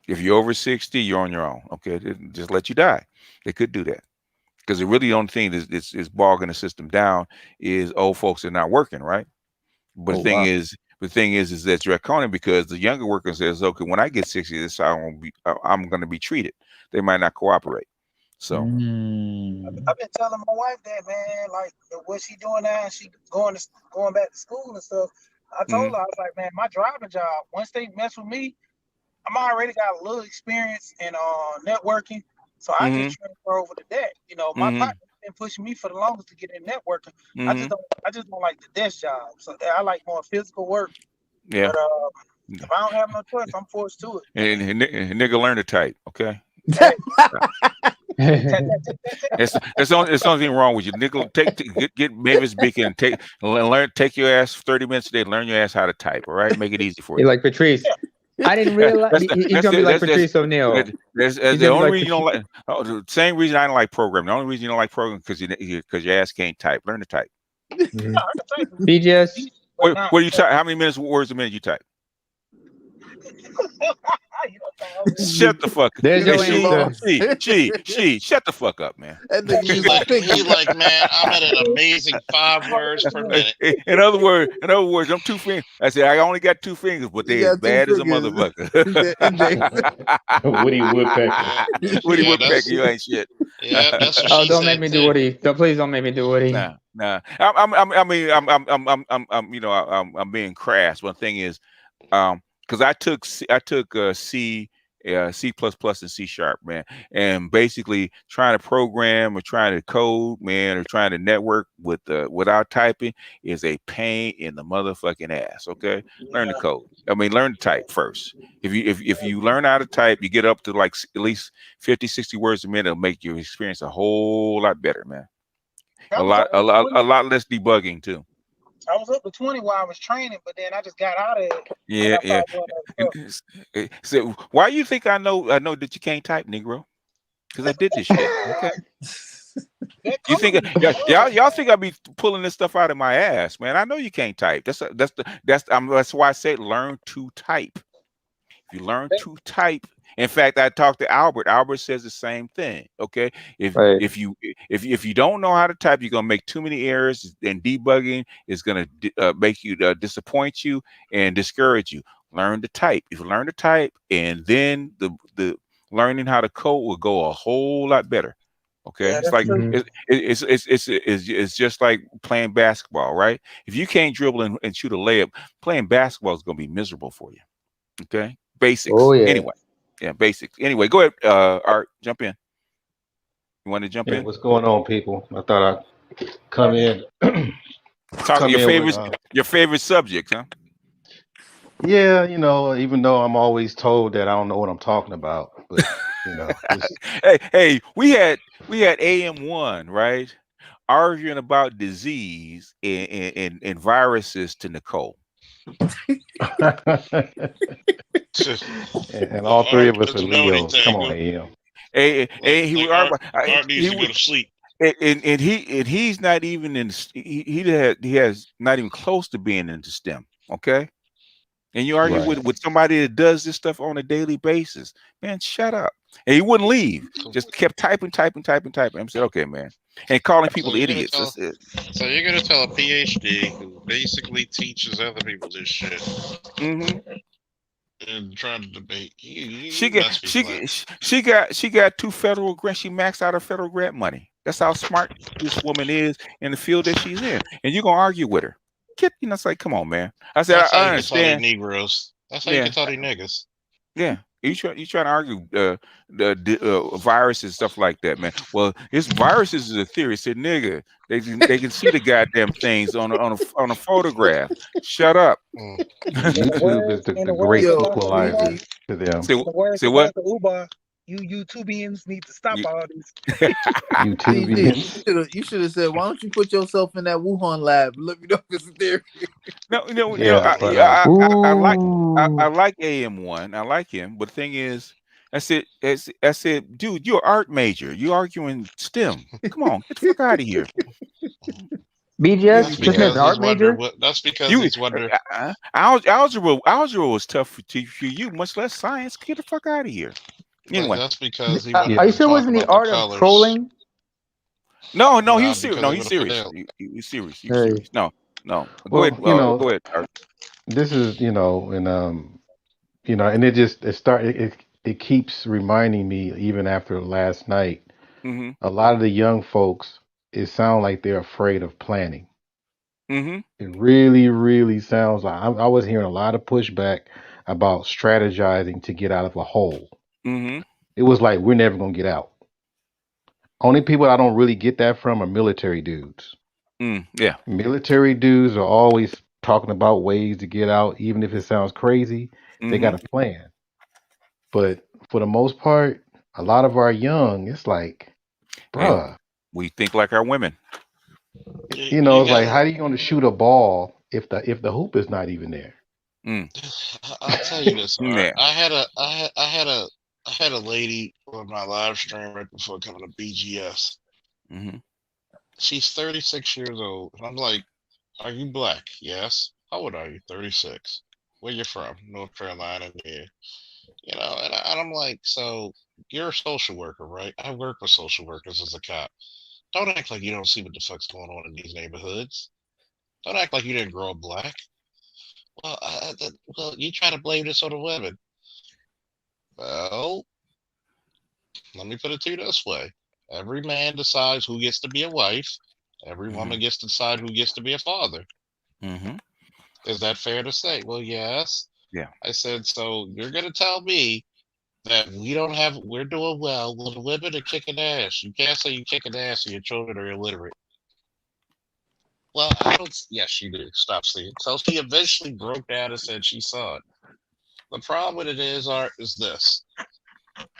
If you're over 60, you're on your own. Okay, just let you die. They could do that because the only thing is bogging the system down is old folks are not working, right? But the thing is that's draconian because the younger worker says, okay, when I get 60, this is how I'm going to be treated. They might not cooperate. So I've been telling my wife that, man, like what she doing now, she going back to school and stuff. I told her, I was like, man, my driving job, once they mess with me, I'm already got a little experience in networking, so I just transfer over to that. My partner's been pushing me for the longest to get in networking. I just don't like the desk job. So I like more physical work. Yeah. But if I don't have no choice, I'm forced to it. And nigga learn to type, okay? There's something wrong with you, nigga. Get Mavis Beacon and take your ass 30 minutes a day. Learn your ass how to type. All right, make it easy for you. You're like Patrice. I didn't realize he's gonna be like Patrice O'Neal. The only reason you don't like. The same reason I don't like programming. The only reason you don't like programming because your ass can't type. Learn to type. BGS. What do you type? How many words a minute you type? Shut the fuck up. There's your answer. She, shut the fuck up, man. He's like, man, I'm at an amazing 5 words per minute. In other words, I'm 2 fingers. I said I only got 2 fingers, but they as bad as a motherfucker. Woody Woodpecker. Woody Woodpecker, you ain't shit. Yeah, that's what she don't make me do Woody. Please don't make me do Woody. Nah. I'm being crass. One thing is, because I took C, C++, and C#, man, and basically trying to program or trying to code, man, or trying to network without typing is a pain in the motherfucking ass. Okay, learn to code. Learn to type first. If you learn how to type, you get up to like at least 50, 60 words a minute. It'll make your experience a whole lot better, man. I was up to 20. A lot less debugging too. I was up to 20 while I was training, but then I just got out of it and Yeah, I yeah. started doing other stuff. So why you think I know that you can't type, Negro? Because I did this shit. Okay. You think y'all think I be pulling this stuff out of my ass, man? I know you can't type. That's why I said learn to type. If you learn to type, in fact, I talked to Albert. Albert says the same thing. Okay, if you don't know how to type, you're gonna make too many errors, and debugging is gonna make you disappoint you and discourage you. Learn to type. If you learn to type, and then the learning how to code will go a whole lot better. Okay, Yeah, it's that's like true. it's just like playing basketball, right? If you can't dribble and shoot a layup, playing basketball is gonna be miserable for you. Okay, basics. Oh yeah. Anyway, yeah, basics. Anyway, go ahead, Art, jump in. You want to jump in? What's going on, people? I thought I'd come in. Talk come in with your favorite subject, huh? Yeah, even though I'm always told that I don't know what I'm talking about, but hey, we had AM1, right? Arguing about disease and viruses to Nicole. and all three of us are Leos. Come on, AM. Art needs to go to sleep. And he's not even in. He has not even close to being into STEM. Okay, and you argue with somebody that does this stuff on a daily basis. Man, shut up. And he wouldn't leave. Just kept typing. I said, okay, man, and calling people idiots. That's it. So you're gonna tell a PhD who basically teaches other people this shit. Mm-hmm. And trying to debate. She got 2 federal grants. She maxed out her federal grant money. That's how smart this woman is in the field that she's in. And you're gonna argue with her. It's like, come on, man. I said, That's I how you understand. can tell they Negroes. That's how you can tell they niggas. Yeah. You trying to argue the viruses and stuff like that, man. Well, this viruses is a theory. Said, nigga, they can see the goddamn things on a photograph. Shut up. YouTube is the great equalizer to them. Say what? You YouTubians need to stop all this. YouTubians. You should have said, why don't you put yourself in that Wuhan lab? Let me know if it's a theory. I like AM1. I like him, but the thing is, I said, dude, you're an art major. You arguing STEM. Come on, get the fuck out of here. BGS, just an art major. That's because he's wondering. Algebra was tough for you, much less science. Get the fuck out of here. Anyway, that's because he. Are you sure it wasn't the art of trolling? No, he was serious. No, he's serious. He's serious. No. Go ahead. Go ahead. This is, and it keeps reminding me, even after last night, a lot of the young folks, it sounds like they're afraid of planning. It really, really sounds like I was hearing a lot of pushback about strategizing to get out of a hole. It was like, we're never going to get out. Only people I don't really get that from are military dudes. Yeah. Military dudes are always talking about ways to get out, even if it sounds crazy. They got a plan. But for the most part, a lot of our young, it's like, bruh. We think like our women. It's like, how are you going to shoot a ball if the hoop is not even there? I'll tell you this. Right? I had a lady on my live stream right before coming to BGS. She's 36 years old, and I'm like, "Are you black?" Yes. How old are you? 36. Where you from? North Carolina. Yeah. And I'm like, so you're a social worker, right? I work with social workers as a cop. Don't act like you don't see what the fuck's going on in these neighborhoods. Don't act like you didn't grow up black. Well, you try to blame this on the women. Well, let me put it to you this way. Every man decides who gets to be a wife. Every woman gets to decide who gets to be a father. Is that fair to say? Well, yes. Yeah. I said, so you're going to tell me that we're doing well when the women are kicking ass. You can't say you're kicking ass and your children are illiterate. Well, yes, you do. Stop seeing. So she eventually broke down and said she saw it. The problem with it is, Art, is this.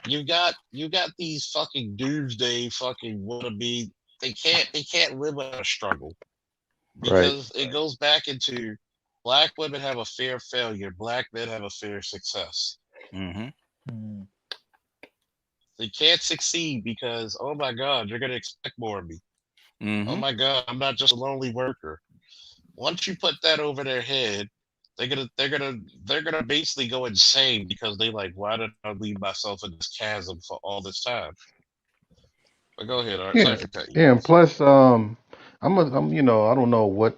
You got these fucking doomsday fucking wannabe they can't live without a struggle Right. because it goes back into black women have a fear of failure, black men have a fear of success. Mm-hmm. They can't succeed because, oh my God, you're going to expect more of me. Oh Mm-hmm. my God, I'm not just a lonely worker. Once you put that over their head, they're gonna basically go insane because they like, why did I leave myself in this chasm for all this time? But go ahead, Art. Sorry Yeah, for cutting you yeah, and off. plus, I'm, I don't know what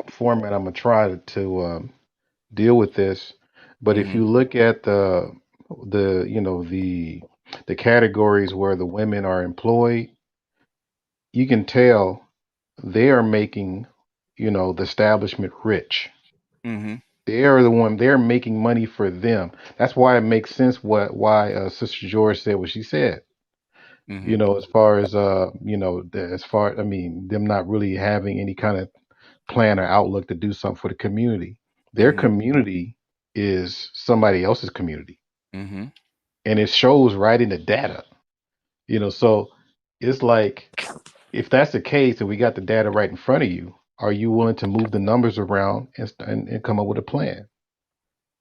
format I'm gonna try to deal with this, but if Mm-hmm. you look at the categories where the women are employed, you can tell they are making, the establishment rich. Mm-hmm. They're making money for them. That's why it makes sense why Sister George said what she said. Mm-hmm. As far as I mean, them not really having any kind of plan or outlook to do something for the community. Their Mm-hmm. community is somebody else's community, Mm-hmm. and it shows right in the data. So it's like, if that's the case and we got the data right in front of you, are you willing to move the numbers around and come up with a plan?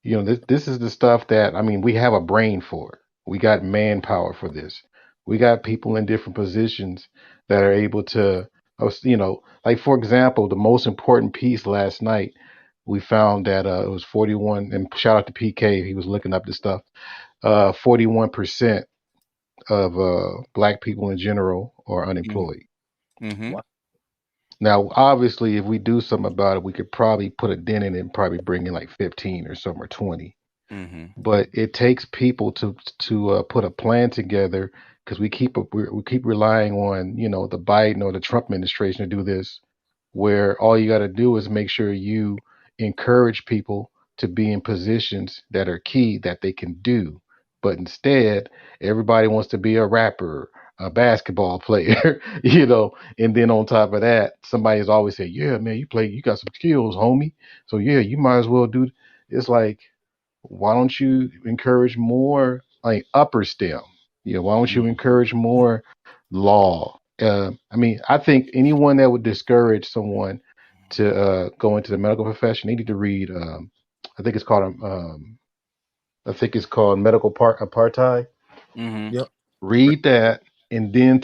This is the stuff that, I mean, we have a brain for it. We got manpower for this. We got people in different positions that are able to, like, for example, the most important piece last night, we found that it was 41, and shout out to PK, he was looking up this stuff. 41% of black people in general are unemployed. Mm-hmm. Now, obviously, if we do something about it, we could probably put a dent in it and probably bring in like 15 or something, or 20. Mm-hmm. But it takes people to put a plan together, because we keep relying on, the Biden or the Trump administration to do this, where all you got to do is make sure you encourage people to be in positions that are key that they can do. But instead, everybody wants to be a rapper, a basketball player, and then on top of that, somebody's always say, "Yeah, man, you got some skills, homie. So yeah, you might as well do." It's like, why don't you encourage more like upper STEM? Why don't you encourage more law? I mean, I think anyone that would discourage someone to go into the medical profession, they need to read. I think it's called medical apartheid. Mm-hmm. Yep. Read that and then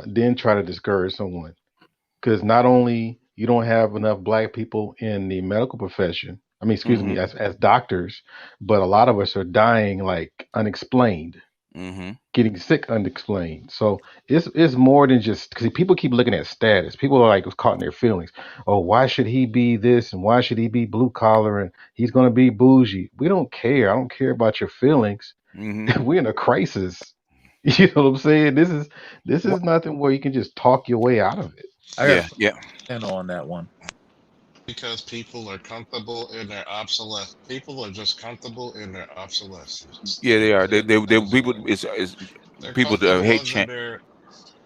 then try to discourage someone, because not only you don't have enough black people in the medical profession, I mean, excuse Mm-hmm. me, as doctors, but a lot of us are dying like unexplained, Mm-hmm. getting sick unexplained. So it's more than just, because people keep looking at status. People are like caught in their feelings. Oh, why should he be this and why should he be blue collar and he's going to be bougie? We don't care. I don't care about your feelings. Mm-hmm. We're in a crisis. You know what I'm saying? This is nothing where you can just talk your way out of it. I got Yeah. Yeah. and on that one. Because people are comfortable in their obsolescence. People are just comfortable in their obsolescence. Yeah. They are. They Those people. are It's they're people that comfortable hate under change. their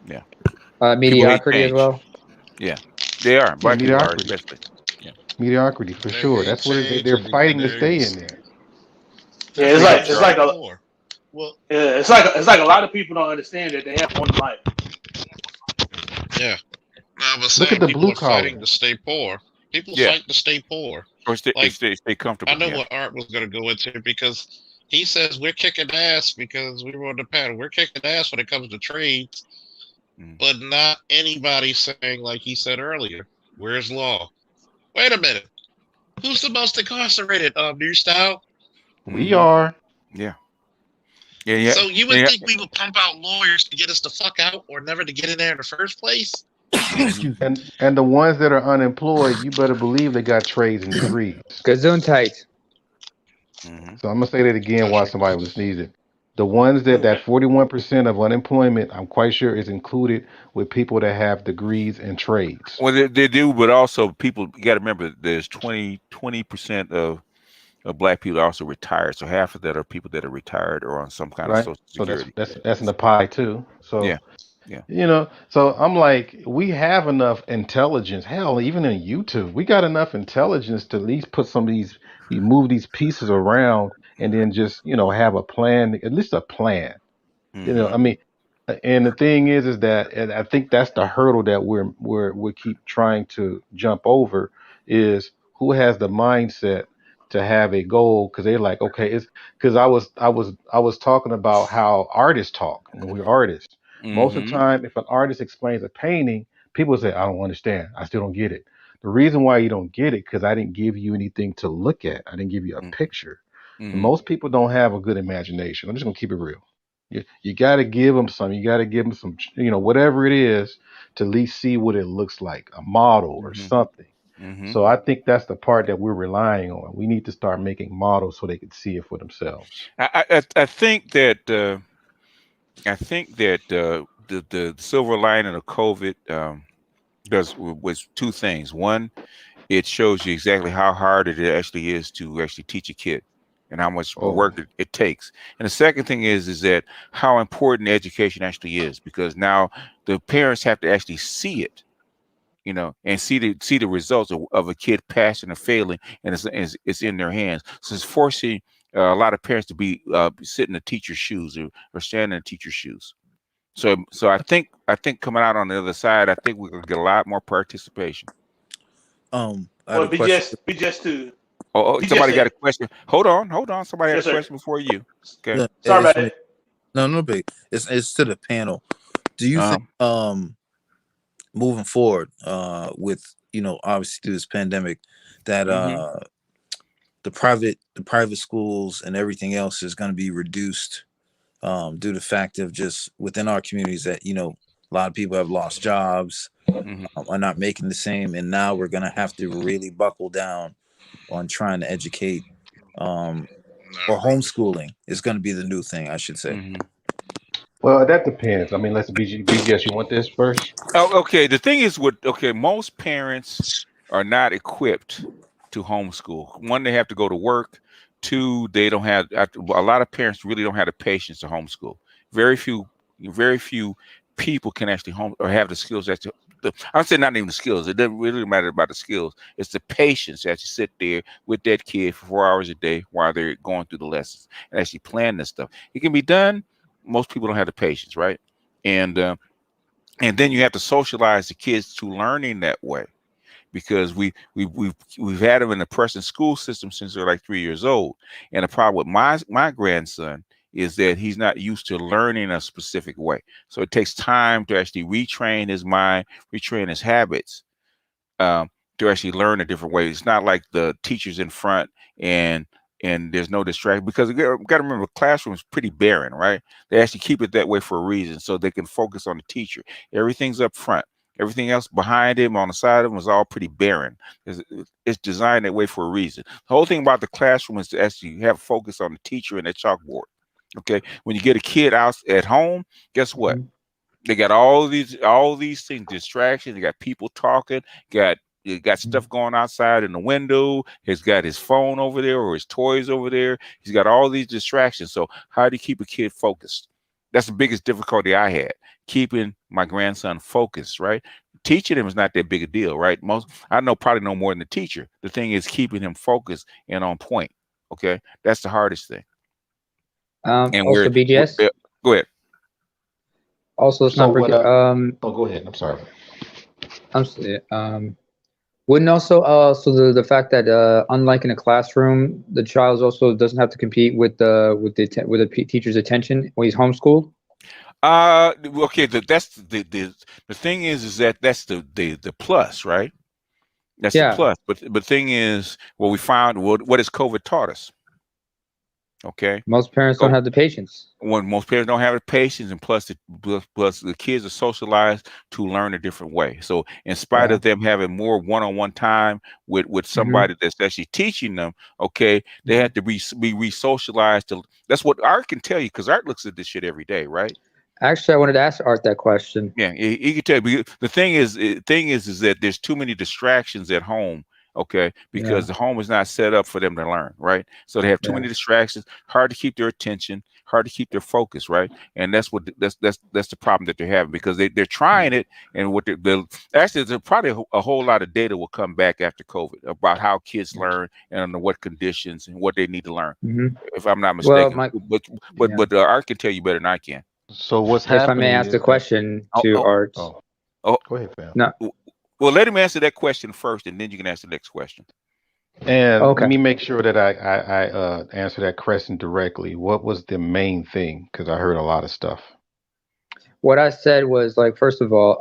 Yeah. People hate Mediocrity as change. well. Yeah. They are. Yeah, Black people are mediocrity. especially. Yeah. Mediocrity for they sure. hate That's what change they're and fighting to they're stay in there. Yeah, They hate it's growth. like a poor. Well, yeah, it's like a lot of people don't understand that they have one life. yeah. No, I was Look at saying the people blue are fighting collar. to stay poor. People Yeah. fight to stay poor. Or Like stay I comfortable. know Yeah. what Art was going to go into because he says we're kicking ass because we were on the pattern. We're kicking ass when it comes to trades, Mm. but not anybody saying like he said earlier. Where's law? Wait a minute. Who's the most incarcerated? New style. We Mm-hmm. are. Yeah. Yeah. Yeah. So you would Yeah. think we would pump out lawyers to get us the fuck out or never to get in there in the first place? Mm-hmm. Excuse me. And the ones that are unemployed, you better believe they got trades and degrees. Gesundheit. Mm-hmm. So I'm gonna say that again while Country. somebody was sneezing. The ones that 41% of unemployment, I'm quite sure is included with people that have degrees and trades. Well, they do, but also people, you got to remember there's 20% of black people also retired. So half of that are people that are retired or on some kind of Right? social So that's security. that's that's in the pie too. Yeah. So Yeah. so I'm like, we have enough intelligence. Hell, even in YouTube, we got enough intelligence to at least put some of these, you move these pieces around and then just, have a plan, at least a plan. Mm-hmm. I mean, And the thing is that, and I think that's the hurdle that we keep trying to jump over, is who has the mindset to have a goal, because they're like, okay, it's because I was talking about how artists talk when we're artists. Most of the time, if an artist explains a painting, people say, I don't understand. I still don't get it. The reason why you don't get it, because I didn't give you anything to look at. I didn't give you a picture. And most people don't have a good imagination. I'm just gonna keep it real. You got to give them some. You got to give them some, whatever it is, to at least see what it looks like, a model or something. So I think that's the part that we're relying on. We need to start making models so they can see it for themselves. I think that the silver lining of COVID was two things. One, it shows you exactly how hard it actually is to actually teach a kid and how much work it takes. And the second thing is that how important education actually is, because now the parents have to actually see it, and see the results of a kid passing or failing, and it's in their hands. So it's forcing a lot of parents to be sit in the teacher's shoes, or stand in the teacher's shoes. So I think coming out on the other side, I think we're gonna get a lot more participation. I had a be question. just to. Somebody got a question. Hold on. Somebody had a question before you. Okay. Yeah, Sorry about that. No big. It's to the panel. Do you think moving forward with obviously through this pandemic that the private schools and everything else is going to be reduced due to the fact of just within our communities that a lot of people have lost jobs, are not making the same, and now we're going to have to really buckle down on trying to educate, or homeschooling is going to be the new thing, I should say. Well, that depends. I mean, let's BGS. You want this first? Oh, okay. The thing is, most parents are not equipped to homeschool. One, they have to go to work. Two, they don't have. A lot of parents really don't have the patience to homeschool. Very few people can actually home or have the skills that. I'm saying not even the skills. It doesn't really matter about the skills. It's the patience that you sit there with that kid for 4 hours a day while they're going through the lessons and actually plan this stuff. It can be done. Most people don't have the patience, right? And then you have to socialize the kids to learning that way, because we've had them in the present school system since they're like 3 years old. And the problem with my grandson is that he's not used to learning a specific way. So it takes time to actually retrain his mind, retrain his habits, to actually learn a different way. It's not like the teacher's in front and there's no distraction, because you got to remember, the classroom is pretty barren, right? They actually keep it that way for a reason, so they can focus on the teacher. Everything's up front. Everything else behind him, on the side of him, is all pretty barren. It's designed that way for a reason. The whole thing about the classroom is to actually have focus on the teacher and that chalkboard. Okay, when you get a kid out at home, guess what? They got all these things, distractions. They got people talking. You got stuff going outside in the window. He's got his phone over there or his toys over there. He's got all these distractions. So how do you keep a kid focused? That's the biggest difficulty I had, keeping my grandson focused, right? Teaching him is not that big a deal, right? I know probably no more than the teacher. The thing is keeping him focused and on point. Okay, that's the hardest thing. And also, BGS. Go ahead. Also, let's not forget. Go ahead. I'm sorry. Wouldn't so the fact that unlike in a classroom, the child also doesn't have to compete with the teacher's attention when he's homeschooled. Okay. That's the thing is that that's the plus, right? That's the plus. But the thing is, what we found, what has COVID taught us? Okay. Most parents don't have the patience. When most parents don't have the patience, and plus the kids are socialized to learn a different way. So in spite of them having more one-on-one time with somebody that's actually teaching them, okay, they have to be re-socialized. That's what Art can tell you, because Art looks at this shit every day, right? Actually, I wanted to ask Art that question. Yeah, he can tell you. The thing is that there's too many distractions at home. Okay, because the home is not set up for them to learn, right? So they have too many distractions, hard to keep their attention, hard to keep their focus, right? And that's the problem that they're having, because they're trying it, and what actually there's probably a whole lot of data will come back after COVID about how kids learn and under what conditions and what they need to learn. If I'm not mistaken, but Art can tell you better than I can. So what's If I may happening ask a is that question to Art. go ahead, fam. No. Well, let him answer that question first, and then you can answer the next question. And let me make sure that I answer that question directly. What was the main thing? Because I heard a lot of stuff. What I said was, like, first of all,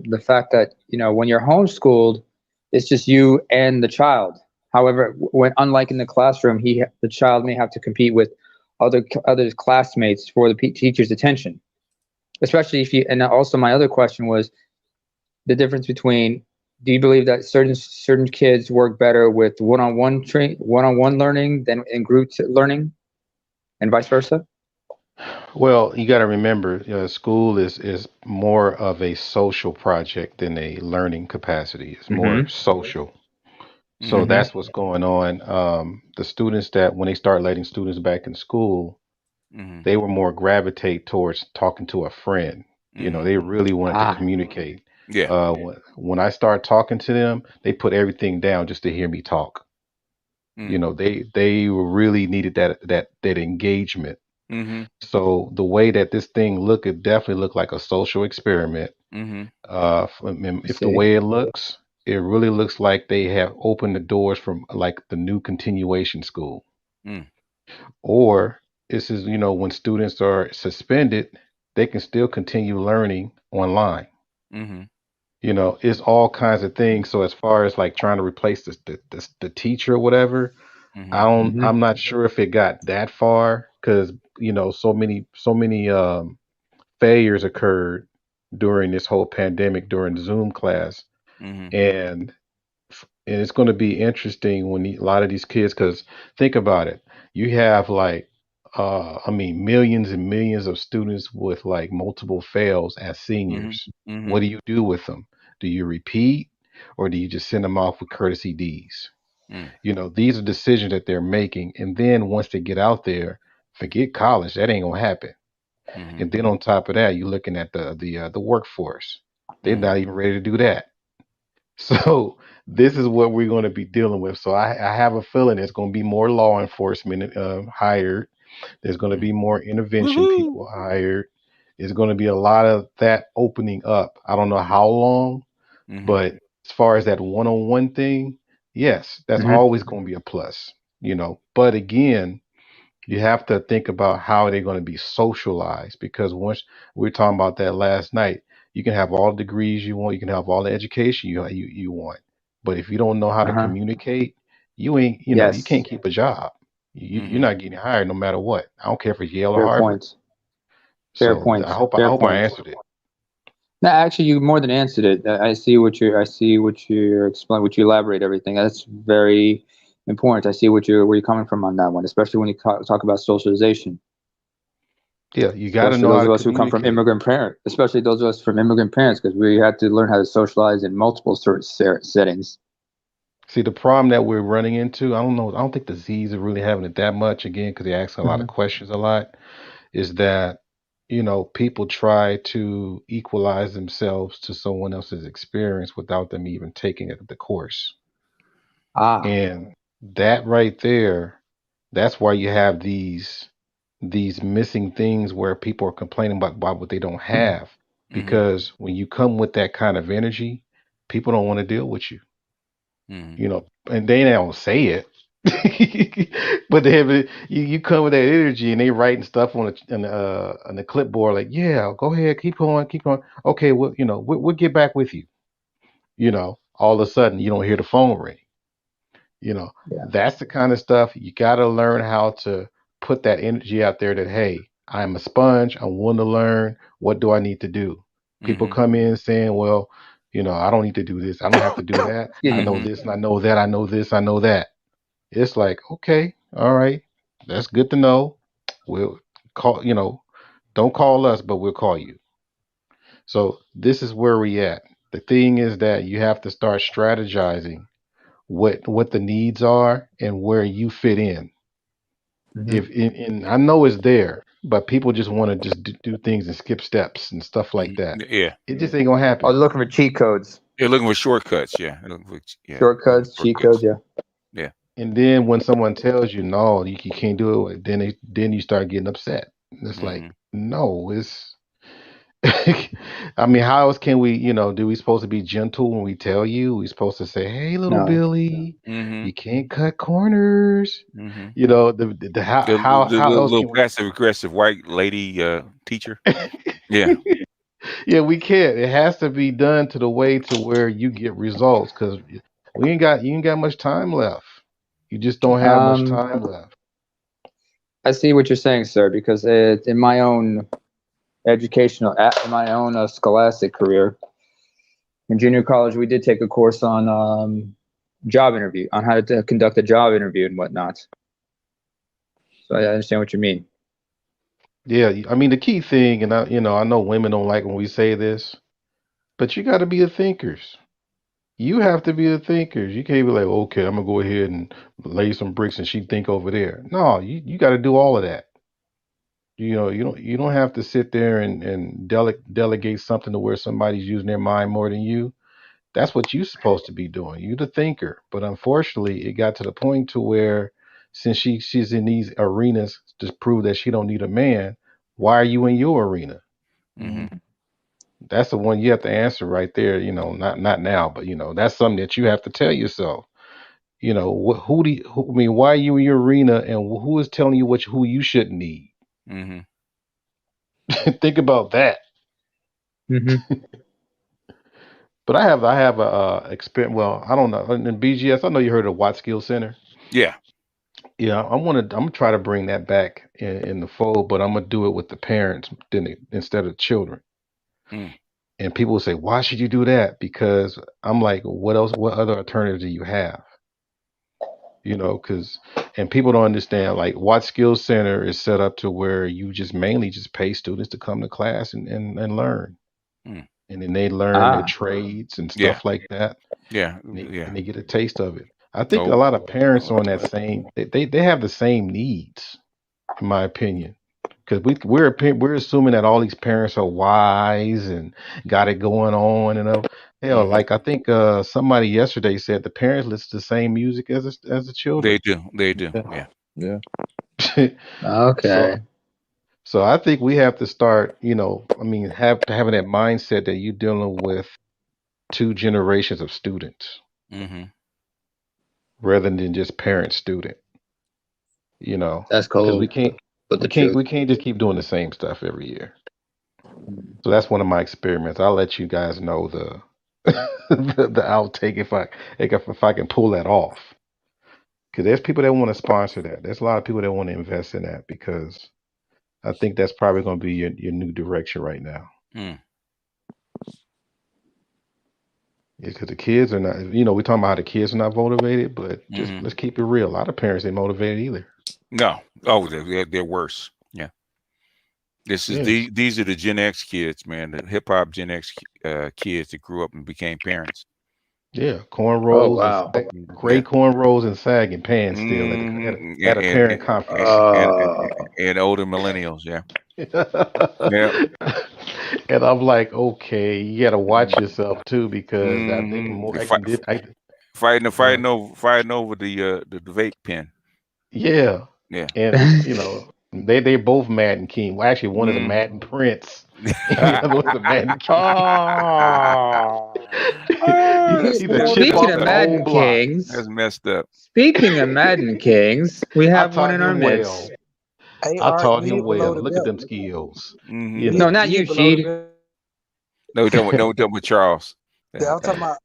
the fact that, when you're homeschooled, it's just you and the child. However, when unlike in the classroom, the child may have to compete with other classmates for the teacher's attention. Especially if you. And also, my other question was the difference between. Do you believe that certain kids work better with one-on-one learning than in group learning, and vice versa? Well, you got to remember, school is more of a social project than a learning capacity. It's more social. So that's what's going on. The students that when they start letting students back in school, they were more gravitate towards talking to a friend. They really wanted to communicate. Yeah. When I start talking to them, they put everything down just to hear me talk. They really needed that engagement. So the way that this thing looked, it definitely looked like a social experiment. If the way it looks, it really looks like they have opened the doors from like the new continuation school. Or this is, when students are suspended, they can still continue learning online. It's all kinds of things. So as far as like trying to replace the teacher or whatever, I'm not sure if it got that far because so many failures occurred during this whole pandemic during the Zoom class, and it's going to be interesting when a lot of these kids, because think about it, you have like millions and millions of students with like multiple fails as seniors. What do you do with them? Do you repeat, or do you just send them off with courtesy D's? These are decisions that they're making, and then once they get out there, forget college, that ain't gonna happen. And then on top of that, you're looking at the workforce. They're not even ready to do that. So this is what we're going to be dealing with. So I have a feeling there's going to be more law enforcement hired. There's going to be more intervention people hired. There's going to be a lot of that opening up. I don't know how long, but as far as that one-on-one thing, yes, that's always going to be a plus. But again, you have to think about how they're going to be socialized, because once we were talking about that last night, you can have all the degrees you want, you can have all the education you want, but if you don't know how to communicate, you ain't you can't keep a job. You're not getting hired no matter what. I don't care if it's Yale or Fair Harvard. point. Fair So point. I hope Fair I point. answered it. No, actually, you more than answered it. I see what you're explaining, what you elaborate everything. That's very important. I see where you're coming from on that one, especially when you talk about socialization. Yeah, you got to Especially know how those to of us who come from communicate. immigrant parents, especially those of us from immigrant parents, because we had to learn how to socialize in multiple settings. See, the problem that we're running into, I don't know, I don't think the Z's are really having it that much, again, because they ask a lot of questions a lot, is that, people try to equalize themselves to someone else's experience without them even taking the course. And that right there, that's why you have these missing things where people are complaining about what they don't have. Because when you come with that kind of energy, people don't want to deal with you. And they don't say it, but they have you come with that energy, and they writing stuff on the clipboard like, yeah, go ahead, keep going. Okay, well, we'll get back with you. All of a sudden you don't hear the phone ring. That's the kind of stuff you got to learn how to put that energy out there that, hey, I'm a sponge, I'm willing to learn. What do I need to do? People come in saying, well, I don't need to do this, I don't have to do that. I know this and I know that, I know this, I know that. It's like, okay, all right, that's good to know. We'll call, don't call us, but we'll call you. So this is where we at. The thing is that you have to start strategizing what the needs are and where you fit in. If and I know it's there, but people just want to just do things and skip steps and stuff like that. Yeah. It just ain't gonna happen. Oh, they're looking for cheat codes. They're looking for shortcuts. Yeah. Shortcuts, cheat codes. Yeah. Yeah. And then when someone tells you no, you can't do it, then you start getting upset. It's like, no, I mean, how else can we, do we supposed to be gentle when we tell you? We supposed to say, "Hey, little No. Billy, Mm-hmm. you can't cut corners." Mm-hmm. The how else little can we? passive aggressive white lady teacher. Yeah. Yeah, we can't. It has to be done to the way to where you get results because you ain't got much time left. You just don't have much time left. I see what you're saying, sir, because in my own in my own scholastic career in junior college, we did take a course on job interview, on how to conduct a job interview and whatnot. So I understand what you mean. Yeah, I mean the key thing, and I know women don't like when we say this, but you got to be a thinkers. You have to be a thinkers. You can't be like, okay, I'm gonna go ahead and lay some bricks and she think over there. No, you got to do all of that. You don't have to sit there and delegate something to where somebody's using their mind more than you. That's what you're supposed to be doing. You the thinker. But unfortunately, it got to the point to where since she's in these arenas to prove that she don't need a man, why are you in your arena? Mm-hmm. That's the one you have to answer right there. Not now, but that's something that you have to tell yourself. I mean, why are you in your arena, and who is telling you who you shouldn't need? Mm-hmm. Think about that. Mm-hmm. But I have a experience. Well, I don't know in BGS. I know you heard of Watt Skill Center. Yeah. Yeah, I'm gonna try to bring that back in the fold, but I'm gonna do it with the parents instead of children. Mm. And people will say, why should you do that? Because I'm like, what else? What other alternatives do you have? Because and people don't understand. Like, Watt Skills Center is set up to where you just mainly just pay students to come to class and learn, Mm. and then they learn their trades and Yeah. stuff like that. Yeah. And they, Yeah. and they get a taste of it. I think a Oh. lot of parents are on that same. They have the same needs, in my opinion. Because we're assuming that all these parents are wise and got it going on, hell, Mm-hmm. like I think somebody yesterday said the parents listen to the same music as the children. They do. They do. Yeah. Yeah. so Okay. so I think we have to start, I mean, having that mindset that you're dealing with two generations of students Mm-hmm. rather than just parent student. That's Because we cold, can't but we the can't truth. we can't just keep doing the same stuff every year. So that's one of my experiments. I'll let you guys know the the outtake if I can pull that off. Because there's people that want to sponsor that. There's a lot of people that want to invest in that because I think that's probably going to be your new direction right now. Mm. Yeah, because the kids are not. We're talking about how the kids are not motivated, but just Mm-hmm. let's keep it real. A lot of parents ain't motivated either. No. Oh, they're worse. Yeah. Yes. These are the Gen X kids, man. The hip hop Gen X kids that grew up and became parents. Yeah, Oh cornrows and wow. gray Yeah. cornrows and sagging pants still Mm-hmm. at a parent conference. And older millennials. Yeah. Yeah. And I'm like, okay, you got to watch yourself too because I think Mm-hmm. more I can did I Fighting over the vape pen. yeah, Yeah. and they both Madden King. Well, actually, one is a Mm. Madden Prince, and the other one's a Madden King. Oh. You That's see the that's chip Speaking messed off of the up. whole Madden block. That's Kings, messed up. speaking of Madden Kings, we I have one taught in our him midst. well. Hey, I Art, taught you him hit below well. the Look at belt. them skills. Mm-hmm. You No, know. not You you, hit below the Sheed. belt. No, we're talking with Charles. Yeah, I'm talking about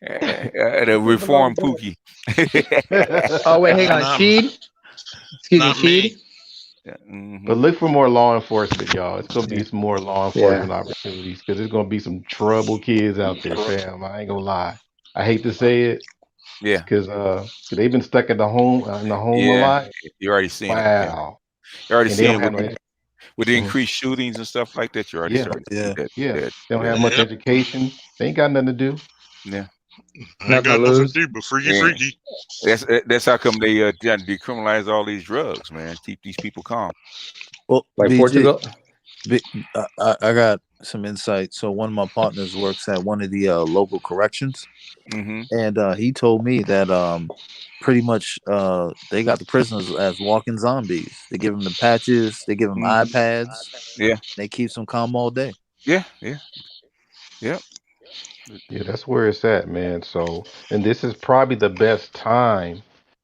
The you hit below the reform belt. Pookie. Oh wait, hang on, Not Sheed. Excuse me, not me. Sheed. But Mm-hmm. look for more law enforcement, y'all. It's gonna Yeah. be some more law Yeah. enforcement opportunities because there's gonna be some trouble kids out there, fam. I ain't gonna lie. I hate to say it Yeah. because they've been stuck at the home a Yeah. lot. You're already seeing it. Yeah. Wow, You're already and they don't seeing have with no. with the Mhm. increased shootings and stuff like that. You're already Yeah, starting to see Yeah. that. yeah. That. They don't That. have much Yep. education. They ain't got nothing to do. Yeah. I ain't Nothing to got nothing to lose. do but freaky Yeah. freaky. That's how come they trying to decriminalize all these drugs, man. Keep these people calm. Well, Like BG, Portugal. I got some insight. So one of my partners works at one of the local corrections, and he told me that pretty much they got the prisoners as walking zombies. They give them the patches, they give them iPads. Yeah, they keep them calm all day. Yeah. Yeah, that's where it's at, man. So, and this is probably the best time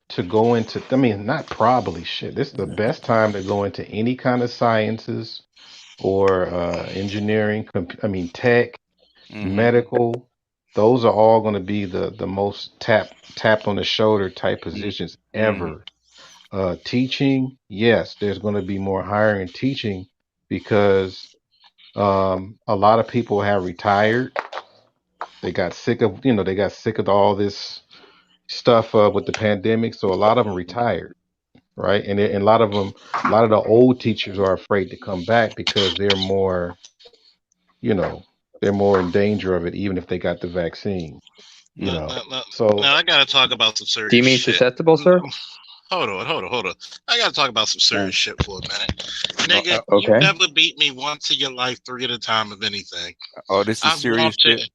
to go into, I mean, not probably shit. This is the best time to go into any kind of sciences or engineering, I mean, tech, medical. Those are all going to be the most tapped on the shoulder type positions ever. Teaching, yes, there's going to be more hiring in teaching because a lot of people have retired. They got sick of, they got sick of all this stuff with the pandemic. So a lot of them retired, right? And a lot of them, a lot of the old teachers are afraid to come back because you know, they're more in danger of it, even if they got the vaccine, So, Now I gotta talk about some Do you serious mean shit. susceptible, sir? Hold on. I gotta talk about some serious shit for a minute. Nigga, you Okay. never beat me once in your life 3 at a time of anything. Oh, this is serious shit.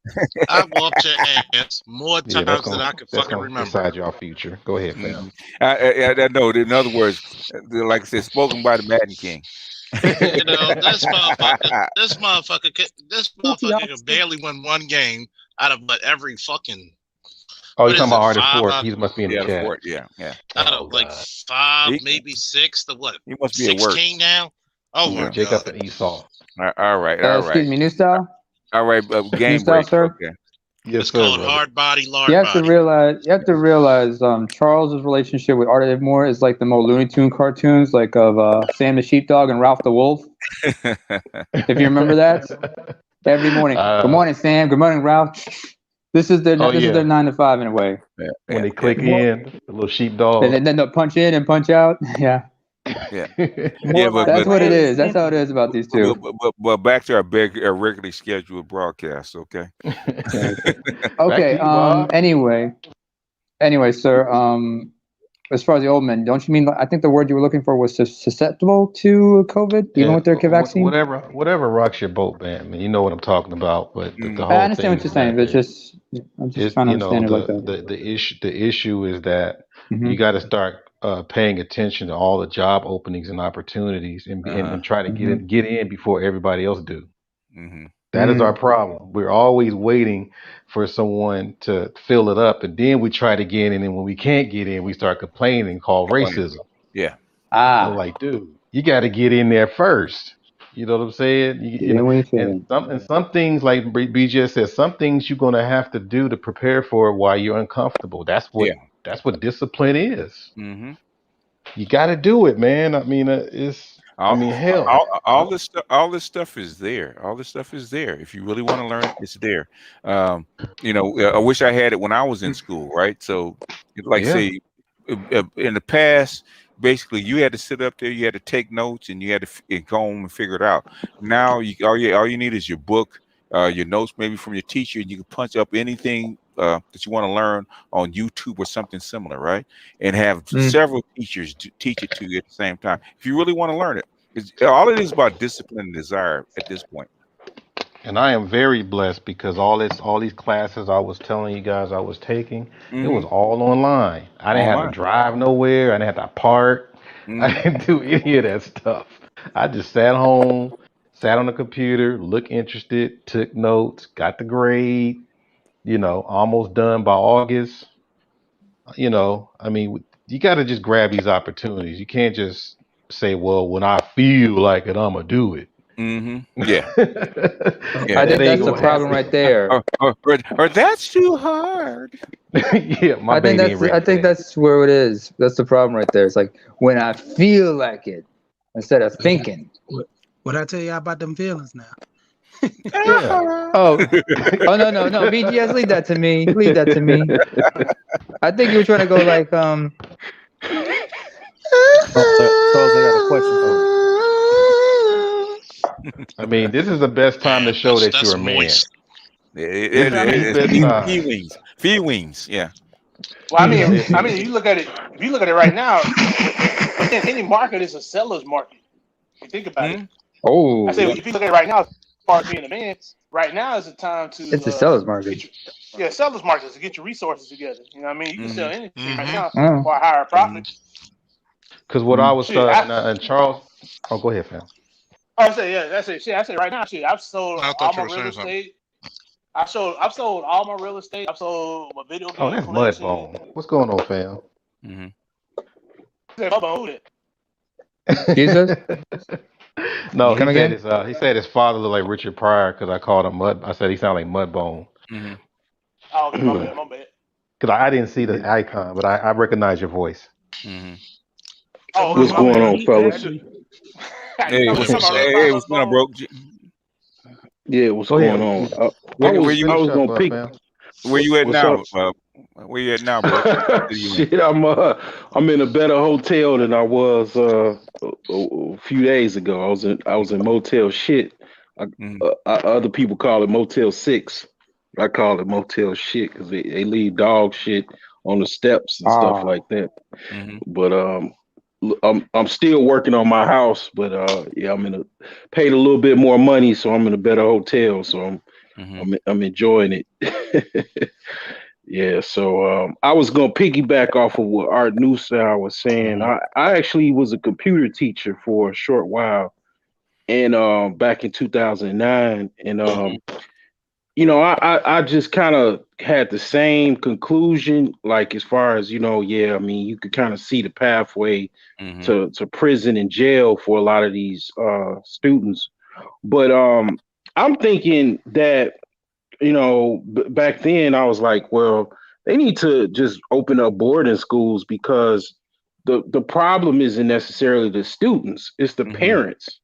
I've whooped your ass more yeah, times than I can that's fucking gonna remember. decide your future. Go ahead, fam. I know. In other words, like I said, spoken by the Madden King. You know, this motherfucker can barely win one game out of every fucking. Oh, What you're is talking it? about Artist 5 Ford. out, He must be in the chat. Fort, yeah. out of like God. 5, maybe 6 to what? He must be at work. 16 now. Oh my Jacob god. and Esau. All right. Excuse me, new style. All right, game New style, break. sir. Okay. Yes, It's sir, called brother. hard body, lard You have to body. realize Charles's relationship with Art Moore is like the more Looney Tune cartoons, like of Sam the Sheepdog and Ralph the Wolf. If you remember that, every morning. Good morning, Sam. Good morning, Ralph. This is their 9 to 5 in a way. When they click in, the little sheepdog. And then they'll punch in and punch out. Yeah. Yeah. That's what it is. That's how it is about these two. But back to our regularly scheduled broadcast, okay? Okay. Anyway, sir. As far as the old men, don't you mean? I think the word you were looking for was susceptible to COVID, even with their vaccine. Whatever rocks your boat, man. I mean, you know what I'm talking about. But the whole I understand what you're saying, but I'm just trying to understand it like that. The issue is that you got to start paying attention to all the job openings and opportunities, and try to get in before everybody else do. That is our problem. We're always waiting for someone to fill it up, and then we try to get in, and when we can't get in, we start complaining and call racism. Yeah. I'm like, dude, you got to get in there first. You know what I'm saying? And some things, like BJ said, some things you're gonna have to do to prepare for it while you're uncomfortable. That's what discipline is. You got to do it, man. I mean, hell. All this stuff is there. All this stuff is there. If you really want to learn it, it's there. I wish I had it when I was in school, right? So, say, in the past, basically, you had to sit up there, you had to take notes, and you had to go home and figure it out. Now, all you need is your book, your notes, maybe from your teacher, and you can punch up anything that you want to learn on YouTube or something similar, right? And have several teachers teach it to you at the same time. If you really want to learn it, all it is about discipline and desire at this point. And I am very blessed because all these classes I was telling you guys I was taking, it was all online. I didn't have to drive nowhere. I didn't have to park. I didn't do any of that stuff. I just sat home, sat on the computer, looked interested, took notes, got the grade. Almost done by August. I mean, you got to just grab these opportunities. You can't just say, well, when I feel like it, I'm going to do it. Yeah. I think that's the problem right there. Or that's too hard. Yeah, my baby ain't ready. I think that's where it is. That's the problem right there. It's like when I feel like it instead of thinking. What I tell you about them feelings now? Oh no, BGS, leave that to me. I think you were trying to go like Charles, I got a question for you. I mean, this is the best time to show that you're a man. Feelings, yeah. Well, I mean, if you look at it right now, any market is a seller's market. You think about it. Oh, I say if you look at it right now, as far as being a man, right now is the time to it's a seller's market. sellers markets to get your resources together. You know what I mean? You can sell anything right now Mm. for a higher profit. Because what I was Shit, and Charles, oh, go ahead, fam. I say yeah, that's it. Shit, I say right now, shit, I've sold I all thought you my were real saying something. estate. I've sold all my real estate. I've sold my video Oh, game that's collection. Mudbone. What's going on, fam? Jesus? No, Come again? he said his father looked like Richard Pryor because I called him Mud. I said he sounded like Mudbone. Oh, okay, my bad, my bad. Because I didn't see the icon, but I recognize your voice. Oh, okay, What's my going bad. on, fellas? Hey, You what's talking about Richard hey, Pryor what's going on, Mudbone? bro? Yeah, what's Go going ahead. on? Where I you was gonna pick. fam? where you at What's up? now? Where you at now, bro? What city you in? Shit, I'm in a better hotel than I was a few days ago. I was in Motel Shit. Other people call it Motel 6. I call it Motel Shit because they leave dog shit on the steps and stuff like that. But I'm still working on my house, but yeah, paid a little bit more money, so I'm in a better hotel. So I'm enjoying it. Yeah, so I was gonna piggyback off of what Art Newsau was saying. I actually was a computer teacher for a short while, and back in 2009, and I just kind of had the same conclusion, like as far as yeah, I mean, you could kind of see the pathway to prison and jail for a lot of these students, but I'm thinking that back then I was like, well, they need to just open up boarding schools because the problem isn't necessarily the students, it's the parents.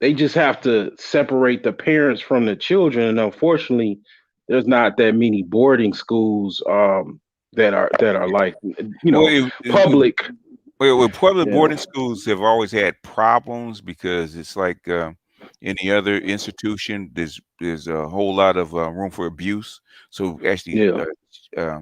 They just have to separate the parents from the children, and unfortunately, there's not that many boarding schools that are like Well, public. public Yeah. boarding schools have always had problems because it's like any other institution. There's a whole lot of room for abuse. So actually, Yeah.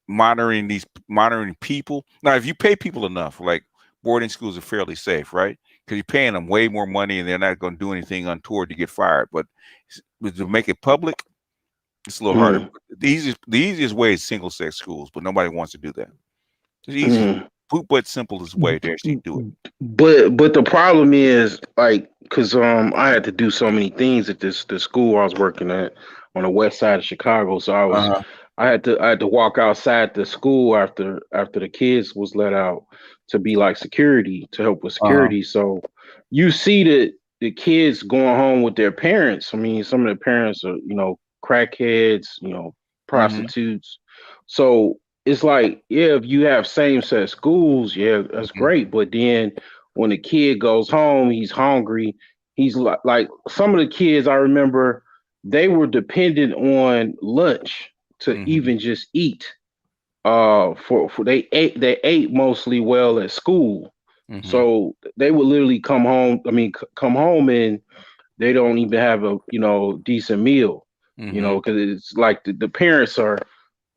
monitoring people. Now, if you pay people enough, like boarding schools are fairly safe, right? Because you're paying them way more money, and they're not going to do anything untoward to get fired. But to make it public, it's a little harder. The easiest way is single sex schools, but nobody wants to do that. It's easy, but simplest way to actually do it. But the problem is like because I had to do so many things at the school I was working at on the west side of Chicago. So I had to walk outside the school after the kids was let out to be like security to help with security. So you see the kids going home with their parents. I mean, some of the parents are crackheads, prostitutes. So it's like, yeah, if you have same sex schools, yeah, that's great. But then when the kid goes home, he's hungry. He's like some of the kids I remember, they were dependent on lunch to even just eat. For they ate mostly well at school. So they would literally come home. I mean, come home and they don't even have a decent meal. Because it's like the parents are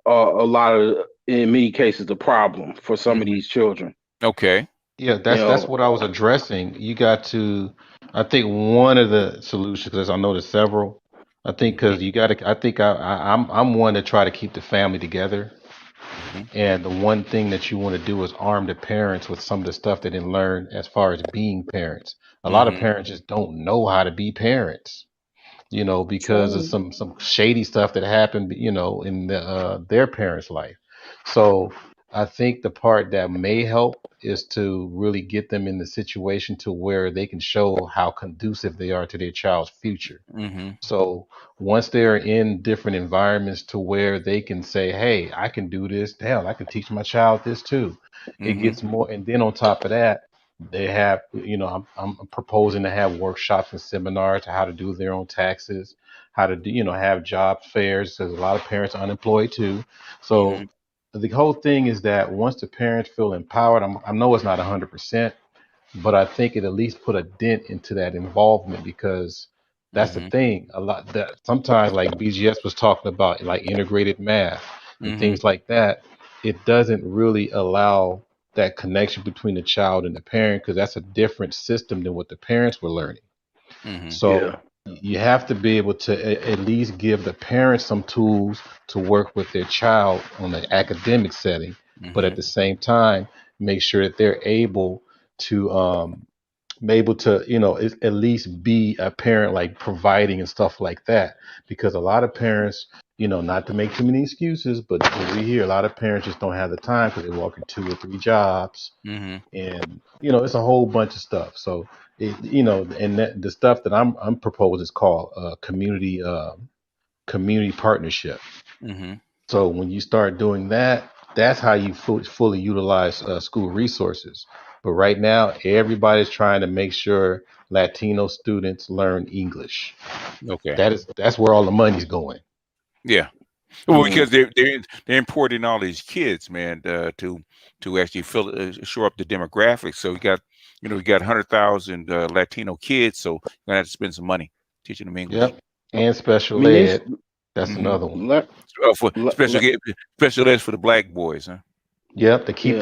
a lot of in many cases the problem for some of these children. Okay. Yeah, that's what I was addressing. You got to, I think one of the solutions, because I know there's several. I think because you got to, I think I'm one to try to keep the family together. And the one thing that you want to do is arm the parents with some of the stuff they didn't learn as far as being parents. A lot of parents just don't know how to be parents, because of some shady stuff that happened, in their parents' life. So I think the part that may help is to really get them in the situation to where they can show how conducive they are to their child's future. So once they're in different environments to where they can say, hey, I can do this, hell, I can teach my child this too. It gets more, and then on top of that, they have, I'm proposing to have workshops and seminars to how to do their own taxes, how to do, have job fairs, because a lot of parents are unemployed too. So the whole thing is that once the parents feel empowered, I know it's not 100%, but I think it at least put a dent into that involvement, because that's the thing. A lot that sometimes, like BGS was talking about, like integrated math and things like that, it doesn't really allow that connection between the child and the parent, because that's a different system than what the parents were learning. So you have to be able to at least give the parents some tools to work with their child on the academic setting, but at the same time, make sure that they're able to at least be a parent, like providing and stuff like that. Because a lot of parents, not to make too many excuses, but we hear a lot of parents just don't have the time because they're working 2 or 3 jobs, and it's a whole bunch of stuff. So and the stuff that I'm proposing is called community partnership. So when you start doing that, that's how you fully utilize school resources. But right now, everybody's trying to make sure Latino students learn English. Okay. That's where all the money's going. Yeah. Well, because they're importing all these kids, man, to actually shore up the demographics. So you got 100,000 Latino kids, so you're gonna have to spend some money teaching them English. Yep. And special ed. That's another one. For special ed for the black boys, huh? Yep, to keep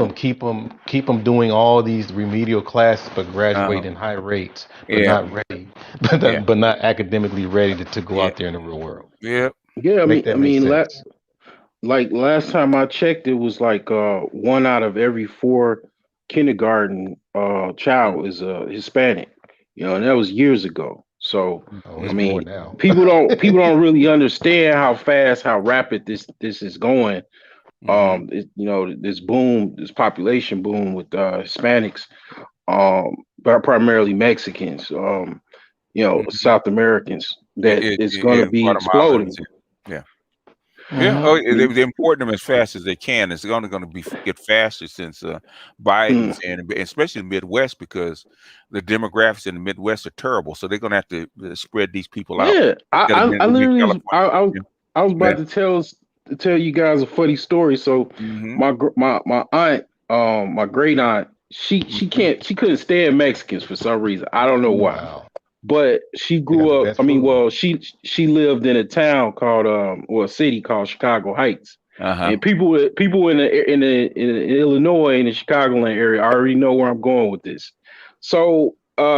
them doing all these remedial classes, but graduating high rates, but not ready, but not academically ready to go out there in the real world. Yeah. Yeah, Make that make sense. like last time I checked, it was like 1 out of every 4 kindergarten child is Hispanic. And that was years ago. So it's more now. people don't really understand how rapid this is going. This boom, this population boom with Hispanics, but primarily Mexicans, South Americans, that it's going to be exploding. Yeah. Yeah, they import them as fast as they can. It's only going to get faster since Biden's and especially the Midwest, because the demographics in the Midwest are terrible. So they're going to have to spread these people out. Yeah, I literally I was about to tell you guys a funny story. So my aunt, my great aunt, she couldn't stand Mexicans for some reason. I don't know why. Wow. But she grew up. She lived in a town called a city called Chicago Heights, and people in Illinois and the Chicagoland area already know where I'm going with this. So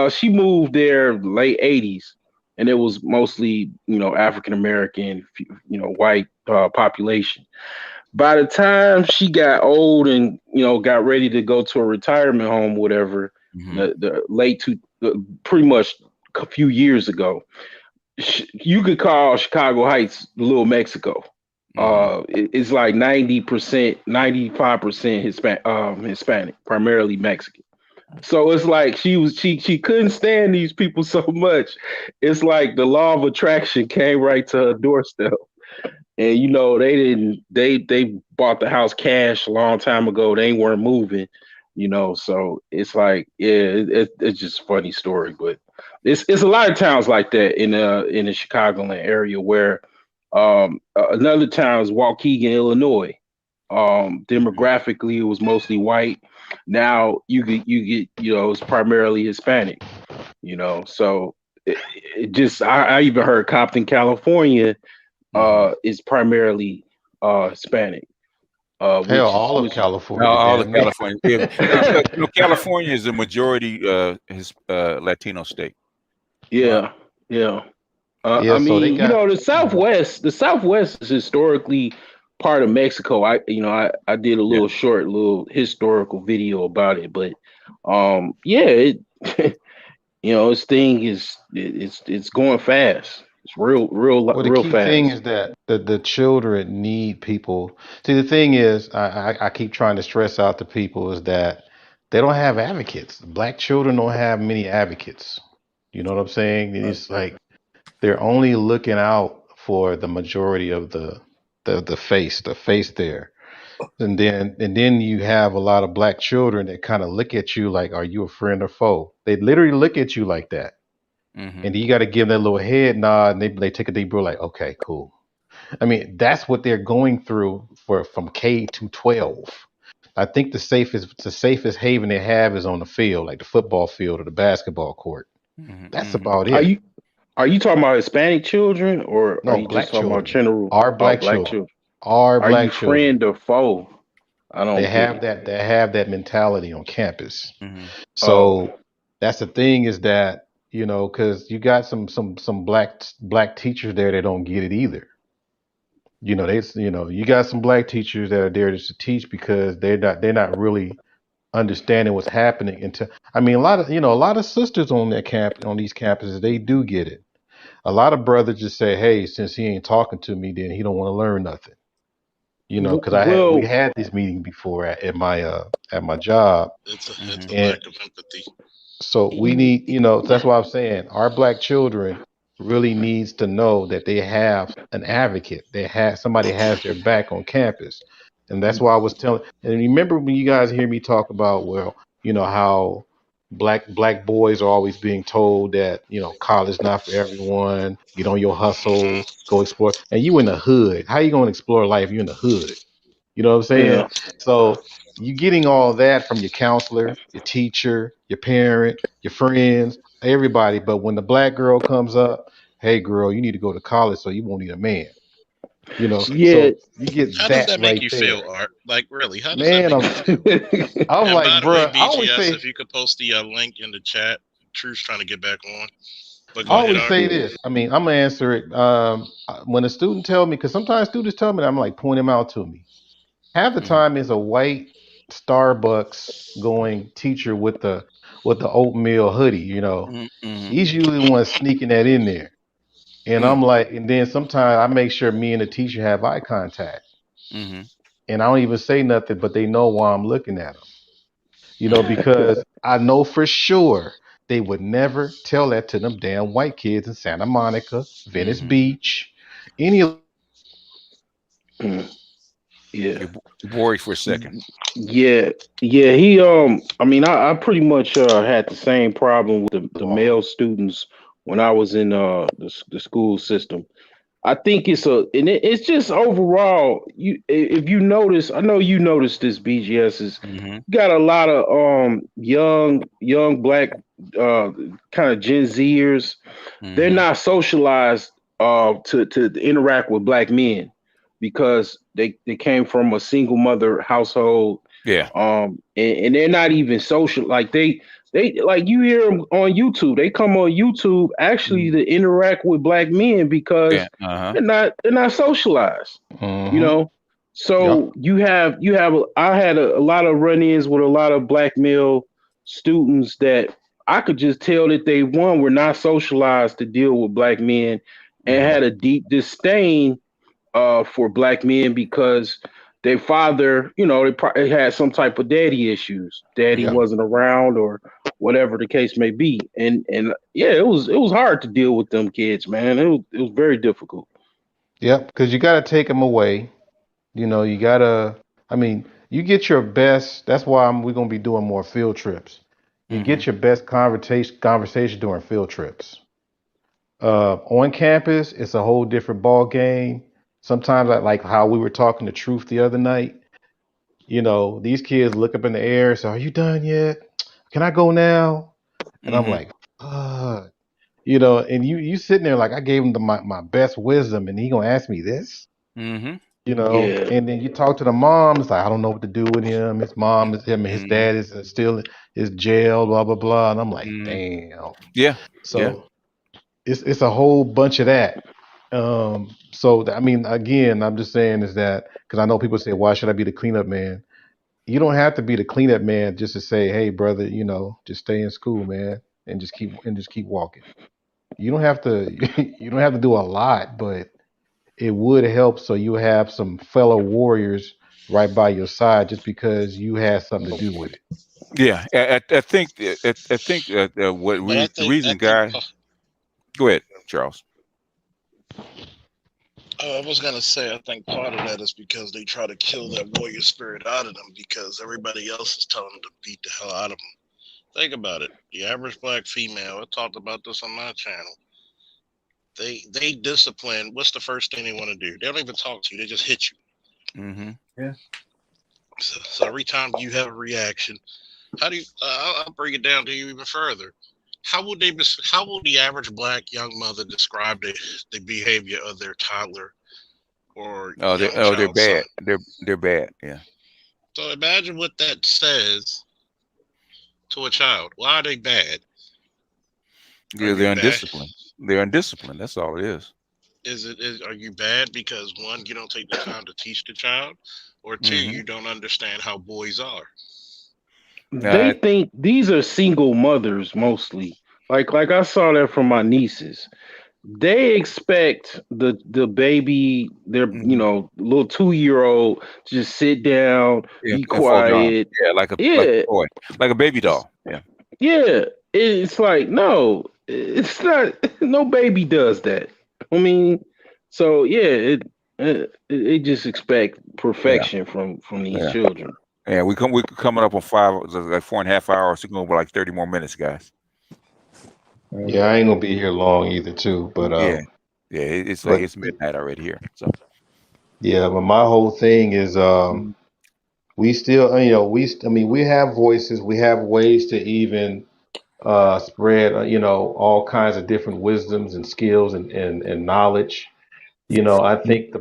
she moved there late '80s, and it was mostly African American, white population. By the time she got old and got ready to go to a retirement home, whatever, pretty much a few years ago, you could call Chicago Heights Little Mexico. It's like 90%, 95% Hispanic, primarily Mexican. So it's like she couldn't stand these people so much. It's like the law of attraction came right to her doorstep. And they bought the house cash a long time ago. They weren't moving, so it's like, it's just a funny story. But it's a lot of towns like that in the Chicagoland area, where another town is Waukegan, Illinois. Demographically, it was mostly white. Now you get it's primarily Hispanic. So it just I even heard Compton, California, is primarily Hispanic. Hell, all of California. All of California. California is a majority Latino state. Yeah. I mean, the Southwest is historically part of Mexico. I did a little short historical video about it, but this thing it's going fast. It's real Well, the key fast. thing is that the children need people. See, the thing is, I keep trying to stress out to people is that they don't have advocates. Black children don't have many advocates. You know what I'm saying? It's like they're only looking out for the majority of the face there. And then you have a lot of black children that kind of look at you like, are you a friend or foe? They literally look at you like that. And you got to give them that little head nod, and they take a deep breath, like, okay, cool. I mean, that's what they're going through from K to 12. I think the safest haven they have is on the field, like the football field or the basketball court. That's about it. Are you talking about Hispanic children, or No, are you black just talking about children. general? Our black children. Our Are black you children. friend or foe? I don't They get have it. that mentality on campus. Mm-hmm. So that's the thing is that, because you got some black teachers there that don't get it either. You got some black teachers that are there just to teach because they're not really understanding what's happening until, I mean, a lot of sisters on these campuses, they do get it. A lot of brothers just say, hey, since he ain't talking to me, then he don't want to learn nothing. Because we Well, had this meeting before at my job, It's a and lack of empathy. so we need, that's why I'm saying our black children really needs to know that they have an advocate. They have somebody has their back on campus. And that's why I was telling, and remember when you guys hear me talk about, well, how black boys are always being told that, college not for everyone, get on your Hmm. hustle, go explore. And you in the hood. How you gonna explore life? You in the hood. You know what I'm saying? yeah, So you getting all that from your counselor, your teacher, your parent, your friends, everybody. But when the black girl comes up, hey girl, you need to go to college so you won't need a man. yeah. So you get How does that that make right you there. feel, Art? Like, really, how does that Man, make you feel? I'm And by like, the way, bruh, I always BGS, say if you could post the link in the chat, Truth's trying to get back on. But I go ahead, always Art. say this. I mean, I'm gonna answer it. When a student tell me, because sometimes students tell me, I'm like, point him out to me. Half the Mm-hmm. time is a white Starbucks going teacher with the oatmeal hoodie. Mm-hmm. He's usually the one sneaking that in there. And I'm like, and then sometimes I make sure me and the teacher have eye contact, Mm-hmm. and I don't even say nothing, but they know why I'm looking at them. Mm-hmm. Because I know for sure they would never tell that to them damn white kids in Santa Monica, Venice Mm-hmm. Beach, any of Yeah. You bore for a second. Yeah, yeah. I mean, I pretty much had the same problem with the male students when I was in the school system. I think it's just overall. If you notice, I know you noticed this. BGS is Mm-hmm. got a lot of young black kind of Gen Zers. They're Mm-hmm. not socialized to interact with black men because they came from a single mother household, Yeah. and they're not even social. Like they like you hear them on YouTube. They come on YouTube actually Mm-hmm. to interact with black men Yeah. because Uh-huh. they're not socialized. You mm-hmm. know, Yep. so I had a lot of run-ins with a lot of black male students that I could just tell that they one were not socialized to deal with black men and Mm-hmm. had a deep disdain for black men because their father, they probably had some type of daddy issues. Daddy Yep. wasn't around or whatever the case may be. And yeah, it was hard to deal with them kids, man. It was very difficult. Yep. Because you got to take them away. You gotta. I mean, you get your best. That's why we're gonna be doing more field trips. You Mm-hmm. get your best conversation during field trips. On campus, it's a whole different ball game. Sometimes, I like how we were talking the truth the other night. These kids look up in the air and say, "Are you done yet? Can I go now?" And I'm Mm-hmm. like, "Fuck." And you sitting there like I gave him my best wisdom, and he gonna ask me this. Mm-hmm. Yeah. And then you talk to the mom, it's like, I don't know what to do with him. His mom is him, and his Mm-hmm. dad is still is jail, blah, blah, blah. And I'm like, Mm-hmm. damn. Yeah. Yeah. So it's a whole bunch of that. I mean, again, I'm just saying is that because I know people say, why should I be the cleanup man? You don't have to be the cleanup man just to say, hey, brother, just stay in school, man, and just keep walking. You don't have to you don't have to do a lot, but it would help so you have some fellow warriors right by your side just because you had something to do with it. Yeah. I think I think what But the I reason, think guy. Go ahead, Charles. I was gonna say I think part of that is because they try to kill that warrior spirit out of them because everybody else is telling them to beat the hell out of them. Think about it. The average black female, I talked about this on my channel. They discipline. What's the first thing they want to do? They don't even talk to you. They just hit you. Mm-hmm. Yeah. So every time you have a reaction, how do you? I'll break it down to you even further. How would the average black young mother describe the behavior of their toddler or Oh, young they're child son? bad. They're bad. Yeah. So imagine what that says to a child. Why are they bad? Yeah, they're undisciplined. They're undisciplined. That's all it is. Are you bad because one, you don't take the time to teach the child, or two, you don't understand how boys are? They think these are single mothers mostly. Like I saw that from my nieces. They expect the baby, their little 2-year-old, to just sit down, Yeah, be and fall down. quiet. Yeah, like a Yeah, toy, like a baby doll. Yeah. yeah. It's like no, it's not. No baby does that. I mean, so yeah, it just expect Yeah. perfection from these Yeah. children. Yeah. We're coming up on 4.5 hours. We're going over like 30 more minutes, guys. Yeah, I ain't gonna be here long either, too. But Yeah. Yeah. It's like it's midnight already here. So. Yeah, but my whole thing is we still I mean we have voices, we have ways to even spread all kinds of different wisdoms and skills and knowledge. I think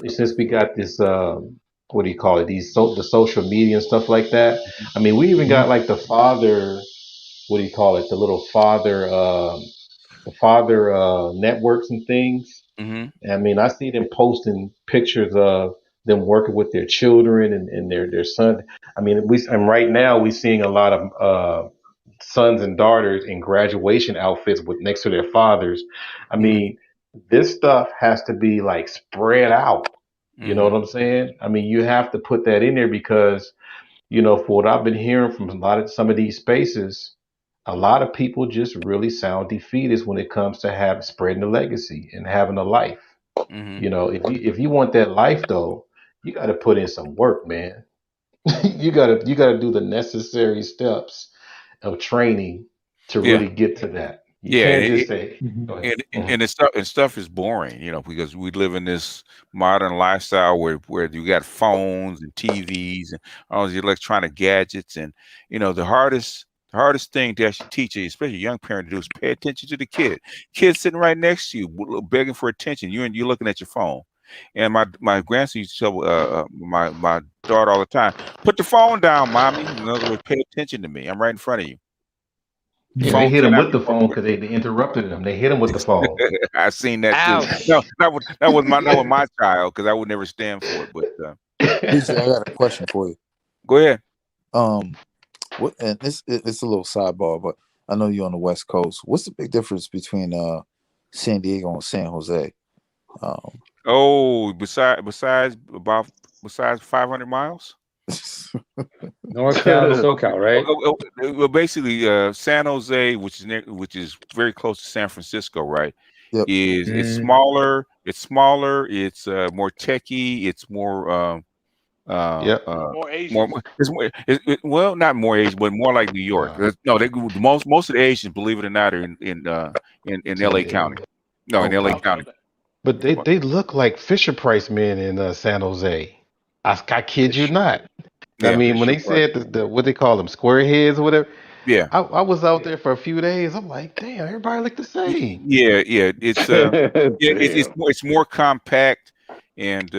since we got this what do you call it, the social media and stuff like that. I mean, we even got like the father, what do you call it, the little father networks and things. I mean, I see them posting pictures of them working with their children and their son. I mean, and right now we're seeing a lot of sons and daughters in graduation outfits with next to their fathers. I mean, this stuff has to be like spread out. You know what I'm saying? I mean, you have to put that in there because, for what I've been hearing from some of these spaces, a lot of people just really sound defeatist when it comes to spreading the legacy and having a life. If you want that life though, you got to put in some work, man. you got to do the necessary steps of training to Yeah. really get to that. You Yeah, can't just say, go ahead. and stuff is boring, because we live in this modern lifestyle where you got phones and TVs and all these electronic gadgets, and the hardest thing to actually teach a, especially a young parent, to do is pay attention to the kid. Kid sitting right next to you, begging for attention. You're looking at your phone. And my grandson used to tell my daughter all the time, "Put the phone down, mommy." In other words, pay attention to me. I'm right in front of you. Yeah, they Phone hit him cannot with be. the phone because they interrupted him. They hit him with the phone. I seen that too. No, not with my child, because I would never stand for it. But PJ, I got a question for you. Go ahead. What? And it's a little sidebar, but I know you're on the West Coast. What's the big difference between San Diego and San Jose? Besides 500 miles. NorCal to SoCal, right? Well, basically, San Jose, which is very close to San Francisco, right? Yep. It's smaller. It's smaller. It's more techy. It's more More Asians. well, not more Asian, but more like New York. No, most of the Asians, believe it or not, are in LA County. No, in LA County. But they look like Fisher Price men in San Jose. I kid you not. I mean, when they said what they call them, square heads or whatever. Yeah. I was out there for a few days. I'm like, damn, everybody look the same. Yeah. It's more compact, and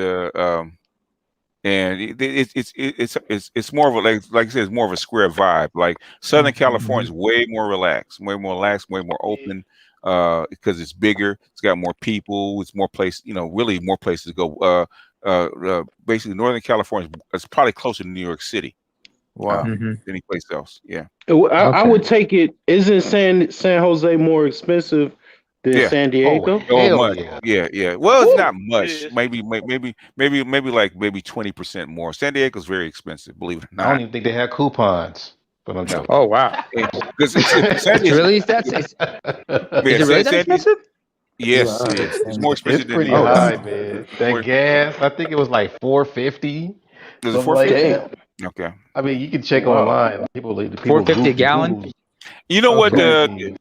it's more of a, like I said, it's more of a square vibe. Like Southern California is way more relaxed, way more open, because it's bigger. It's got more people. It's more place, really more places to go. Basically, Northern California is probably closer to New York City. Wow. Than any place else. Yeah. I would take it. Isn't San Jose more expensive than San Diego? Much. Yeah. Well, it's not much. Maybe 20% more. San Diego's very expensive, believe it or not. I don't even think they have coupons. But I'm joking. Oh wow. Because really that's is it really that expensive? Yes, it is. It's more expensive It's pretty than high, man. That gas, I think it was like $4.50. Is it Something like that. Okay. I mean, you can check online. People $4.50 a gallon. You know what? I mean,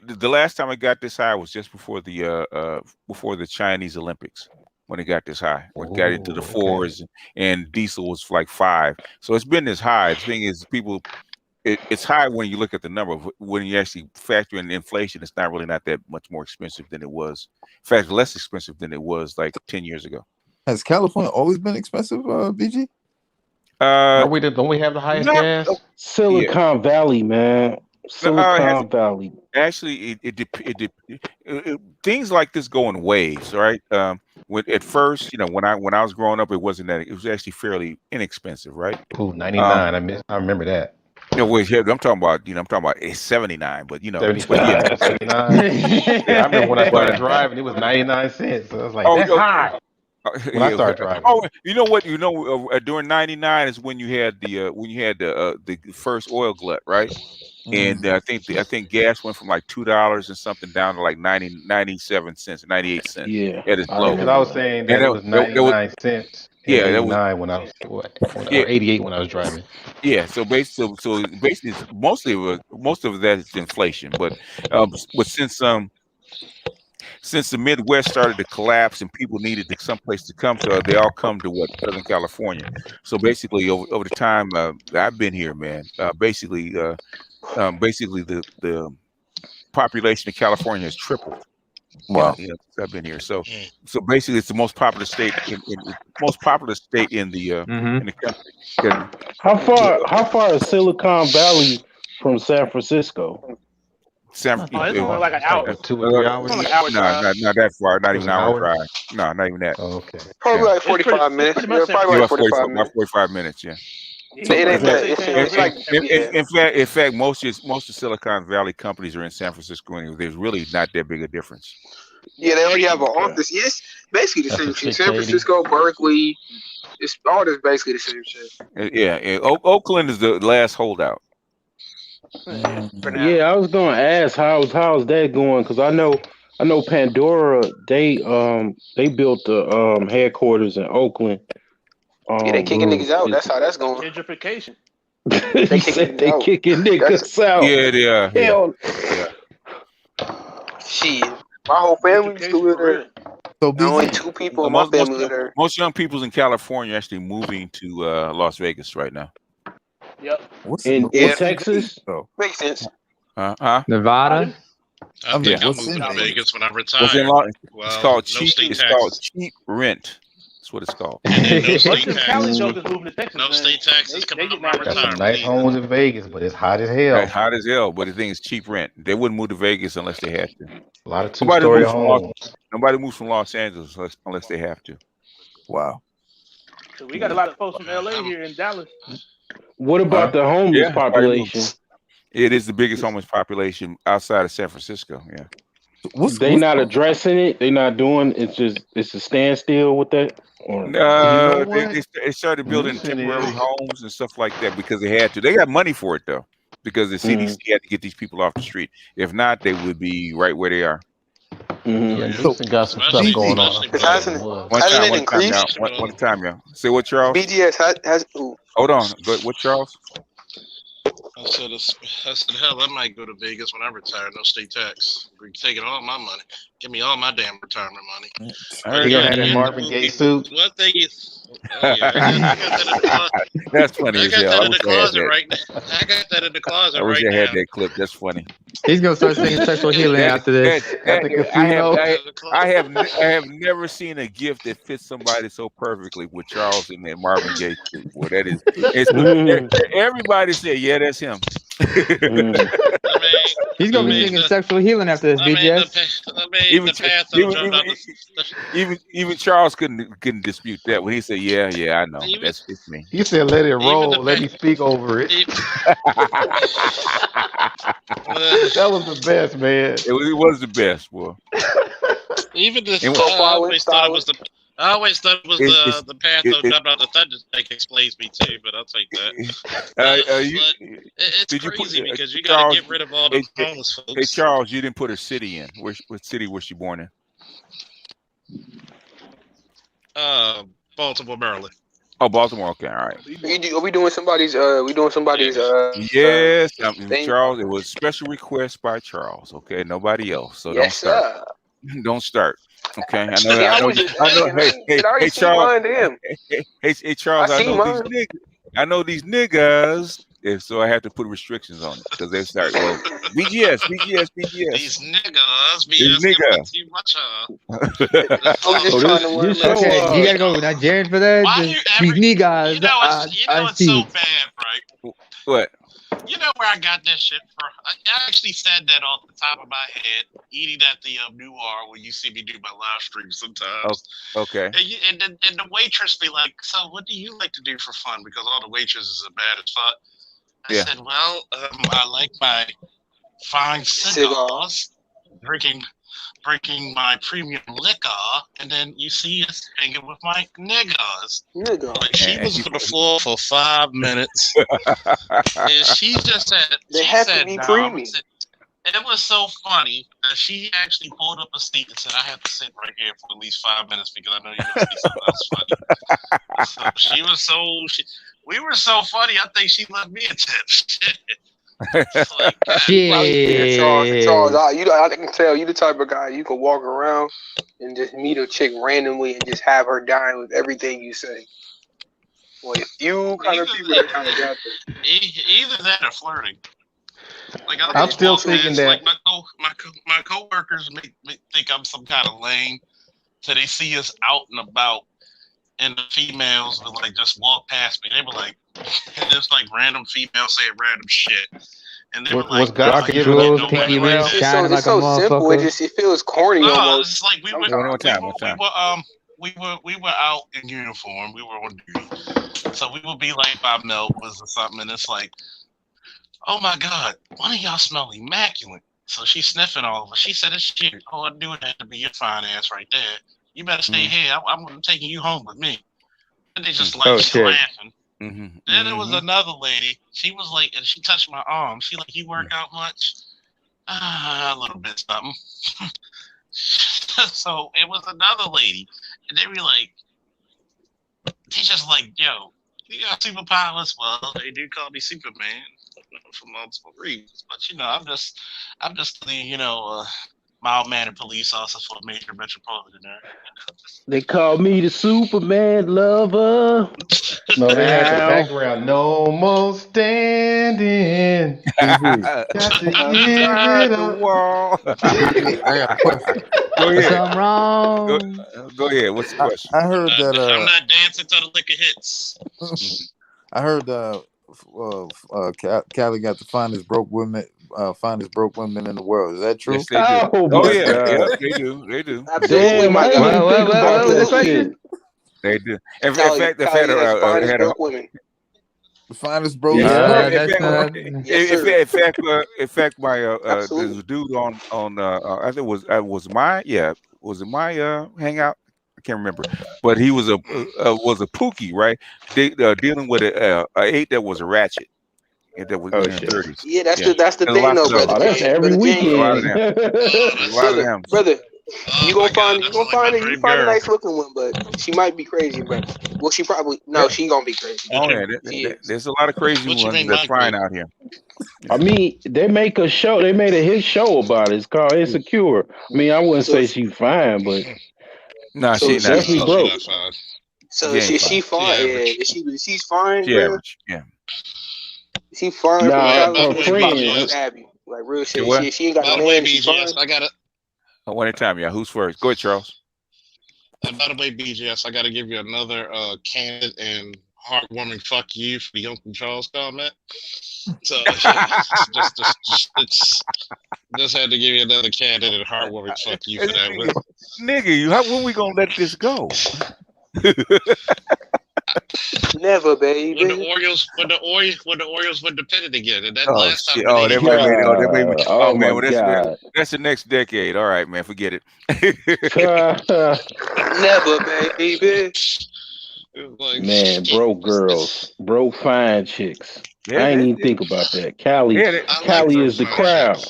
the last time it got this high was just before the Chinese Olympics, when it got this high. When it got into the fours, and diesel was like $5. So it's been this high. The thing is, it's high when you look at the number. When you actually factor in inflation, it's not that much more expensive than it was. In fact, less expensive than it was like 10 years ago. Has California always been expensive, BG? Don't we have the highest not gas? Silicon Valley, man. Silicon Valley. Actually, things like this go in waves, right? At first, when I was growing up, it wasn't that. It was actually fairly inexpensive, right? Ooh, 99. I remember that. I'm talking about, I'm talking about 79, but 75, 79. Yeah, I remember when I started driving, it was 99 cents. So I was like, that's high. When I started driving. Oh, you know what? During '99 is when you had the first oil glut, right? And I think gas went from like $2 and something down to like 97 cents, 98 cents. Yeah, at its low. Because I was saying that it was 99 cents in Yeah, that was 89 when I was or 88 when I was driving. Yeah, so basically, it's most of that is inflation, but since the Midwest started to collapse and people needed some place to come to, they all come to Southern California. So basically, over the time that I've been here, man, basically the population of California has tripled. Wow. Since I've been here. So basically, it's the most popular state in the country. How far is Silicon Valley from San Francisco? It's only like an hour. 2 or 3 hours. It's only an hour drive. Not that far. Not even an hour hour? drive. No, not even that. Oh, okay. Probably like 45 minutes. pretty much Yeah, probably like 45 about minutes. 45 minutes. Yeah. It ain't that. It's like In fact, most of Silicon Valley companies are in San Francisco. And there's really not that big a difference. yeah, they already have an office. Yes, basically the same shit. San Francisco, Berkeley, it's all this basically the same shit. Yeah. Oakland is the last holdout. Yeah, I was gonna ask how's that going? Because I know Pandora they built the headquarters in Oakland. Yeah, they kicking niggas out. That's how that's going. Gentrification. They said they kicking niggas out. Yeah, they are. Hell, Shit, my whole family still live there. So Only 2 people in my family live there. Most young people's in California actually moving to Las Vegas right now. Yep. in Texas. Makes sense. Nevada. I think I'm moving to Vegas when I retire. It's called cheap rent. That's what it's called. No state Cali taxes. jokers moving to Texas. No state taxes coming up my Got some retirement. nice homes in Vegas, but it's hot as hell. It's hot as hell, but the thing is cheap rent. They wouldn't move to Vegas unless they had to. A lot of 2-story homes. Nobody moves from Los Angeles unless they have to. Wow. So we got a lot of folks from LA here in Dallas. What about the homeless population? It is the biggest homeless population outside of San Francisco. Yeah. They not addressing it. They not doing. It's a standstill with that. They started building temporary homes and stuff like that because they had to. They got money for it though, because the CDC had to get these people off the street. If not, they would be right where they are. Yeah, Houston got some stuff going on. Hasn't it increased? One time, yeah. Say what, Charles? BGS has. Ooh. Hold on. What, Charles? I said, hell, I might go to Vegas when I retire. No state tax. We're taking all my money. Give me all my damn retirement money. You gonna have that Marvin Gaye suit? What thing is? Oh, yeah, I got that in the closet. That's funny. I got that in the closet right now. I got that in the closet right now. I wish I had that clip. That's funny. He's gonna start singing sexual healing after this. I have never seen a gift that fits somebody so perfectly with Charles and that Marvin Gaye suit. Well, that is. Everybody said, "Yeah, that's him." He's gonna be singing sexual healing after this, BGS. Even Charles couldn't dispute that when he said, "Yeah, I know, it's me." He said, "Let it roll. Let me speak over it." That was the best, man. It was the best, boy. Even the I always thought it was the path of jumping out the thunder that explains me too, but I'll take that. It's crazy because you got to get rid of all the homeless folks. Hey, Charles, you didn't put a city in. What city was she born in? Baltimore, Maryland. Oh, Baltimore. Okay, all right. Are we doing somebody's? Yes, Charles. It was special request by Charles. Okay, nobody else. So don't start. Don't start. Okay, I know. Hey, Charles. Hey, Charles. I know these niggas so I have to put restrictions on it because they start BGS. These niggas be These asking for niggas. too much. I'm just trying to learn. Okay, you gotta go Nigerian for that. These niggas. You know it's so bad, right? What? You know where I got that shit from? I actually said that off the top of my head, eating at the Noir when you see me do my live stream sometimes. Okay. And the waitress be like, "So what do you like to do for fun?" Because all the waitresses are bad as fuck. I said, "Well, I like my fine cigars, drinking my premium liquor, and then you see us hanging with my niggas." Like, she was on the floor for 5 minutes, and she just said, "They have to be premium." It was so funny that she actually pulled up a seat and said, "I have to sit right here for at least 5 minutes because I know you're gonna say something else funny." So she was we were so funny. I think she left me a tip. Charles, I can tell you the type of guy you can walk around and just meet a chick randomly and just have her dying with everything you say. Well, if you kind of people that kind of got this. Either that or flirting. Like I'm still thinking that. Like my coworkers make think I'm some kind of lame, so they see us out and about, and the females would like just walk past me. They were like, and there's like random females saying random shit, and they were like, rocket jewels, pinky rings, shining like a motherfucker. It feels corny almost. It's like we were out in uniform. We were on duty, so we would be like by Melba's or something, and it's like, "Oh my God, one of y'all smell immaculate." So she's sniffing all of us. She said, "It's shit. All I do would have to be your fine ass right there. You better stay here. I'm taking you home with me." And they just like laughing. Then there was another lady. She was like, and she touched my arm. She like, "You work out much?" A little bit something. So it was another lady, and they were like, they just like, "Yo, you got superpowers?" "Well, they do call me Superman for multiple reasons, but I'm just the mild mannered police officer for a major metropolitan area." They call me the Superman lover. No, they had the background. No more standing. Got to give it the wall. I got a question. Go ahead. Something wrong. Go ahead. What's the question? I heard that. I'm not dancing till the liquor hits. I heard Cali got the finest broke women in the world. Is that true? Yes, they do. Oh yeah, God. yeah, they do. Absolutely, Damn, I didn't even think about that shit. They do. In fact, they've had a women. The finest broke. In fact, my Absolutely. this dude on I think was it my hangout? I can't remember, but he was a pookie, right? Dealing with a eight that was a ratchet. That was in their 30s. Yeah, that's the thing, though, brother. That's every weekend. A lot of them. Brother, you gonna find a nice looking one, but she might be crazy, but she probably she gonna be crazy. Oh yeah, there's a lot of crazy ones that's flying out here. I mean, they make a show. They made a hit show about it. It's called Insecure. I mean, I wouldn't say she's fine, but she's definitely broke. So she fine? Yeah, she's fine. She average. Yeah. She fine. Her friend. Like real shit. She ain't got no man. She fine. I got it. One at a time, yeah. Who's first? Go ahead, Charles. And by the way, BGS, I got to give you another candid and heartwarming fuck you for the Uncle Charles comment. So just had to give you another candid and heartwarming fuck you for that one. Nigga, when we gonna let this go? Never, baby. When the Orioles were dependent again, and that last time. They made me. Oh man, God. That's the next decade. All right, man, forget it. Never, baby. Like, man, broke girls, broke fine chicks. Yeah, I ain't even think about that. Cali is the crowd.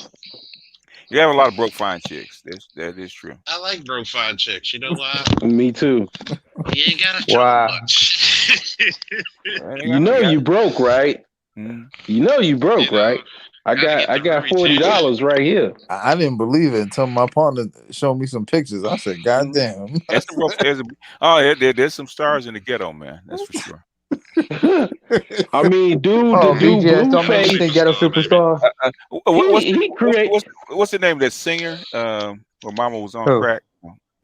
You have a lot of broke fine chicks. That is true. I like broke fine chicks. You know why? Me too. You ain't gotta show much. You broke, right? Mm-hmm. You know you broke, right? I got $40 right here. I didn't believe it until my partner showed me some pictures. I said, "God damn!" There's some stars in the ghetto, man. That's for sure. I mean, dude, Oh, the dude BGS, don't make me Blueface. think ghetto superstar. What's the singer? Where Mama was on Who? crack.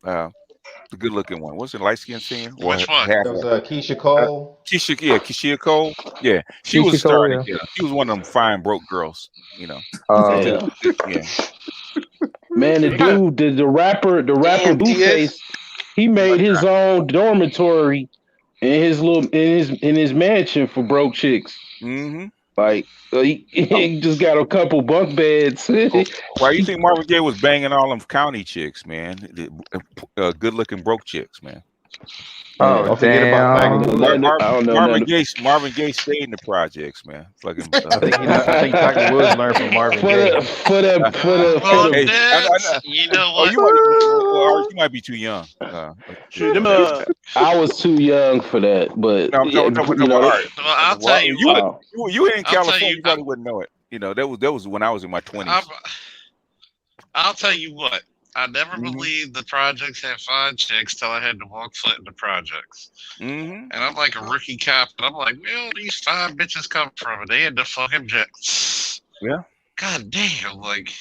The good looking one. What's the light skinned singer? Which one? That was Keisha Cole. Keisha Cole. Yeah, she Keisha was Cole, starting. yeah. Yeah, she was one of them fine broke girls. You know. Yeah. Yeah. Man, the rapper Damn, Blueface, he made his own dormitory in his mansion for broke chicks. Mm-hmm. Like he just got a couple bunk beds. Why you think Marvin Gaye was banging all them county chicks, man? Good looking broke chicks, man. Oh, Don't forget about Marvin Gaye stayed in the projects, man. Fucking. I think Tiger Woods learned from Marvin Gaye. You know what? You might be too young. I was too young for that, but no, I'm talking about art. Well, I'll tell you you in California, you probably wouldn't know it. You know, that was when I was in my 20s. I'll tell you what. I never believed the projects had fine chicks till I had to walk foot in the projects. And I'm like a rookie cop, and I'm like, where all these fine bitches come from? And they had the fucking jets. Yeah. God damn, like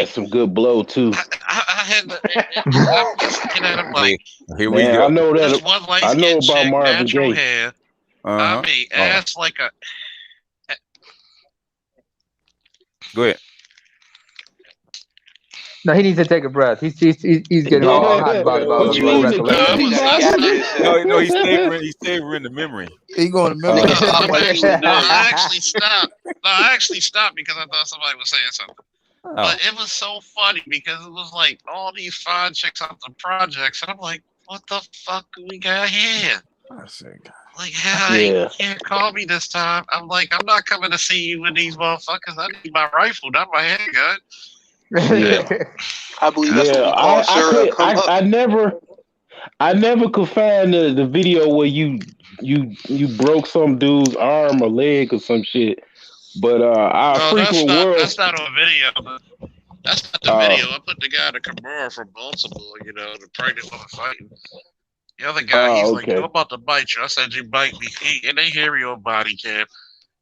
some good blow too. I had to, I'm just looking at him like, here we go. I know that. This one light I know skin about chick, Marvin natural Gaye. hair. I mean, ass like a. Go ahead. No, he needs to take a breath. He's getting all hot and bothered about recollection. No, he's savoring the memory. He going to memory. I actually stopped because I thought somebody was saying something. But it was so funny because it was like all these fine chicks out the projects, and I'm like, what the fuck we got here? Like, you can't call me this time. I'm like, I'm not coming to see you with these motherfuckers. I need my rifle, not my handgun. Yeah. I believe that's what we call Sarah. I never could find the video where you broke some dude's arm or leg or some shit. But that's not on video. That's not the video. I put the guy in a Camaro from Baltimore, the pregnant woman fighting. The other guy, he's like, I'm about to bite you. I said, you bite me. And they hear me on body cam.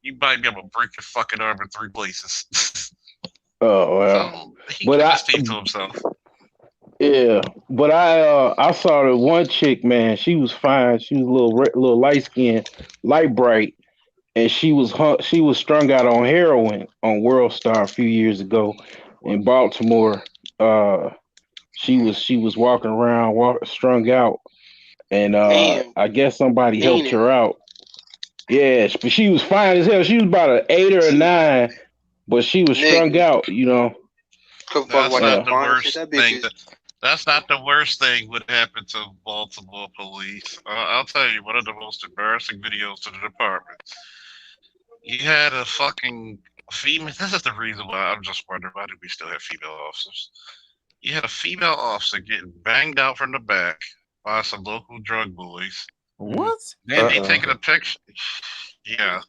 You bite me, I'm going to break your fucking arm in 3 places. Oh, well. So he kept his teeth to himself. Yeah, but I saw the one chick, man. She was fine. She was a little light skinned, light bright, and she was strung out on heroin on World Star a few years ago in Baltimore. She was walking around, strung out, and I guess somebody helped her out. Yeah, but she was fine as hell. She was about an 8 or a 9. But she was strung out, That's not the worst thing. That's not the worst thing would happen to Baltimore police. I'll tell you, one of the most embarrassing videos to the department. You had a fucking female. This is the reason why I'm just wondering, why do we still have female officers? You had a female officer getting banged out from the back by some local drug boys. What? And they taking a picture. Yeah,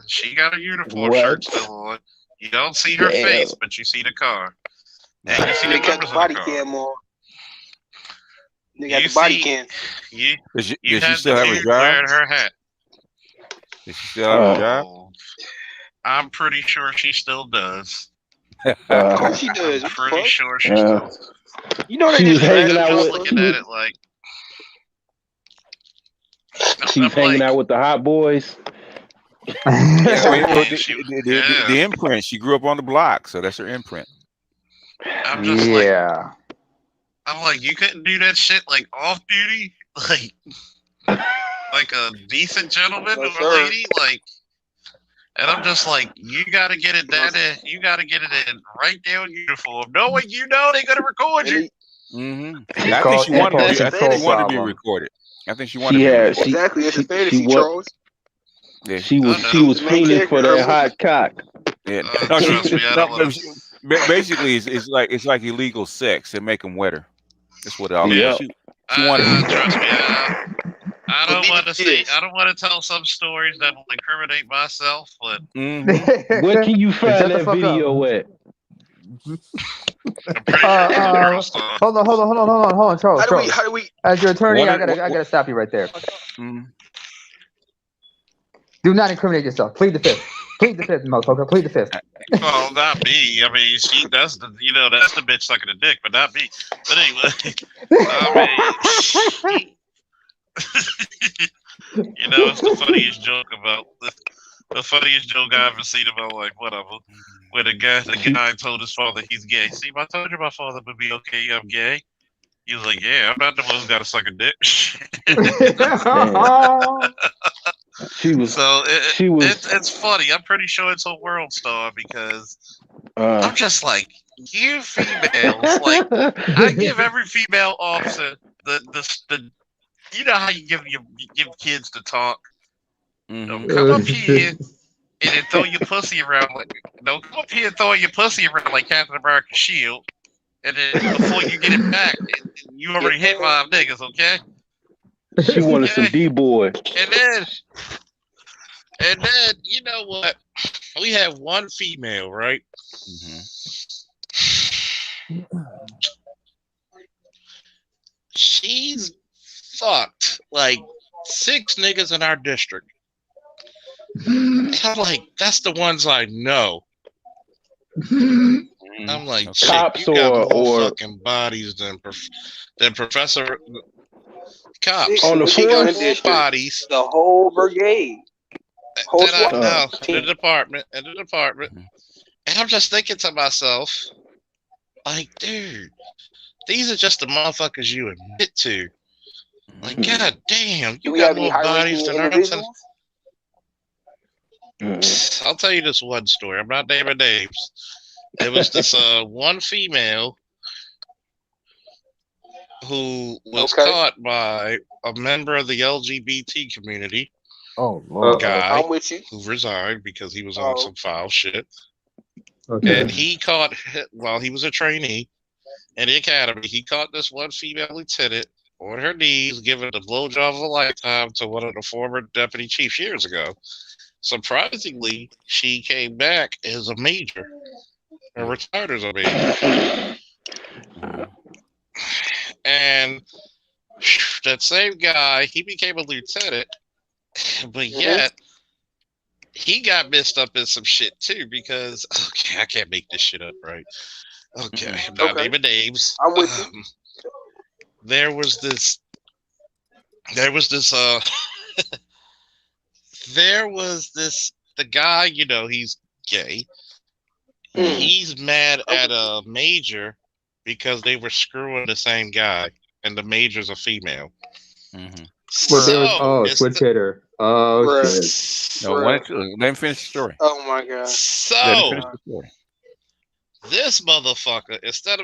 she got a uniform shirt still on. You don't see her face, but you see the car. And you see they the got the body cam on. They got the body cam. Does she still have a job? Wearing her hat. Does she still have a job? I'm pretty sure she still does. Of course she does. I'm pretty sure she still does. You know they just hanging out with looking at it like she's hanging out with the hot boys. The imprint. She grew up on the block, so that's her imprint. I'm just I'm like, you couldn't do that shit like off duty, like a decent gentleman or lady, and I'm just like, you gotta get it down there. You gotta get it in right there in uniform, knowing they're gonna record you. I think she wanted to be recorded. I think she wanted to be recorded. Exactly, it's a fantasy, Charles. Yeah. She was fiending for that hot cock. Yeah. Basically, it's like illegal sex and make them wetter. That's what it all is. She wanted. Trust me, I don't want to say. I don't want to tell some stories that will incriminate myself, but where can you find that video at? Hold on, Charles. How do we? As your attorney, I gotta stop you right there. Do not incriminate yourself. Plead the fifth. Plead the fifth, motherfucker. Plead the fifth. Well, not me. I mean, that's the bitch sucking a dick, but not me. But anyway, I mean, it's the funniest joke about the funniest joke I ever seen about whatever. Where the guy told his father he's gay. See, I told you my father would be okay. I'm gay. He was like, yeah, I'm not the one who's got to suck a dick. It's funny. I'm pretty sure it's a world star because I'm just like, you females, like, I give every female officer the you know how you give kids the talk. Don't come up here and then throw your pussy around don't come up here and throw your pussy around like Captain America's shield. And then before you get it back, you already hit 5 niggas, okay? She wanted some D-boy. And then, you know what? We have one female, right? She's fucked like 6 niggas in our district. And I'm like, that's the ones I know. I'm like, shit, cops you got more or fucking bodies than Professor Cops. On the She got force? more bodies. The whole brigade. In the department. And I'm just thinking to myself, like, dude, these are just the motherfuckers you admit to. Like, god damn, you got more bodies than individuals. I'll tell you this one story. I'm not naming names. It was this one female who was caught by a member of the LGBT community. Oh, Lord. Guy I'm with you. who resigned because he was on some foul shit. Okay. And he caught, while he was a trainee in the academy, he caught this one female lieutenant on her knees giving the blowjob of a lifetime to one of the former deputy chiefs years ago. Surprisingly, she came back as a major. And retired as a major. And that same guy, he became a lieutenant, but yet he got messed up in some shit too because I can't make this shit up right. Okay, I'm not naming names. I'm with you. There was this the guy, he's gay. He's mad at a major because they were screwing the same guy, and the major's a female. Switch hitter. Oh, shit. No, let him finish the story. Oh, my God. So, this motherfucker, instead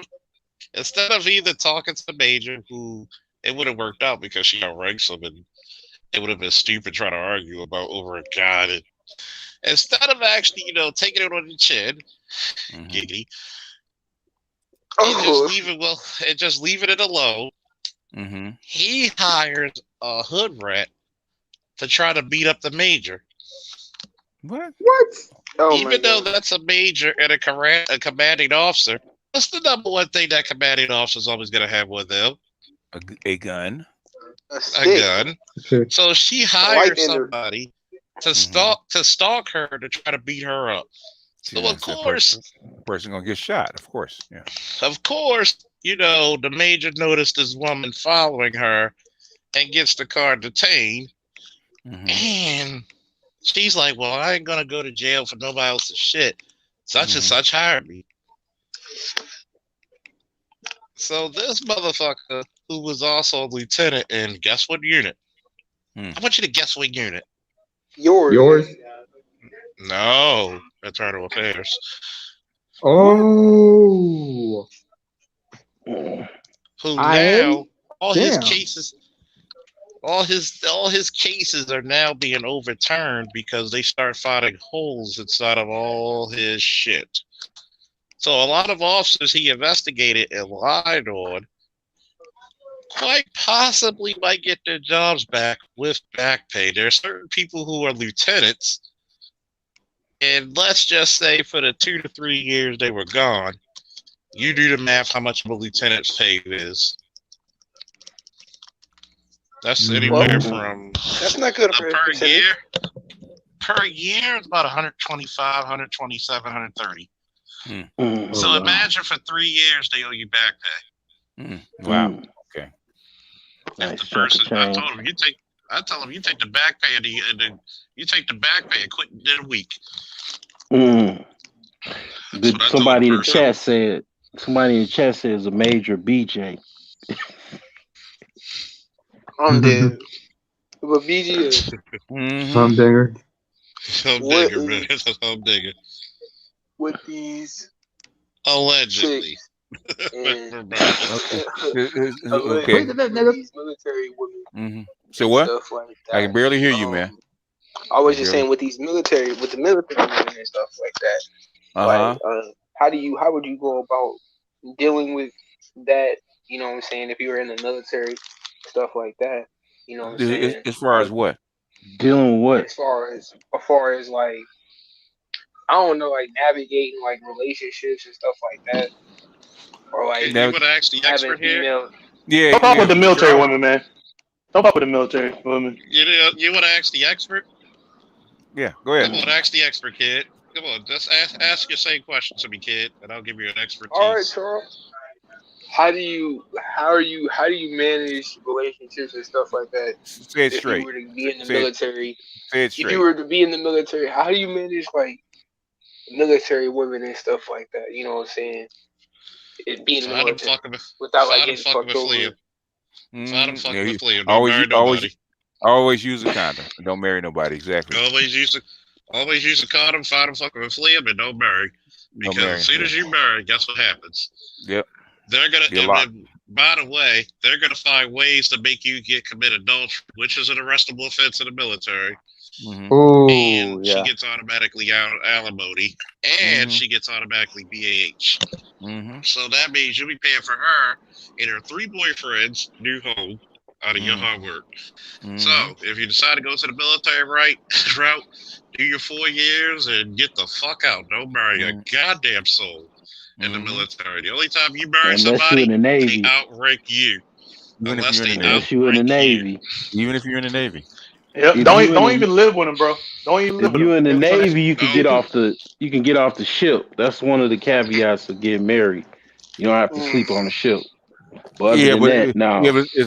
of either talking to the major, who it would have worked out because she outranks him, and it would have been stupid trying to argue about over a guy. And instead of actually, taking it on the chin, giggity, and just leaving it alone, he hires a hood rat to try to beat up the major. What? Oh, even though that's a major and a commanding officer, what's the number one thing that commanding officer is always going to have with them? A gun. A gun. So she hires somebody to stalk her to try to beat her up. So of course, person gonna get shot. Of course, yeah. Of course, the major noticed this woman following her and gets the car detained, and she's like, "Well, I ain't gonna go to jail for nobody else's shit. Such and such hired me." So this motherfucker, who was also a lieutenant in guess what unit? I want you to guess what unit. Yours. No, Internal Affairs. Oh. Who now all his cases are now being overturned because they start finding holes inside of all his shit. So a lot of officers he investigated and lied on quite possibly might get their jobs back with back pay. There are certain people who are lieutenants, and let's just say for the 2 to 3 years they were gone, you do the math how much of a lieutenant's pay is. That's anywhere from that's not good per year. per year, it's about 125, 127, 130. So wow. imagine for 3 years they owe you back pay. Wow. Okay. If the person, I told him, I tell them you take the back pay and you take the back pay and quit in a week. Somebody in the chat said. Somebody in the chat says a major BJ. I'm dead. But BG is Humdinger. Humdinger, man. That's a humdinger. With these allegedly. Okay. These military women. So what? Stuff like that. I can barely hear you, man. I was just saying with the military women and stuff like that. Like, how would you go about dealing with that? You know what I'm saying? If you were in the military, stuff like that. You know what I'm saying? As far as what? Dealing with what? As far as like, I don't know, like navigating like relationships and stuff like that, or like you would ask the expert here. Yeah, don't talk with the military women, man. Don't talk with the military women. You would ask the expert. Yeah, go ahead. Come on, ask the expert, kid. Come on, just ask your same question to me, kid, and I'll give you an expertise. All right, Charles. How do you manage relationships and stuff like that? Say it straight. If you were to be in the military, say it straight. If you were to be in the military, how do you manage like military women and stuff like that? You know what I'm saying? Being in the military without like getting fucked over. Always use a condom. Don't marry nobody. Exactly. Always use a condom. Find them fucking with flee them and don't marry. Because as soon as you marry, guess what happens? Yep. They're gonna. By the way, they're gonna find ways to make you commit adultery, which is an arrestable offense in the military. And she gets automatically alimony, and she gets automatically BAH. So that means you'll be paying for her and her 3 boyfriends' new home out of your hard work. So if you decide to go to the military route, do your 4 years and get the fuck out. Don't marry a goddamn soul in the military. The only time you marry somebody, they outrank you. Unless you're in the Navy. Even if you're in the Navy. Yep. Don't even live with them, bro. Don't even live with them. If you're in the Navy, you can get off the ship. That's one of the caveats of getting married. You don't have to sleep on the ship. But the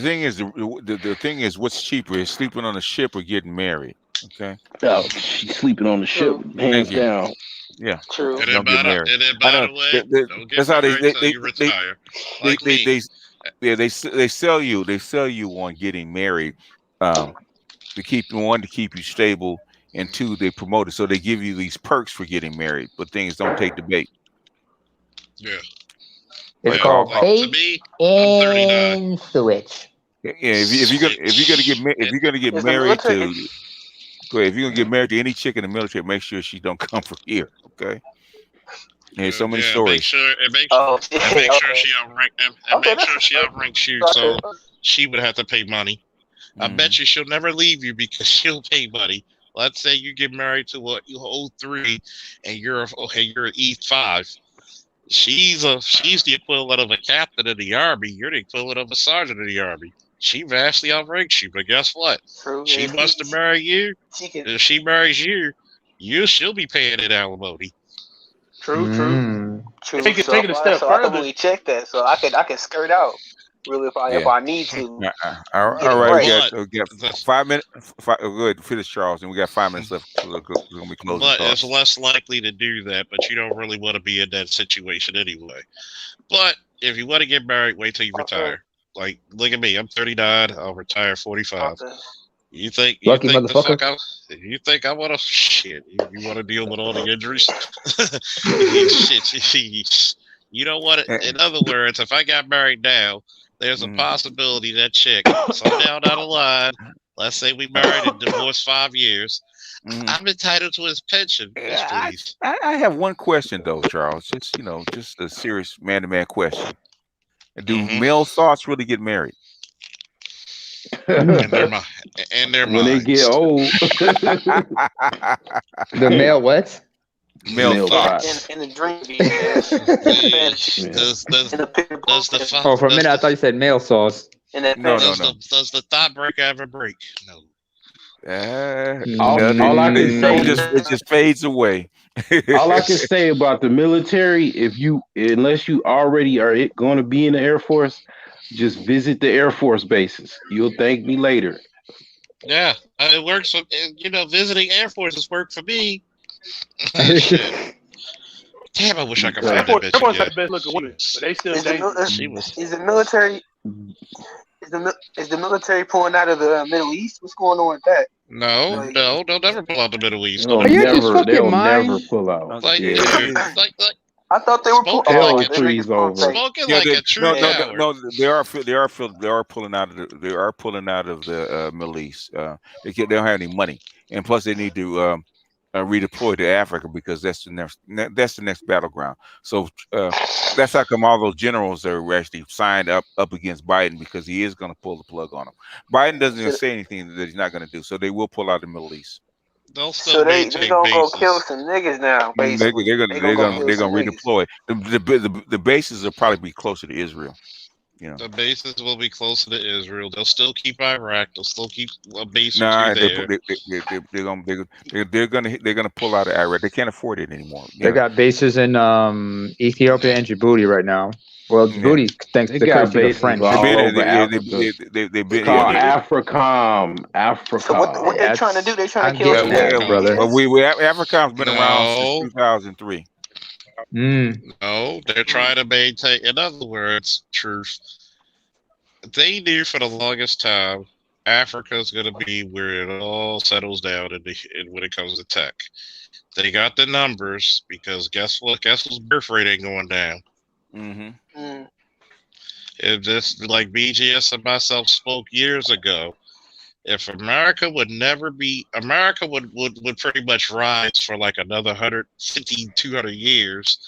thing is, what's cheaper is sleeping on a ship or getting married. Okay. Oh, she's sleeping on the ship, hands down. Yeah. True. And then by the way, don't get married until you retire. They sell you on getting married, to keep you stable, and 2, they promote it, so they give you these perks for getting married, but things don't take the bait. Yeah. It's called bait and switch. Yeah, if you're gonna get married to. Go ahead. If you're gonna get married to any chick in the military, make sure she don't come from here. Okay. There's so many stories. Make sure she outranks them. And make sure she outranks you, so she would have to pay money. I bet you she'll never leave you because she'll pay money. Let's say you get married to a O3 and you're an E5. She's the equivalent of a captain in the Army. You're the equivalent of a sergeant in the Army. She vastly outranks you, but guess what? She wants to marry you. If she marries you, she'll be paying in alimony. True. Take it a step further. I can really check that, so I can skirt out. Really, if I need to. All right, we got 5 minutes. Good, finish, Charles, and we got 5 minutes left. We're gonna be closing. But it's less likely to do that. But you don't really want to be in that situation anyway. But if you want to get married, wait till you retire. Like, look at me. I'm 39. I'll retire 45. You think I want to shit? You want to deal with all the injuries? Shit. You don't want it. In other words, if I got married now, there's a possibility that chick, somehow down the line, let's say we married and divorced 5 years, I'm entitled to his pension. Please. I have one question though, Charles. Just a serious man-to-man question. Do male thoughts really get married? And their when they get old. The male what? Male thoughts. In the dream. For a minute, I thought you said male sauce. Does the thought breaker ever break? No. All I can say, it just fades away. all I can say about the military, unless you already are going to be in the Air Force, just visit the Air Force bases. You'll thank me later. Yeah, it works. Visiting Air Forces worked for me. Shit. Damn, I wish I could find that bitch Air Force again. got the best looking women, but they still Is dangerous. the military is the military pulling out of the Middle East? What's going on with that? No, they'll never pull out the Middle East. They'll never pull out. Like, Yeah. I thought they were Spoken Hell like a freeze over. spoken like a true coward. They are pulling out of the Middle East. They don't have any money, and plus they need to redeploy to Africa because that's the next battleground. So that's how come all those generals are actually signed up against Biden, because he is going to pull the plug on them. Biden doesn't even say anything that he's not going to do, so they will pull out of the Middle East. They'll still they gonna go kill some niggas now. Basically, they're gonna redeploy. The bases will probably be closer to Israel. The bases will be closer to Israel. They'll still keep Iraq. They'll still keep a base Nah, or two there. they're gonna pull out of Iraq. They can't afford it anymore. They got bases in Ethiopia and Djibouti right now. Well, Djibouti, thanks to the courtesy of the French. They've been called AFRICOM. AFRICOM. So what they're trying to do? They're trying to kill some brother. AFRICOM's been around since 2003. No, they're trying to maintain. In other words, truth. They knew for the longest time Africa's going to be where it all settles down when it comes to tech. They got the numbers because guess what? Guess whose birth rate ain't going down? If this, like BGS and myself spoke years ago, if America would pretty much rise for like another 150, 200 years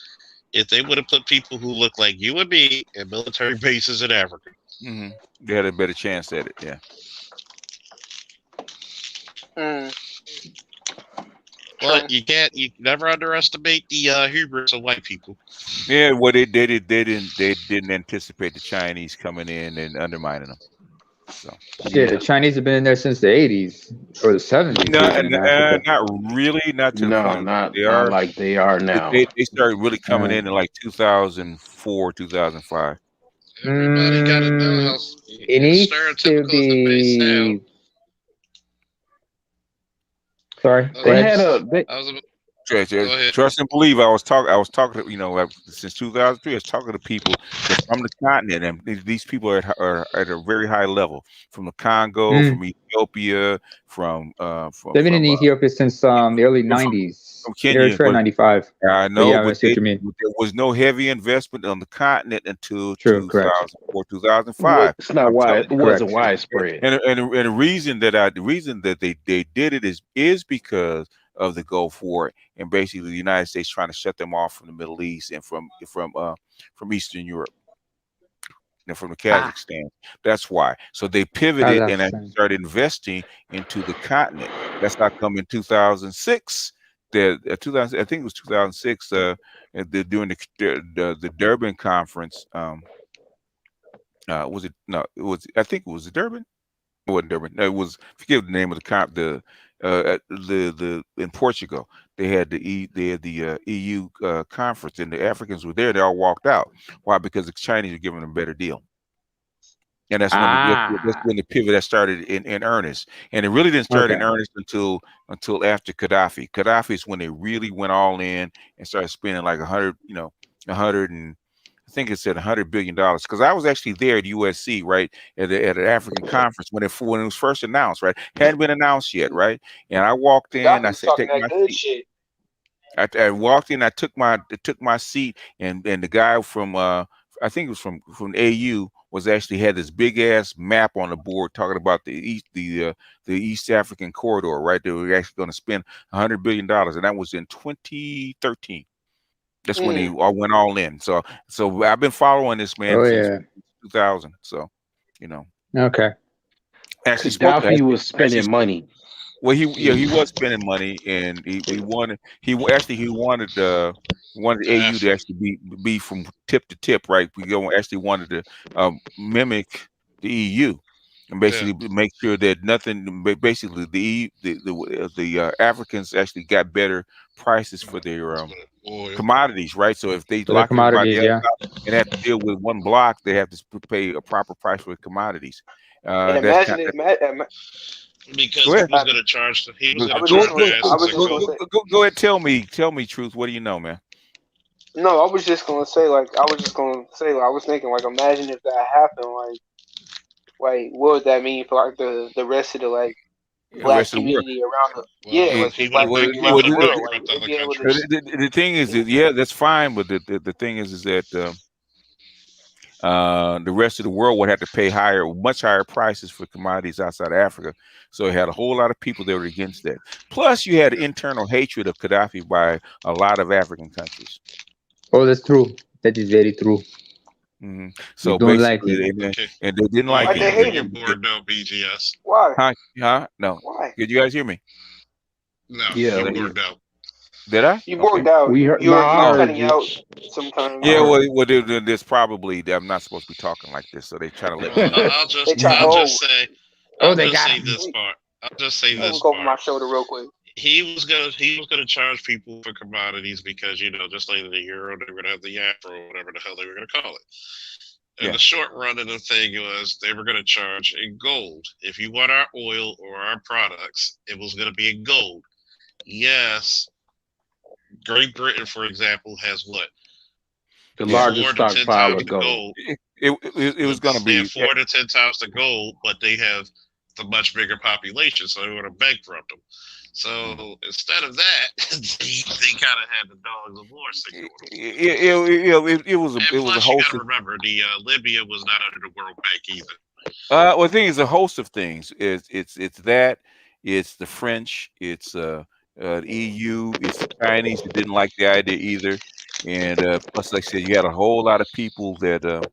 if they would have put people who look like you and me in military bases in Africa. They had a better chance at it, But you never underestimate the hubris of white people. Yeah, well, they didn't anticipate the Chinese coming in and undermining them. So the Chinese have been in there since the 80s or the 70s. Not really, not to the point. Not like they are now. They started really coming in like 2004, 2005. Everybody got to know how it needs to be. Sorry, they had trust and believe. I was talking to since 2003. I was talking to people from the continent, and these people are at a very high level, from the Congo, from Ethiopia, from they've been in Ethiopia since the early 90s. From Kenya, Eritrea 95. I know, yeah, but there was no heavy investment on the continent until 2004, 2005. It's not wide. It wasn't widespread. And the reason that they did it is because of the Gulf War, and basically the United States trying to shut them off from the Middle East and from Eastern Europe and from the Kazakhstan. That's why. So they pivoted and started investing into the continent. That's how come in 2006. I think it was 2006. During the Durban conference. Was it? No, it was. I think it was Durban. It wasn't Durban. No, it was. Forget the name of the in Portugal. They had the EU conference, and the Africans were there. They all walked out. Why? Because the Chinese were giving them a better deal. And that's when the pivot that started in earnest. And it really didn't start in earnest until after Gaddafi. Gaddafi is when they really went all in and started spending like 100 and I think it said $100 billion. Because I was actually there at USC, right, at an African conference when it was first announced, right? Hadn't been announced yet, right? And I walked in, I said, "Take my seat." I walked in, I took my seat, and the guy from I think it was from AU was actually had this big ass map on the board talking about the East African corridor, right? They were actually going to spend $100 billion, and that was in 2013. That's when they all went all in. So I've been following this man since 2000. So, Okay. Actually, Gaddafi was spending money. Well, he was spending money, and he wanted the AU to actually be from tip to tip, right? We actually wanted to mimic the EU, and basically make sure that nothing. Basically, the Africans actually got better prices for their commodities, right? So if they For the lock everybody commodities, else yeah. out and have to deal with one block, they have to pay a proper price for commodities. And That's imagine kind it. of. Because Go he ahead. was going to charge. He was I going to was charge just my gonna. ass I and was say, just gonna "Go." say. Go ahead. Tell me, Truth. What do you know, man? No, I was just gonna say like I was just gonna say like I was thinking like imagine if that happened like what would that mean for like the rest of the like The black rest of the world. community around the Well, like he the would black have been. community He around would the have world like bankrupt would they other be able to countries. The thing is, that's fine, but the thing is that the rest of the world would have to pay much higher prices for commodities outside of Africa. So it had a whole lot of people that were against that. Plus, you had internal hatred of Gaddafi by a lot of African countries. Oh, that's true. That is very true. Mm-hmm. We So don't like basically, him. and they didn't Oh, like why him. they you hate you him? bored now, BGS? Why? Huh? No. Why? Did you guys hear me? No, Yeah, you Did I? bored out. Did I? You Okay. borked out. we heard. You No, were I heard cutting you. out sometimes. I Yeah. heard. Well, there's probably I'm not supposed to be talking like this, so they try to let me Well, know. I'll They just try. I'll just say Oh, I'll they just got say him. this part. I'll just say Let me this look over my part. shoulder real quick. He was gonna charge people for commodities because just like the euro, they were gonna have the afro, or whatever the hell they were gonna call it. And Yeah. the short run of the thing was they were gonna charge in gold. If you want our oil or our products, it was gonna be in gold. Yes, Great Britain, for example, has what The Yeah. largest 4 to 10 stockpile times of the gold. gold. It was going to They have be. 4 to 10 times the gold, but they have the much bigger population, so they want to bankrupt them. So instead of that, they kind of had the dogs of war signal. It was And a plus, you got host to of. remember, the Libya was not under the World Bank either. Well, the thing is, a host of things. It's that. It's the French. It's the EU. It's the Chinese who didn't like the idea either. And plus, like I said, you had a whole lot of people that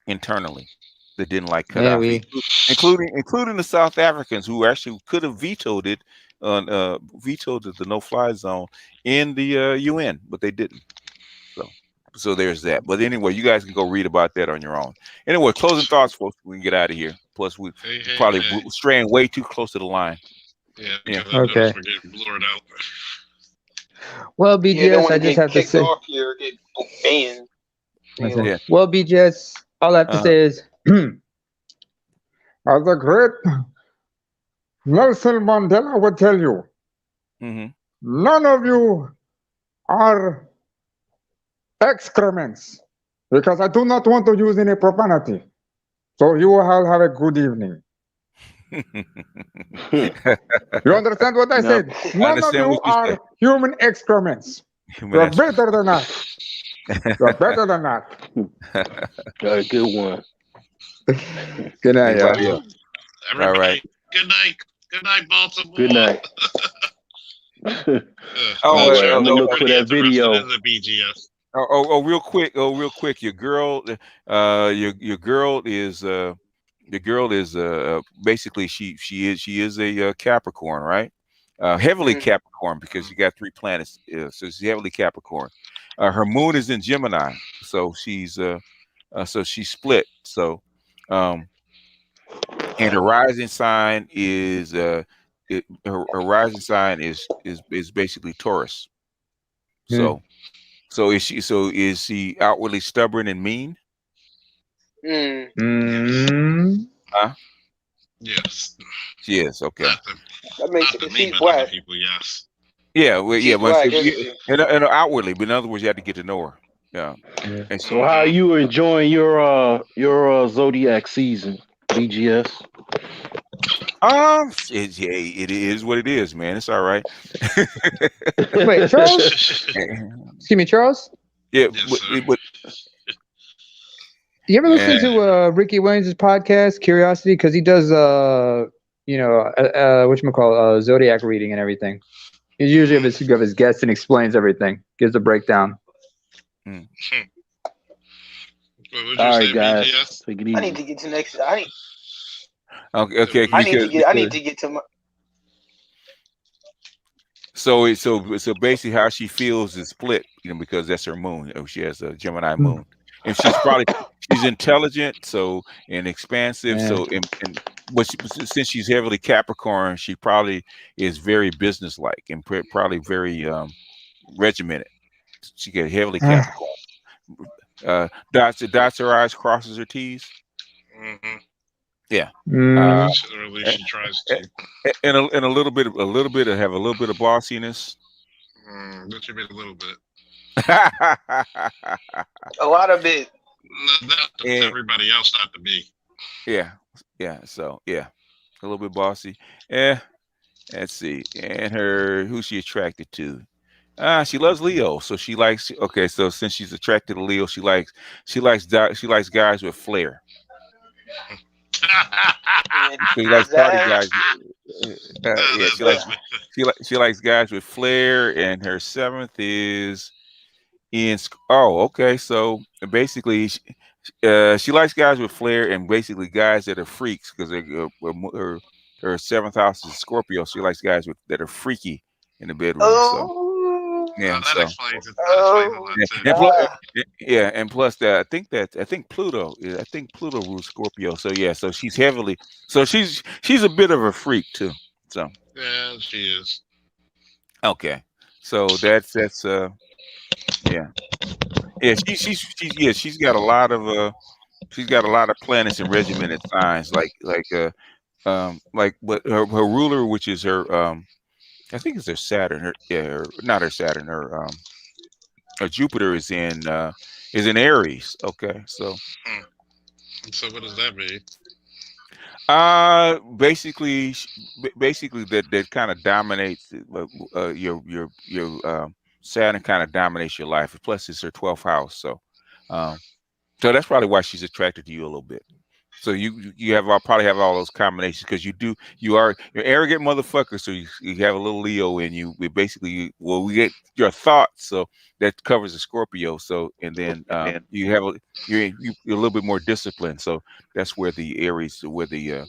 internally that didn't like Yeah, Gaddafi, including the South Africans who actually could have vetoed it on vetoed the no-fly zone in the UN, but they didn't. So there's that. But anyway, you guys can go read about that on your own. Anyway, closing thoughts, folks. We can get out of here. Plus, we probably straying way too close to the line. Yeah, because I noticed we're getting blurred out. Well, Yeah, they BGS, want I to just get have to kicked say. off here, get banned. Anyway. Yeah. Well, BGS, all I have to say is, as a great Nelson Mandela would tell you, none of you are excrements, because I do not want to use any profanity. So you all have a good evening. You understand what I said? None of you are human excrements. You're better than that. You're better than that. Got a good one. Good night, y'all. Everybody, All right. Good night. Good night, Baltimore. Good night. I'm gonna look for that video. Real quick. Your girl, your girl is basically she is a Capricorn, right? Heavily Capricorn because you got 3 planets, so she's heavily Capricorn. Her moon is in Gemini, so she's split. So, and her rising sign is her rising sign is basically Taurus. So is she outwardly stubborn and mean? Huh? Yes. She is. Okay. That makes it. She's black. People, yes. Yeah. Well, She's black, isn't she? and outwardly, but in other words, you have to get to know her. Yeah. And So how are you enjoying your zodiac season, BGS? It is what it is, man. It's all right. Wait, Charles? Excuse me, Charles? Yeah, but you ever listen to Ricky Williams' podcast, Curiosity? Because he does, whatchamacallit, zodiac reading and everything. He usually of his guests and explains everything, gives a breakdown. All right, guys, take it easy. I need to get to next. Okay. I need to get to my. So basically, how she feels is split, because that's her moon. She has a Gemini moon. and she's intelligent, so and expansive, so and but since she's heavily Capricorn, she probably is very businesslike and probably very regimented. She get heavily Capricorn. Dots her I's, crosses her T's. Mm-hmm. Yeah. Or at least she tries to. And a little bit have a little bit of bossiness. Don't you mean a little bit? A lot of it. Not to everybody else, not to me. Yeah. So yeah, a little bit bossy. Yeah. Let's see. And who's she attracted to? She loves Leo, so she likes. Okay, so since she's attracted to Leo, she likes guys with flair. She likes party guys. Yeah, she likes guys with flair, and her 7th is in. Oh, okay. So basically, she likes guys with flair, and basically guys that are freaks because her 7th house is Scorpio. So she likes guys that are freaky in the bedroom. So. Yeah, that explains it. That explains and plus that I think Pluto rules Scorpio. So yeah, so she's heavily, so she's a bit of a freak too. So yeah, she is. Okay, so that's yeah she's got a lot of planets and regimented signs but her ruler, which is her I think it's her Saturn, not her Saturn, her Jupiter is in Aries. Okay, so what does that mean? Basically that kind of dominates your Saturn kind of dominates your life. Plus, it's her 12th house, so that's probably why she's attracted to you a little bit. So you probably have all those combinations because you're arrogant motherfucker. So you have a little Leo in you. We get your thoughts, so that covers the Scorpio. So and then you're a little bit more disciplined. So that's where the Aries, where the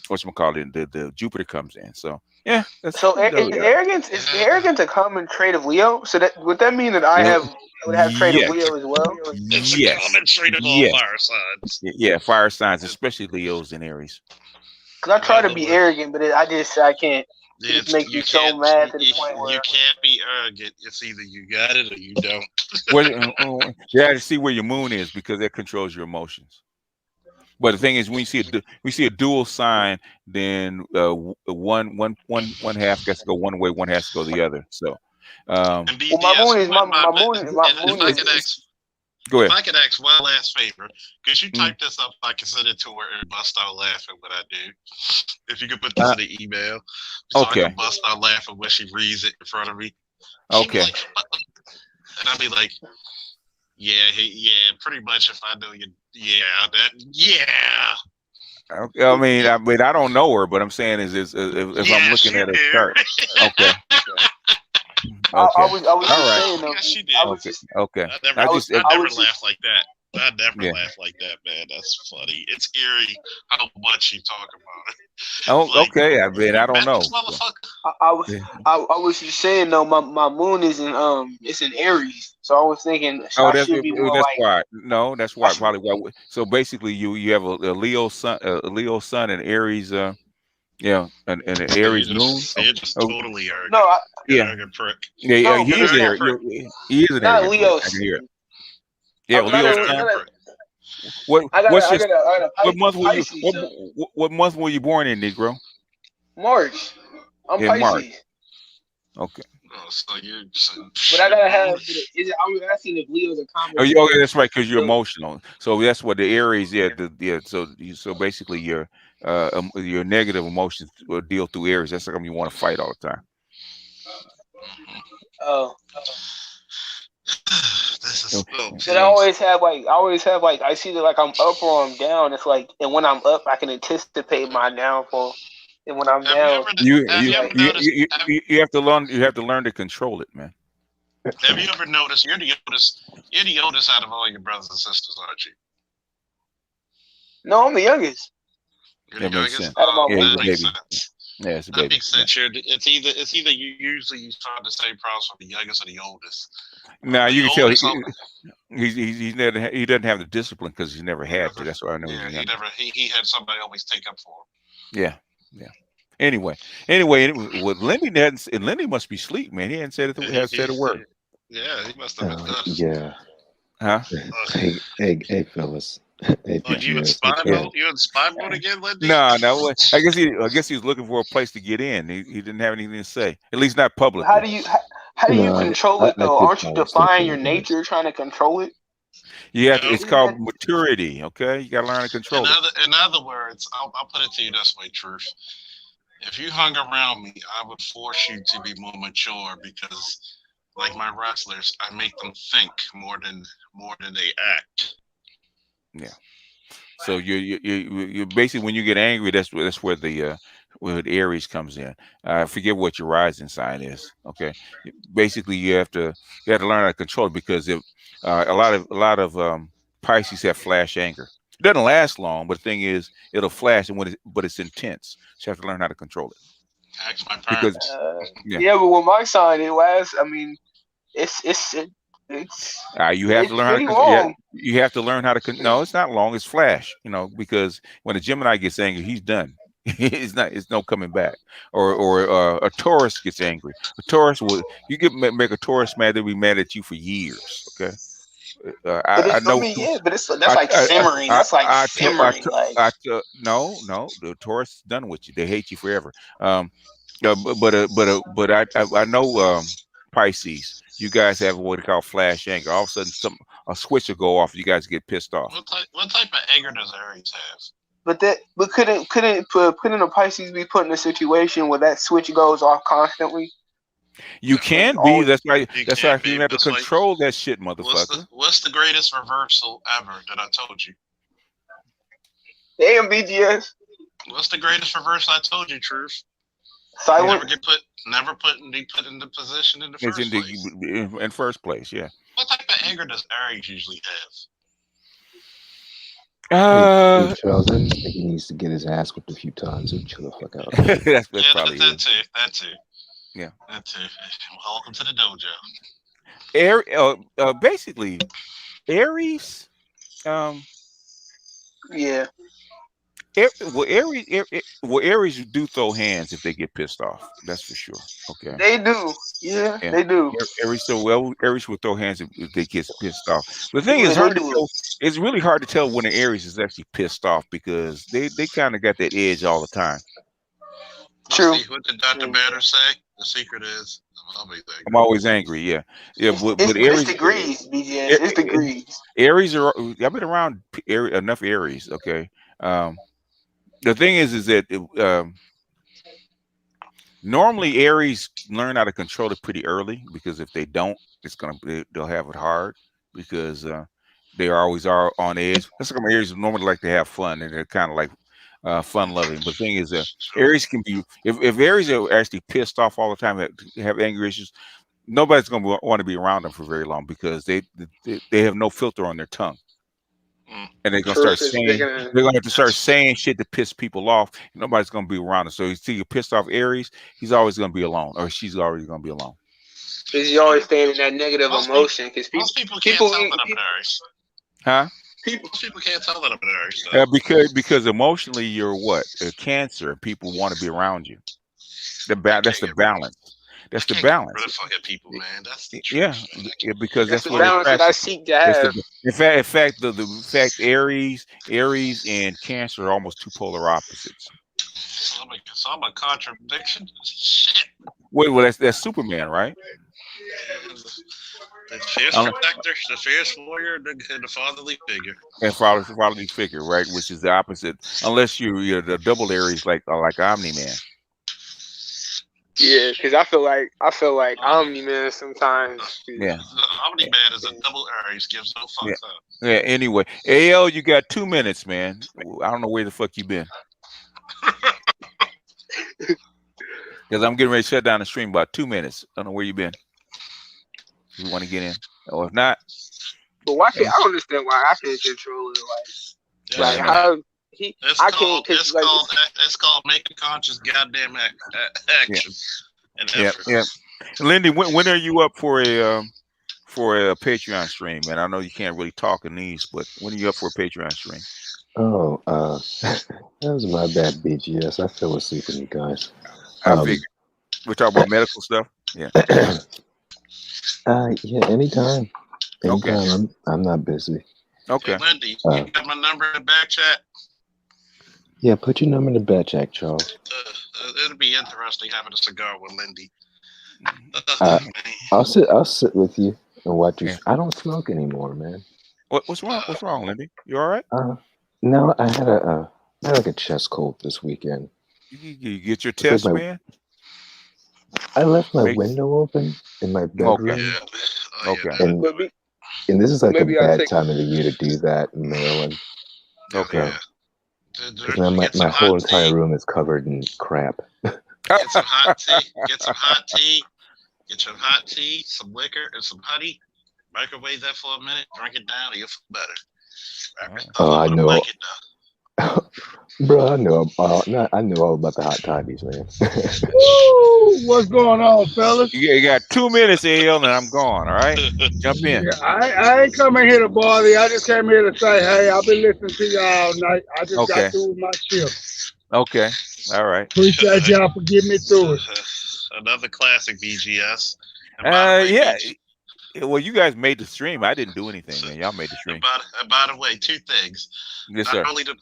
the Jupiter comes in. So yeah, arrogance is arrogance a common trait of Leo. So would that mean that I would have trait of Leo as well? It's a common trait of all fire signs. Yeah, fire signs, especially Leos and Aries. Because I try to be arrogant, but I can't. It makes me so mad to the point where you can't be arrogant. It's either you got it or you don't. You have to see where your moon is because that controls your emotions. But the thing is, when we see a dual sign, then one half gets to go one way, one has to go the other. So, my moon is Go ahead. If I could ask one last favor, could you type this up so I can send it to her and bust out laughing when I do? If you could put this in the email, so I can bust out laughing when she reads it in front of me. Okay. And I'd be like, yeah, pretty much. If I know you, Okay, I mean, I don't know her, but I'm saying if I'm looking at her chart. Okay. I was saying though. Yes, she did. Okay. I never laugh like that. I never laugh like that, man. That's funny. It's eerie how much you talk about it. Oh, okay. I mean, I don't know. I was just saying though. My moon is in it's in Aries, so I was thinking. That's why. No, that's why. Probably why. So basically, you have a Leo sun, and Aries. And an Aries moon. You're just totally arrogant. No, arrogant prick. Yeah, he is an Aries. He is an Aries. Leo. I can hear it. Yeah, Leo's sun. What month were you born in, Negro? March. I'm Pisces. March. Okay. Oh, so you're. But I gotta have. I was asking if Leo's a common. Oh, yeah, that's right, because you're emotional. So that's what the Aries. So basically, your negative emotions will deal through Aries. That's like you want to fight all the time. Oh. This is I always have I see that like I'm up or I'm down. It's like, and when I'm up, I can anticipate my downfall. And when I'm down, you have to learn. You have to learn to control it, man. Have you ever noticed you're the oldest out of all your brothers and sisters, aren't you? No, I'm the youngest. You're the youngest. Out of my that makes sense. Yeah, it's a That baby. makes sense. It's either you usually find the same problems with the youngest or the oldest. Now The you can tell oldest, he doesn't have the discipline because he's never had to. That's why I know he's yeah, young. he had somebody always take up for him. Yeah, yeah. Anyway, with Lindy and Lindy must be asleep, man. He hadn't has said a word. Yeah, he must have been done. Yeah. Huh? Hey, fellas. Hey, Oh, you in BGS. spy mode? You in spy mode again, Lindy? No. I guess he was looking for a place to get in. He didn't have anything to say, at least not publicly. How do you control it I though? did Aren't you fall asleep defying in your the bed. nature trying to control it? You have to, it's called maturity. Okay, you got to learn to control it. In other words, I'll put it to you this way, Truth. If you hung around me, I would force you to be more mature because, like my wrestlers, I make them think more than they act. Yeah. So you basically, when you get angry, that's where the Aries comes in. I forget what your rising sign is. Okay. Basically, you have to learn how to control it because if a lot of Pisces have flash anger. It doesn't last long, but the thing is, it'll flash, and but it's intense. So you have to learn how to control it. Ask my Because parents. Yeah, but with my sign, it lasts. I mean, it's you have to learn how to pretty long. you have to learn how to no, it's not long, it's flash, because when a Gemini gets angry, he's done. It's no coming back. Or a Taurus gets angry. A Taurus make a Taurus mad, they'll be mad at you for years. Okay. I know. But that's like simmering. That's like simmering. No, the Taurus is done with you. They hate you forever. But I know Pisces. You guys have what they call flash anger. All of a sudden, a switch will go off. You guys get pissed off. What type of anger does Aries have? But couldn't a Pisces be put in a situation where that switch goes off constantly? You can be. That's right. That's right. You have to control that shit, motherfucker. What's the greatest reversal ever that I told you? Damn, BGS. What's the greatest reversal I told you, Truth? Silent. Never be put in the position in the first place. In first place, yeah. What type of anger does Aries usually have? Hey, Charles, I just think he needs to get his ass whipped a few times and chill the fuck out. That's probably that too. Yeah. That too. Welcome to the dojo. Basically, Aries. Yeah. Aries do throw hands if they get pissed off. That's for sure. Okay. They do. Yeah. They do. Aries will throw hands if they get pissed off. The thing is hard to tell. It's really hard to tell when an Aries is actually pissed off because they kind of got that edge all the time. True. What did Dr. Banter say? The secret is I'm always angry. Yeah. But Aries. It's degrees, BGS. It's degrees. Aries are. I've been around enough Aries. Okay. The thing is that normally Aries learn how to control it pretty early because if they don't, they'll have it hard because they always are on edge. That's why Aries normally like to have fun and they're kind of like fun loving. But the thing is, Aries can be if Aries are actually pissed off all the time, have anger issues. Nobody's going to want to be around them for very long because they have no filter on their tongue. And they're gonna have to start saying shit to piss people off. Nobody's gonna be around them. So you see, you pissed off Aries, he's always gonna be alone, or she's already gonna be alone. Because you're always staying in that negative emotion. Because people can't tell that I'm an Aries. Huh? Most people can't tell that I'm an Aries. Because emotionally you're what? A Cancer. People want to be around you. That's the balance. That's the balance. Really fucking people, man. That's the truth. Yeah, because that's the what balance that I seek to have. In fact, Aries and Cancer are almost two polar opposites. So I'm a contradiction. Shit. Well, that's Superman, right? The fierce protector, the fierce warrior, and the fatherly figure. And fatherly figure, right? Which is the opposite, unless you're the double Aries like Omni-Man. Yeah, because I feel like Omni-Man sometimes. Yeah, Omni-Man is a double Aries, gives no fucks up. Yeah. Anyway, AL, you got 2 minutes, man. I don't know where the fuck you been. Because I'm getting ready to shut down the stream about 2 minutes. I don't know where you been. You want to get in, or if not. But why can't I understand why I can't control it? Like how I can't it's called making conscious goddamn action and effort. Yeah. Lindy, when are you up for a Patreon stream? And I know you can't really talk in these, but when are you up for a Patreon stream? Oh, that was my bad, BGS. I fell asleep on you guys. I figured. We're talking about medical stuff. Yeah. Yeah. Anytime. Okay. I'm not busy. Okay. Hey, Lindy, you got my number in the back chat? Yeah, put your number in the back chat, Charles. It'll be interesting having a cigar with Lindy. I'll sit with you and watch you. I don't smoke anymore, man. What's wrong? What's wrong, Lindy? You all right? No, I had like a chest cold this weekend. You get your test, man? I left my window open in my bedroom. Okay. And this is like a bad time of the year to do that in Maryland. Okay. Because now my whole entire room is covered in crap. Get some hot tea. Get some hot tea, some liquor, and some honey. Microwave that for a minute. Drink it down, and you'll feel better. I know. Bro, I know all about the hot toddies, man. Woo! What's going on, fellas? You got 2 minutes, AL, and I'm gone. All right, jump in. Yeah, I ain't coming here to bother you. I just came here to say, hey, I've been listening to y'all all night. I just got through with my shift. Okay, all right. Appreciate y'all for getting me through it. Another classic BGS. Yeah. Well, you guys made the stream. I didn't do anything, man. Y'all made the stream. By the way, two things. Yes, sir. Not only to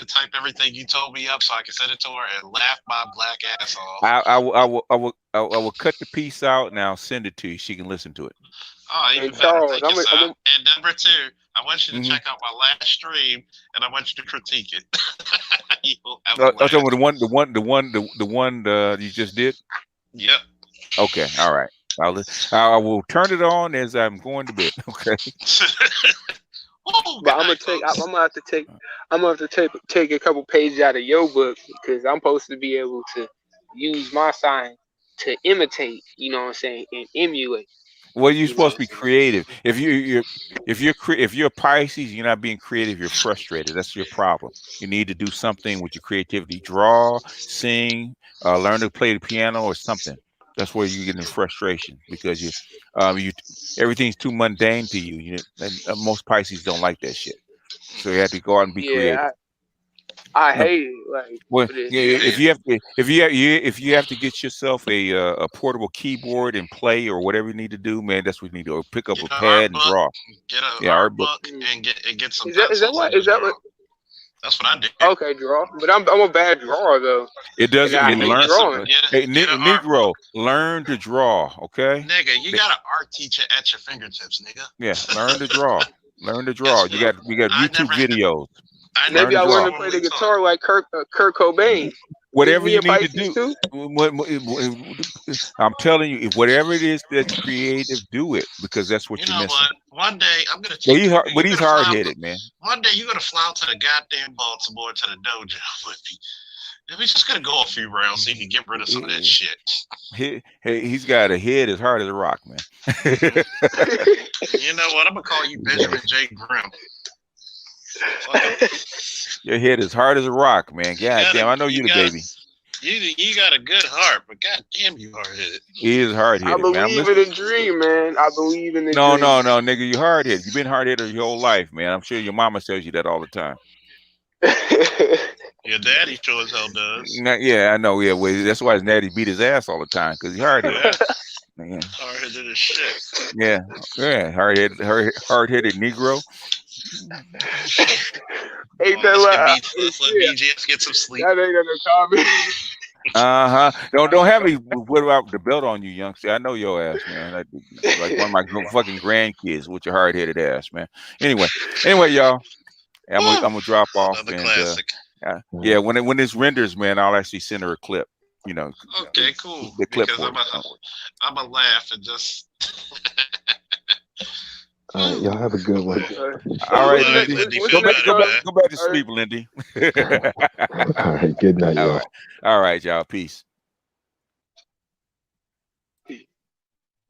type everything you told me up so I can send it to her and laugh my black ass off. I will cut the piece out and I'll send it to you. She can listen to it. Oh, even better. Charles, Thank you, son. And number two, I want you to check out my last stream and I want you to critique it. The one you just did. Yep. Okay. All right. I will turn it on as I'm going to bed. Okay. But I'm gonna have to take a couple pages out of your book because I'm supposed to be able to use my sign to imitate. You know what I'm saying, and emulate. Well, you're supposed to be creative. If you're Pisces, you're not being creative. You're frustrated. That's your problem. You need to do something with your creativity. Draw, sing, learn to play the piano or something. That's where you get in frustration because everything's too mundane to you. And most Pisces don't like that shit. So you have to go out and be creative. I hate it. Like, well, if you have to get yourself a portable keyboard and play or whatever you need to do, man, that's what you need to do. Or pick up a pad and draw. Get art book and get some. Is that what? That's what I do. Okay, draw. But I'm a bad drawer though. It doesn't learn. Hey, Negro, learn to draw. Okay. Nigga, you got an art teacher at your fingertips, nigga. Yeah, learn to draw. Learn to draw. You got YouTube videos. Maybe I learned to play the guitar like Kurt Cobain. Whatever you need to do. I'm telling you, whatever it is that's creative, do it because that's what you're missing. One day I'm gonna teach you. But he's hard headed, man. One day you're gonna fly out to the goddamn Baltimore to the dojo with me. And we're just gonna go a few rounds so you can get rid of some of that shit. He's got a head as hard as a rock, man. You know what? I'm gonna call you Benjamin J. Grimm. Your head is hard as a rock, man. God damn, I know you the baby. You got a good heart, but god damn, you hard headed. He is hard headed. I believe in the dream, man. I believe in the dream. No, nigga, you hard headed. You've been hard headed your whole life, man. I'm sure your mama tells you that all the time. Your daddy sure as hell does. Yeah, I know. Yeah, well, that's why his daddy beat his ass all the time because he's hard headed. Yeah. Hard headed as shit. Yeah, hard headed Negro. Ain't that loud? Let's let BGS get some sleep. That ain't gonna comment. Don't have me put out the belt on you, youngster. I know your ass, man. Like one of my fucking grandkids with your hard headed ass, man. Anyway, y'all. I'm gonna drop off. Another classic. Yeah, when this renders, man, I'll actually send her a clip. You know. Okay, cool. The clip because I'm a laugh and just. All right, y'all have a good one. All right, Lindy. Go back to sleep, Lindy. All right, good night, y'all. All right, y'all. Peace.